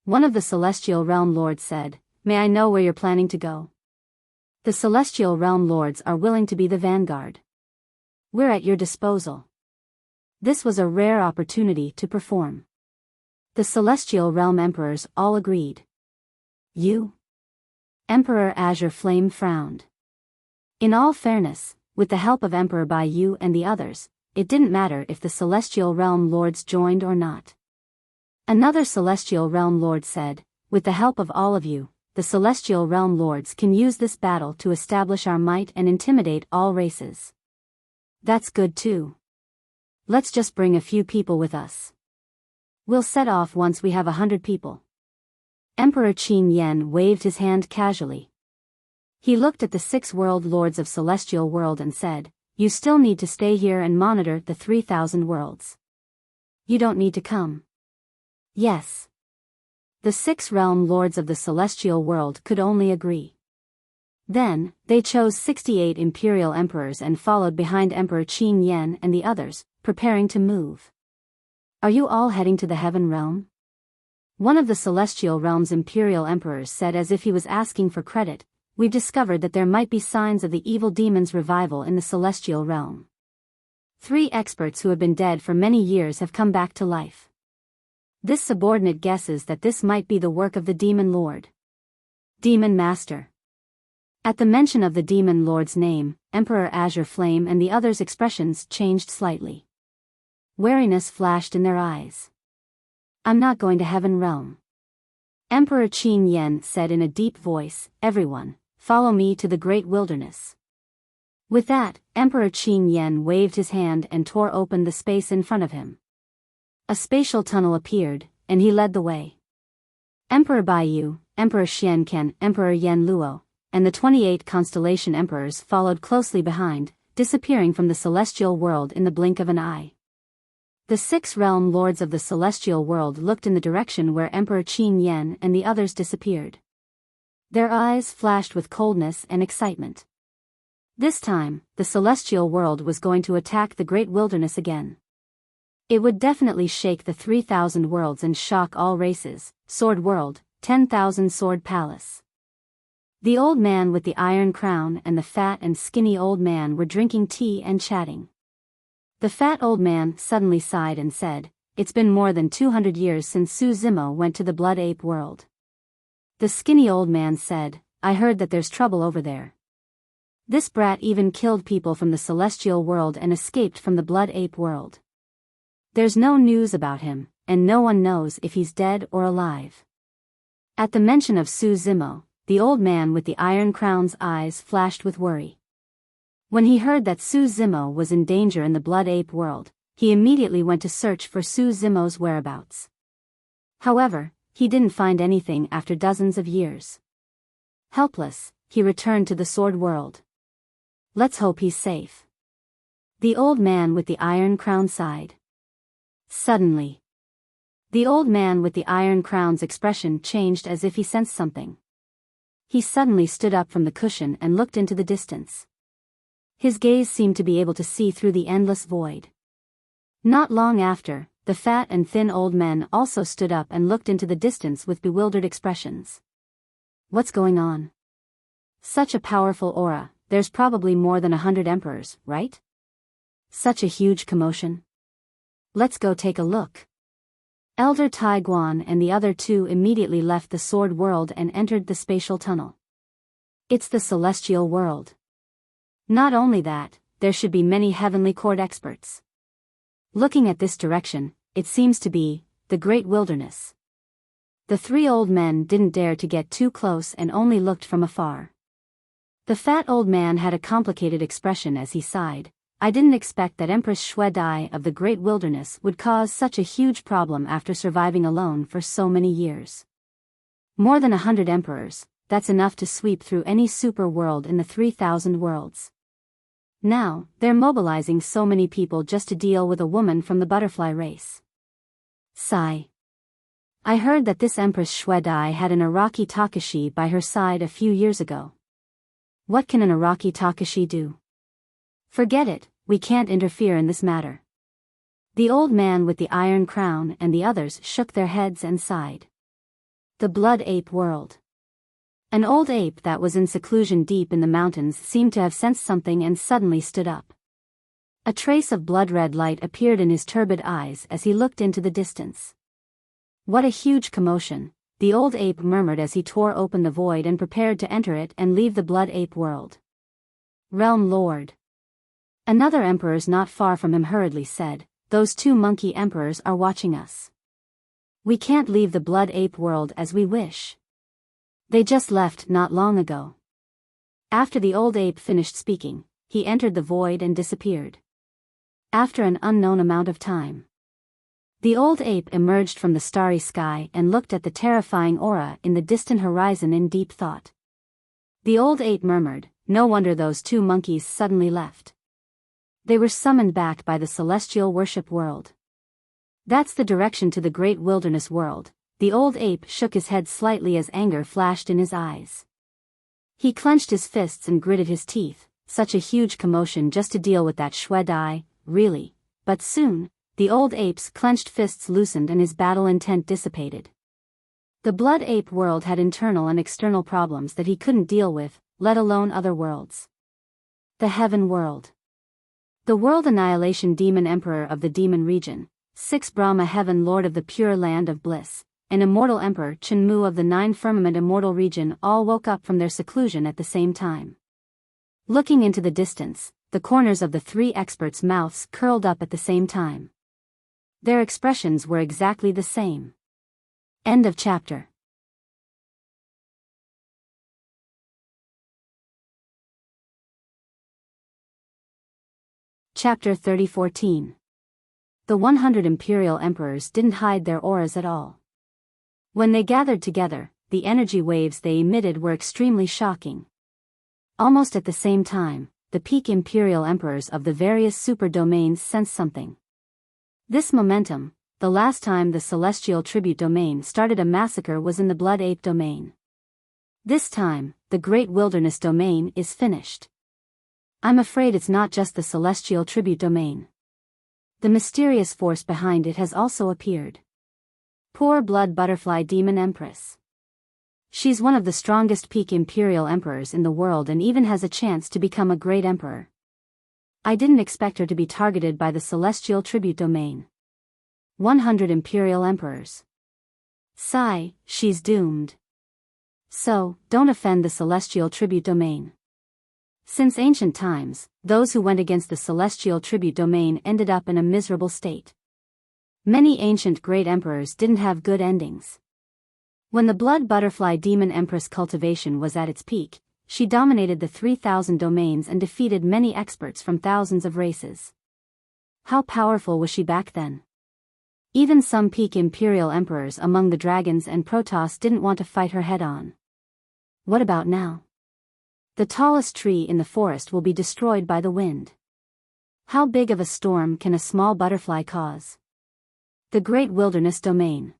Speaker 1: One of the Celestial Realm Lords said, "May I know where you're planning to go?" The Celestial Realm Lords are willing to be the vanguard. We're at your disposal. This was a rare opportunity to perform. The Celestial Realm Emperors all agreed. You? Emperor Azure Flame frowned. In all fairness, with the help of Emperor Biyao and the others, it didn't matter if the Celestial Realm Lords joined or not. Another Celestial Realm Lord said, "With the help of all of you, the Celestial Realm Lords can use this battle to establish our might and intimidate all races." That's good too. Let's just bring a few people with us. We'll set off once we have 100 people. Emperor Qin Yen waved his hand casually. He looked at the 6 world lords of Celestial World and said, "You still need to stay here and monitor the 3,000 worlds. You don't need to come." Yes. The 6 realm lords of the Celestial World could only agree. Then, they chose 68 Imperial Emperors and followed behind Emperor Qin Yen and the others, preparing to move. "Are you all heading to the Heaven Realm?" One of the Celestial Realm's Imperial Emperors said as if he was asking for credit. "We've discovered that there might be signs of the evil demon's revival in the Celestial Realm. 3 experts who have been dead for many years have come back to life. This subordinate guesses that this might be the work of the Demon Lord. Demon Master." At the mention of the Demon Lord's name, Emperor Azure Flame and the others' expressions changed slightly. Wariness flashed in their eyes. "I'm not going to Heaven Realm." Emperor Qin Yen said in a deep voice, "Everyone, follow me to the great wilderness." With that, Emperor Qin Yen waved his hand and tore open the space in front of him. A spatial tunnel appeared, and he led the way. Emperor Biyao, Emperor Xianqian, Emperor Yen Luo, and the 28 constellation emperors followed closely behind, disappearing from the celestial world in the blink of an eye. The 6 realm lords of the celestial world looked in the direction where Emperor Qin Yen and the others disappeared. Their eyes flashed with coldness and excitement. This time, the celestial world was going to attack the great wilderness again. It would definitely shake the 3,000 worlds and shock all races: Sword World, 10,000 Sword Palace. The old man with the iron crown and the fat and skinny old man were drinking tea and chatting. The fat old man suddenly sighed and said, "It's been more than 200 years since Su Zimo went to the Blood Ape world." The skinny old man said, "I heard that there's trouble over there. This brat even killed people from the celestial world and escaped from the Blood Ape world. There's no news about him, and no one knows if he's dead or alive." At the mention of Su Zimo, the old man with the iron crown's eyes flashed with worry. When he heard that Su Zimo was in danger in the Blood Ape world, he immediately went to search for Su Zimo's whereabouts. However, he didn't find anything after dozens of years. Helpless, he returned to the Sword World. "Let's hope he's safe." The old man with the iron crown sighed. Suddenly, the old man with the iron crown's expression changed as if he sensed something. He suddenly stood up from the cushion and looked into the distance. His gaze seemed to be able to see through the endless void. Not long after, the fat and thin old men also stood up and looked into the distance with bewildered expressions. "What's going on? Such a powerful aura, there's probably more than 100 emperors, right? Such a huge commotion. Let's go take a look." Elder Tai Guan and the other 2 immediately left the Sword World and entered the spatial tunnel. It's the celestial world. Not only that, there should be many heavenly court experts. Looking at this direction, it seems to be the great wilderness. The 3 old men didn't dare to get too close and only looked from afar. The fat old man had a complicated expression as he sighed. "I didn't expect that Empress Shui Dai of the great wilderness would cause such a huge problem after surviving alone for so many years. More than 100 emperors, that's enough to sweep through any super world in the 3,000 worlds. Now, they're mobilizing so many people just to deal with a woman from the butterfly race. Sigh. I heard that this Empress Shue Dai had an Iraqi Takashi by her side a few years ago. What can an Iraqi Takashi do? Forget it, we can't interfere in this matter. The old man with the iron crown and the others shook their heads and sighed. The blood ape world. An old ape that was in seclusion deep in the mountains seemed to have sensed something and suddenly stood up. A trace of blood-red light appeared in his turbid eyes as he looked into the distance. What a huge commotion, the old ape murmured as he tore open the void and prepared to enter it and leave the blood ape world. Realm Lord. Another emperor not far from him hurriedly said, "Those two monkey emperors are watching us. We can't leave the blood ape world as we wish. They just left not long ago." After the old ape finished speaking, he entered the void and disappeared. After an unknown amount of time, the old ape emerged from the starry sky and looked at the terrifying aura in the distant horizon in deep thought. The old ape murmured, "No wonder those two monkeys suddenly left. They were summoned back by the celestial worship world. That's the direction to the great wilderness world." The old ape shook his head slightly as anger flashed in his eyes. He clenched his fists and gritted his teeth, such a huge commotion just to deal with that Shue Dai, really. But soon, the old ape's clenched fists loosened and his battle intent dissipated. The blood ape world had internal and external problems that he couldn't deal with, let alone other worlds. The heaven world. The world annihilation demon emperor of the demon region, 6 Brahma heaven lord of the pure land of bliss, and immortal emperor Chenmu of the 9 firmament immortal region all woke up from their seclusion at the same time. Looking into the distance, the corners of the 3 experts' mouths curled up at the same time. Their expressions were exactly the same. End of chapter. Chapter 30:14. The 100 imperial emperors didn't hide their auras at all. When they gathered together, the energy waves they emitted were extremely shocking. Almost at the same time, the peak imperial emperors of the various super domains sensed something. This momentum, the last time the celestial tribute domain started a massacre was in the blood ape domain. This time, the great wilderness domain is finished. I'm afraid it's not just the celestial tribute domain. The mysterious force behind it has also appeared. Poor blood butterfly demon empress. She's one of the strongest peak imperial emperors in the world and even has a chance to become a great emperor. I didn't expect her to be targeted by the celestial tribute domain. 100 imperial emperors. Sigh, she's doomed. So, don't offend the celestial tribute domain. Since ancient times, those who went against the celestial tribute domain ended up in a miserable state. Many ancient great emperors didn't have good endings. When the blood butterfly demon empress cultivation was at its peak, she dominated the 3,000 domains and defeated many experts from thousands of races. How powerful was she back then? Even some peak imperial emperors among the dragons and Protoss didn't want to fight her head-on. What about now? The tallest tree in the forest will be destroyed by the wind. How big of a storm can a small butterfly cause? The Great Wilderness Domain.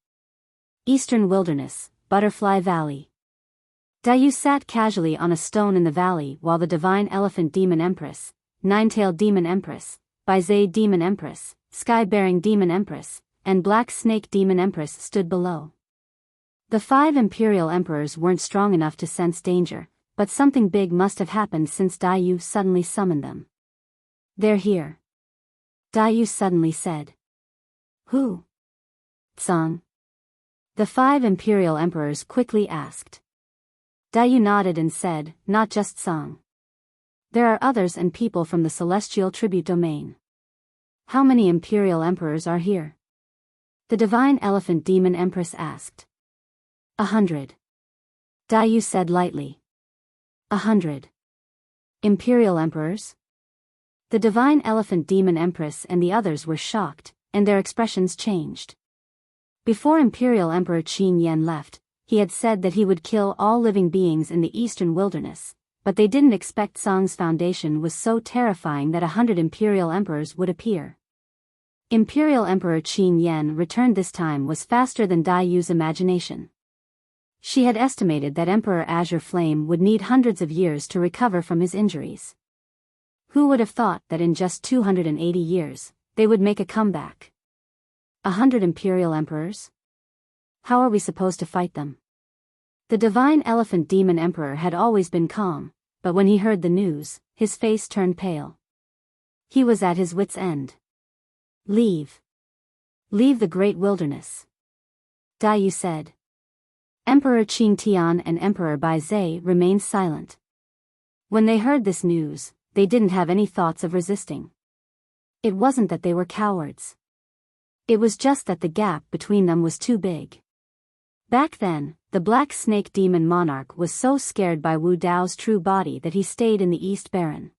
Speaker 1: Eastern Wilderness, Butterfly Valley. Dayu sat casually on a stone in the valley while the Divine Elephant Demon Empress, Nine-Tailed Demon Empress, Bizay Demon Empress, Sky-Bearing Demon Empress, and Black Snake Demon Empress stood below. The 5 Imperial Emperors weren't strong enough to sense danger, but something big must have happened since Dayu suddenly summoned them. They're here. Dayu suddenly said. Who? Tsang. The 5 Imperial Emperors quickly asked. Dayu nodded and said, not just Tsang. There are others and people from the Celestial Tribute Domain. How many Imperial Emperors are here? The Divine Elephant Demon Empress asked. 100. Dayu said lightly. 100. Imperial Emperors? The Divine Elephant Demon Empress and the others were shocked, and their expressions changed. Before Imperial Emperor Qin Yen left, he had said that he would kill all living beings in the Eastern Wilderness, but they didn't expect Song's foundation was so terrifying that 100 imperial emperors would appear. Imperial Emperor Qin Yan returned this time was faster than Dai Yu's imagination. She had estimated that Emperor Azure Flame would need hundreds of years to recover from his injuries. Who would have thought that in just 280 years, they would make a comeback? 100 imperial emperors? How are we supposed to fight them? The divine elephant demon emperor had always been calm, but when he heard the news, his face turned pale. He was at his wits' end. Leave. Leave the great wilderness. Dai Yu said. Emperor Qing Tian and Emperor Bai Zhe remained silent. When they heard this news, they didn't have any thoughts of resisting. It wasn't that they were cowards. It was just that the gap between them was too big. Back then, the Black Snake Demon Monarch was so scared by Wu Dao's true body that he stayed in the East Baron.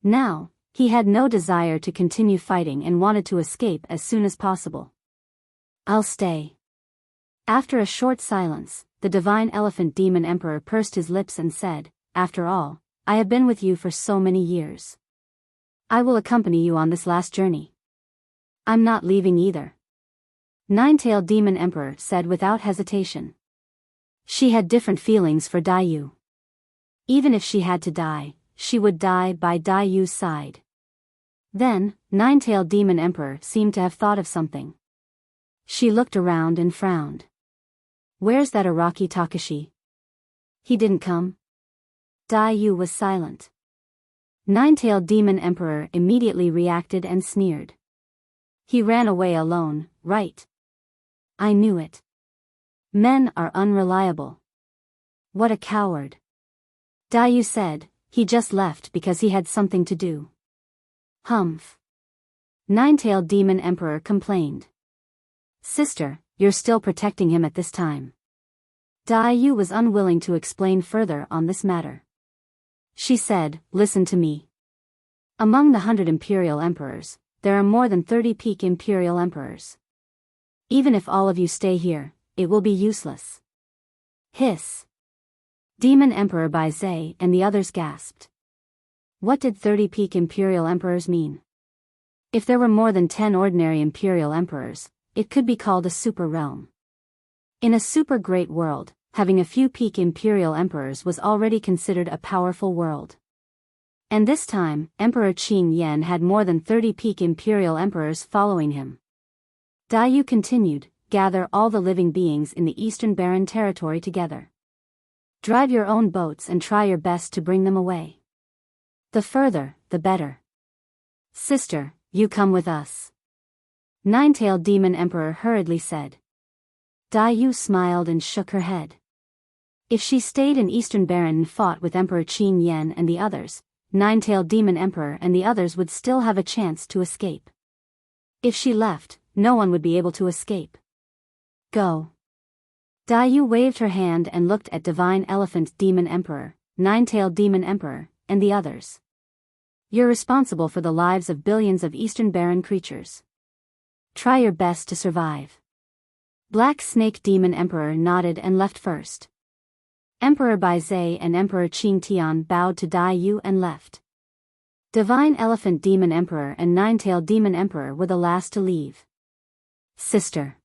Speaker 1: Now, he had no desire to continue fighting and wanted to escape as soon as possible. I'll stay. After a short silence, the Divine Elephant Demon Emperor pursed his lips and said, After all, I have been with you for so many years. I will accompany you on this last journey. I'm not leaving either. Nine-Tailed Demon Emperor said without hesitation. She had different feelings for Dai Yu. Even if she had to die, she would die by Dai Yu's side. Then, Nine-Tailed Demon Emperor seemed to have thought of something. She looked around and frowned. Where's that Araki Takashi? He didn't come? Dai Yu was silent. Nine-Tailed Demon Emperor immediately reacted and sneered. He ran away alone, right? I knew it. Men are unreliable. What a coward. Dai Yu said, he just left because he had something to do. Humph. Nine-Tailed Demon Emperor complained. Sister, you're still protecting him at this time. Dai Yu was unwilling to explain further on this matter. She said, Listen to me. Among the 100 imperial emperors, there are more than 30 peak imperial emperors. Even if all of you stay here, it will be useless. Hiss. Demon Emperor Bai Zhe and the others gasped. What did 30 peak imperial emperors mean? If there were more than 10 ordinary imperial emperors, it could be called a super realm. In a super great world, having a few peak imperial emperors was already considered a powerful world. And this time, Emperor Qin Yan had more than 30 peak imperial emperors following him. Dai Yu continued, gather all the living beings in the Eastern Barren territory together. Drive your own boats and try your best to bring them away. The further, the better. Sister, you come with us. Nine-Tailed Demon Emperor hurriedly said. Dai Yu smiled and shook her head. If she stayed in Eastern Baron and fought with Emperor Qin Yan and the others, Nine-Tailed Demon Emperor and the others would still have a chance to escape. If she left, no one would be able to escape. Go. Dai Yu waved her hand and looked at Divine Elephant Demon Emperor, Nine-Tailed Demon Emperor, and the others. You're responsible for the lives of billions of Eastern Baron creatures. Try your best to survive. Black Snake Demon Emperor nodded and left first. Emperor Bai Zhe and Emperor Qing Tian bowed to Dai Yu and left. Divine Elephant Demon Emperor and Nine-Tailed Demon Emperor were the last to leave. Sister.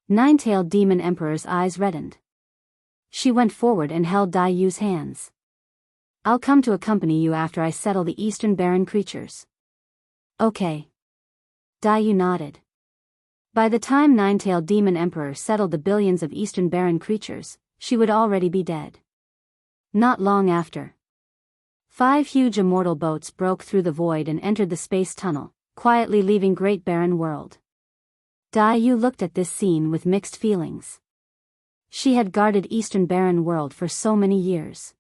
Speaker 1: Nine-Tailed Demon Emperor's eyes reddened. She went forward and held Dai Yu's hands. I'll come to accompany you after I settle the Eastern Baron creatures. Okay. Dai Yu nodded. By the time Nine-Tailed Demon Emperor settled the billions of Eastern Baron creatures, she would already be dead. Not long after. 5 huge immortal boats broke through the void and entered the space tunnel, quietly leaving Great Barren World. Dai Yu looked at this scene with mixed feelings. She had guarded Eastern Barren World for so many years.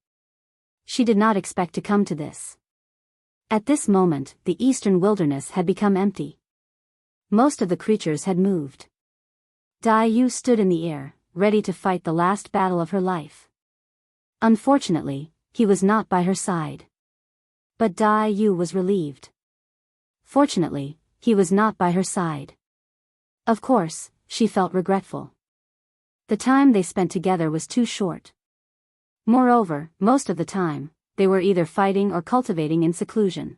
Speaker 1: She did not expect to come to this. At this moment, the Eastern Wilderness had become empty. Most of the creatures had moved. Dai Yu stood in the air, ready to fight the last battle of her life. Unfortunately, he was not by her side. But Dai Yu was relieved. Fortunately, he was not by her side. Of course, she felt regretful. The time they spent together was too short. Moreover, most of the time, they were either fighting or cultivating in seclusion.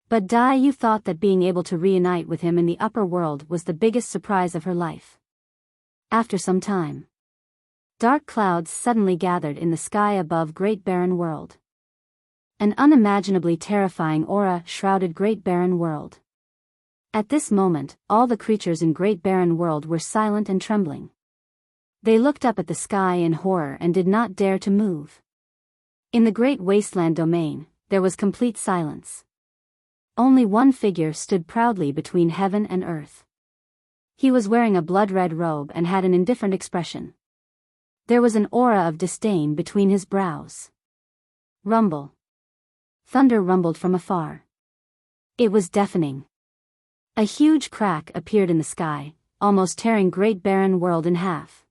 Speaker 1: But Dai Yu thought that being able to reunite with him in the upper world was the biggest surprise of her life. After some time, dark clouds suddenly gathered in the sky above Great Barren World. An unimaginably terrifying aura shrouded Great Barren World. At this moment, all the creatures in Great Barren World were silent and trembling. They looked up at the sky in horror and did not dare to move. In the Great Wasteland domain, there was complete silence. Only one figure stood proudly between heaven and earth. He was wearing a blood-red robe and had an indifferent expression. There was an aura of disdain between his brows. Rumble. Thunder rumbled from afar. It was deafening. A huge crack appeared in the sky, almost tearing Great Barren World in half.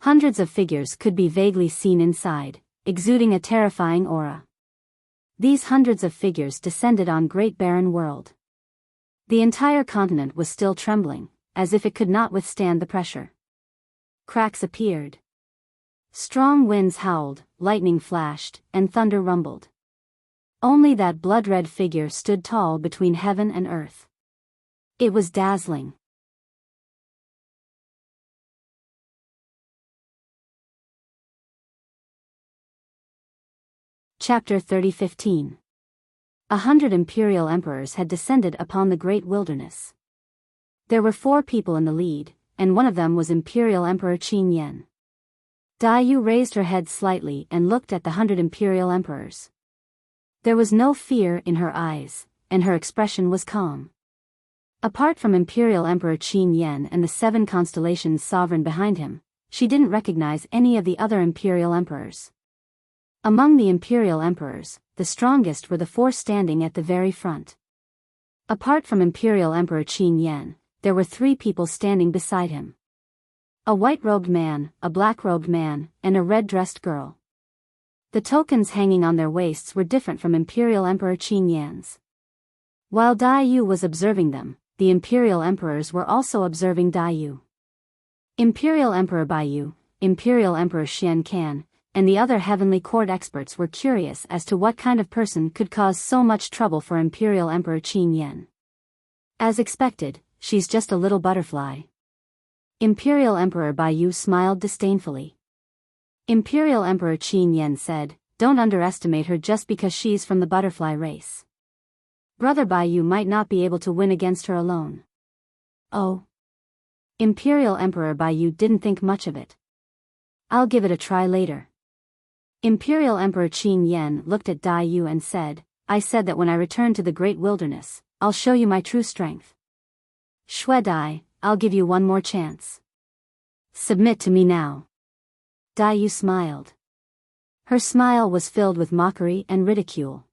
Speaker 1: Hundreds of figures could be vaguely seen inside, exuding a terrifying aura. These hundreds of figures descended on Great Barren World. The entire continent was still trembling, as if it could not withstand the pressure. Cracks appeared. Strong winds howled, lightning flashed, and thunder rumbled. Only that blood-red figure stood tall between heaven and earth. It was dazzling. Chapter 30:15. 100 imperial emperors had descended upon the great wilderness. There were 4 people in the lead, and one of them was Imperial Emperor Qin Yen. Dai Yu raised her head slightly and looked at the 100 imperial emperors. There was no fear in her eyes, and her expression was calm. Apart from Imperial Emperor Qin Yen and the 7 constellations sovereign behind him, she didn't recognize any of the other imperial emperors. Among the imperial emperors, the strongest were the 4 standing at the very front. Apart from Imperial Emperor Qin Yen, there were 3 people standing beside him. A white-robed man, a black-robed man, and a red-dressed girl. The tokens hanging on their waists were different from Imperial Emperor Qin Yan's. While Dai Yu was observing them, the imperial emperors were also observing Dai Yu. Imperial Emperor Biyao, Imperial Emperor Xian Can, and the other heavenly court experts were curious as to what kind of person could cause so much trouble for Imperial Emperor Qin Yen. As expected, she's just a little butterfly. Imperial Emperor Biyao smiled disdainfully. Imperial Emperor Qin Yen said, "Don't underestimate her just because she's from the butterfly race. Brother Biyao might not be able to win against her alone." Oh. Imperial Emperor Biyao didn't think much of it. "I'll give it a try later." Imperial Emperor Qin Yen looked at Dai Yu and said, "I said that when I return to the great wilderness, I'll show you my true strength. Shui Dai, I'll give you one more chance. Submit to me now." Dai Yu smiled. Her smile was filled with mockery and ridicule.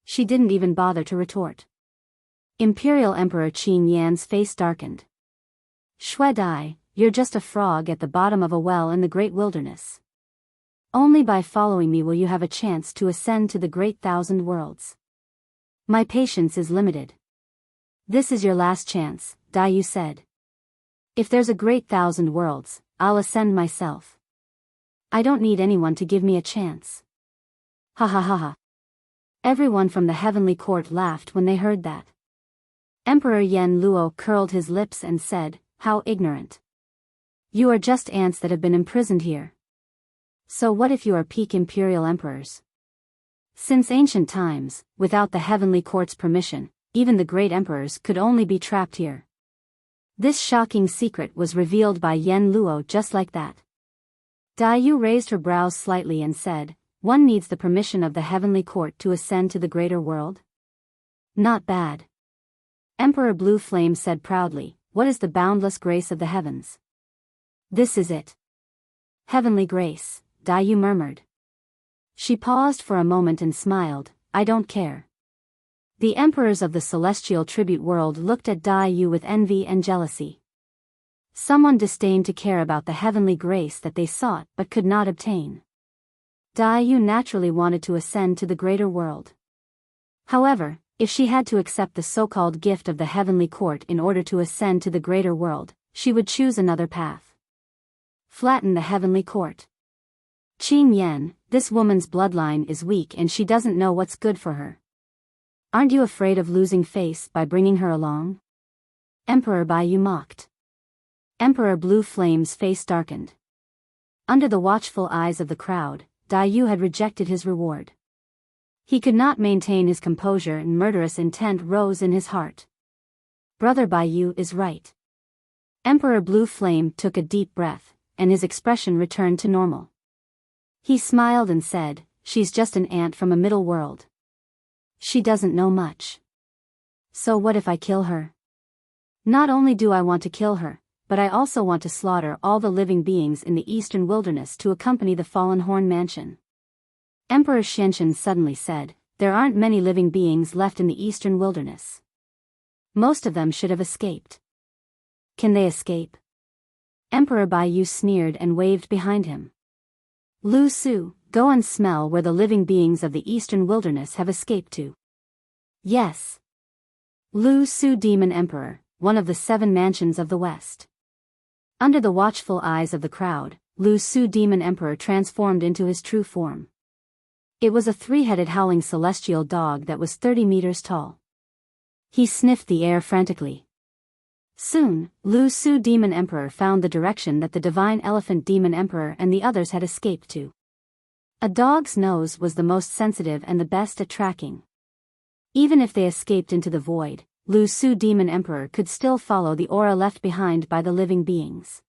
Speaker 1: She didn't even bother to retort. Imperial Emperor Qin Yan's face darkened. "Shui Dai, you're just a frog at the bottom of a well in the great wilderness. Only by following me will you have a chance to ascend to the great 1,000 worlds. My patience is limited." "This is your last chance," Dai Yu said. "If there's a great 1,000 worlds, I'll ascend myself. I don't need anyone to give me a chance." Ha ha ha ha. Everyone from the heavenly court laughed when they heard that. Emperor Yen Luo curled his lips and said, "How ignorant. You are just ants that have been imprisoned here. So what if you are peak imperial emperors? Since ancient times, without the heavenly court's permission, even the great emperors could only be trapped here." This shocking secret was revealed by Yen Luo just like that. Dai Yu raised her brows slightly and said, "One needs the permission of the heavenly court to ascend to the greater world? Not bad." Emperor Blue Flame said proudly, "What is the boundless grace of the heavens?" "This is it." "Heavenly grace," Dai Yu murmured. She paused for a moment and smiled, "I don't care." The emperors of the celestial tribute world looked at Dai Yu with envy and jealousy. Someone disdained to care about the heavenly grace that they sought but could not obtain. Dai Yu naturally wanted to ascend to the greater world. However, if she had to accept the so-called gift of the heavenly court in order to ascend to the greater world, she would choose another path. Flatten the heavenly court. Qin Yen, This woman's bloodline is weak and she doesn't know what's good for her. Aren't you afraid of losing face by bringing her along? Emperor Biyao mocked. Emperor Blue Flame's face darkened. Under the watchful eyes of the crowd, Biyao had rejected his reward. He could not maintain his composure and murderous intent rose in his heart. Brother Biyao is right. Emperor Blue Flame took a deep breath, and his expression returned to normal. He smiled and said, "She's just an ant from a middle world. She doesn't know much. So what if I kill her? Not only do I want to kill her, but I also want to slaughter all the living beings in the eastern wilderness to accompany the fallen Horn Mansion." Emperor Xianxian suddenly said, "There aren't many living beings left in the eastern wilderness. Most of them should have escaped. Can they escape?" Emperor Biyao sneered and waved behind him. "Lu Su, go and smell where the living beings of the eastern wilderness have escaped to." "Yes." Lu Su Demon Emperor, one of the 7 mansions of the West. Under the watchful eyes of the crowd, Lu Su Demon Emperor transformed into his true form. It was a 3-headed howling celestial dog that was 30 meters tall. He sniffed the air frantically. Soon, Lu Su Demon Emperor found the direction that the Divine Elephant Demon Emperor and the others had escaped to. A dog's nose was the most sensitive and the best at tracking. Even if they escaped into the void, Lu Su Demon Emperor could still follow the aura left behind by the living beings.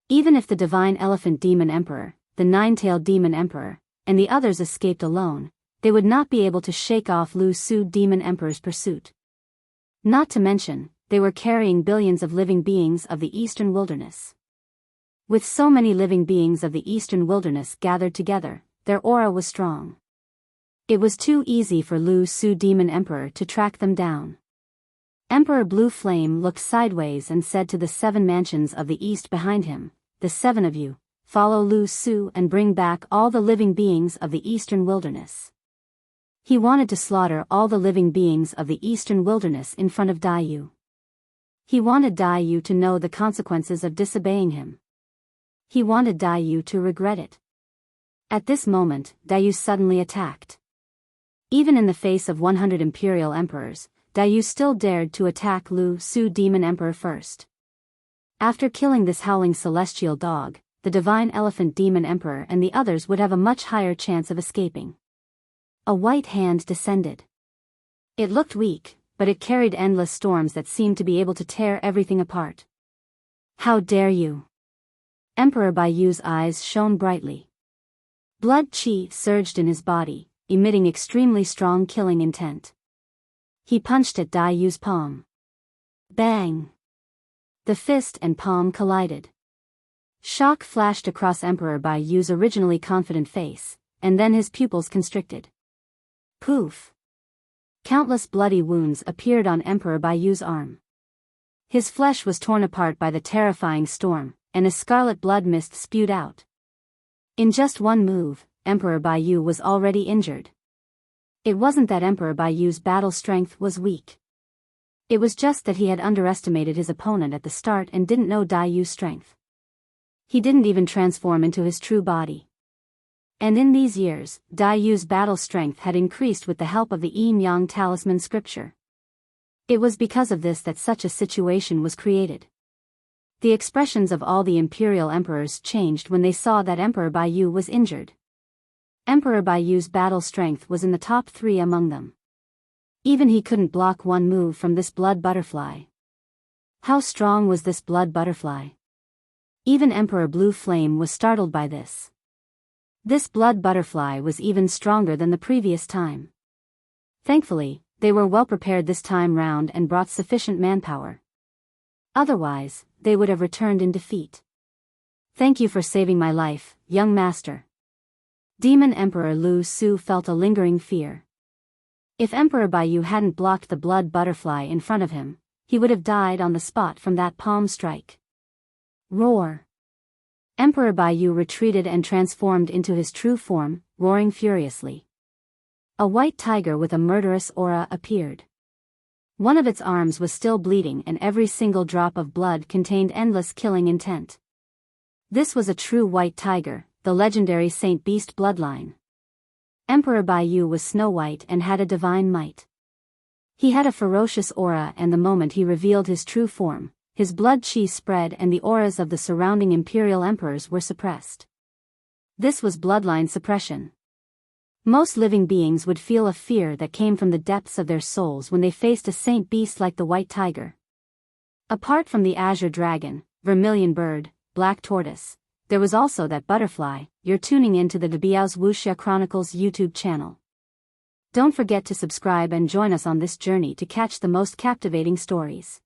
Speaker 1: Even if the Divine Elephant Demon Emperor, the 9-tailed Demon Emperor, and the others escaped alone, they would not be able to shake off Lu Su Demon Emperor's pursuit. Not to mention, they were carrying billions of living beings of the eastern wilderness. With so many living beings of the eastern wilderness gathered together, their aura was strong. It was too easy for Lu Su Demon Emperor to track them down. Emperor Blue Flame looked sideways and said to the 7 mansions of the east behind him, "The 7 of you, follow Lu Su and bring back all the living beings of the eastern wilderness." He wanted to slaughter all the living beings of the eastern wilderness in front of Biyao. He wanted Biyao to know the consequences of disobeying him. He wanted Biyao to regret it. At this moment, Biyao suddenly attacked. Even in the face of 100 imperial emperors, Biyao still dared to attack Lu Su Demon Emperor first. After killing this howling celestial dog, the Divine Elephant Demon Emperor and the others would have a much higher chance of escaping. A white hand descended. It looked weak, but it carried endless storms that seemed to be able to tear everything apart. "How dare you!" Emperor Biyao's eyes shone brightly. Blood qi surged in his body, emitting extremely strong killing intent. He punched at Biyao's palm. Bang! The fist and palm collided. Shock flashed across Emperor Biyao's originally confident face, and then his pupils constricted. Poof! Countless bloody wounds appeared on Emperor Biyao's arm. His flesh was torn apart by the terrifying storm, and a scarlet blood mist spewed out. In just one move, Emperor Biyao was already injured. It wasn't that Emperor Biyao's battle strength was weak. It was just that he had underestimated his opponent at the start and didn't know Biyao's strength. He didn't even transform into his true body. And in these years, Biyao's battle strength had increased with the help of the Yin-Yang Talisman scripture. It was because of this that such a situation was created. The expressions of all the imperial emperors changed when they saw that Emperor Biyao was injured. Emperor Biyao's battle strength was in the top 3 among them. Even he couldn't block one move from this blood butterfly. How strong was this blood butterfly? Even Emperor Blue Flame was startled by this. This blood butterfly was even stronger than the previous time. Thankfully, they were well prepared this time round and brought sufficient manpower. Otherwise, they would have returned in defeat. Thank you for saving my life, young master. Demon Emperor Lu Su felt a lingering fear. If Emperor Biyao hadn't blocked the blood butterfly in front of him, he would have died on the spot from that palm strike. Roar! Emperor Biyao retreated and transformed into his true form, roaring furiously. A white tiger with a murderous aura appeared. One of its arms was still bleeding and every single drop of blood contained endless killing intent. This was a true white tiger, the legendary Saint Beast bloodline. Emperor Biyao was snow-white and had a divine might. He had a ferocious aura, and the moment he revealed his true form, his blood chi spread and the auras of the surrounding imperial emperors were suppressed. This was bloodline suppression. Most living beings would feel a fear that came from the depths of their souls when they faced a saint beast like the white tiger. Apart from the azure dragon, vermilion bird, black tortoise, there was also that butterfly. You're tuning into the Biyao's Wuxia Chronicles YouTube channel. Don't forget to subscribe and join us on this journey to catch the most captivating stories.